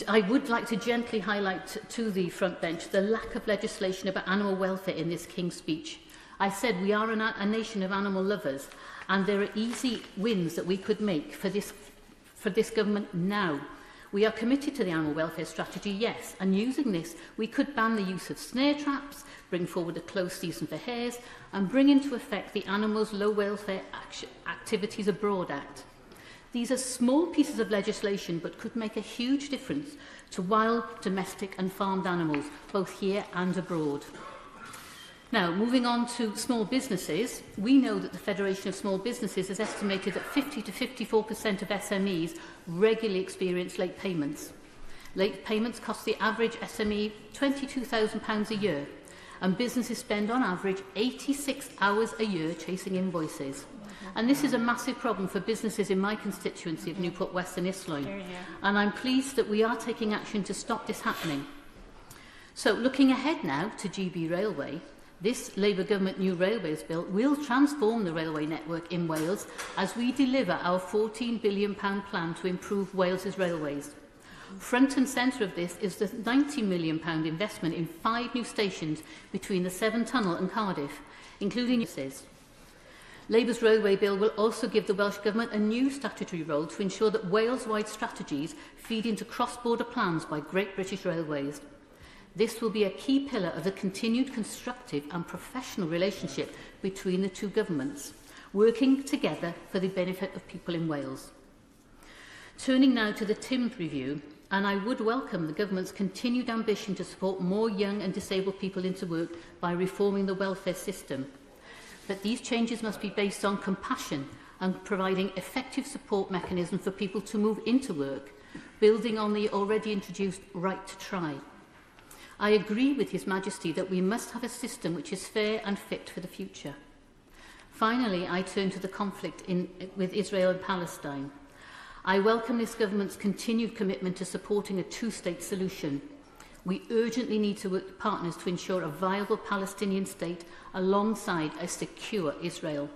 I would like to gently highlight to the front bench the lack of legislation about animal welfare in this King's speech. I said we are a nation of animal lovers, and there are easy wins that we could make for this government now. We are committed to the animal welfare strategy, yes, and using this, we could ban the use of snare traps, bring forward a close season for hares, and bring into effect the Animals Low Welfare Activities Abroad Act. These are small pieces of legislation, but could make a huge difference to wild, domestic and farmed animals, both here and abroad. Now, moving on to small businesses, we know that the Federation of Small Businesses has estimated that 50 to 54% of SMEs regularly experience late payments. Late payments cost the average SME £22,000 a year, and businesses spend on average 86 hours a year chasing invoices. And this is a massive problem for businesses in my constituency of Newport West and Islwyn. And I'm pleased that we are taking action to stop this happening. So, looking ahead now to GB Railway, this Labour Government new railways bill will transform the railway network in Wales as we deliver our £14 billion plan to improve Wales's railways. Front and centre of this is the £90 million investment in 5 new stations between the Severn Tunnel and Cardiff, including uses. Labour's railway bill will also give the Welsh Government a new statutory role to ensure that Wales-wide strategies feed into cross-border plans by Great British Railways. This will be a key pillar of the continued constructive and professional relationship between the two governments, working together for the benefit of people in Wales. Turning now to the TIMS review, and I would welcome the government's continued ambition to support more young and disabled people into work by reforming the welfare system. But these changes must be based on compassion and providing effective support mechanisms for people to move into work, building on the already introduced right to try. I agree with His Majesty that we must have a system which is fair and fit for the future. Finally, I turn to the conflict with Israel and Palestine. I welcome this government's continued commitment to supporting a two-state solution. We urgently need to work with partners to ensure a viable Palestinian state alongside a secure Israel.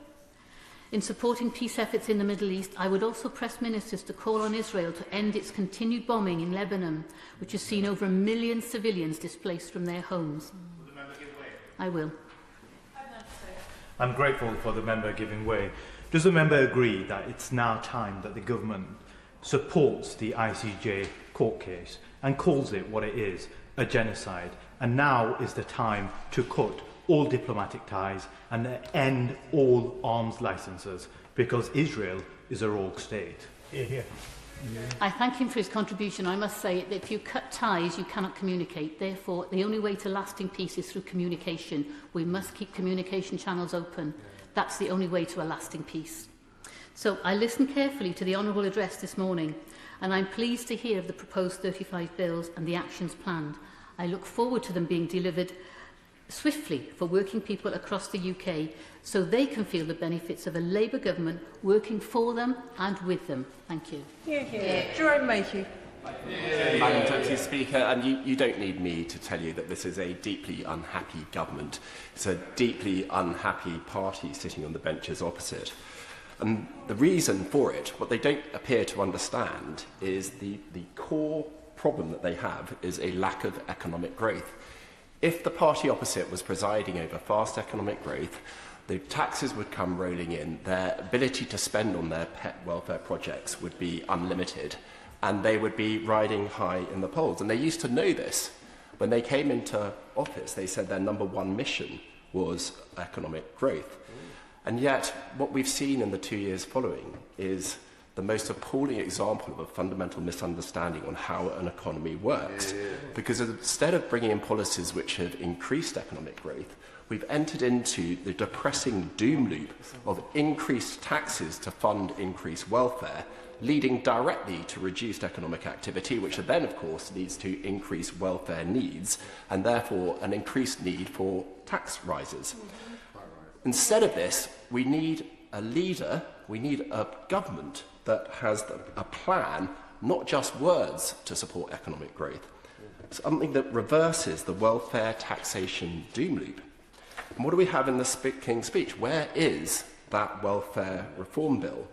In supporting peace efforts in the Middle East, I would also press ministers to call on Israel to end its continued bombing in Lebanon, which has seen over 1 million civilians displaced from their homes. Will the member give way? I will. I'm grateful for the member giving way. Does the member agree that it's now time that the government supports the ICJ court case and calls it what it is, a genocide, and now is the time to cut all diplomatic ties and end all arms licenses, because Israel is a rogue state? I thank him for his contribution. I must say that if you cut ties, you cannot communicate. Therefore, the only way to lasting peace is through communication. We must keep communication channels open. That's the only way to a lasting peace. So I listened carefully to the Honourable address this morning, and I'm pleased to hear of the proposed 35 bills and the actions planned. I look forward to them being delivered swiftly for working people across the UK so they can feel the benefits of a Labour government working for them and with them. Thank you. Jerome Mayhew. Madam Deputy Speaker, and you don't need me to tell you that this is a deeply unhappy government. It's a deeply unhappy party sitting on the benches opposite. And the reason for it, what they don't appear to understand, is the core problem that they have is a lack of economic growth. If the party opposite was presiding over fast economic growth, the taxes would come rolling in, their ability to spend on their pet welfare projects would be unlimited, and they would be riding high in the polls. And they used to know this. When they came into office, they said their number one mission was economic growth. And yet, what we've seen in the 2 years following is the most appalling example of a fundamental misunderstanding on how an economy works. Because instead of bringing in policies which have increased economic growth, we've entered into the depressing doom loop of increased taxes to fund increased welfare, leading directly to reduced economic activity, which then, of course, leads to increased welfare needs, and therefore an increased need for tax rises. Instead of this, we need a leader, we need a government that has a plan not just words to support economic growth, something that reverses the welfare taxation doom loop. And what do we have in the King's Speech? Where is that welfare reform bill?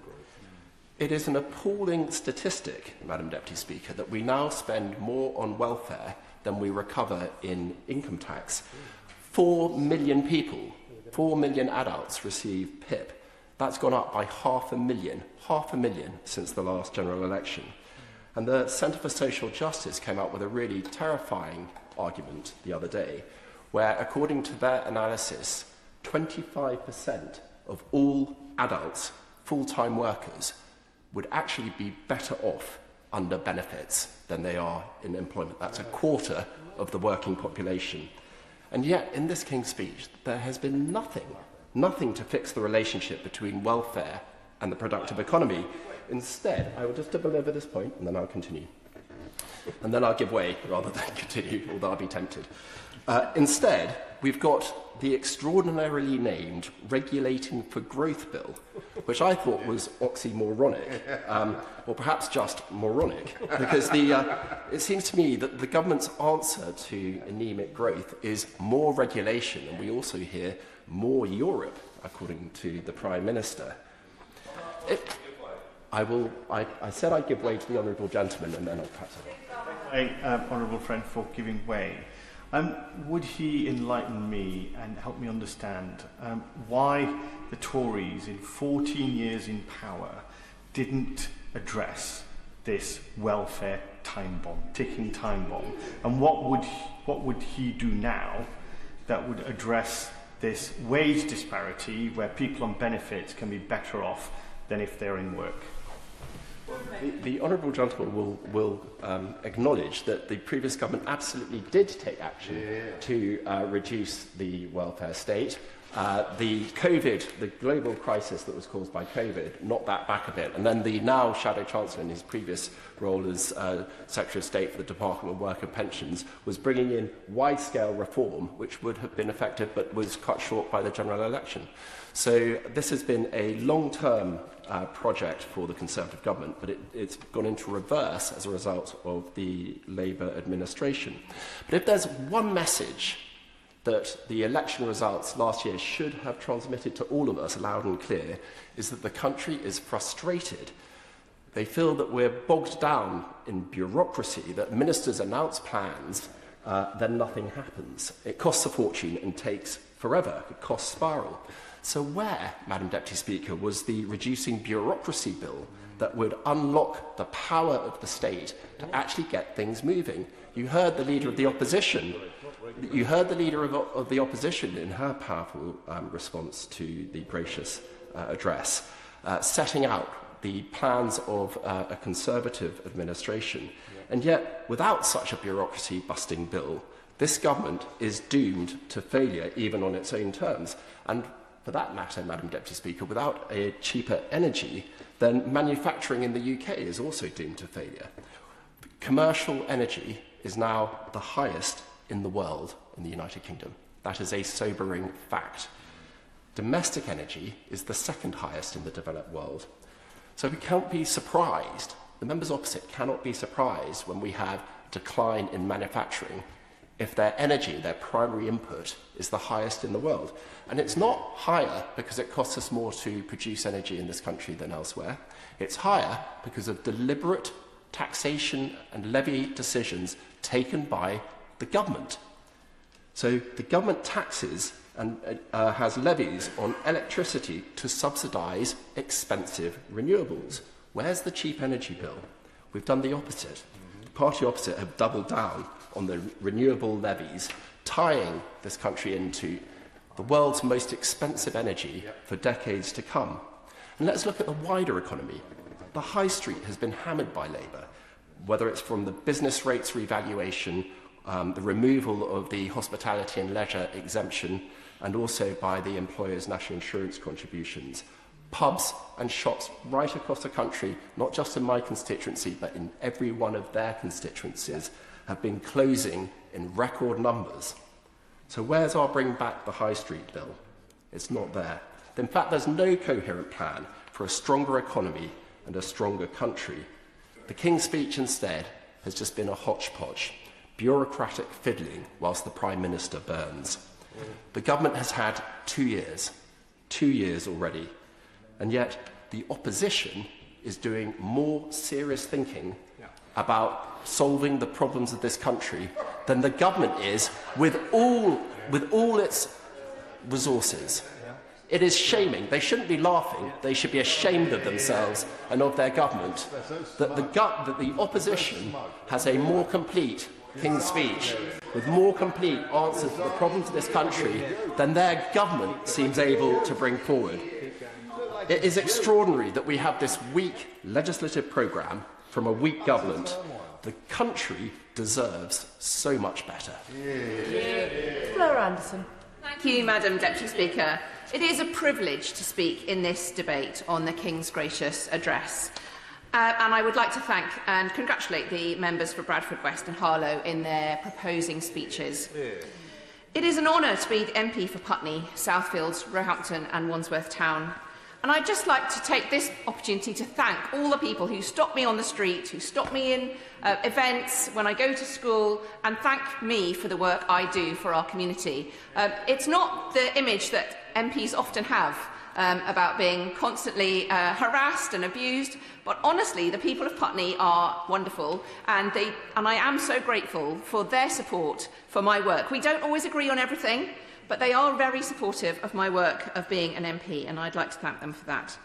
It is an appalling statistic, Madam Deputy Speaker, that we now spend more on welfare than we recover in income tax. 4 million people, 4 million adults receive PIP. That's gone up by 500,000 since the last general election. And the Centre for Social Justice came out with a really terrifying argument the other day, where, according to their analysis, 25% of all adults, full-time workers, would actually be better off under benefits than they are in employment. That's a quarter of the working population. And yet, in this King's Speech, there has been nothing to fix the relationship between welfare and the productive economy. Instead, I will just deliver this point, and then I'll continue. And then I'll give way rather than continue, although I'll be tempted. Instead, we've got the extraordinarily named Regulating for Growth Bill, which I thought was oxymoronic, or perhaps just moronic, because it seems to me that the government's answer to anemic growth is more regulation, and we also hear more Europe, according to the Prime Minister. I said I'd give way to the honourable gentleman, and then I'll pass it on. Honourable friend, for giving way. Would he enlighten me and help me understand why the Tories, in 14 years in power, didn't address this welfare time bomb, ticking time bomb? And what would he do now that would address this wage disparity where people on benefits can be better off than if they're in work? The honourable gentleman will acknowledge that the previous government absolutely did take action to reduce the welfare state. The global crisis that was caused by COVID knocked that back a bit. And then the now Shadow Chancellor, in his previous role as Secretary of State for the Department of Work and Pensions, was bringing in wide-scale reform, which would have been effective but was cut short by the general election. So this has been a long-term project for the Conservative government, but it's gone into reverse as a result of the Labour administration. But if there's one message that the election results last year should have transmitted to all of us loud and clear, is that the country is frustrated. They feel that we're bogged down in bureaucracy, that ministers announce plans, then nothing happens. It costs a fortune and takes forever. It costs spiral. So where, Madam Deputy Speaker, was the reducing bureaucracy bill that would unlock the power of the state to actually get things moving? You heard the Leader of the Opposition. You heard the Leader of the Opposition in her powerful response to the gracious address, setting out the plans of a Conservative administration. And yet, without such a bureaucracy-busting bill, this government is doomed to failure even on its own terms. And for that matter, Madam Deputy Speaker, without a cheaper energy, then manufacturing in the UK is also doomed to failure. Commercial energy is now the highest in the world in the United Kingdom. That is a sobering fact. Domestic energy is the second highest in the developed world. So we can't be surprised, the members opposite cannot be surprised when we have decline in manufacturing if their energy, their primary input, is the highest in the world. And it's not higher because it costs us more to produce energy in this country than elsewhere. It's higher because of deliberate taxation and levy decisions taken by the government. So the government taxes and has levies on electricity to subsidise expensive renewables. Where's the cheap energy bill? We've done the opposite. The party opposite have doubled down on the renewable levies, tying this country into the world's most expensive energy for decades to come. And let's look at the wider economy. The high street has been hammered by Labour, whether it's from the business rates revaluation, the removal of the hospitality and leisure exemption, and also by the employers' national insurance contributions. Pubs and shops right across the country, not just in my constituency, but in every one of their constituencies, have been closing in record numbers. So where's our Bring Back the High Street bill? It's not there. In fact, there's no coherent plan for a stronger economy and a stronger country. The King's Speech instead has just been a hodgepodge, bureaucratic fiddling whilst the Prime Minister burns. The government has had 2 years already, and yet the opposition is doing more serious thinking about solving the problems of this country than the government is with all its resources. It is shaming. They shouldn't be laughing. They should be ashamed of themselves and of their government that the opposition has a more complete King's Speech with more complete answers to the problems of this country than their government seems able to bring forward. It is extraordinary that we have this weak legislative programme from a weak government. The country deserves so much better. Fleur Anderson. Thank you, Madam Deputy Speaker. It is a privilege to speak in this debate on the King's gracious address. And I would like to thank and congratulate the members for Bradford West and Harlow in their proposing speeches. It is an honour to be the MP for Putney, Southfields, Roehampton and Wandsworth Town. And I'd just like to take this opportunity to thank all the people who stop me on the street, who stop me in events when I go to school, and thank me for the work I do for our community. It's not the image that MPs often have about being constantly harassed and abused, but honestly, the people of Putney are wonderful, and I am so grateful for their support for my work. We don't always agree on everything, but they are very supportive of my work of being an MP, and I'd like to thank them for that.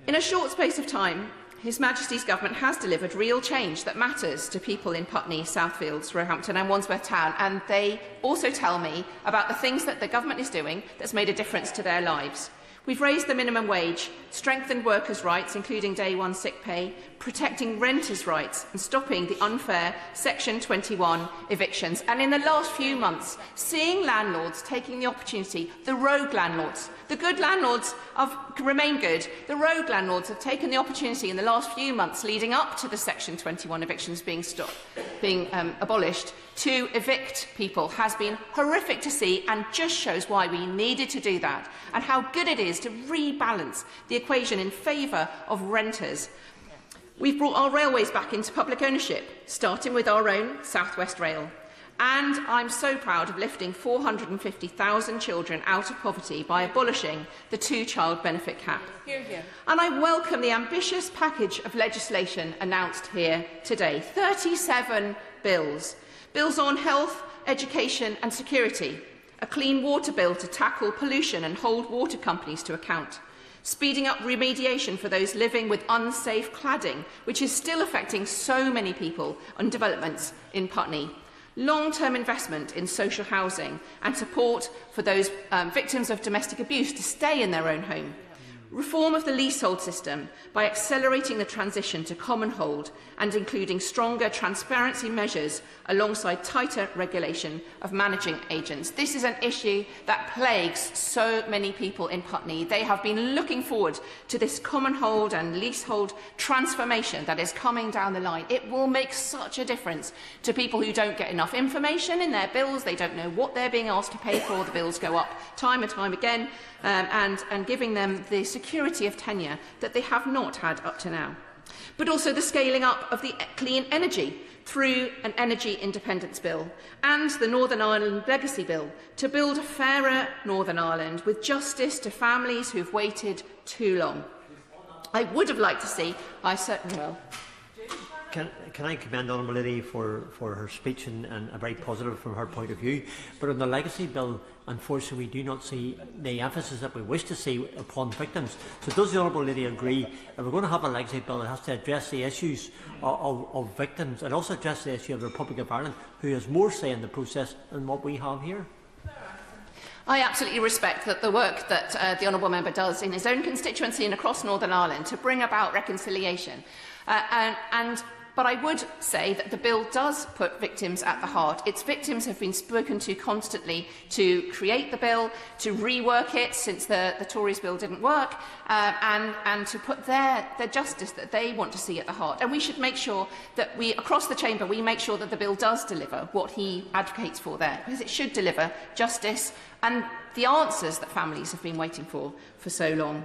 In a short space of time, His Majesty's Government has delivered real change that matters to people in Putney, Southfields, Roehampton and Wandsworth Town, and they also tell me about the things that the Government is doing that's made a difference to their lives. We've raised the minimum wage, strengthened workers' rights, including day one sick pay, protecting renters' rights and stopping the unfair Section 21 evictions. And in the last few months, seeing landlords taking the opportunity, the rogue landlords, the good landlords remain good, the rogue landlords have taken the opportunity in the last few months leading up to the Section 21 evictions being abolished to evict people has been horrific to see, and just shows why we needed to do that and how good it is to rebalance the equation in favour of renters. We've brought our railways back into public ownership, starting with our own South West Rail. And I'm so proud of lifting 450,000 children out of poverty by abolishing the two-child benefit cap. Hear, hear. And I welcome the ambitious package of legislation announced here today. 37 bills. Bills on health, education and security. A clean water bill to tackle pollution and hold water companies to account. Speeding up remediation for those living with unsafe cladding, which is still affecting so many people and developments in Putney. Long-term investment in social housing and support for those victims of domestic abuse to stay in their own home. Reform of the leasehold system by accelerating the transition to common hold and including stronger transparency measures alongside tighter regulation of managing agents. This is an issue that plagues so many people in Putney. They have been looking forward to this common hold and leasehold transformation that is coming down the line. It will make such a difference to people who don't get enough information in their bills. They don't know what they're being asked to pay for. The bills go up time and time again, and giving them the security of tenure that they have not had up to now. But also the scaling up of the clean energy through an energy independence bill and the Northern Ireland Legacy Bill to build a fairer Northern Ireland with justice to families who've waited too long. I would have liked to see, I certainly will. Can I commend the Honourable Lady for her speech and a very positive from her point of view? But on the Legacy Bill, unfortunately, we do not see the emphasis that we wish to see upon victims. So does the Honourable Lady agree if we're going to have a Legacy Bill, it has to address the issues of victims and also address the issue of the Republic of Ireland, who has more say in the process than what we have here? I absolutely respect that the work that the Honourable Member does in his own constituency and across Northern Ireland to bring about reconciliation. But I would say that the bill does put victims at the heart. Its victims have been spoken to constantly to create the bill, to rework it since the Tories bill didn't work, and to put their justice that they want to see at the heart. And we should make sure that we, across the chamber, we make sure that the bill does deliver what he advocates for there, because it should deliver justice and the answers that families have been waiting for so long.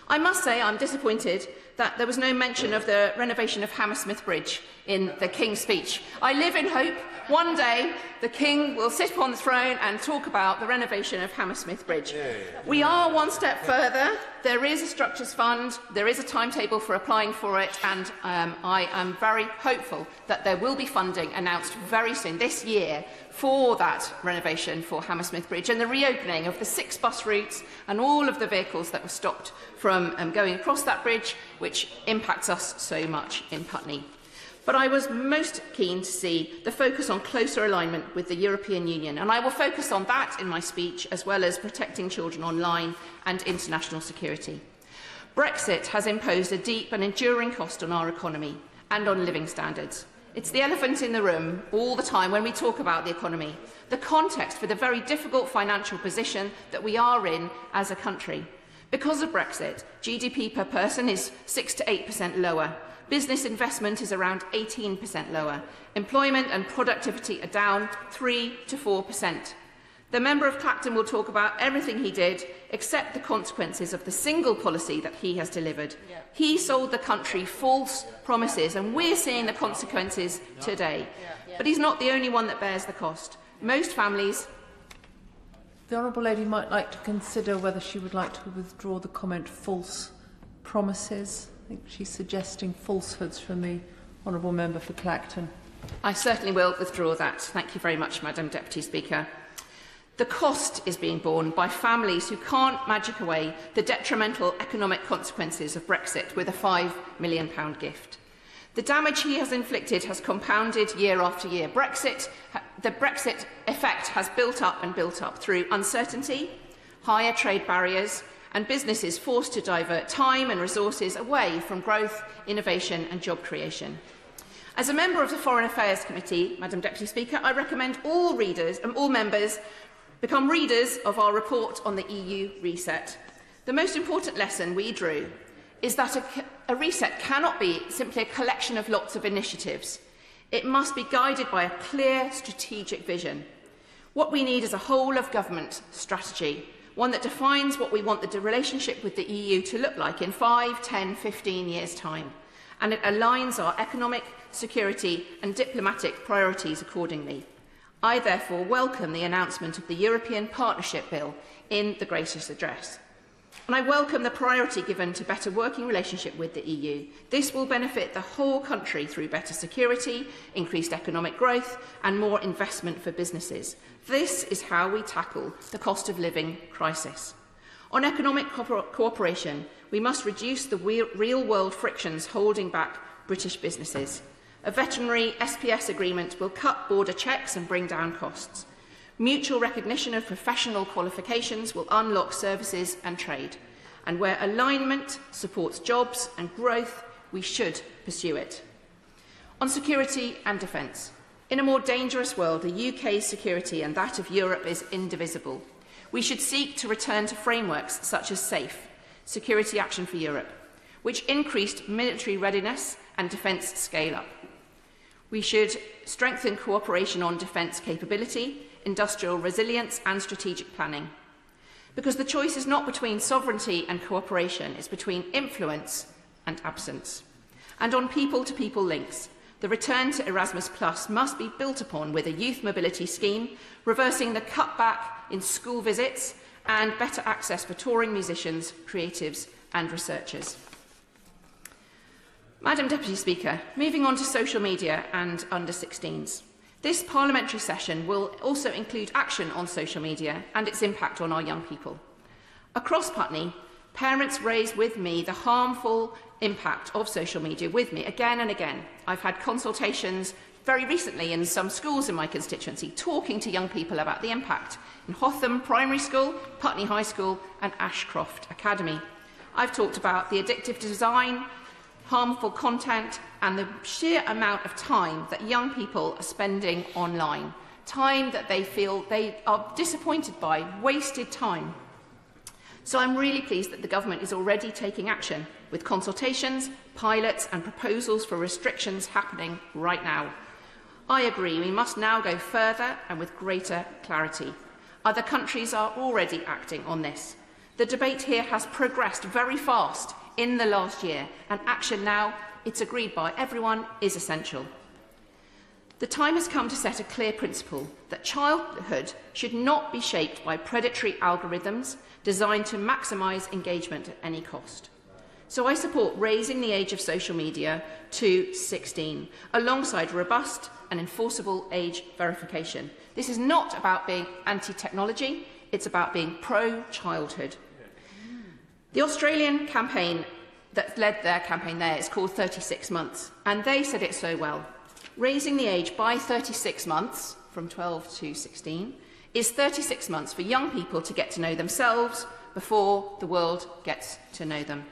I must say I'm disappointed that there was no mention of the renovation of Hammersmith Bridge in the King's speech. I live in hope one day the King will sit upon the throne and talk about the renovation of Hammersmith Bridge. We are one step further. There is a structures fund, there is a timetable for applying for it, and I am very hopeful that there will be funding announced very soon, this year, for that renovation for Hammersmith Bridge and the reopening of the 6 bus routes and all of the vehicles that were stopped from going across that bridge, which impacts us so much in Putney. But I was most keen to see the focus on closer alignment with the European Union, and I will focus on that in my speech, as well as protecting children online and international security. Brexit has imposed a deep and enduring cost on our economy and on living standards. It's the elephant in the room all the time when we talk about the economy, the context for the very difficult financial position that we are in as a country. Because of Brexit, GDP per person is 6 to 8% lower. Business investment is around 18% lower. Employment and productivity are down 3 to 4%. The member of Clacton will talk about everything he did except the consequences of the single policy that he has delivered. Yeah. He sold the country false promises, and we're seeing the consequences today. Yeah. But he's not the only one that bears the cost. Most families... The Honourable Lady might like to consider whether she would like to withdraw the comment false promises. I think she's suggesting falsehoods from the Honourable Member for Clacton. I certainly will withdraw that. Thank you very much, Madam Deputy Speaker. The cost is being borne by families who can't magic away the detrimental economic consequences of Brexit with a £5 million gift. The damage he has inflicted has compounded year after year. The Brexit effect has built up and built up through uncertainty, higher trade barriers, and businesses forced to divert time and resources away from growth, innovation and job creation. As a member of the Foreign Affairs Committee, Madam Deputy Speaker, I recommend all members become readers of our report on the EU reset. The most important lesson we drew is that a reset cannot be simply a collection of lots of initiatives. It must be guided by a clear strategic vision. What we need is a whole-of-government strategy, one that defines what we want the relationship with the EU to look like in 5, 10, 15 years' time, and it aligns our economic, security and diplomatic priorities accordingly. I therefore welcome the announcement of the European Partnership Bill in the Gracious Address. And I welcome the priority given to better working relationship with the EU. This will benefit the whole country through better security, increased economic growth and more investment for businesses. This is how we tackle the cost of living crisis. On economic cooperation, we must reduce the real-world frictions holding back British businesses. A veterinary SPS agreement will cut border checks and bring down costs. Mutual recognition of professional qualifications will unlock services and trade. And where alignment supports jobs and growth, we should pursue it. On security and defence. In a more dangerous world, the UK's security and that of Europe is indivisible. We should seek to return to frameworks such as SAFE, Security Action for Europe, which increased military readiness and defence scale-up. We should strengthen cooperation on defence capability, industrial resilience and strategic planning. Because the choice is not between sovereignty and cooperation, it's between influence and absence. And on people-to-people links, the return to Erasmus Plus must be built upon with a youth mobility scheme, reversing the cutback in school visits and better access for touring musicians, creatives and researchers. Madam Deputy Speaker, moving on to social media and under-16s. This parliamentary session will also include action on social media and its impact on our young people. Across Putney, parents raise with me the harmful impact of social media with me again and again. I've had consultations very recently in some schools in my constituency talking to young people about the impact in Hotham Primary School, Putney High School and Ashcroft Academy. I've talked about the addictive design, harmful content and the sheer amount of time that young people are spending online, time that they feel they are disappointed by, wasted time. So I'm really pleased that the government is already taking action with consultations, pilots and proposals for restrictions happening right now. I agree we must now go further and with greater clarity. Other countries are already acting on this. The debate here has progressed very fast in the last year, and action now, it's agreed by everyone, is essential. The time has come to set a clear principle that childhood should not be shaped by predatory algorithms designed to maximise engagement at any cost. So I support raising the age of social media to 16, alongside robust and enforceable age verification. This is not about being anti-technology, it's about being pro-childhood. The Australian campaign that led their campaign there is called 36 months, and they said it so well. Raising the age by 36 months, from 12 to 16, is 36 months for young people to get to know themselves before the world gets to know them.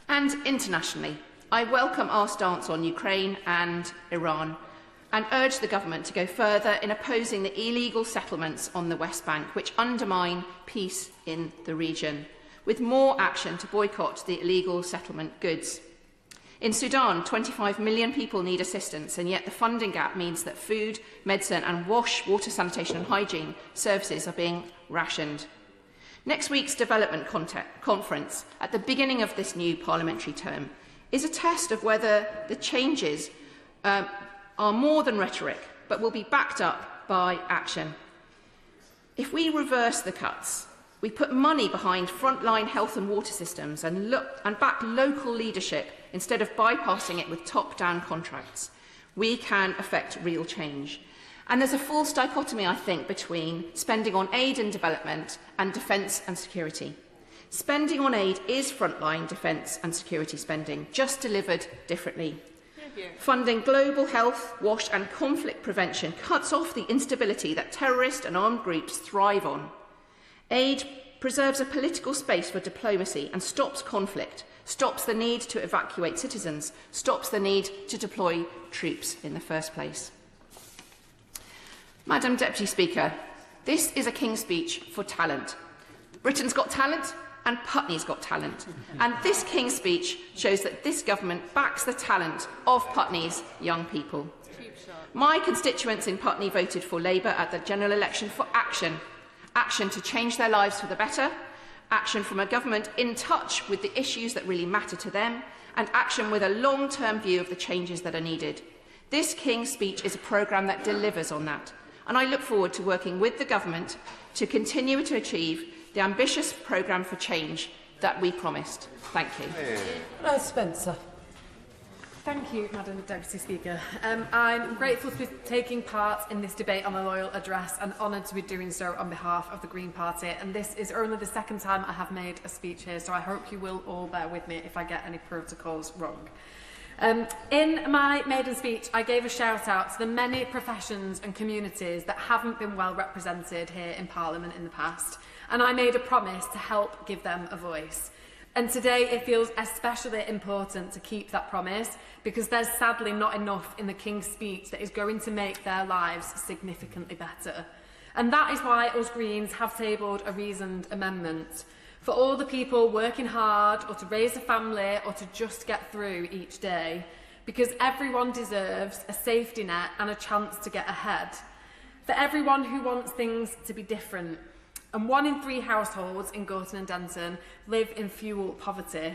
And internationally, I welcome our stance on Ukraine and Iran and urge the government to go further in opposing the illegal settlements on the West Bank, which undermine peace in the region, with more action to boycott the illegal settlement goods. In Sudan, 25 million people need assistance, and yet the funding gap means that food, medicine and water, sanitation and hygiene services are being rationed. Next week's development conference, at the beginning of this new parliamentary term, is a test of whether the changes are more than rhetoric, but will be backed up by action. If we reverse the cuts, we put money behind frontline health and water systems and back local leadership instead of bypassing it with top-down contracts, we can affect real change. And there's a false dichotomy, I think, between spending on aid and development and defence and security. Spending on aid is frontline defence and security spending, just delivered differently. Funding global health, wash and conflict prevention cuts off the instability that terrorist and armed groups thrive on. Aid preserves a political space for diplomacy and stops conflict, stops the need to evacuate citizens, stops the need to deploy troops in the first place. Madam Deputy Speaker, this is a King's Speech for talent. Britain's got talent and Putney's got talent. And this King's Speech shows that this government backs the talent of Putney's young people. My constituents in Putney voted for Labour at the general election for action. Action to change their lives for the better, action from a government in touch with the issues that really matter to them, and action with a long-term view of the changes that are needed. This King's Speech is a programme that delivers on that, and I look forward to working with the government to continue to achieve the ambitious programme for change that we promised. Thank you. Spencer. Thank you, Madam Deputy Speaker. I'm grateful to be taking part in this debate on the Loyal Address and honoured to be doing so on behalf of the Green Party. And this is only the second time I have made a speech here, so I hope you will all bear with me if I get any protocols wrong. In my maiden speech, I gave a shout out to the many professions and communities that haven't been well represented here in Parliament in the past, and I made a promise to help give them a voice. And today it feels especially important to keep that promise because there's sadly not enough in the King's Speech that is going to make their lives significantly better. And that is why us Greens have tabled a reasoned amendment for all the people working hard or to raise a family or to just get through each day, because everyone deserves a safety net and a chance to get ahead. For everyone who wants things to be different. And 1 in 3 households in Gorton and Denton live in fuel poverty.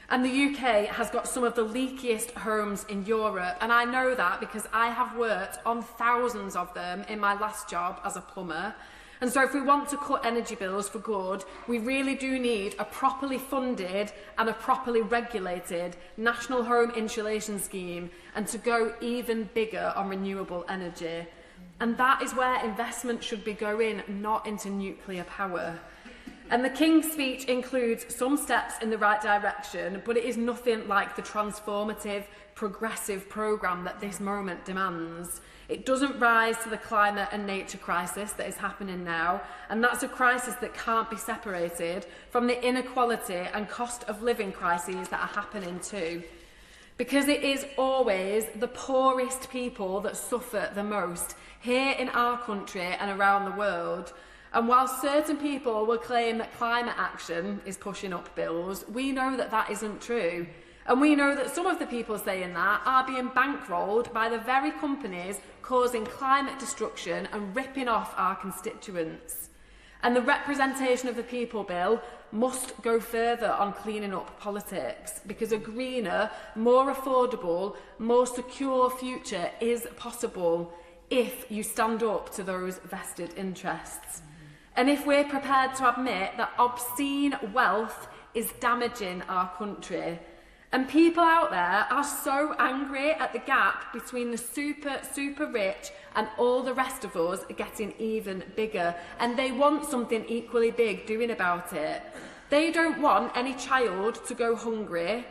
And the UK has got some of the leakiest homes in Europe, and I know that because I have worked on thousands of them in my last job as a plumber. And so if we want to cut energy bills for good, we really do need a properly funded and a properly regulated national home insulation scheme, and to go even bigger on renewable energy. And that is where investment should be going, not into nuclear power. And the King's Speech includes some steps in the right direction, but it is nothing like the transformative, progressive programme that this moment demands. It doesn't rise to the climate and nature crisis that is happening now, and that's a crisis that can't be separated from the inequality and cost of living crises that are happening too. Because it is always the poorest people that suffer the most, here in our country and around the world. And while certain people will claim that climate action is pushing up bills, we know that that isn't true. And we know that some of the people saying that are being bankrolled by the very companies causing climate destruction and ripping off our constituents. And the representation of the people bill must go further on cleaning up politics, because a greener, more affordable, more secure future is possible if you stand up to those vested interests. And if we're prepared to admit that obscene wealth is damaging our country. And people out there are so angry at the gap between the super rich and all the rest of us getting even bigger. And they want something equally big doing about it. They don't want any child to go hungry.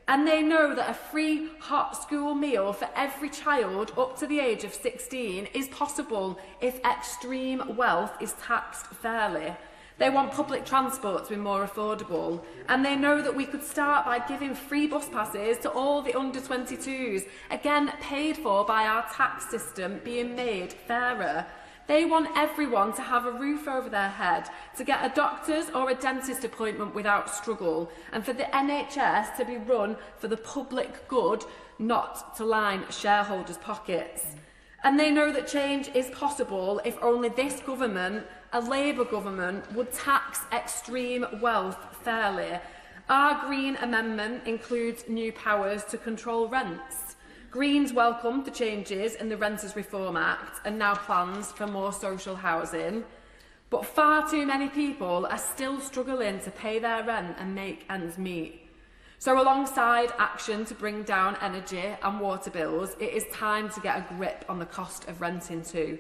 And they know that a free hot school meal for every child up to the age of 16 is possible if extreme wealth is taxed fairly. They want public transport to be more affordable, and they know that we could start by giving free bus passes to all the under-22s, again paid for by our tax system being made fairer. They want everyone to have a roof over their head, to get a doctor's or a dentist appointment without struggle, and for the NHS to be run for the public good, not to line shareholders' pockets. And they know that change is possible if only this government, a Labour government, would tax extreme wealth fairly. Our Green Amendment includes new powers to control rents. Greens welcomed the changes in the Renters Reform Act and now plans for more social housing. But far too many people are still struggling to pay their rent and make ends meet. So alongside action to bring down energy and water bills, it is time to get a grip on the cost of renting too.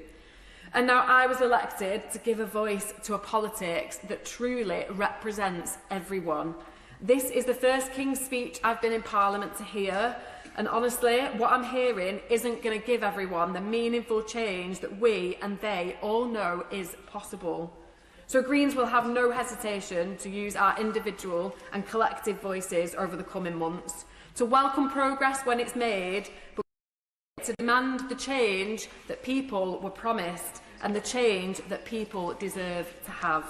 And now I was elected to give a voice to a politics that truly represents everyone. This is the first King's Speech I've been in Parliament to hear, and honestly, what I'm hearing isn't going to give everyone the meaningful change that we and they all know is possible. So Greens will have no hesitation to use our individual and collective voices over the coming months, to welcome progress when it's made, but to demand the change that people were promised and the change that people deserve to have.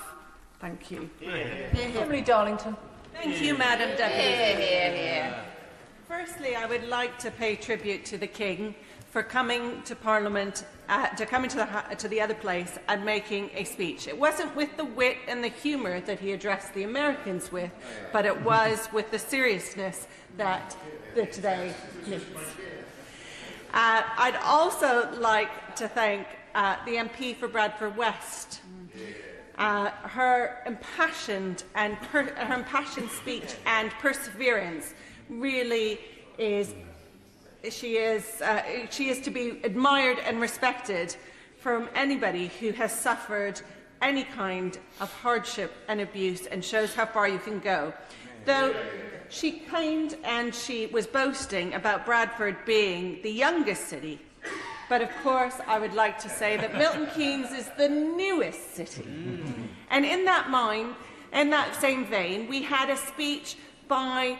Thank you. Emily Darlington. Thank you, Madam Deputy. Firstly, I would like to pay tribute to the King for coming to Parliament, to the other place and making a speech. It wasn't with the wit and the humour that he addressed the Americans with, but it was with the seriousness that the today needs. I'd also like to thank the MP for Bradford West. Her impassioned speech and perseverance really is. She is to be admired and respected from anybody who has suffered any kind of hardship and abuse, and shows how far you can go. Though she claimed and she was boasting about Bradford being the youngest city, but of course I would like to say that Milton Keynes is the newest city. And in that same vein, we had a speech by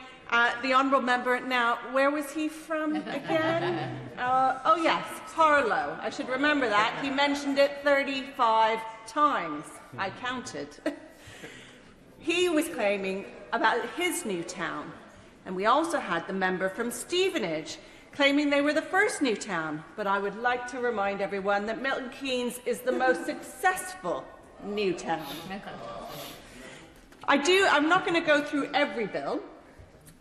the Honourable Member. Now, where was he from again? Oh yes, Harlow. I should remember that. He mentioned it 35 times. I counted. He was claiming about his new town. And we also had the member from Stevenage claiming they were the first new town. But I would like to remind everyone that Milton Keynes is the most successful new town. I'm not going to go through every bill,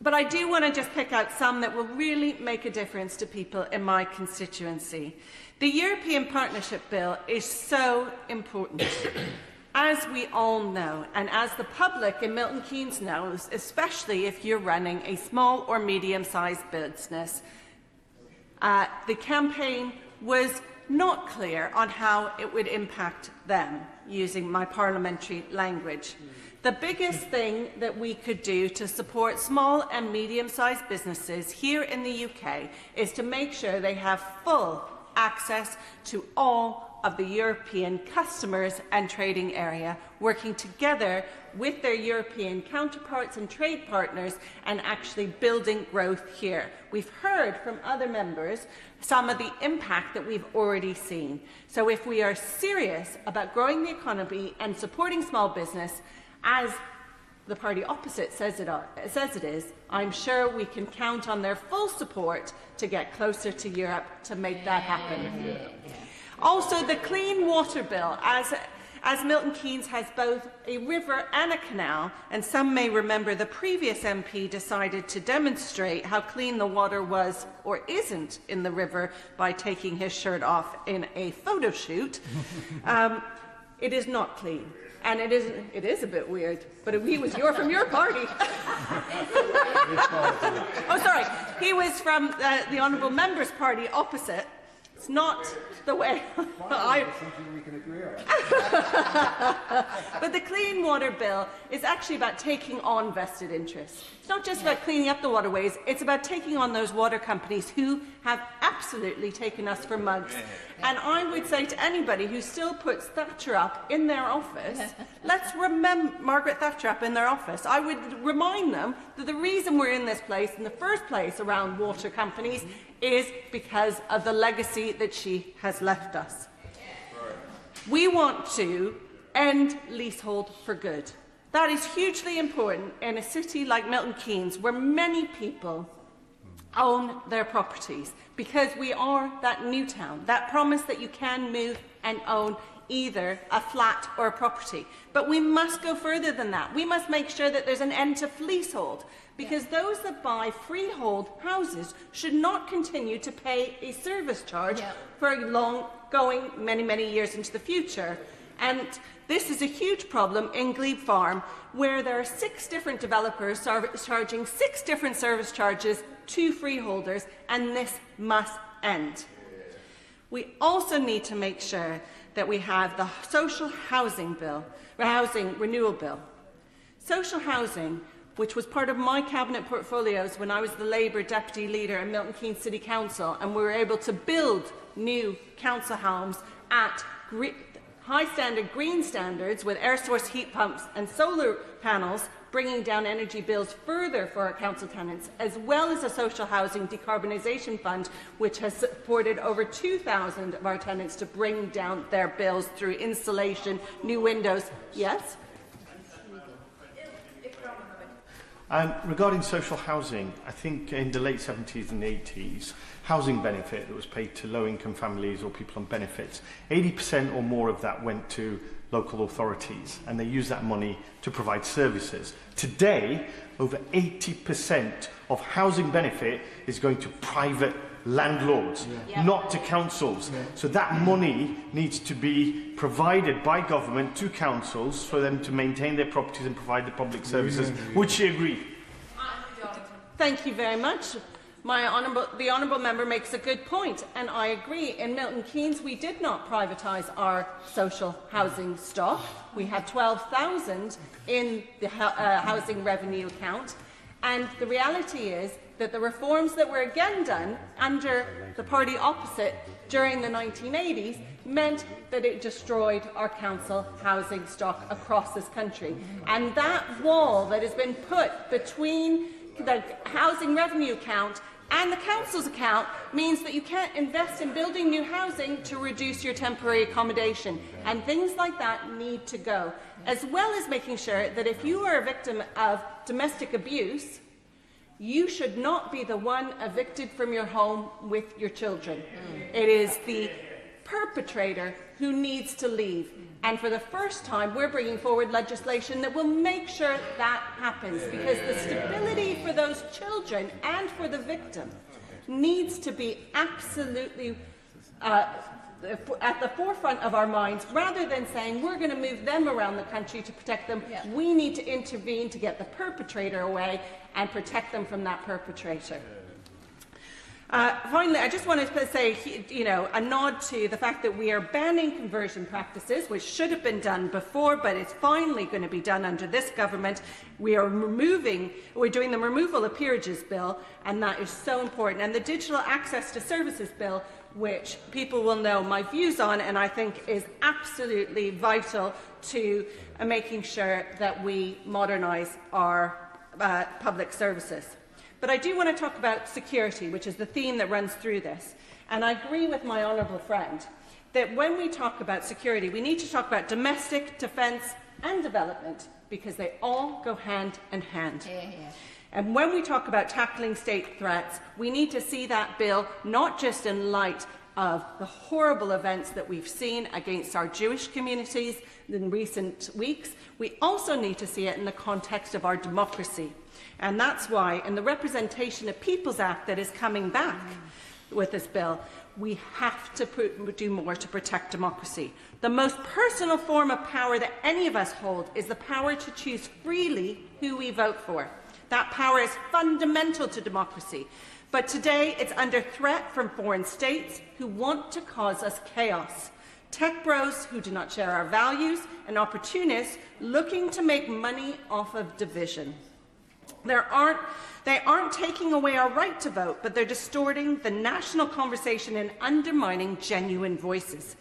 but I do want to just pick out some that will really make a difference to people in my constituency. The European Partnership Bill is so important. As we all know, and as the public in Milton Keynes knows, especially if you're running a small or medium-sized business, the campaign was not clear on how it would impact them, using my parliamentary language. The biggest thing that we could do to support small and medium-sized businesses here in the UK is to make sure they have full access to all of the European customers and trading area, working together with their European counterparts and trade partners and actually building growth here. We've heard from other members some of the impact that we've already seen. So if we are serious about growing the economy and supporting small business, as the party opposite says it is, I'm sure we can count on their full support to get closer to Europe to make that happen. Also, the Clean Water Bill, as as Milton Keynes has both a river and a canal, and some may remember the previous MP decided to demonstrate how clean the water was or isn't in the river by taking his shirt off in a photo shoot, it is not clean. And it is a bit weird, but he was from your party. Oh, sorry. He was from the Honourable Member's party opposite. It's not the way But the Clean Water Bill is actually about taking on vested interests. It's not just about cleaning up the waterways, it's about taking on those water companies who have absolutely taken us for mugs. And I would say to anybody who still puts Thatcher up in their office, let's remember Margaret Thatcher up in their office. I would remind them that the reason we're in this place in the first place around water companies is because of the legacy that she has left us. We want to end leasehold for good. That is hugely important in a city like Milton Keynes, where many people own their properties, because we are that new town, that promise that you can move and own either a flat or a property. But we must go further than that. We must make sure that there's an end to leasehold, because those that buy freehold houses should not continue to pay a service charge for going many, many years into the future. And this is a huge problem in Glebe Farm, where there are 6 different developers charging 6 different service charges to freeholders, and this must end. We also need to make sure that we have the social housing bill, housing renewal bill. Social housing, which was part of my cabinet portfolios when I was the Labour deputy leader in Milton Keynes City Council, and we were able to build new council homes at high standard green standards with air source heat pumps and solar panels, bringing down energy bills further for our council tenants, as well as a social housing decarbonisation fund, which has supported over 2,000 of our tenants to bring down their bills through insulation, new windows. Yes? Regarding social housing, I think in the late 70s and 80s, housing benefit that was paid to low-income families or people on benefits, 80% or more of that went to local authorities, and they used that money to provide services. Today, over 80% of housing benefit is going to private landlords, not to councils. So that money needs to be provided by government to councils for them to maintain their properties and provide the public services. Would she agree? Thank you very much. The Honourable Member makes a good point, and I agree. In Milton Keynes, we did not privatise our social housing stock. We had 12,000 in the housing revenue account, and the reality is that the reforms that were again done under the party opposite during the 1980s meant that it destroyed our council housing stock across this country. And that wall that has been put between the housing revenue account and the council's account means that you can't invest in building new housing to reduce your temporary accommodation. And things like that need to go, as well as making sure that if you are a victim of domestic abuse, you should not be the one evicted from your home with your children. It is the perpetrator who needs to leave. And for the first time, we're bringing forward legislation that will make sure that happens, because the stability for those children and for the victim needs to be absolutely at the forefront of our minds. Rather than saying we're going to move them around the country to protect them, we need to intervene to get the perpetrator away and protect them from that perpetrator. Finally, I just wanted to say, a nod to the fact that we are banning conversion practices, which should have been done before, but it's finally going to be done under this government. We're doing the removal of peerages bill, and that is so important. And the digital access to services bill, which people will know my views on, and I think is absolutely vital to making sure that we modernise our public services. But I do want to talk about security, which is the theme that runs through this. And I agree with my honourable friend that when we talk about security, we need to talk about domestic, defence and development, because they all go hand in hand. And when we talk about tackling state threats, we need to see that bill not just in light of the horrible events that we've seen against our Jewish communities in recent weeks. We also need to see it in the context of our democracy. And that's why, in the Representation of Peoples Act that is coming back with this bill, we have to do more to protect democracy. The most personal form of power that any of us hold is the power to choose freely who we vote for. That power is fundamental to democracy. But today it's under threat from foreign states who want to cause us chaos. Tech bros who do not share our values, and opportunists looking to make money off of division. They aren't taking away our right to vote, but they're distorting the national conversation and undermining genuine voices.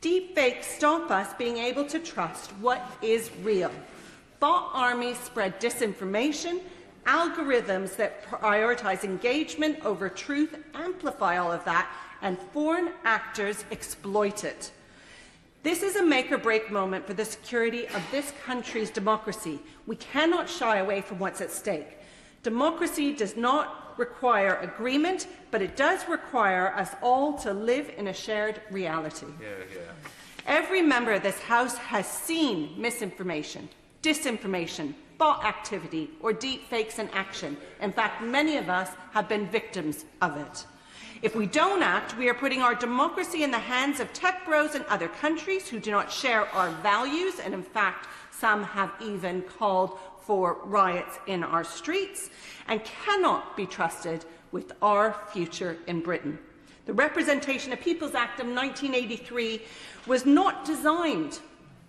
Deepfakes stop us being able to trust what is real. Bot armies spread disinformation. Algorithms that prioritise engagement over truth amplify all of that, and foreign actors exploit it. This is a make-or-break moment for the security of this country's democracy. We cannot shy away from what's at stake. Democracy does not require agreement, but it does require us all to live in a shared reality. Every member of this House has seen misinformation, disinformation, bot activity, or deep fakes in action. In fact, many of us have been victims of it. If we don't act, we are putting our democracy in the hands of tech bros in other countries who do not share our values, and in fact, some have even called for riots in our streets, and cannot be trusted with our future in Britain. The Representation of Peoples Act of 1983 was not designed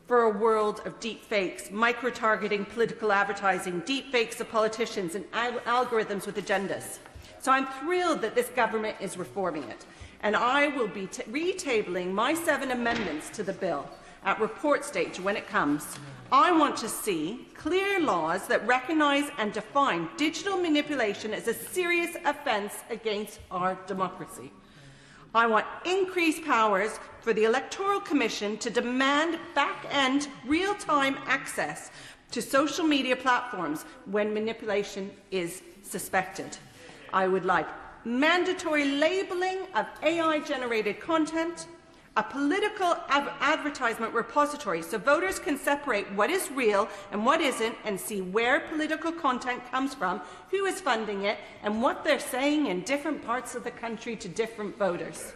for a world of deep fakes, micro-targeting political advertising, deep fakes of politicians and algorithms with agendas. So I'm thrilled that this government is reforming it, and I will be retabling my 7 amendments to the bill at report stage when it comes. I want to see clear laws that recognise and define digital manipulation as a serious offence against our democracy. I want increased powers for the Electoral Commission to demand back-end real-time access to social media platforms when manipulation is suspected. I would like mandatory labelling of AI-generated content, a political advertisement repository so voters can separate what is real and what isn't and see where political content comes from, who is funding it, and what they're saying in different parts of the country to different voters.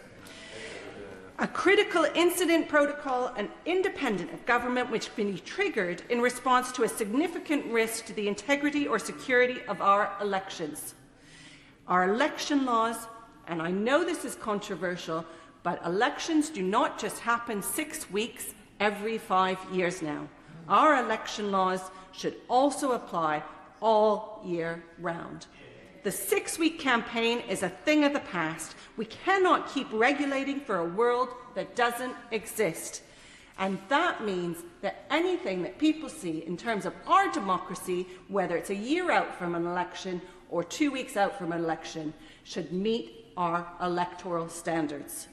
A critical incident protocol and independent of government which can be triggered in response to a significant risk to the integrity or security of our elections. Our election laws, and I know this is controversial, but elections do not just happen 6 weeks every 5 years now. Our election laws should also apply all year round. The 6-week campaign is a thing of the past. We cannot keep regulating for a world that doesn't exist. And that means that anything that people see in terms of our democracy, whether it's a year out from an election or 2 weeks out from an election, should meet our electoral standards.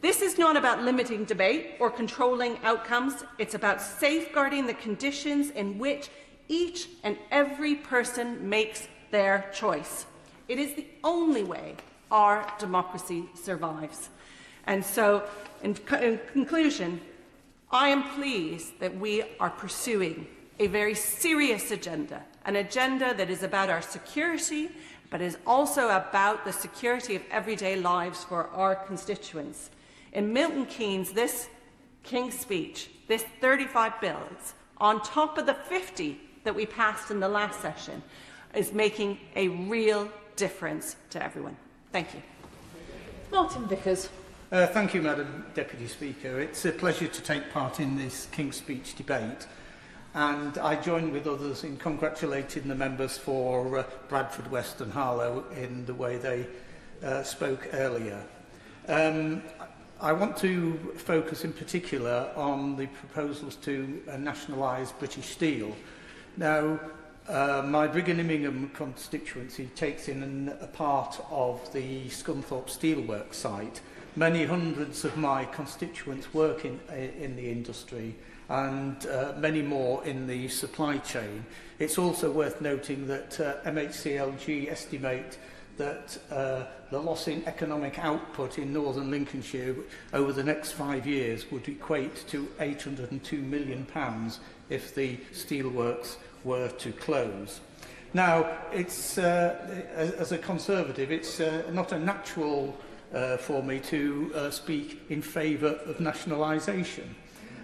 This is not about limiting debate or controlling outcomes. It's about safeguarding the conditions in which each and every person makes their choice. It is the only way our democracy survives. And so, in conclusion, I am pleased that we are pursuing a very serious agenda, an agenda that is about our security, but is also about the security of everyday lives for our constituents. In Milton Keynes, this King's speech, this 35 bills, on top of the 50 that we passed in the last session, is making a real difference to everyone. Thank you. Martin Vickers. Thank you, Madam Deputy Speaker. It's a pleasure to take part in this King's Speech debate, and I join with others in congratulating the members for Bradford West and Harlow in the way they spoke earlier. I want to focus in particular on the proposals to nationalise British Steel. Now, my Brigham constituency takes in a part of the Scunthorpe Steelworks site. Many hundreds of my constituents work in the industry, and many more in the supply chain. It's also worth noting that MHCLG estimate that the loss in economic output in northern Lincolnshire over the next 5 years would equate to £802 million if the steelworks were to close. Now, it's, as a Conservative, it's not a natural for me to speak in favour of nationalisation.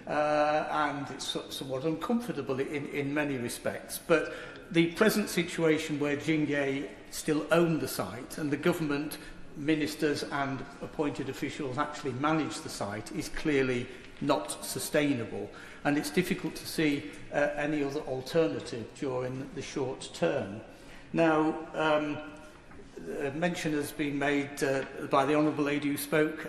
And it's somewhat uncomfortable in many respects. But the present situation where Jingye still own the site and the government ministers and appointed officials actually manage the site is clearly not sustainable. And it's difficult to see any other alternative during the short term. Now, mention has been made by the Honourable Lady who spoke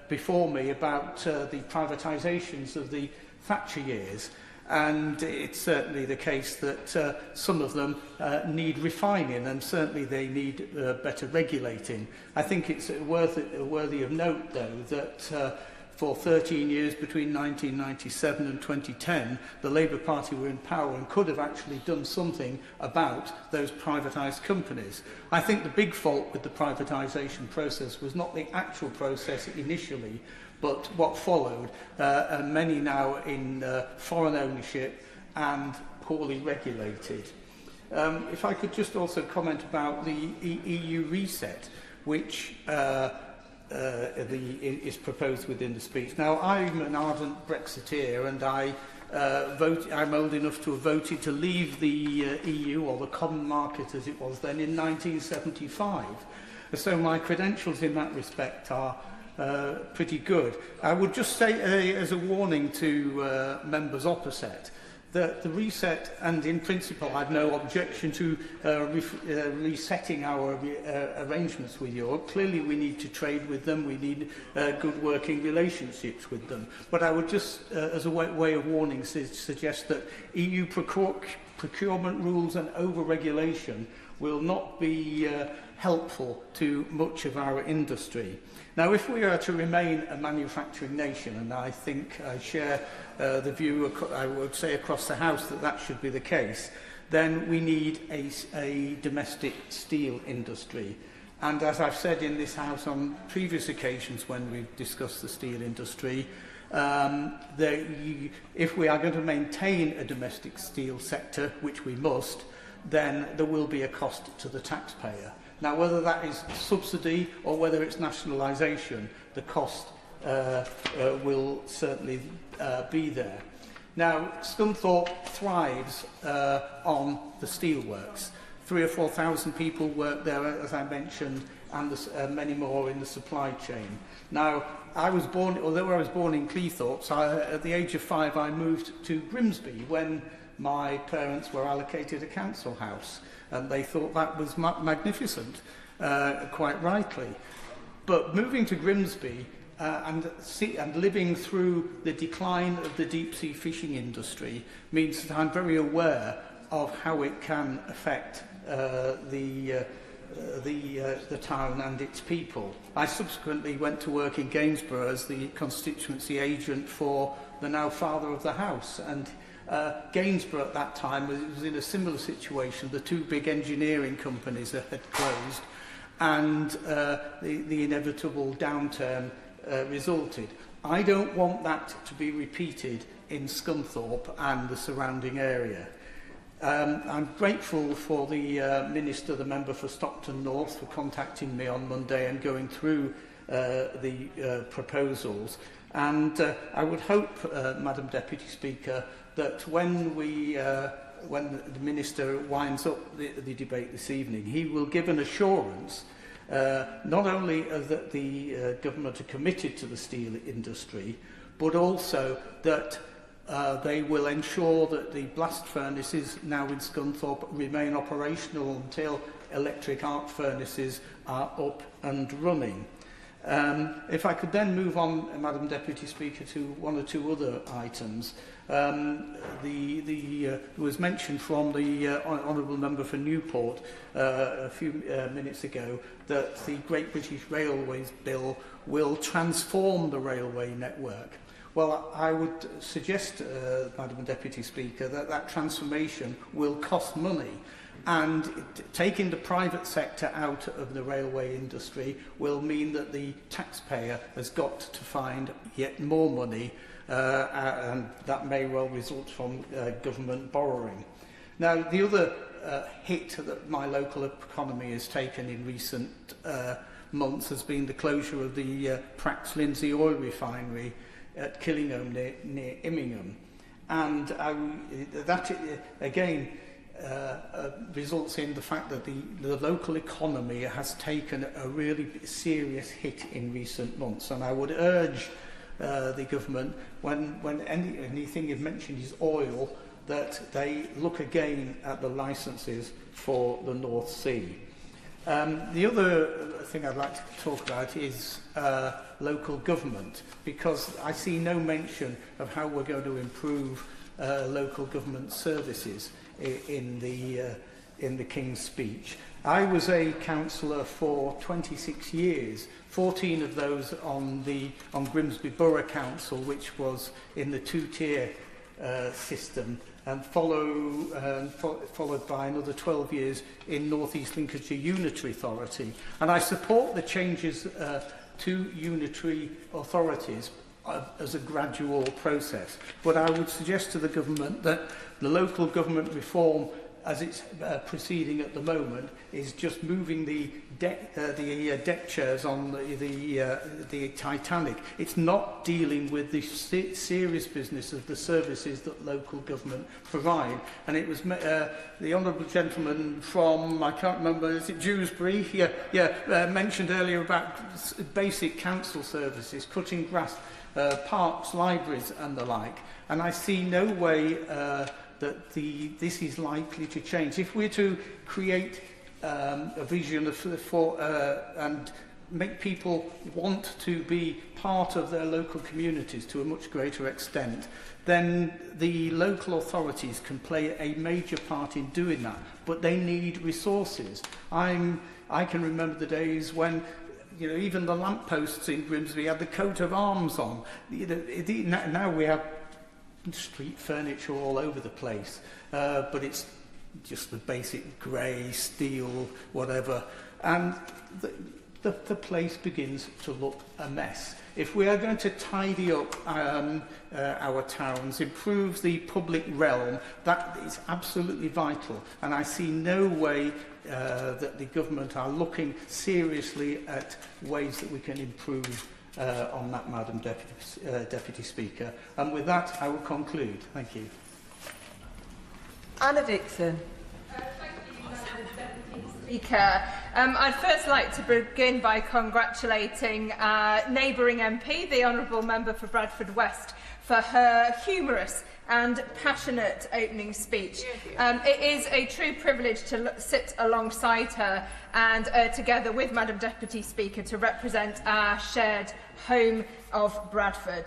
before me about the privatisations of the Thatcher years, and it's certainly the case that some of them need refining, and certainly they need better regulating. I think it's worthy of note, though, that for 13 years between 1997 and 2010, the Labour Party were in power and could have actually done something about those privatised companies. I think the big fault with the privatisation process was not the actual process initially, but what followed, and many now in foreign ownership and poorly regulated. If I could just also comment about the EU reset, which is proposed within the speech. Now, I'm an ardent Brexiteer, and I'm old enough to have voted to leave the EU, or the common market as it was then, in 1975. So my credentials in that respect are pretty good. I would just say, as a warning to members opposite, that the reset, and in principle I've no objection to resetting our arrangements with Europe. Clearly we need to trade with them, we need good working relationships with them. But I would just, as a way of warning, suggest that EU procurement rules and over-regulation will not be helpful to much of our industry. Now, if we are to remain a manufacturing nation, and I think I share the view, I would say, across the House that that should be the case, then we need a domestic steel industry. And as I've said in this House on previous occasions when we've discussed the steel industry, if we are going to maintain a domestic steel sector, which we must, then there will be a cost to the taxpayer. Now, whether that is subsidy or whether it's nationalisation, the cost will certainly be there. Now, Scunthorpe thrives on the steelworks. 3,000 or 4,000 people work there, as I mentioned, and many more in the supply chain. Now, although I was born in Cleethorpes, at the age of 5 I moved to Grimsby when my parents were allocated a council house, and they thought that was magnificent, quite rightly. But moving to Grimsby and living through the decline of the deep-sea fishing industry means that I'm very aware of how it can affect the town and its people. I subsequently went to work in Gainsborough as the constituency agent for the now father of the house, and Gainsborough at that time was in a similar situation. The two big engineering companies that had closed, and the inevitable downturn resulted. I don't want that to be repeated in Scunthorpe and the surrounding area. I'm grateful for the Minister, the member for Stockton North, for contacting me on Monday and going through the proposals. And I would hope, Madam Deputy Speaker, that when the Minister winds up the debate this evening, he will give an assurance not only that the government are committed to the steel industry, but also that they will ensure that the blast furnaces now in Scunthorpe remain operational until electric arc furnaces are up and running. If I could then move on, Madam Deputy Speaker, to one or two other items. It was mentioned from the Honourable Member for Newport a few minutes ago that the Great British Railways Bill will transform the railway network. Well, I would suggest, Madam Deputy Speaker, that that transformation will cost money. And taking the private sector out of the railway industry will mean that the taxpayer has got to find yet more money, and that may well result from government borrowing. Now, the other hit that my local economy has taken in recent months has been the closure of the Prax Lindsay oil refinery at Killingholme near Immingham. And that, again, results in the fact that the local economy has taken a really serious hit in recent months. And I would urge the government, when anything you've mentioned is oil, that they look again at the licences for the North Sea. The other thing I'd like to talk about is local government, because I see no mention of how we're going to improve local government services in the King's Speech. I was a councillor for 26 years, 14 of those on Grimsby Borough Council, which was in the two-tier system, and followed by another 12 years in North East Lincolnshire Unitary Authority. And I support the changes to unitary authorities as a gradual process. But I would suggest to the government that the local government reform, as it's proceeding at the moment, is just moving the deck chairs on the Titanic. It's not dealing with the serious business of the services that local government provide. And it was the honourable gentleman from, I can't remember, is it Dewsbury? Mentioned earlier about basic council services, cutting grass, parks, libraries and the like. And I see no way that this is likely to change. If we're to create a vision and make people want to be part of their local communities to a much greater extent, then the local authorities can play a major part in doing that. But they need resources. I can remember the days when even the lampposts in Grimsby had the coat of arms on. Now we have street furniture all over the place, but it's just the basic grey, steel, whatever, and the place begins to look a mess. If we are going to tidy up our towns, improve the public realm, that is absolutely vital, and I see no way that the government are looking seriously at ways that we can improve on that, Madam Deputy Speaker. And with that, I will conclude. Thank you. Anna Dixon. Speaker. I'd first like to begin by congratulating neighbouring MP, the Honourable Member for Bradford West, for her humorous and passionate opening speech. It is a true privilege to sit alongside her and together with Madam Deputy Speaker to represent our shared home of Bradford.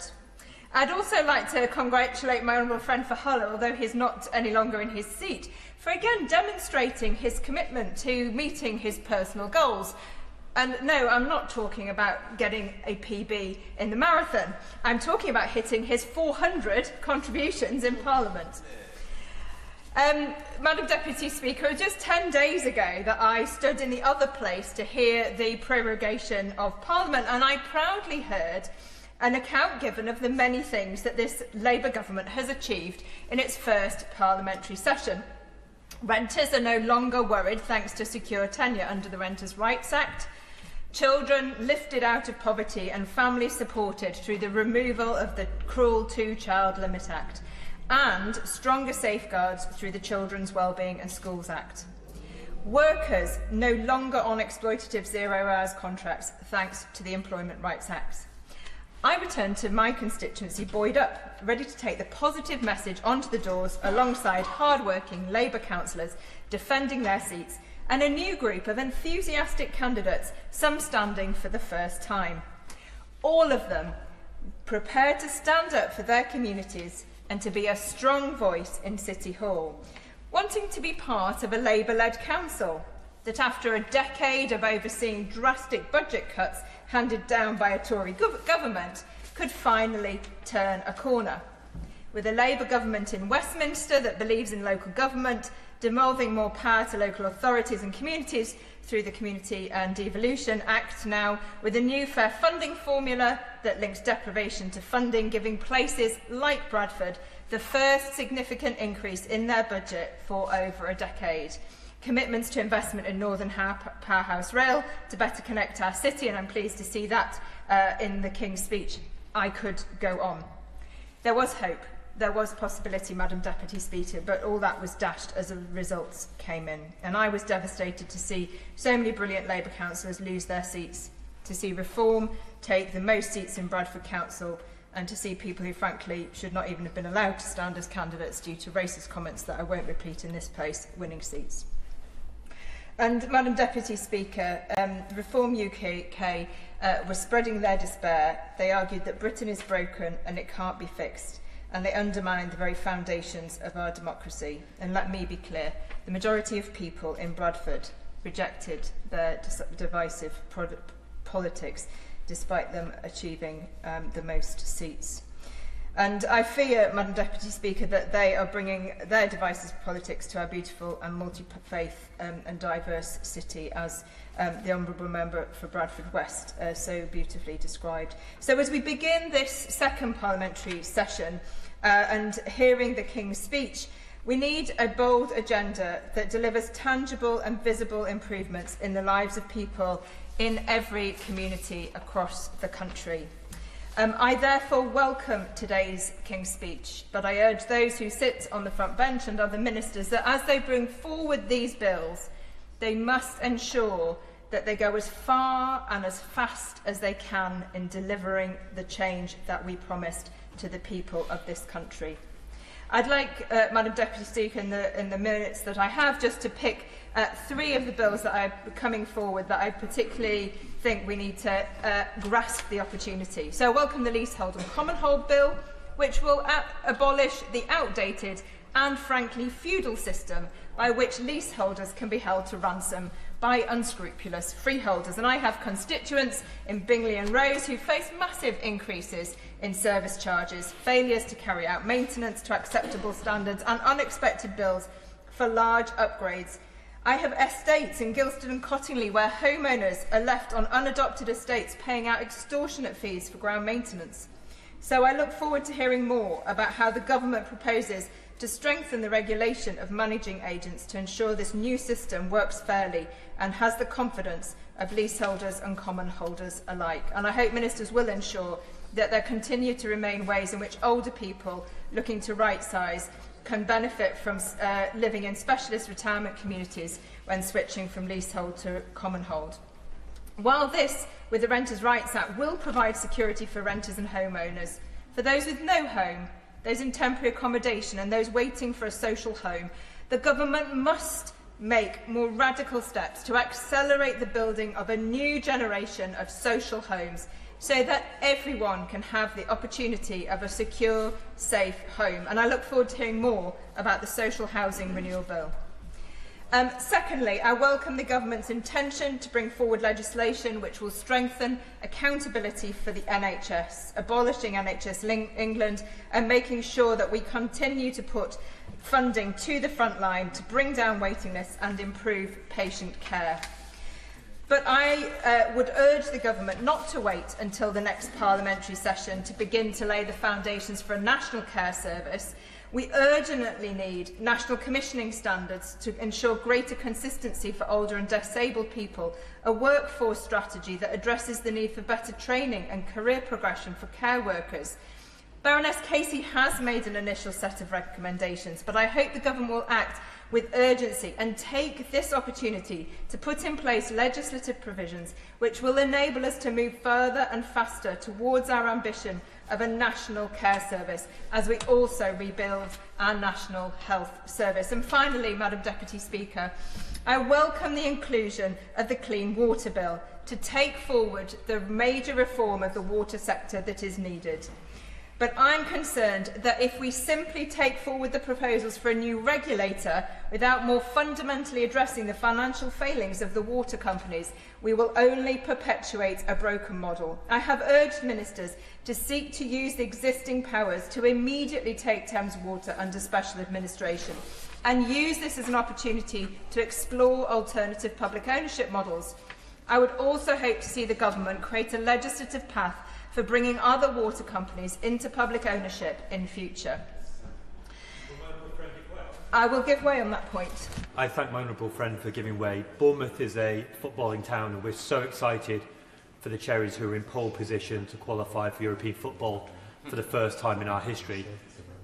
I'd also like to congratulate my honourable friend for Hull, although he's not any longer in his seat, for again demonstrating his commitment to meeting his personal goals. And no, I'm not talking about getting a PB in the marathon. I'm talking about hitting his 400 contributions in Parliament. Madam Deputy Speaker, it was just 10 days ago that I stood in the other place to hear the prorogation of Parliament, and I proudly heard an account given of the many things that this Labour government has achieved in its first parliamentary session. Renters are no longer worried thanks to secure tenure under the Renters' Rights Act. Children lifted out of poverty and families supported through the removal of the cruel Two-Child Limit Act, and stronger safeguards through the Children's Wellbeing and Schools Act. Workers no longer on exploitative zero-hours contracts thanks to the Employment Rights Act. I returned to my constituency buoyed up, ready to take the positive message onto the doors alongside hard-working Labour councillors defending their seats and a new group of enthusiastic candidates, some standing for the first time. All of them prepared to stand up for their communities and to be a strong voice in City Hall, wanting to be part of a Labour-led council that, after a decade of overseeing drastic budget cuts handed down by a Tory government, could finally turn a corner. with a Labour government in Westminster that believes in local government, devolving more power to local authorities and communities through the Community and Devolution Act now, with a new fair funding formula that links deprivation to funding, giving places like Bradford the first significant increase in their budget for over a decade. Commitments to investment in Northern Powerhouse Rail to better connect our city, and I'm pleased to see that in the King's speech. I could go on. There was hope. There was possibility, Madam Deputy Speaker, but all that was dashed as the results came in. And I was devastated to see so many brilliant Labour councillors lose their seats, to see Reform take the most seats in Bradford Council, and to see people who, frankly, should not even have been allowed to stand as candidates due to racist comments that I won't repeat in this place, winning seats. And, Madam Deputy Speaker, Reform UK was spreading their despair. They argued that Britain is broken and it can't be fixed, and they undermined the very foundations of our democracy. And let me be clear, the majority of people in Bradford rejected their divisive politics, despite them achieving the most seats. And I fear, Madam Deputy Speaker, that they are bringing their divisive politics to our beautiful and multi-faith and diverse city, as the Honourable Member for Bradford West so beautifully described. So as we begin this second parliamentary session and hearing the King's speech, we need a bold agenda that delivers tangible and visible improvements in the lives of people in every community across the country. I therefore welcome today's King's speech, but I urge those who sit on the front bench and other ministers that as they bring forward these bills, they must ensure that they go as far and as fast as they can in delivering the change that we promised to the people of this country. I'd like, Madam Deputy Speaker, in the minutes that I have, just to pick three of the bills that are coming forward that I particularly think we need to grasp the opportunity. So I welcome the Leasehold and Commonhold Bill, which will abolish the outdated and, frankly, feudal system by which leaseholders can be held to ransom by unscrupulous freeholders. And I have constituents in Bingley and Rose who face massive increases in service charges, failures to carry out maintenance to acceptable standards, and unexpected bills for large upgrades. I have estates in Gilston and Cottingley where homeowners are left on unadopted estates paying out extortionate fees for ground maintenance. So I look forward to hearing more about how the government proposes to strengthen the regulation of managing agents to ensure this new system works fairly and has the confidence of leaseholders and common holders alike. And I hope ministers will ensure that there continue to remain ways in which older people looking to right-size can benefit from living in specialist retirement communities when switching from leasehold to common hold. While this, with the Renters' Rights Act, will provide security for renters and homeowners, for those with no home, those in temporary accommodation and those waiting for a social home, the government must make more radical steps to accelerate the building of a new generation of social homes so that everyone can have the opportunity of a secure, safe home. And I look forward to hearing more about the Social Housing Renewal Bill. Secondly, I welcome the government's intention to bring forward legislation which will strengthen accountability for the NHS, abolishing NHS England and making sure that we continue to put funding to the front line to bring down waiting lists and improve patient care. But I would urge the government not to wait until the next parliamentary session to begin to lay the foundations for a national care service. We urgently need national commissioning standards to ensure greater consistency for older and disabled people, a workforce strategy that addresses the need for better training and career progression for care workers. Baroness Casey has made an initial set of recommendations, but I hope the government will act with urgency and take this opportunity to put in place legislative provisions which will enable us to move further and faster towards our ambition of a national care service as we also rebuild our national health service. And finally, Madam Deputy Speaker, I welcome the inclusion of the Clean Water Bill to take forward the major reform of the water sector that is needed. But I'm concerned that if we simply take forward the proposals for a new regulator without more fundamentally addressing the financial failings of the water companies, we will only perpetuate a broken model. I have urged ministers to seek to use the existing powers to immediately take Thames Water under special administration and use this as an opportunity to explore alternative public ownership models. I would also hope to see the government create a legislative path for bringing other water companies into public ownership in future. I will give way on that point. I thank my honourable friend for giving way. Bournemouth is a footballing town, and we're so excited for the Cherries, who are in pole position to qualify for European football for the first time in our history.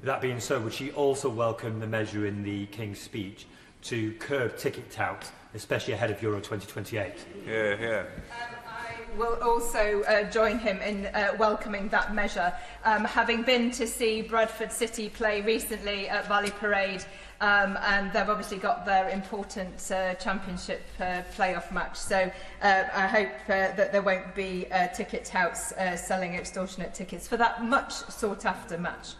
That being so, would she also welcome the measure in the King's speech to curb ticket touts, especially ahead of Euro 2028? Yeah. I will also join him in welcoming that measure. Having been to see Bradford City play recently at Valley Parade, and they've obviously got their important championship playoff match. So I hope that there won't be ticket touts selling extortionate tickets for that much sought-after match.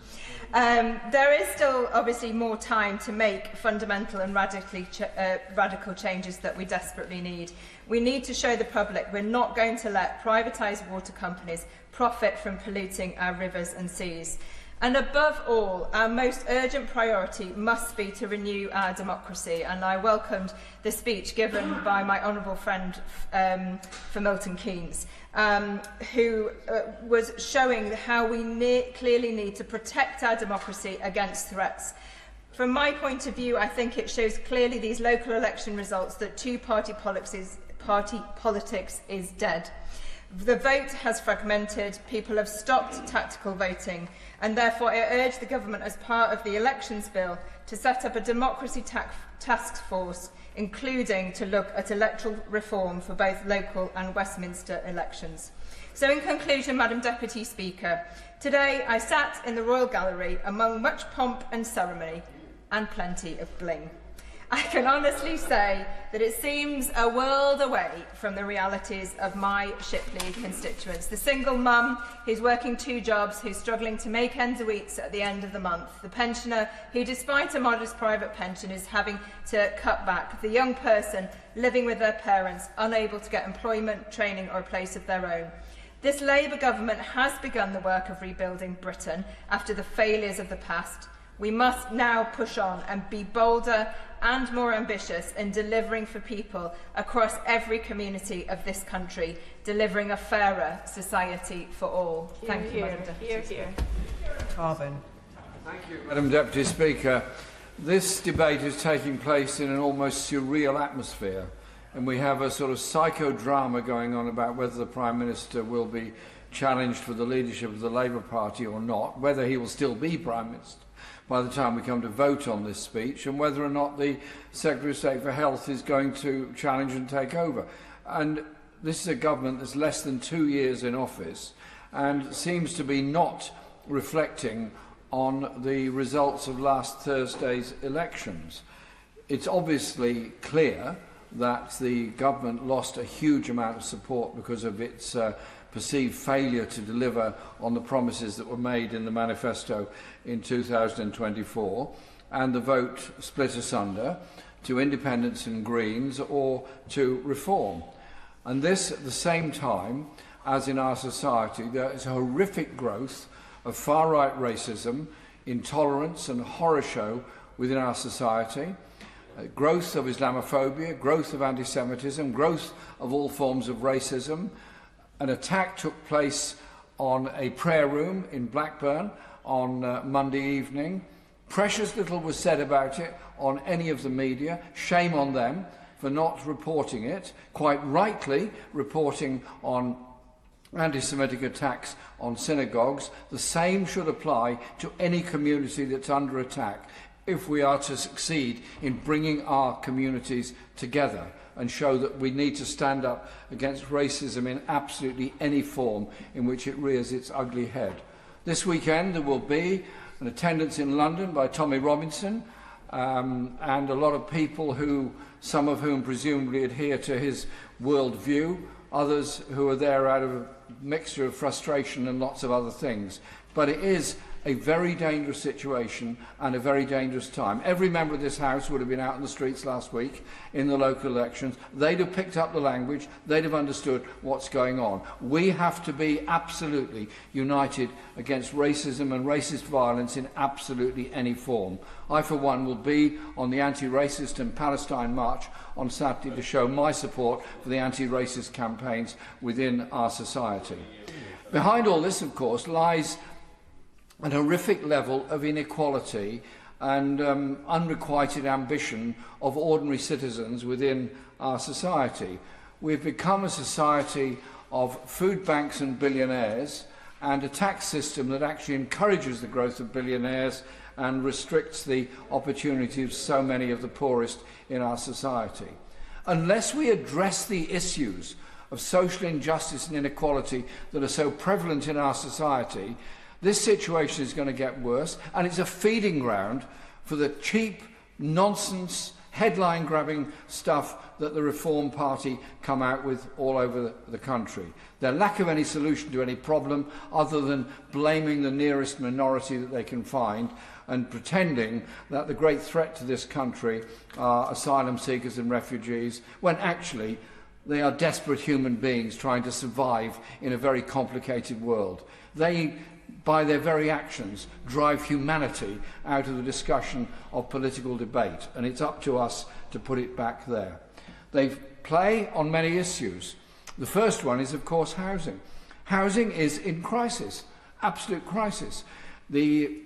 There is still obviously more time to make fundamental and radical changes that we desperately need. We need to show the public we're not going to let privatised water companies profit from polluting our rivers and seas. And above all, our most urgent priority must be to renew our democracy. And I welcomed the speech given by my honourable friend for Milton Keynes, who was showing how we clearly need to protect our democracy against threats. From my point of view, I think it shows clearly these local election results that two-party politics is dead. The vote has fragmented, people have stopped tactical voting, and therefore I urge the government, as part of the elections bill, to set up a democracy task force, including to look at electoral reform for both local and Westminster elections. So in conclusion, Madam Deputy Speaker, today I sat in the Royal Gallery among much pomp and ceremony and plenty of bling. I can honestly say that it seems a world away from the realities of my Shipley constituents. The single mum who's working 2 jobs, who's struggling to make ends meet at the end of the month. The pensioner who, despite a modest private pension, is having to cut back. The young person living with their parents, unable to get employment, training or a place of their own. This Labour government has begun the work of rebuilding Britain after the failures of the past. We must now push on and be bolder and more ambitious in delivering for people across every community of this country, delivering a fairer society for all. Thank you, Madam Deputy. Thank you, Madam Deputy Speaker. This debate is taking place in an almost surreal atmosphere, and we have a sort of psychodrama going on about whether the Prime Minister will be challenged for the leadership of the Labour Party or not, whether he will still be Prime Minister by the time we come to vote on this speech, and whether or not the Secretary of State for Health is going to challenge and take over. And this is a government that's less than 2 years in office and seems to be not reflecting on the results of last Thursday's elections. It's obviously clear that the government lost a huge amount of support because of its perceived failure to deliver on the promises that were made in the manifesto in 2024, and the vote split asunder to independents and Greens or to reform. And this at the same time as in our society there is a horrific growth of far-right racism, intolerance and horror show within our society, growth of Islamophobia, growth of anti-Semitism, growth of all forms of racism. An attack took place on a prayer room in Blackburn on Monday evening. Precious little was said about it on any of the media. Shame on them for not reporting it. Quite rightly reporting on anti-Semitic attacks on synagogues. The same should apply to any community that's under attack if we are to succeed in bringing our communities together and show that we need to stand up against racism in absolutely any form in which it rears its ugly head. This weekend there will be an attendance in London by Tommy Robinson and a lot of people who, some of whom presumably adhere to his worldview, others who are there out of a mixture of frustration and lots of other things. But it is a very dangerous situation and a very dangerous time. Every member of this House would have been out in the streets last week in the local elections. They'd have picked up the language. They'd have understood what's going on. We have to be absolutely united against racism and racist violence in absolutely any form. I, for one, will be on the anti-racist and Palestine march on Saturday to show my support for the anti-racist campaigns within our society. Behind all this, of course, lies an horrific level of inequality and unrequited ambition of ordinary citizens within our society. We've become a society of food banks and billionaires, and a tax system that actually encourages the growth of billionaires and restricts the opportunity of so many of the poorest in our society. Unless we address the issues of social injustice and inequality that are so prevalent in our society, this situation is going to get worse, and it's a feeding ground for the cheap, nonsense, headline-grabbing stuff that the Reform Party come out with all over the country. Their lack of any solution to any problem other than blaming the nearest minority that they can find and pretending that the great threat to this country are asylum seekers and refugees, when actually they are desperate human beings trying to survive in a very complicated world. They, by their very actions, drive humanity out of the discussion of political debate, and it's up to us to put it back there. They play on many issues. The first one is, of course, housing. Housing is in crisis, absolute crisis. The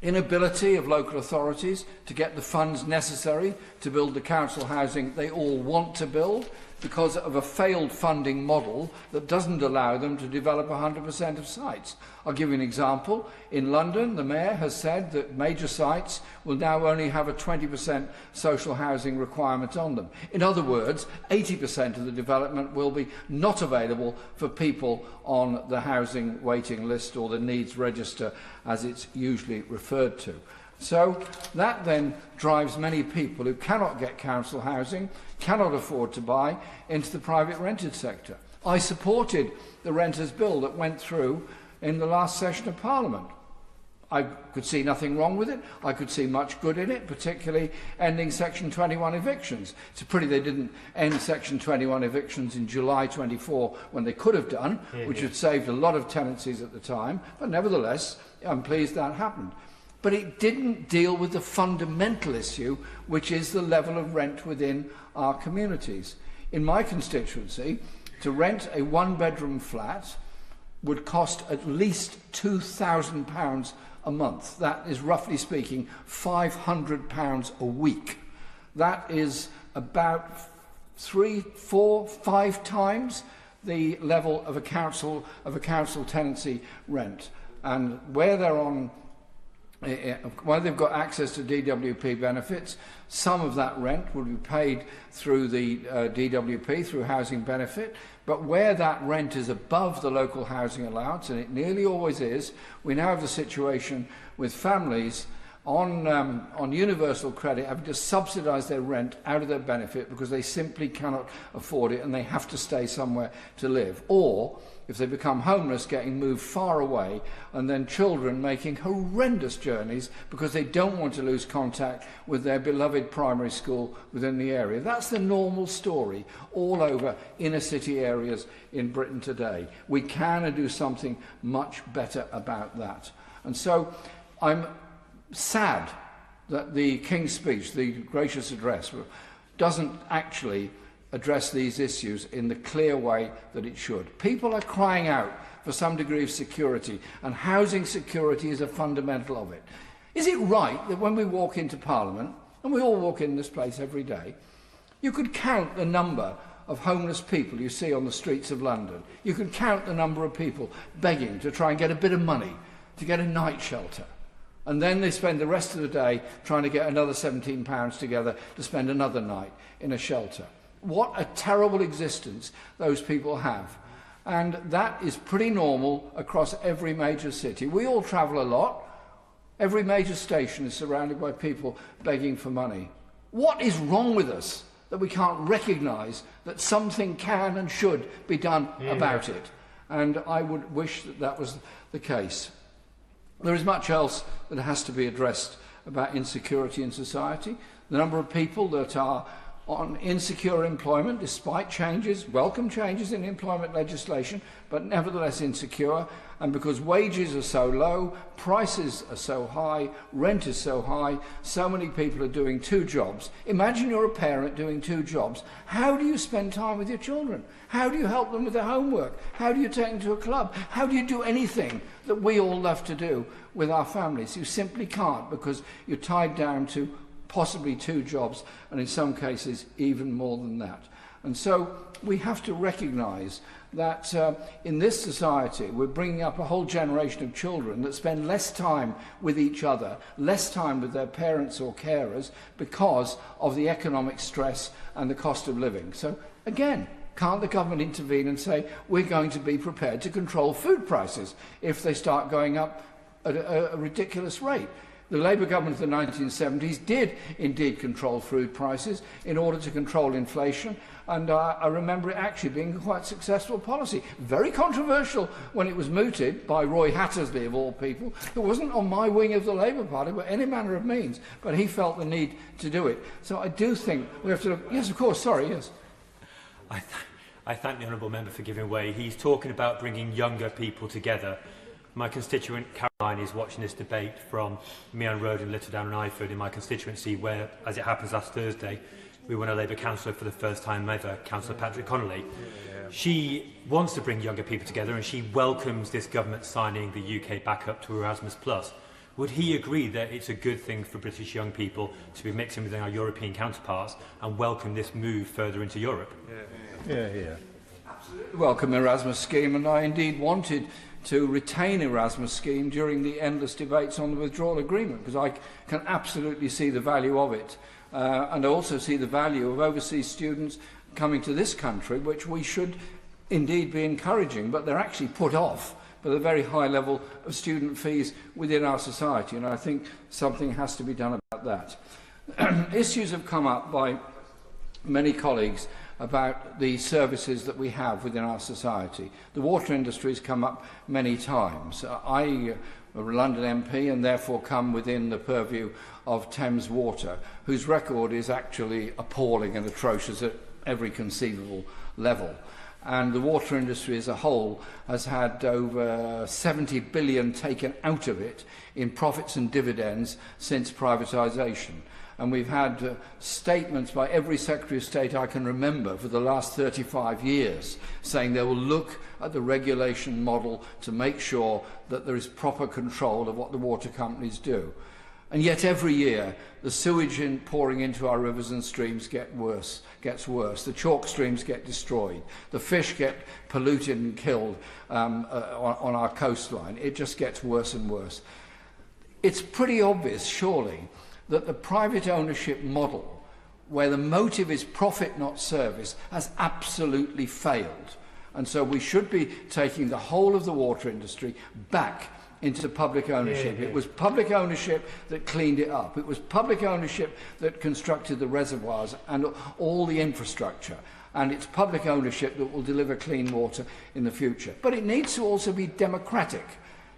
inability of local authorities to get the funds necessary to build the council housing they all want to build because of a failed funding model that doesn't allow them to develop 100% of sites. I'll give you an example. In London, the Mayor has said that major sites will now only have a 20% social housing requirement on them. In other words, 80% of the development will be not available for people on the housing waiting list or the needs register, as it's usually referred to. So that then drives many people who cannot get council housing, cannot afford to buy, into the private rented sector. I supported the renters' bill that went through in the last session of Parliament. I could see nothing wrong with it. I could see much good in it, particularly ending Section 21 evictions. It's a pity they didn't end Section 21 evictions in July 24 when they could have done, which had saved a lot of tenancies at the time. But nevertheless, I'm pleased that happened. But it didn't deal with the fundamental issue, which is the level of rent within our communities. In my constituency, to rent a one-bedroom flat would cost at least £2,000 a month. That is, roughly speaking, £500 a week. That is about 3, 4, 5 times the level of a council tenancy rent. And where they're on while they've got access to DWP benefits, some of that rent will be paid through the DWP, through housing benefit, but where that rent is above the local housing allowance, and it nearly always is, we now have the situation with families on universal credit having to subsidise their rent out of their benefit because they simply cannot afford it and they have to stay somewhere to live. Or, if they become homeless, getting moved far away, and then children making horrendous journeys because they don't want to lose contact with their beloved primary school within the area. That's the normal story all over inner city areas in Britain today. We can do something much better about that. And so I'm sad that the King's Speech, the gracious address, doesn't actually address these issues in the clear way that it should. People are crying out for some degree of security, and housing security is a fundamental of it. Is it right that when we walk into Parliament, and we all walk in this place every day, you could count the number of homeless people you see on the streets of London? You could count the number of people begging to try and get a bit of money to get a night shelter. And then they spend the rest of the day trying to get another £17 together to spend another night in a shelter. What a terrible existence those people have. And that is pretty normal across every major city. We all travel a lot. Every major station is surrounded by people begging for money. What is wrong with us that we can't recognise that something can and should be done about it? And I would wish that that was the case. There is much else that has to be addressed about insecurity in society. The number of people that are on insecure employment, despite changes, welcome changes in employment legislation, but nevertheless insecure, and because wages are so low, prices are so high, rent is so high, so many people are doing 2 jobs. Imagine you're a parent doing 2 jobs. How do you spend time with your children? How do you help them with their homework? How do you take them to a club? How do you do anything that we all love to do with our families? You simply can't, because you're tied down to possibly 2 jobs, and in some cases even more than that. And so we have to recognise that in this society we're bringing up a whole generation of children that spend less time with each other, less time with their parents or carers because of the economic stress and the cost of living. So again, can't the government intervene and say we're going to be prepared to control food prices if they start going up at a ridiculous rate? The Labour government of the 1970s did indeed control food prices in order to control inflation, and I remember it actually being a quite successful policy. Very controversial when it was mooted by Roy Hattersley, of all people, who wasn't on my wing of the Labour Party by any manner of means, but he felt the need to do it. So I do think we have to look... Yes, of course, sorry, yes. I thank the Honourable Member for giving way. He's talking about bringing younger people together. My constituent Caroline is watching this debate from Meon Road in Littledown and Iford in my constituency, where, as it happens last Thursday, we won a Labour councillor for the first time ever, Councillor Patrick Connolly. She wants to bring younger people together, and she welcomes this government signing the UK back up to Erasmus+. Would he agree that it's a good thing for British young people to be mixing with our European counterparts and welcome this move further into Europe? Yeah. Absolutely welcome Erasmus scheme, and I indeed wanted to retain Erasmus scheme during the endless debates on the withdrawal agreement, because I can absolutely see the value of it, and I also see the value of overseas students coming to this country, which we should indeed be encouraging, but they're actually put off by the very high level of student fees within our society, and I think something has to be done about that. Issues have come up by many colleagues about the services that we have within our society. The water industry has come up many times. I am a London MP and therefore come within the purview of Thames Water, whose record is actually appalling and atrocious at every conceivable level. And the water industry as a whole has had over 70 billion taken out of it in profits and dividends since privatisation. And we've had statements by every Secretary of State I can remember for the last 35 years saying they will look at the regulation model to make sure that there is proper control of what the water companies do. And yet every year the sewage pouring into our rivers and streams gets worse. The chalk streams get destroyed. The fish get polluted and killed on our coastline. It just gets worse and worse. It's pretty obvious, surely, that the private ownership model, where the motive is profit not service, has absolutely failed. And so we should be taking the whole of the water industry back into public ownership. It was public ownership that cleaned it up. It was public ownership that constructed the reservoirs and all the infrastructure. And it's public ownership that will deliver clean water in the future. But it needs to also be democratic.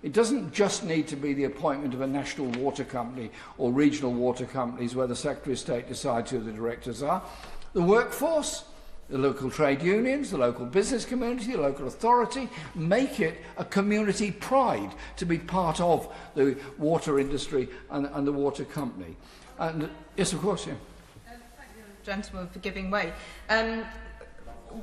It doesn't just need to be the appointment of a national water company or regional water companies where the Secretary of State decides who the directors are. The workforce, the local trade unions, the local business community, the local authority, make it a community pride to be part of the water industry and the water company. And yes, of course, yeah. Thank you, gentlemen, for giving way.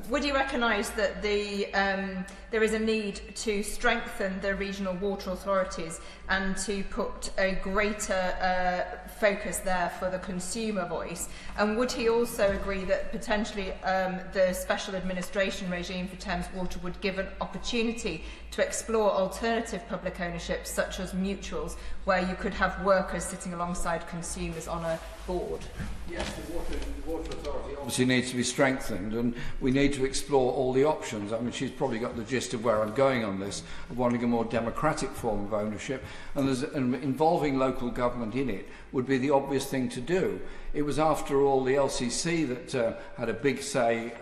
Would you recognise that there is a need to strengthen the regional water authorities and to put a greater focus there for the consumer voice? And would he also agree that potentially the special administration regime for Thames Water would give an opportunity to explore alternative public ownership, such as mutuals, where you could have workers sitting alongside consumers on a board? Yes, the water authority obviously needs to be strengthened, and we need to explore all the options. I mean, she's probably got the gist of where I'm going on this, of wanting a more democratic form of ownership, and involving local government in it would be the obvious thing to do. It was, after all, the LCC that had a big say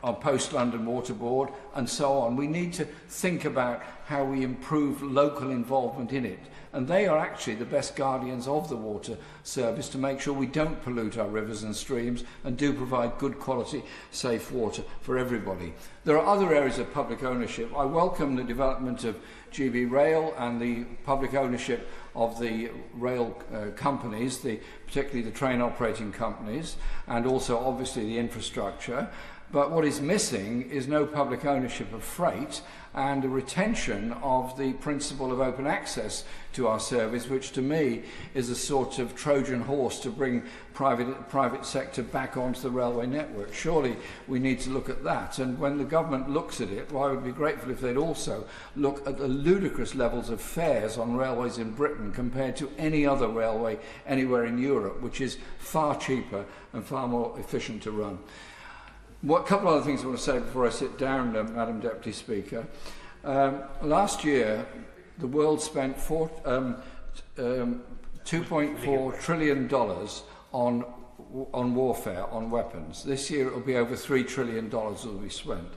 our post-London Water Board, and so on. We need to think about how we improve local involvement in it. And they are actually the best guardians of the water service to make sure we don't pollute our rivers and streams and do provide good quality, safe water for everybody. There are other areas of public ownership. I welcome the development of GB Rail and the public ownership of the rail companies, particularly the train operating companies, and also obviously the infrastructure. But what is missing is no public ownership of freight and a retention of the principle of open access to our service, which to me is a sort of Trojan horse to bring private sector back onto the railway network. Surely we need to look at that. And when the government looks at it, well, I would be grateful if they'd also look at the ludicrous levels of fares on railways in Britain compared to any other railway anywhere in Europe, which is far cheaper and far more efficient to run. A couple of other things I want to say before I sit down, Madam Deputy Speaker. Last year, the world spent $2.4 trillion on warfare, on weapons. This year, it will be over $3 trillion that will be spent.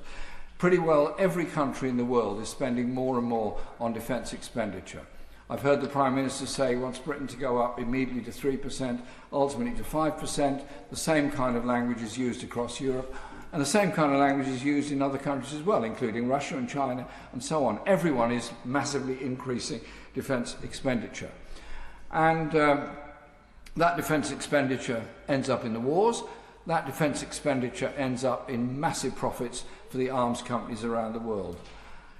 Pretty well every country in the world is spending more and more on defence expenditure. I've heard the Prime Minister say he wants Britain to go up immediately to 3%, ultimately to 5%. The same kind of language is used across Europe. And the same kind of language is used in other countries as well, including Russia and China and so on. Everyone is massively increasing defence expenditure. And that defence expenditure ends up in the wars. That defence expenditure ends up in massive profits for the arms companies around the world.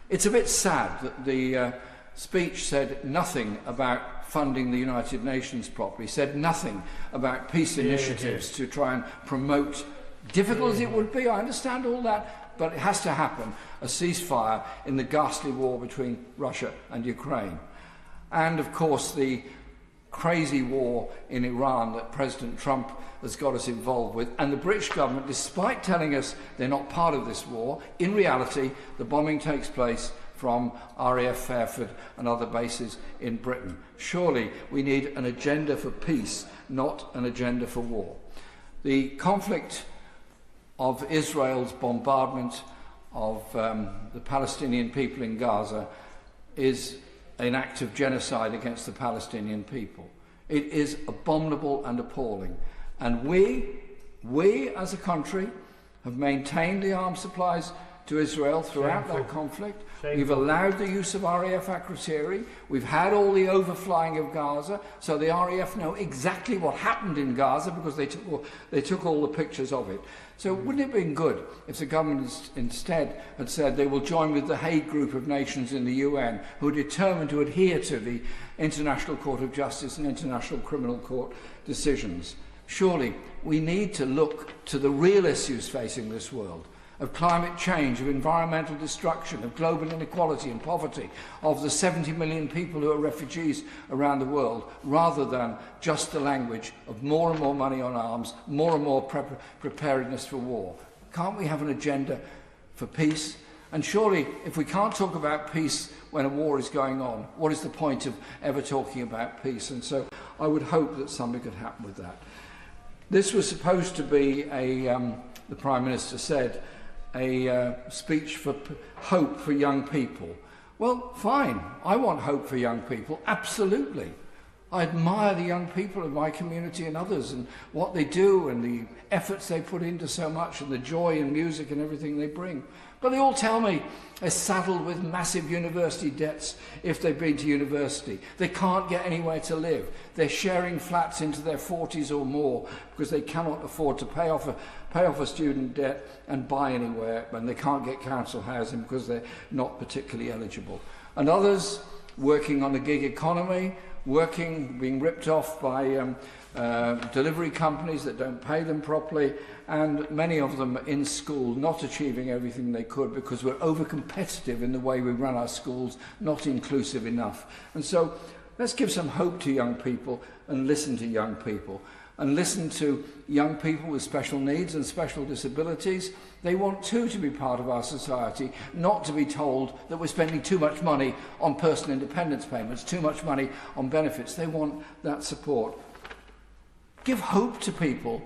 It's a bit sad that the speech said nothing about funding the United Nations properly, said nothing about peace initiatives to try and promote. Difficult as it would be, I understand all that, but it has to happen, a ceasefire in the ghastly war between Russia and Ukraine. And, of course, the crazy war in Iran that President Trump has got us involved with, and the British government, despite telling us they're not part of this war, in reality, the bombing takes place from RAF Fairford and other bases in Britain. Surely we need an agenda for peace, not an agenda for war. The conflict of Israel's bombardment of the Palestinian people in Gaza is an act of genocide against the Palestinian people. It is abominable and appalling. And we as a country have maintained the arms supplies to Israel throughout that conflict. We've allowed the use of RAF Akrotiri. We've had all the overflying of Gaza, so the RAF know exactly what happened in Gaza because they took all the pictures of it. So wouldn't it have been good if the government instead had said they will join with the Hague Group of Nations in the UN who are determined to adhere to the International Court of Justice and International Criminal Court decisions? Surely we need to look to the real issues facing this world, of climate change, of environmental destruction, of global inequality and poverty, of the 70 million people who are refugees around the world, rather than just the language of more and more money on arms, more and more preparedness for war. Can't we have an agenda for peace? And surely, if we can't talk about peace when a war is going on, what is the point of ever talking about peace? And so I would hope that something could happen with that. This was supposed to be the Prime Minister said, a speech for hope for young people. Well, fine. I want hope for young people, absolutely. I admire the young people of my community and others and what they do and the efforts they put into so much and the joy in music and everything they bring. But they all tell me they're saddled with massive university debts if they've been to university. They can't get anywhere to live. They're sharing flats into their 40s or more because they cannot afford to pay off a student debt and buy anywhere, and they can't get council housing because they're not particularly eligible. And others working on the gig economy, being ripped off by delivery companies that don't pay them properly, and many of them in school not achieving everything they could because we're over-competitive in the way we run our schools, not inclusive enough. And so let's give some hope to young people and listen to young people. And listen to young people with special needs and special disabilities. They want too to be part of our society, not to be told that we're spending too much money on personal independence payments, too much money on benefits. They want that support. Give hope to people.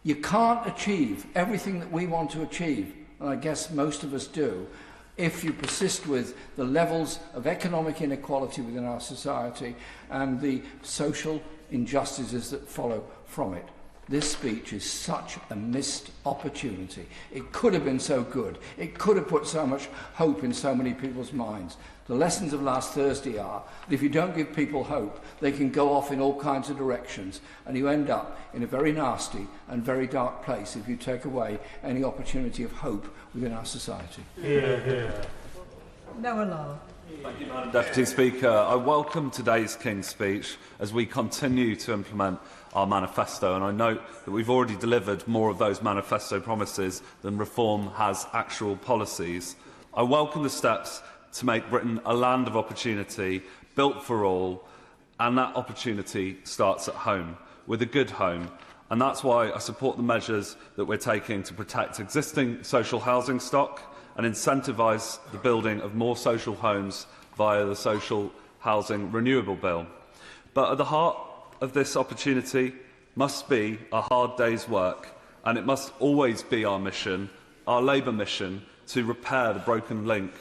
You can't achieve everything that we want to achieve and I guess most of us do, if you persist with the levels of economic inequality within our society and the social injustices that follow from it. This speech is such a missed opportunity. It could have been so good. It could have put so much hope in so many people's minds. The lessons of last Thursday are that if you don't give people hope, they can go off in all kinds of directions, and you end up in a very nasty and very dark place if you take away any opportunity of hope within our society. Noah Law. Thank you, Madam Deputy Speaker. I welcome today's King's speech as we continue to implement our manifesto, and I note that we've already delivered more of those manifesto promises than Reform has actual policies. I welcome the steps to make Britain a land of opportunity, built for all, and that opportunity starts at home, with a good home. And that's why I support the measures that we're taking to protect existing social housing stock and incentivise the building of more social homes via the Social Housing Renewable Bill. But at the heart of this opportunity must be a hard day's work, and it must always be our mission, our Labour mission, to repair the broken link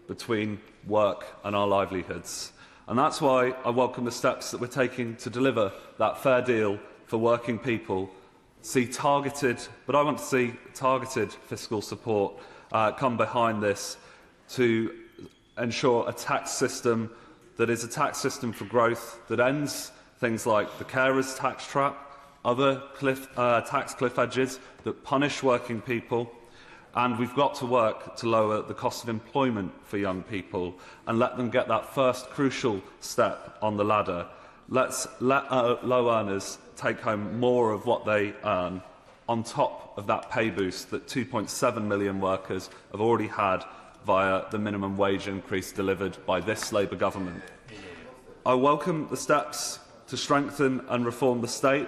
between work and our livelihoods. And that's why I welcome the steps that we're taking to deliver that fair deal for working people, see targeted, but I want to see targeted fiscal support come behind this to ensure a tax system that is a tax system for growth, that ends things like the carers tax trap, other tax cliff edges that punish working people, and we've got to work to lower the cost of employment for young people and let them get that first crucial step on the ladder. Let's let low earners take home more of what they earn on top of that pay boost that 2.7 million workers have already had via the minimum wage increase delivered by this Labour government. I welcome the steps to strengthen and reform the state,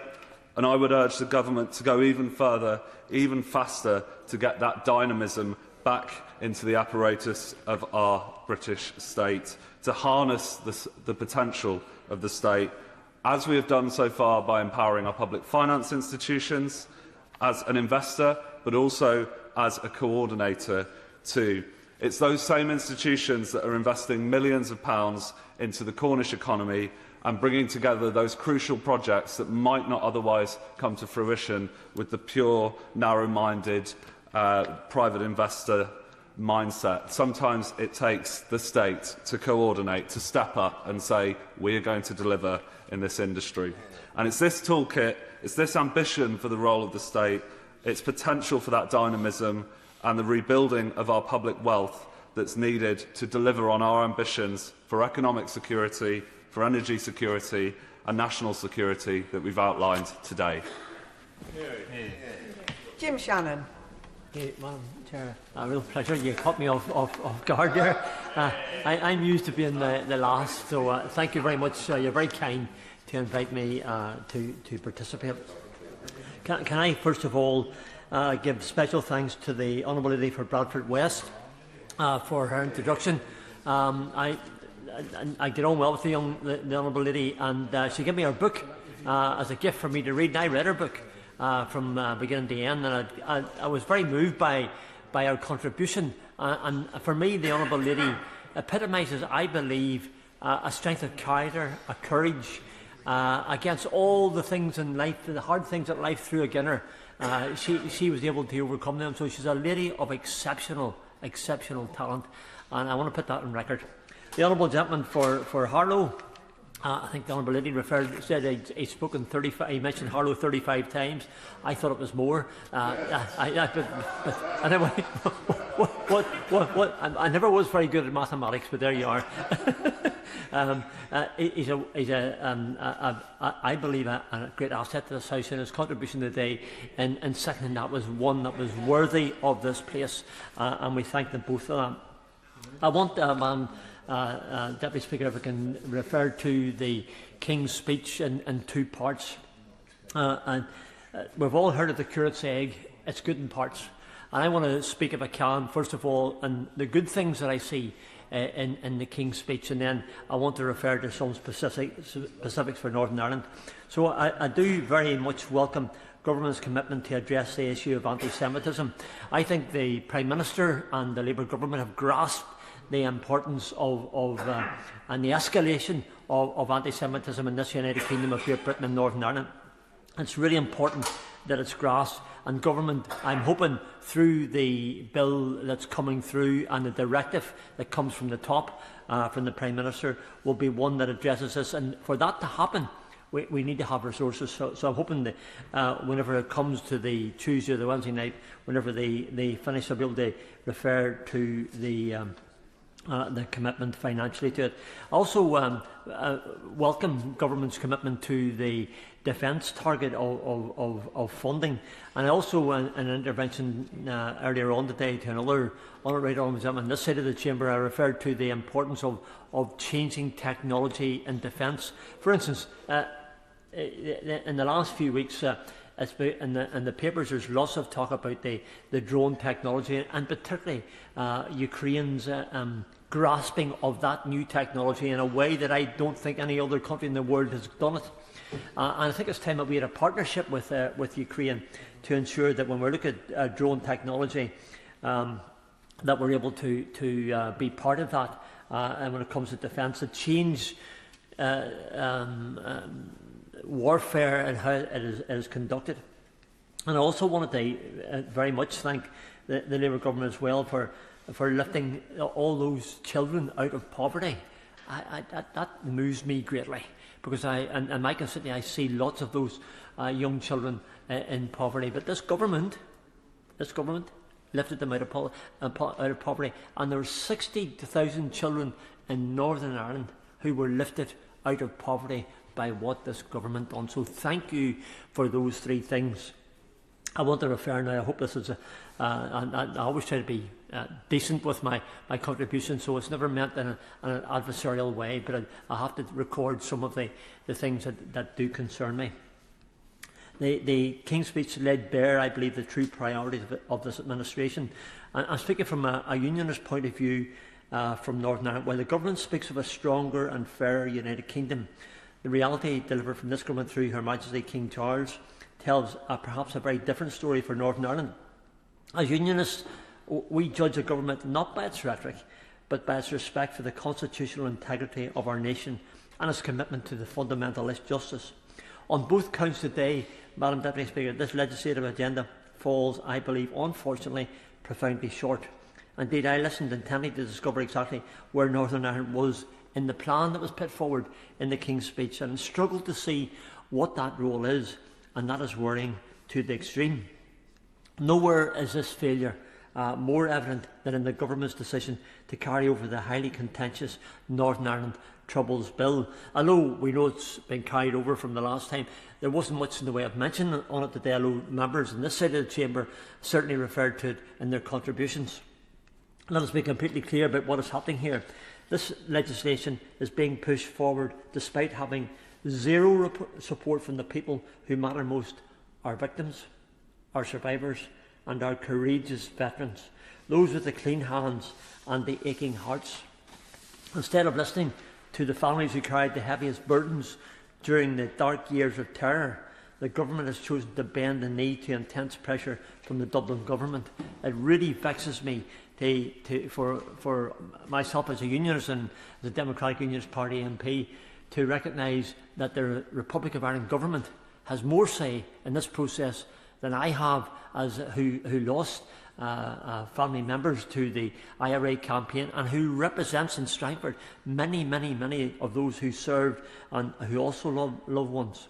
and I would urge the government to go even further, even faster, to get that dynamism back into the apparatus of our British state, to harness the potential of the state, as we have done so far by empowering our public finance institutions, as an investor, but also as a coordinator too. It's those same institutions that are investing millions of pounds into the Cornish economy and bringing together those crucial projects that might not otherwise come to fruition with the pure, narrow-minded, private investor mindset. Sometimes it takes the state to coordinate, to step up and say, we are going to deliver in this industry. And it's this toolkit, it's this ambition for the role of the state, its potential for that dynamism and the rebuilding of our public wealth that's needed to deliver on our ambitions for economic security, for energy security and national security that we've outlined today. Jim Shannon. Madam Chair, a real pleasure. You caught me off guard there. I'm used to being the last, so thank you very much. You're very kind to invite me to participate. Can I first of all give special thanks to the Honourable Lady for Bradford West for her introduction. I get on well with the Honourable Lady, and she gave me her book as a gift for me to read, and I read her book from beginning to end, and I was very moved by her contribution. And for me, the Honourable Lady epitomises, I believe, a strength of character, a courage against all the things in life, the hard things that life threw against her. She was able to overcome them. So she's a lady of exceptional talent, and I want to put that on record. The Honourable Gentleman for Harlow, I think the Honourable Lady said he'd spoken 35. He mentioned Harlow 35 times. I thought it was more. Anyway, I never was very good at mathematics, but there you are. I believe a great asset to this House, and his contribution today in seconding that was one that was worthy of this place, and we thank them both for that. I want, Deputy Speaker, if I can refer to the King's speech in two parts. We've all heard of the curate's egg. It's good in parts. And I want to speak, if I can, first of all, on the good things that I see in the King's speech, and then I want to refer to some specifics for Northern Ireland. So I do very much welcome government's commitment to address the issue of anti-Semitism. I think the Prime Minister and the Labour government have grasped the importance of and the escalation of anti-Semitism in this United Kingdom of Great Britain and Northern Ireland. It's really important that it's grasped, and government, I'm hoping, through the bill that's coming through and the directive that comes from the top, from the Prime Minister, will be one that addresses this. And for that to happen, we need to have resources. So I'm hoping that whenever it comes to the Tuesday or the Wednesday night, whenever they finish, I'll be able to refer to the commitment financially to it. I also welcome government's commitment to the defence target of funding, and also an intervention earlier on today to another right on this side of the chamber. I referred to the importance of changing technology in defence. For instance, in the last few weeks, in the papers, there's lots of talk about the drone technology, and particularly Ukraine's grasping of that new technology in a way that I don't think any other country in the world has done it. And I think it's time that we had a partnership with Ukraine to ensure that when we look at drone technology, that we're able to be part of that. And when it comes to defence, to change warfare and how it is conducted. And I also wanted to very much thank the Labour government as well for lifting all those children out of poverty. That moves me greatly, because in my constituency I see lots of those young children in poverty. But this government lifted them out of poverty, and there were 60,000 children in Northern Ireland who were lifted out of poverty by what this government done. So thank you for those three things. I want to refer now, I hope this is I always try to be decent with my contribution, so it's never meant in an adversarial way, but I have to record some of the things that do concern me. The King's Speech laid bare, I believe, the true priorities of this administration. And I'm speaking from a unionist point of view from Northern Ireland. While the government speaks of a stronger and fairer United Kingdom, the reality delivered from this government through Her Majesty King Charles tells perhaps a very different story for Northern Ireland. As unionists, we judge a government not by its rhetoric, but by its respect for the constitutional integrity of our nation and its commitment to the fundamentalist justice. On both counts today, Madam Deputy Speaker, this legislative agenda falls, I believe, unfortunately, profoundly short. Indeed, I listened intently to discover exactly where Northern Ireland was in the plan that was put forward in the King's Speech, and struggled to see what that role is, and that is worrying to the extreme. Nowhere is this failure more evident than in the government's decision to carry over the highly contentious Northern Ireland Troubles Bill. Although we know it's been carried over from the last time, there wasn't much in the way of mention on it today, although members in this side of the chamber certainly referred to it in their contributions. Let us be completely clear about what is happening here. This legislation is being pushed forward despite having zero support from the people who matter most: our victims, our survivors, and our courageous veterans, those with the clean hands and the aching hearts. Instead of listening to the families who carried the heaviest burdens during the dark years of terror, the government has chosen to bend the knee to intense pressure from the Dublin government. It really vexes me for myself as a unionist and as a Democratic Unionist Party MP to recognise that the Republic of Ireland government has more say in this process than I have, as who lost family members to the IRA campaign, and who represents in Stratford many of those who served and who also love loved ones.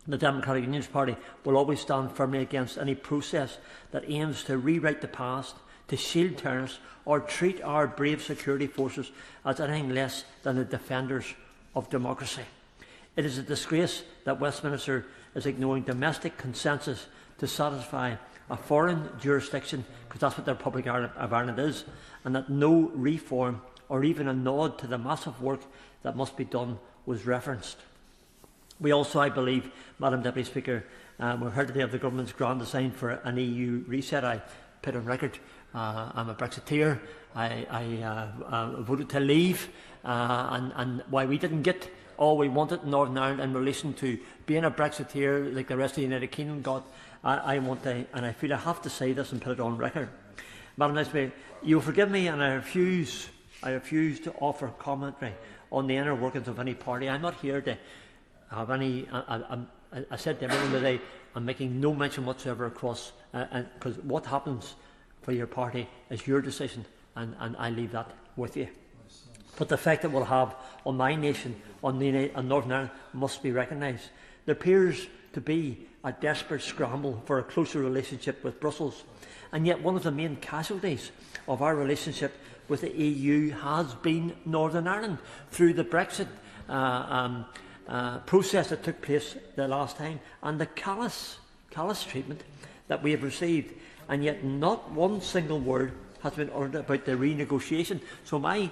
The Democratic Unionist Party will always stand firmly against any process that aims to rewrite the past, to shield terrorists, or treat our brave security forces as anything less than the defenders of democracy. It is a disgrace that Westminster is ignoring domestic consensus to satisfy a foreign jurisdiction, because that's what the Republic of Ireland is, and that no reform or even a nod to the massive work that must be done was referenced. We also, I believe, Madam Deputy Speaker, we've heard today of the government's grand design for an EU reset. I put on record I'm a Brexiteer. I voted to leave, and why we didn't get all we wanted in Northern Ireland in relation to being a Brexiteer like the rest of the United Kingdom got. I want to, and I feel I have to say this and put it on record. Madam Speaker, you will forgive me, and I refuse to offer commentary on the inner workings of any party. I'm not here to have any. I said to everyone today, I'm making no mention whatsoever across, because what happens for your party is your decision, and I leave that with you. But the effect it will have on my nation, on Northern Ireland, must be recognised. There appears to be a desperate scramble for a closer relationship with Brussels, and yet one of the main casualties of our relationship with the EU has been Northern Ireland through the Brexit process that took place the last time, and the callous treatment that we have received, and yet not one single word has been uttered about the renegotiation. So my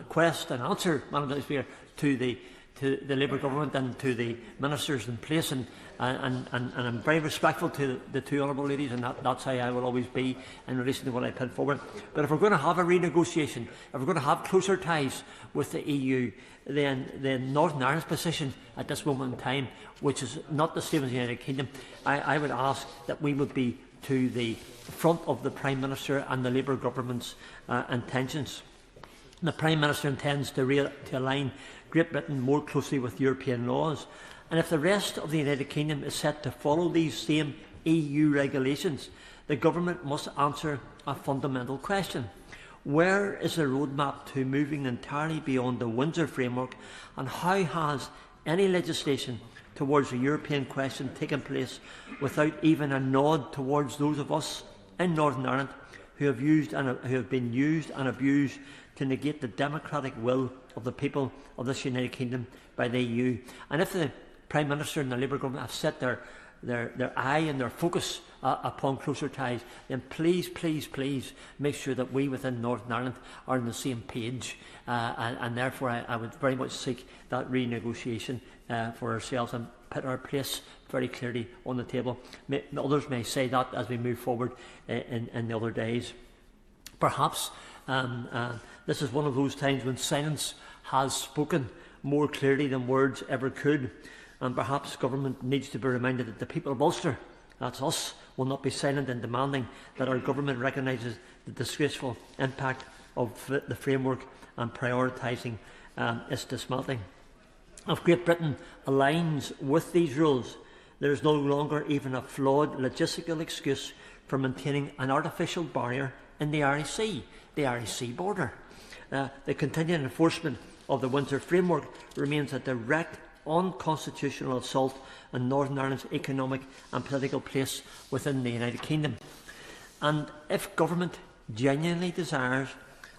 quest and answer, Madam Speaker, to the Labour government and to the ministers in place, and I'm very respectful to the two honourable ladies, and that's how I will always be in relation to what I put forward. But if we're going to have a renegotiation, if we're going to have closer ties with the EU, then Northern Ireland's position at this moment in time, which is not the same as the United Kingdom, I would ask that we would be to the front of the Prime Minister and the Labour government's intentions. The Prime Minister intends to align Great Britain more closely with European laws, and if the rest of the United Kingdom is set to follow these same EU regulations, the government must answer a fundamental question. Where is the roadmap to moving entirely beyond the Windsor framework, and how has any legislation towards the European question taken place without even a nod towards those of us in Northern Ireland who have been used and abused to negate the democratic will of the people of this United Kingdom by the EU? And if the Prime Minister and the Labour government have set their eye and their focus upon closer ties, then please make sure that we within Northern Ireland are on the same page, and therefore I would very much seek that renegotiation for ourselves and put our place very clearly on the table. Others may say that as we move forward in the other days. Perhaps this is one of those times when silence has spoken more clearly than words ever could, and perhaps government needs to be reminded that the people of Ulster, that's us, will not be silent in demanding that our government recognises the disgraceful impact of the framework and prioritising its dismantling. If Great Britain aligns with these rules, there is no longer even a flawed logistical excuse for maintaining an artificial barrier in the Irish Sea, the Irish Sea border. The continued enforcement of the Windsor framework remains a direct unconstitutional assault on Northern Ireland's economic and political place within the United Kingdom. And if government genuinely desires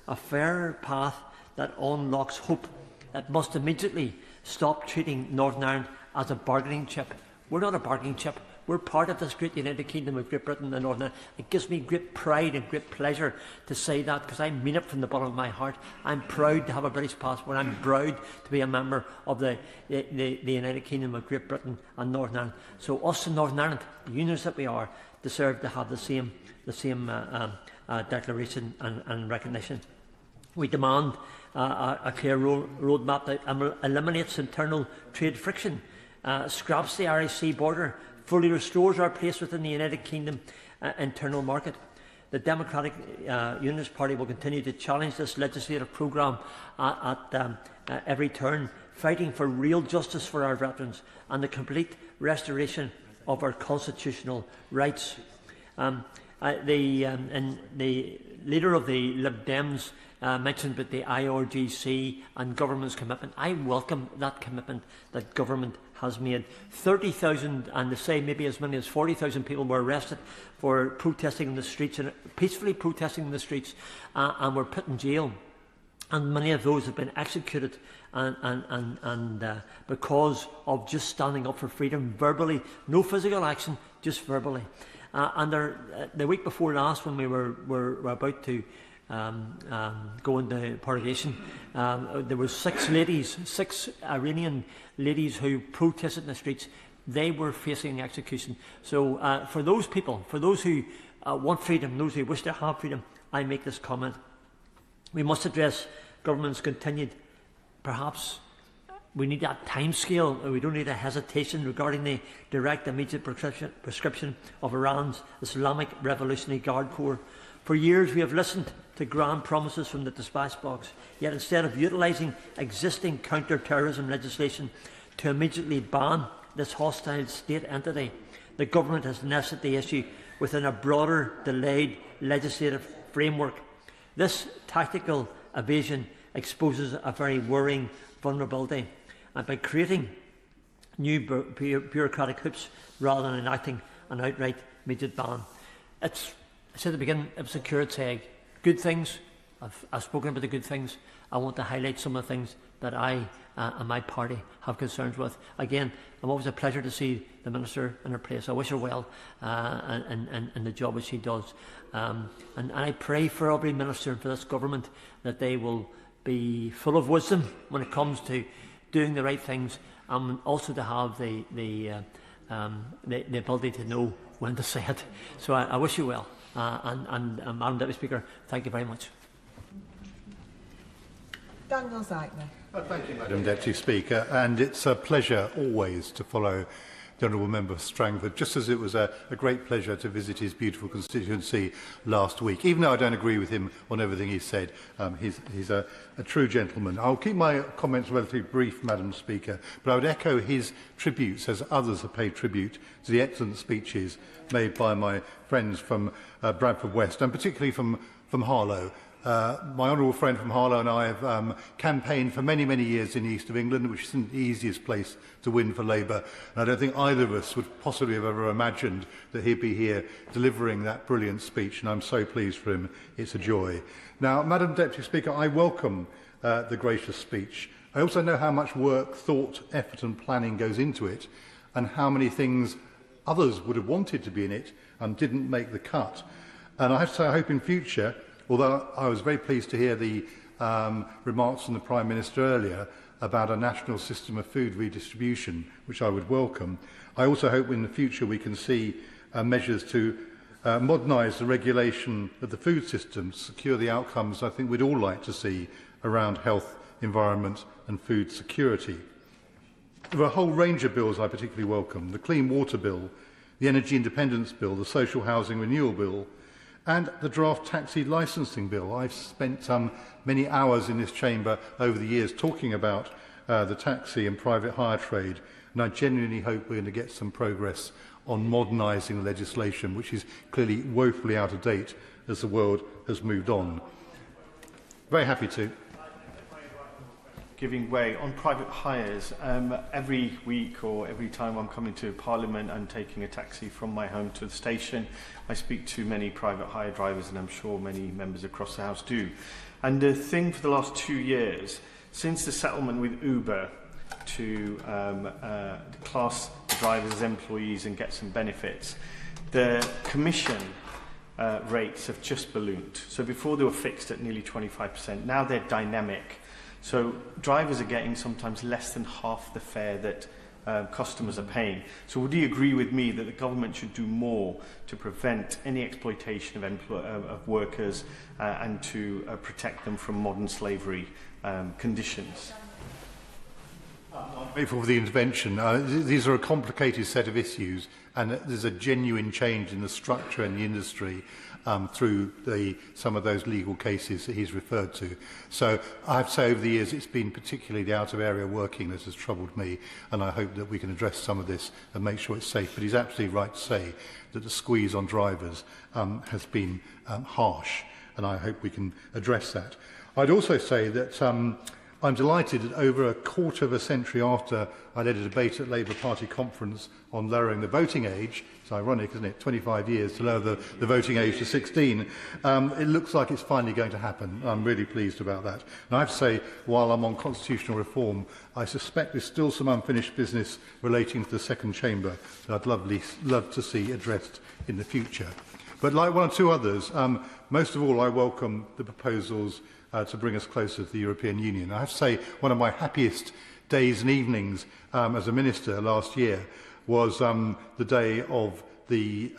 a fairer path that unlocks hope, it must immediately stop treating Northern Ireland as a bargaining chip. We're not a bargaining chip. We're part of this great United Kingdom of Great Britain and Northern Ireland. It gives me great pride and great pleasure to say that, because I mean it from the bottom of my heart. I'm proud to have a British passport. I'm proud to be a member of the United Kingdom of Great Britain and Northern Ireland. So us in Northern Ireland, the unions that we are, deserve to have the same declaration and recognition. We demand a clear roadmap that eliminates internal trade friction, scraps the Irish Sea border, fully restores our place within the United Kingdom internal market. The Democratic Unionist Party will continue to challenge this legislative programme at every turn, fighting for real justice for our veterans and the complete restoration of our constitutional rights. The leader of the Lib Dems mentioned about the IRGC and government's commitment. I welcome that commitment that government has made. 30,000, and they say maybe as many as 40,000 people were arrested for protesting in the streets, and peacefully protesting in the streets, and were put in jail. And many of those have been executed, and because of just standing up for freedom verbally, no physical action, just verbally. And the week before last, when we were about to go into purgation, there were six Iranian ladies who protested in the streets. They were facing execution. So for those people, for those who want freedom, those who wish to have freedom, I make this comment. We must address government's continued perhaps we need that time scale. We don't need a hesitation regarding the direct immediate prescription of Iran's Islamic Revolutionary Guard Corps. For years we have listened to grand promises from the dispatch box, yet instead of utilising existing counter-terrorism legislation to immediately ban this hostile state entity, the government has nested the issue within a broader, delayed legislative framework. This tactical evasion exposes a very worrying vulnerability, and by creating new bureaucratic hoops rather than enacting an outright immediate ban. I said at the beginning, it was a curate's egg. Good things, I've spoken about the good things. I want to highlight some of the things that I and my party have concerns with. Again, it's always a pleasure to see the Minister in her place. I wish her well in the job that she does. And I pray for every Minister and for this government that they will be full of wisdom when it comes to doing the right things, and also to have the ability to know when to say it. So I wish you well. And Madam Deputy Speaker, thank you very much. Daniel Zeigner. Thank you, Madam Deputy Speaker, and it's a pleasure always to follow the Honourable Member for Strangford, just as it was a great pleasure to visit his beautiful constituency last week. Even though I don't agree with him on everything he said, he's a true gentleman. I'll keep my comments relatively brief, Madam Speaker, but I would echo his tributes, as others have paid tribute, to the excellent speeches made by my friends from Bradford West, and particularly from Harlow. My honourable friend from Harlow and I have campaigned for many, many years in the east of England, which isn't the easiest place to win for Labour. And I don't think either of us would possibly have ever imagined that he'd be here delivering that brilliant speech, and I'm so pleased for him. It's a joy. Now, Madam Deputy Speaker, I welcome the gracious speech. I also know how much work, thought, effort and planning goes into it, and how many things others would have wanted to be in it and didn't make the cut. And I have to say, I hope in future, although I was very pleased to hear the remarks from the Prime Minister earlier about a national system of food redistribution, which I would welcome, I also hope in the future we can see measures to modernise the regulation of the food system to secure the outcomes I think we'd all like to see around health, environment and food security. There are a whole range of bills I particularly welcome: the Clean Water Bill, the Energy Independence Bill, the Social Housing Renewal Bill, and the draft taxi licensing bill. I've spent many hours in this chamber over the years talking about the taxi and private hire trade, and I genuinely hope we're going to get some progress on modernising the legislation, which is clearly woefully out of date as the world has moved on. Very happy to. Giving way on private hires. Every week or every time I'm coming to Parliament and taking a taxi from my home to the station, I speak to many private hire drivers, and I'm sure many members across the House do. And the thing for the last 2 years, since the settlement with Uber to class drivers as employees and get some benefits, the commission rates have just ballooned. So before they were fixed at nearly 25%, now they're dynamic. So drivers are getting sometimes less than half the fare that customers are paying. So would you agree with me that the government should do more to prevent any exploitation of workers and to protect them from modern slavery conditions? I'm grateful for the intervention. These are a complicated set of issues, and there's a genuine change in the structure in the industry through some of those legal cases that he's referred to. So I have to say over the years it's been particularly the out-of-area working that has troubled me, and I hope that we can address some of this and make sure it's safe. But he's absolutely right to say that the squeeze on drivers has been harsh, and I hope we can address that. I'd also say that I'm delighted that over a quarter of a century after I led a debate at Labour Party conference on lowering the voting age, it's ironic, isn't it, 25 years to lower the voting age to 16, it looks like it's finally going to happen. I'm really pleased about that. And I have to say, while I'm on constitutional reform, I suspect there's still some unfinished business relating to the second chamber that I'd love to see addressed in the future. But like one or two others, most of all I welcome the proposals to bring us closer to the European Union. I have to say, one of my happiest days and evenings as a minister last year was the day of the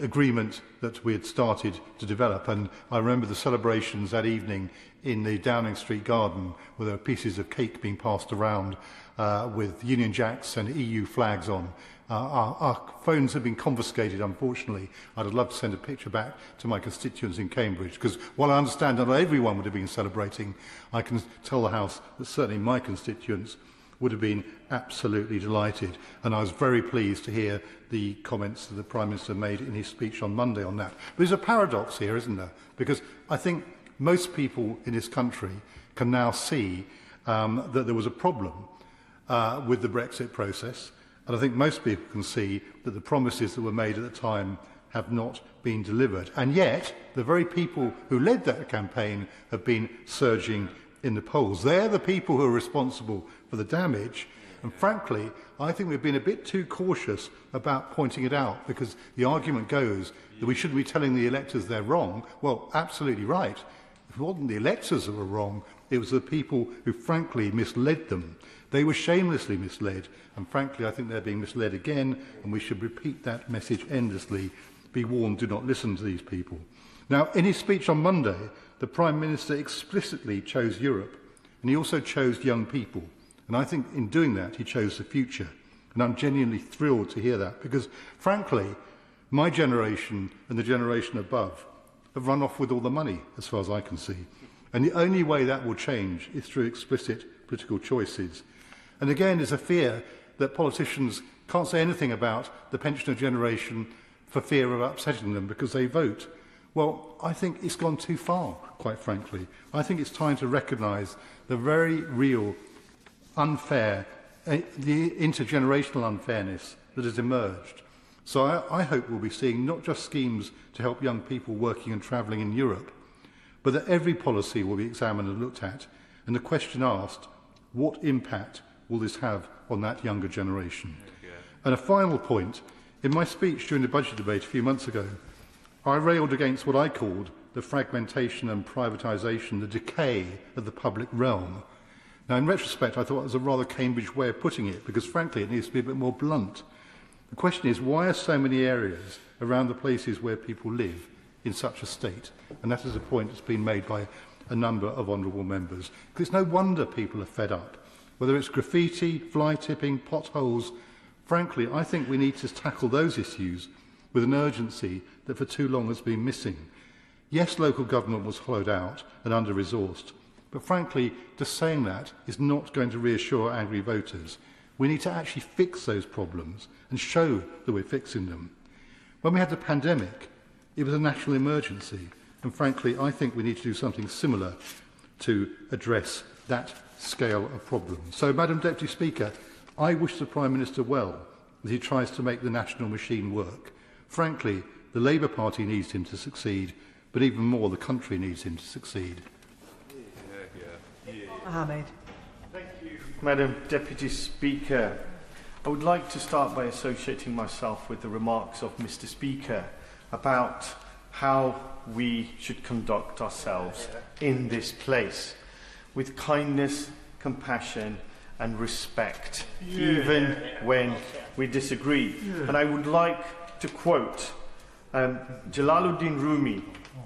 agreement that we had started to develop. And I remember the celebrations that evening in the Downing Street garden where there were pieces of cake being passed around with Union Jacks and EU flags on. Our phones have been confiscated, unfortunately. I'd have loved to send a picture back to my constituents in Cambridge, because while I understand that not everyone would have been celebrating, I can tell the House that certainly my constituents would have been absolutely delighted. And I was very pleased to hear the comments that the Prime Minister made in his speech on Monday on that. But there's a paradox here, isn't there? Because I think most people in this country can now see that there was a problem with the Brexit process. And I think most people can see that the promises that were made at the time have not been delivered. And yet, the very people who led that campaign have been surging in the polls. They're the people who are responsible for the damage. And frankly, I think we've been a bit too cautious about pointing it out, because the argument goes that we shouldn't be telling the electors they're wrong. Well, absolutely right. It wasn't the electors that were wrong. It was the people who, frankly, misled them. They were shamelessly misled, and frankly, I think they're being misled again, and we should repeat that message endlessly. Be warned, do not listen to these people. Now, in his speech on Monday, the Prime Minister explicitly chose Europe, and he also chose young people. And I think in doing that, he chose the future. And I'm genuinely thrilled to hear that, because, frankly, my generation and the generation above have run off with all the money, as far as I can see. And the only way that will change is through explicit political choices. And again, there's a fear that politicians can't say anything about the pensioner generation for fear of upsetting them because they vote. Well, I think it's gone too far, quite frankly. I think it's time to recognise the very real unfair, the intergenerational unfairness that has emerged. So I hope we'll be seeing not just schemes to help young people working and travelling in Europe, but that every policy will be examined and looked at, and the question asked, what impact will this have on that younger generation? And a final point, in my speech during the budget debate a few months ago, I railed against what I called the fragmentation and privatisation, the decay of the public realm. Now, in retrospect, I thought it was a rather Cambridge way of putting it, because frankly, it needs to be a bit more blunt. The question is, why are so many areas around the places where people live in such a state? And that is a point that's been made by a number of honourable members. Because it's no wonder people are fed up. Whether it's graffiti, fly tipping, potholes, frankly, I think we need to tackle those issues with an urgency that for too long has been missing. Yes, local government was hollowed out and under-resourced, but frankly, just saying that is not going to reassure angry voters. We need to actually fix those problems and show that we're fixing them. When we had the pandemic, it was a national emergency, and frankly, I think we need to do something similar to address that scale of problems. So, Madam Deputy Speaker, I wish the Prime Minister well as he tries to make the national machine work. Frankly, the Labour Party needs him to succeed, but even more, the country needs him to succeed. Mohammed. Thank you, Madam Deputy Speaker. I would like to start by associating myself with the remarks of Mr. Speaker about how we should conduct ourselves in this place with kindness, compassion and respect, even when we disagree. And I would like to quote Jalaluddin Rumi,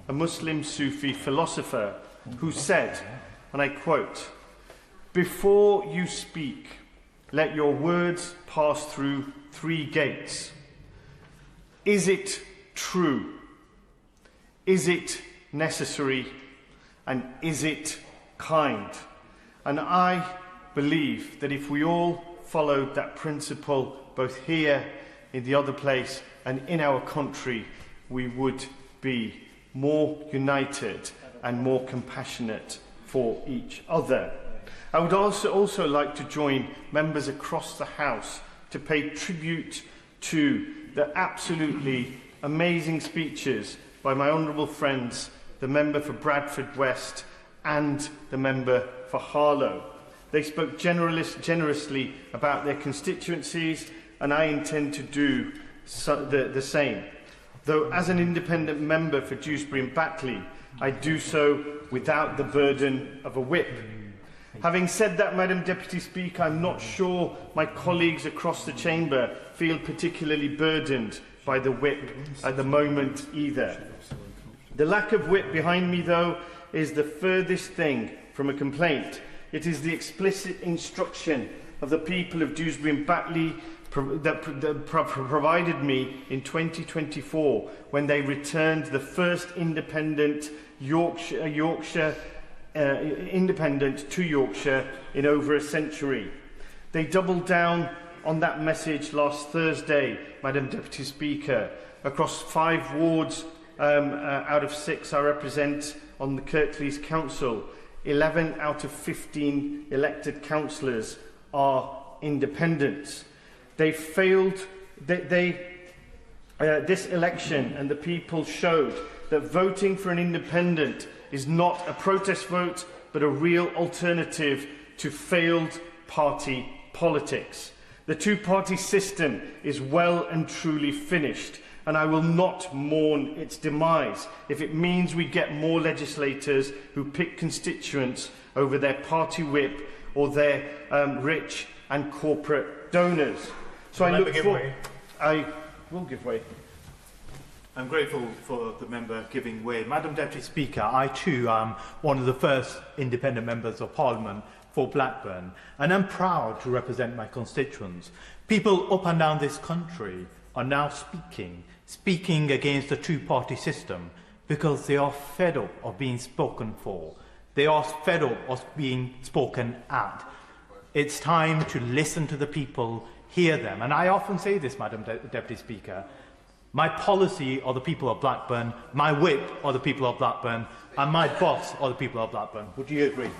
a Muslim Sufi philosopher, who said, and I quote, "Before you speak, let your words pass through 3 gates. Is it true? Is it necessary? And is it kind?" And I believe that if we all followed that principle, both here, in the other place, and in our country, we would be more united and more compassionate for each other. I would also like to join members across the House to pay tribute to the absolutely amazing speeches by my honourable friends, the member for Bradford West and the member for Harlow. They spoke generously about their constituencies, and I intend to do the same. Though as an independent member for Dewsbury and Batley, I do so without the burden of a whip. Having said that, Madam Deputy Speaker, I'm not sure my colleagues across the chamber feel particularly burdened by the whip at the moment either. The lack of whip behind me, though, is the furthest thing from a complaint. It is the explicit instruction of the people of Dewsbury and Batley that provided me in 2024 when they returned the first independent independent to Yorkshire in over a century. They doubled down on that message last Thursday, Madam Deputy Speaker. Across 5 wards out of 6 I represent on the Kirklees Council, 11 out of 15 elected councillors are independents. They failed. This election and the people showed that voting for an independent is not a protest vote, but a real alternative to failed party politics. The two-party system is well and truly finished, and I will not mourn its demise if it means we get more legislators who pick constituents over their party whip or their rich and corporate donors. So I look forward. I will give way. I'm grateful for the member giving way. Madam Deputy Speaker, I too am one of the first independent members of Parliament for Blackburn, and I'm proud to represent my constituents. People up and down this country are now speaking against the two-party system because they are fed up of being spoken for. They are fed up of being spoken at. It's time to listen to the people, hear them. And I often say this, Madam Deputy Speaker, my policy are the people of Blackburn, my whip are the people of Blackburn, and my boss are the people of Blackburn. Would you agree?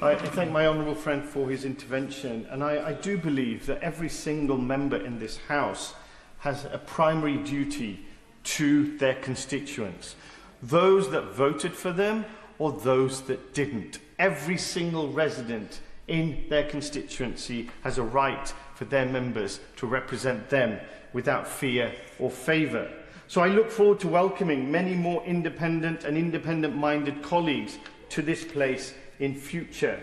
I thank my honourable friend for his intervention, and I do believe that every single member in this House has a primary duty to their constituents, those that voted for them or those that didn't. Every single resident in their constituency has a right for their members to represent them without fear or favour. So I look forward to welcoming many more independent and independent-minded colleagues to this place in future.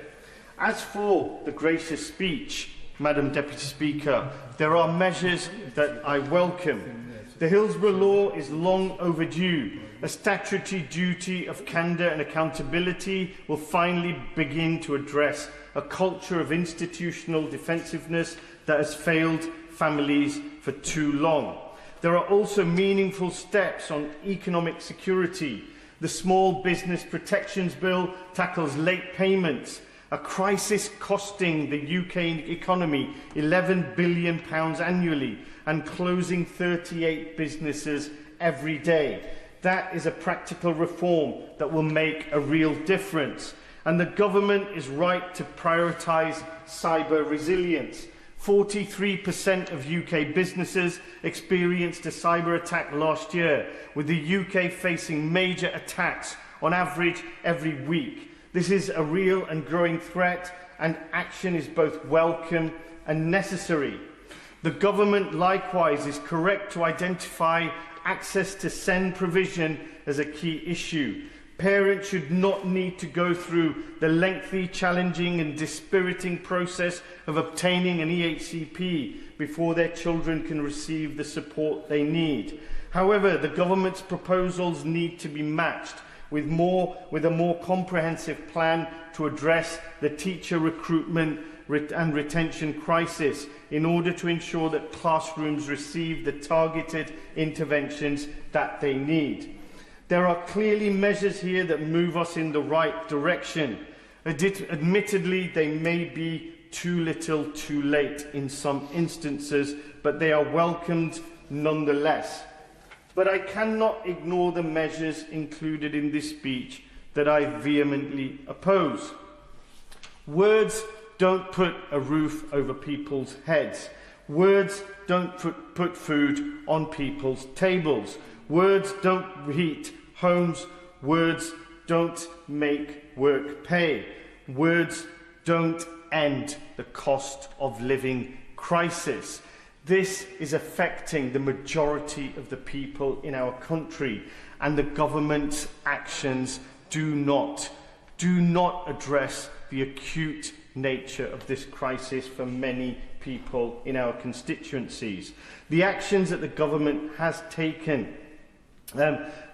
As for the gracious speech, Madam Deputy Speaker, there are measures that I welcome. The Hillsborough Law is long overdue. A statutory duty of candour and accountability will finally begin to address a culture of institutional defensiveness that has failed families for too long. There are also meaningful steps on economic security. The Small Business Protections Bill tackles late payments, a crisis costing the UK economy £11 billion annually and closing 38 businesses every day. That is a practical reform that will make a real difference. And the government is right to prioritise cyber resilience. 43% of UK businesses experienced a cyber attack last year, with the UK facing major attacks on average every week. This is a real and growing threat, and action is both welcome and necessary. The government likewise is correct to identify access to SEND provision as a key issue. Parents should not need to go through the lengthy, challenging and dispiriting process of obtaining an EHCP before their children can receive the support they need. However, the government's proposals need to be matched with a more comprehensive plan to address the teacher recruitment and retention crisis in order to ensure that classrooms receive the targeted interventions that they need. There are clearly measures here that move us in the right direction. Admittedly, they may be too little too late in some instances, but they are welcomed nonetheless. But I cannot ignore the measures included in this speech that I vehemently oppose. Words don't put a roof over people's heads. Words don't put food on people's tables. Words don't heat homes. Words don't make work pay. Words don't end the cost of living crisis. This is affecting the majority of the people in our country, and the government's actions do not address the acute nature of this crisis for many people in our constituencies. The actions that the government has taken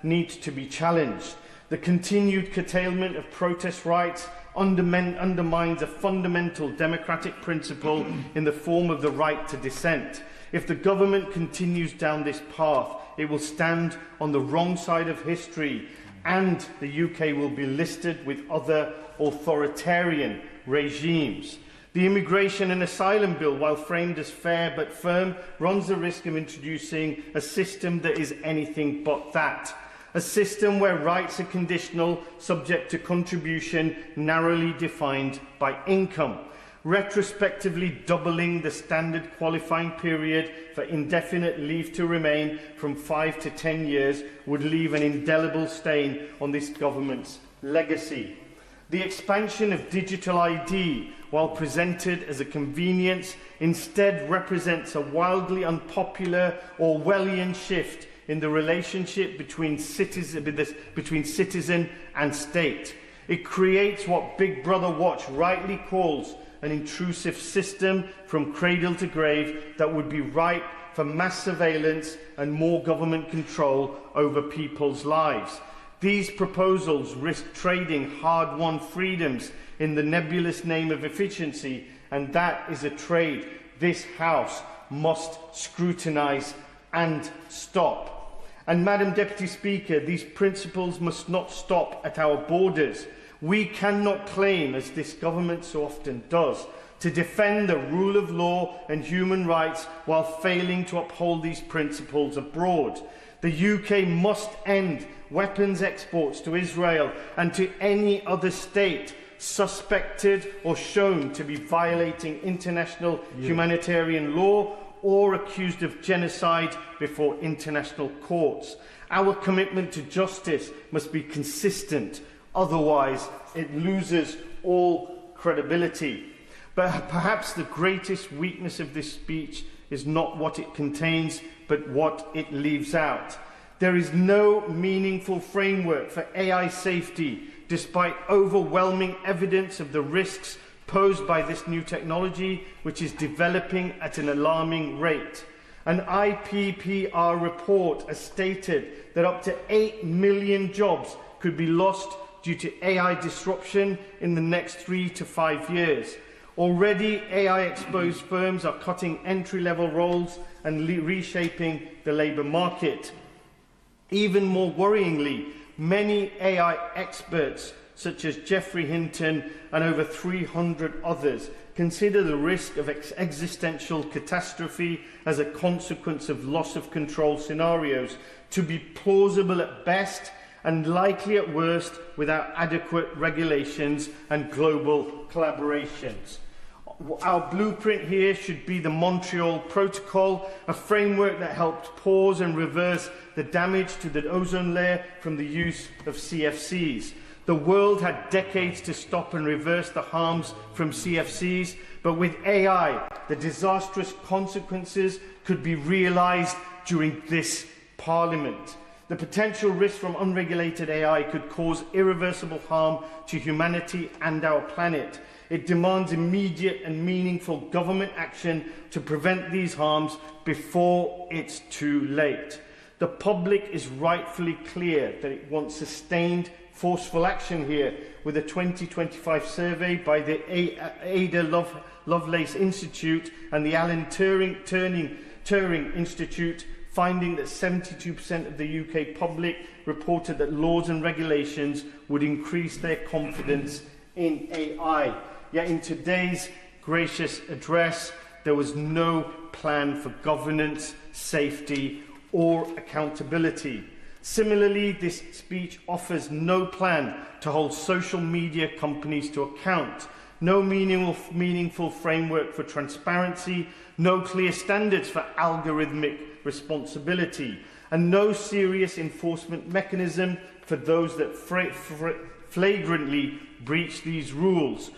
need to be challenged. The continued curtailment of protest rights undermines a fundamental democratic principle in the form of the right to dissent. If the government continues down this path, it will stand on the wrong side of history, and the UK will be listed with other authoritarian regimes. The Immigration and Asylum Bill, while framed as fair but firm, runs the risk of introducing a system that is anything but that. A system where rights are conditional, subject to contribution, narrowly defined by income. Retrospectively doubling the standard qualifying period for indefinite leave to remain from 5 to 10 years would leave an indelible stain on this government's legacy. The expansion of digital ID, while presented as a convenience, instead represents a wildly unpopular Orwellian shift in the relationship between citizen and state. It creates what Big Brother Watch rightly calls an intrusive system from cradle to grave that would be ripe for mass surveillance and more government control over people's lives. These proposals risk trading hard-won freedoms in the nebulous name of efficiency, and that is a trade this House must scrutinise and stop. And, Madam Deputy Speaker, these principles must not stop at our borders. We cannot claim, as this government so often does, to defend the rule of law and human rights while failing to uphold these principles abroad. The UK must end weapons exports to Israel and to any other state suspected or shown to be violating international humanitarian law or accused of genocide before international courts. Our commitment to justice must be consistent, otherwise it loses all credibility. But perhaps the greatest weakness of this speech is not what it contains, but what it leaves out. There is no meaningful framework for AI safety, despite overwhelming evidence of the risks posed by this new technology, which is developing at an alarming rate. An IPPR report has stated that up to 8 million jobs could be lost due to AI disruption in the next 3 to 5 years. Already, AI-exposed firms are cutting entry-level roles and reshaping the labour market. Even more worryingly, many AI experts, such as Geoffrey Hinton and over 300 others, consider the risk of existential catastrophe as a consequence of loss of control scenarios to be plausible at best and likely at worst without adequate regulations and global collaborations. Our blueprint here should be the Montreal Protocol, a framework that helped pause and reverse the damage to the ozone layer from the use of CFCs. The world had decades to stop and reverse the harms from CFCs, but with AI, the disastrous consequences could be realised during this Parliament. The potential risk from unregulated AI could cause irreversible harm to humanity and our planet. It demands immediate and meaningful government action to prevent these harms before it's too late. The public is rightfully clear that it wants sustained, forceful action here, with a 2025 survey by the Ada Lovelace Institute and the Alan Turing Institute finding that 72% of the UK public reported that laws and regulations would increase their confidence in AI. Yet in today's gracious address, there was no plan for governance, safety, or accountability. Similarly, this speech offers no plan to hold social media companies to account, no meaningful framework for transparency, no clear standards for algorithmic responsibility, and no serious enforcement mechanism for those that flagrantly breach these rules.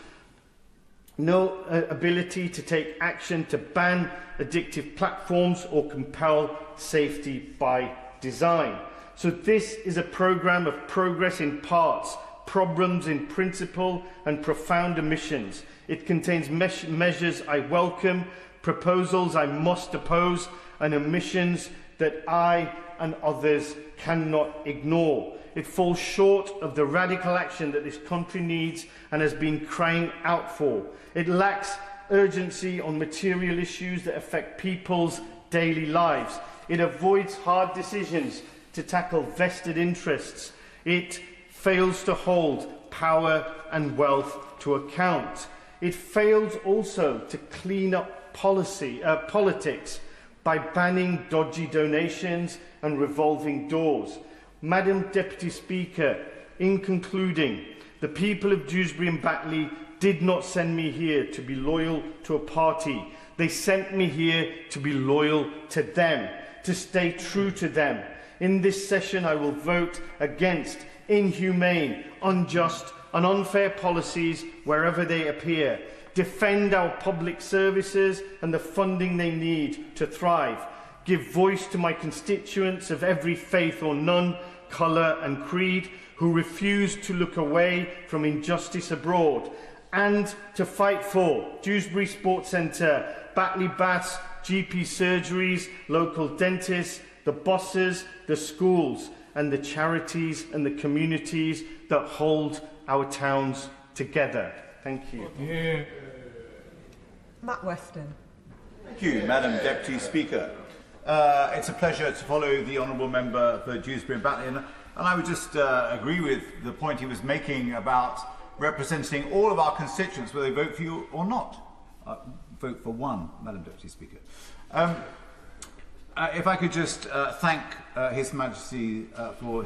No ability to take action to ban addictive platforms or compel safety by design. So this is a programme of progress in parts, problems in principle, and profound omissions. It contains measures I welcome, proposals I must oppose, and omissions that I and others cannot ignore. It falls short of the radical action that this country needs and has been crying out for. It lacks urgency on material issues that affect people's daily lives. It avoids hard decisions to tackle vested interests. It fails to hold power and wealth to account. It fails also to clean up politics by banning dodgy donations and revolving doors. Madam Deputy Speaker, in concluding, the people of Dewsbury and Batley did not send me here to be loyal to a party. They sent me here to be loyal to them, to stay true to them. In this session, I will vote against inhumane, unjust and unfair policies wherever they appear, defend our public services and the funding they need to thrive, give voice to my constituents of every faith or none, colour and creed, who refuse to look away from injustice abroad, and to fight for Dewsbury Sports Centre, Batley Baths, GP surgeries, local dentists, the buses, the schools, and the charities and the communities that hold our towns together. Thank you. Yeah. Matt Weston. Thank you, Madam Deputy Speaker. It's a pleasure to follow the Honourable Member for Dewsbury and Batley, and I would just agree with the point he was making about representing all of our constituents, whether they vote for you or not. Vote for one, Madam Deputy Speaker. If I could just thank His Majesty for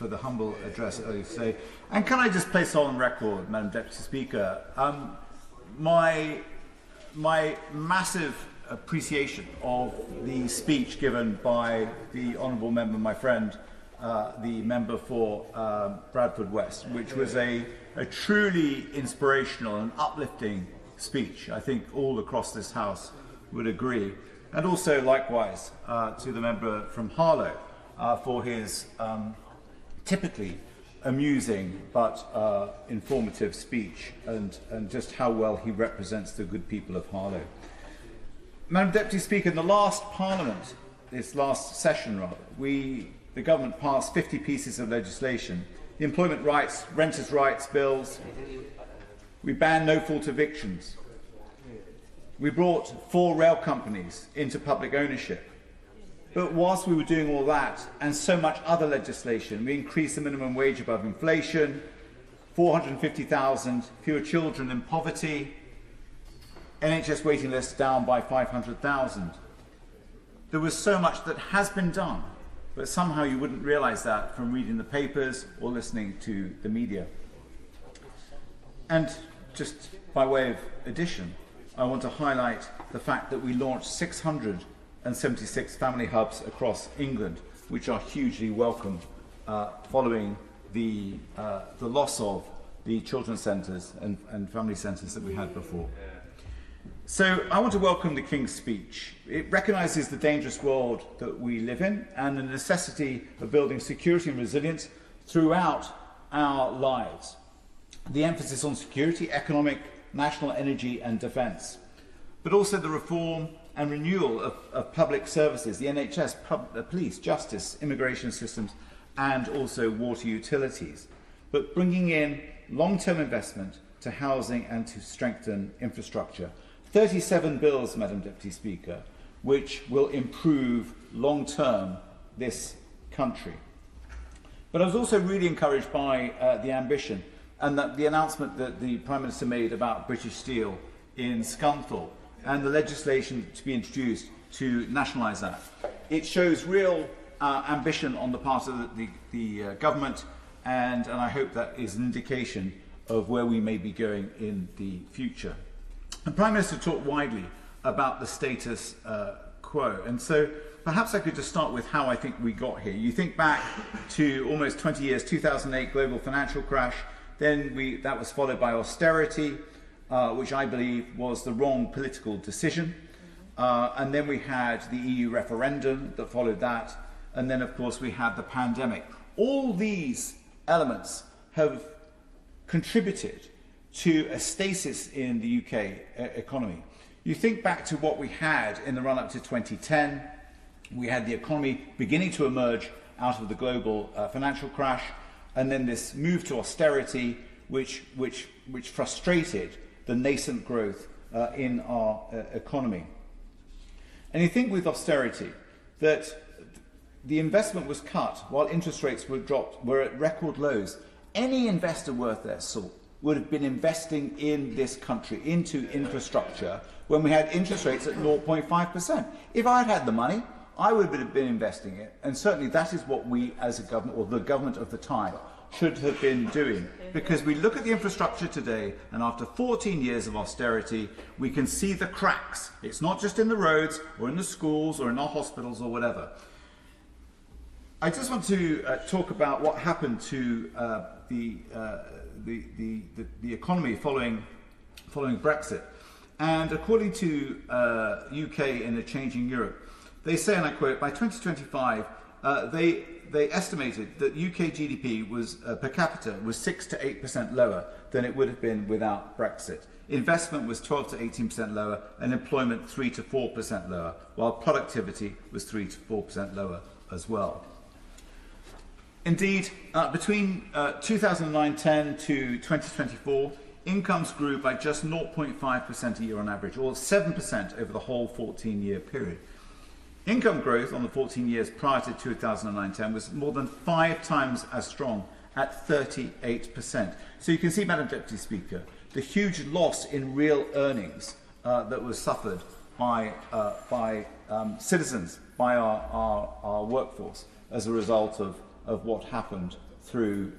the humble address earlier today, and can I just place on record, Madam Deputy Speaker, my massive appreciation of the speech given by the Honourable Member, my friend, the member for Bradford West, which was a truly inspirational and uplifting speech. I think all across this House would agree. And also, likewise, to the member from Harlow for his typically amusing but informative speech, and just how well he represents the good people of Harlow. Madam Deputy Speaker, in the last Parliament, this last session rather, the government passed 50 pieces of legislation. The employment rights, renters' rights bills. We banned no-fault evictions. We brought 4 rail companies into public ownership. But whilst we were doing all that and so much other legislation, we increased the minimum wage above inflation, 450,000 fewer children in poverty, NHS waiting lists down by 500,000. There was so much that has been done, but somehow you wouldn't realise that from reading the papers or listening to the media. And just by way of addition, I want to highlight the fact that we launched 676 family hubs across England, which are hugely welcome following the loss of the children's centres and family centres that we had before. So I want to welcome the King's speech. It recognises the dangerous world that we live in and the necessity of building security and resilience throughout our lives. The emphasis on security, economic, national energy and defence, but also the reform and renewal of public services, the NHS, police, justice, immigration systems, and also water utilities, but bringing in long-term investment to housing and to strengthen infrastructure. 37 bills, Madam Deputy Speaker, which will improve long-term this country. But I was also really encouraged by the ambition and the announcement that the Prime Minister made about British Steel in Scunthorpe and the legislation to be introduced to nationalise that. It shows real ambition on the part of the government, and I hope that is an indication of where we may be going in the future. The Prime Minister talked widely about the status quo, and so perhaps I could just start with how I think we got here. You think back to almost 20 years, 2008 global financial crash, then that was followed by austerity, which I believe was the wrong political decision. And then we had the EU referendum that followed that. And then, of course, we had the pandemic. All these elements have contributed to a stasis in the UK economy. You think back to what we had in the run-up to 2010, We had the economy beginning to emerge out of the global financial crash, and then this move to austerity, which frustrated the nascent growth in our economy. And you think with austerity that the investment was cut while interest rates were at record lows. Any investor worth their salt would have been investing in this country, into infrastructure, when we had interest rates at 0.5%. If I had the money, I would have been investing it, and certainly that is what we as a government, or the government of the time, should have been doing. Because we look at the infrastructure today, and after 14 years of austerity, we can see the cracks. It's not just in the roads, or in the schools, or in our hospitals, or whatever. I just want to talk about what happened to the economy following Brexit. And according to UK in a Changing Europe, they say, and I quote, by 2025, they estimated that UK GDP was per capita was 6 to 8% lower than it would have been without Brexit. Investment was 12 to 18% lower, and employment 3 to 4% lower, while productivity was 3 to 4% lower as well. Indeed, between 2009-10 to 2024, incomes grew by just 0.5% a year on average, or 7% over the whole 14-year period. Income growth on the 14 years prior to 2009-10 was more than 5 times as strong, at 38%. So you can see, Madam Deputy Speaker, the huge loss in real earnings that was suffered by citizens, by our workforce, as a result of what happened through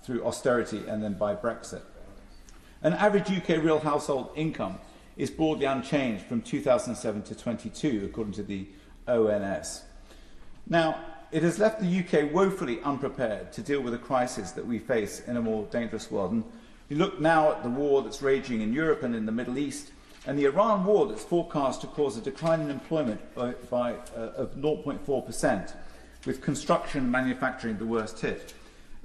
austerity and then by Brexit. An average UK real household income is broadly unchanged from 2007 to 22, according to the ONS. Now, it has left the UK woefully unprepared to deal with the crisis that we face in a more dangerous world. And you look now at the war that's raging in Europe and in the Middle East, and the Iran war that's forecast to cause a decline in employment of 0.4%, with construction and manufacturing the worst hit.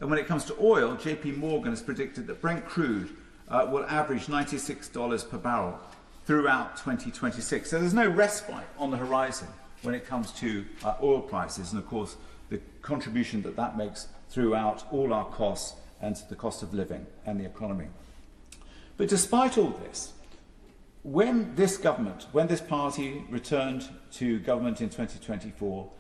And when it comes to oil, JP Morgan has predicted that Brent crude will average $96 per barrel throughout 2026. So there's no respite on the horizon when it comes to oil prices, and of course the contribution that makes throughout all our costs and to the cost of living and the economy. But despite all this, when this party returned to government in 2024,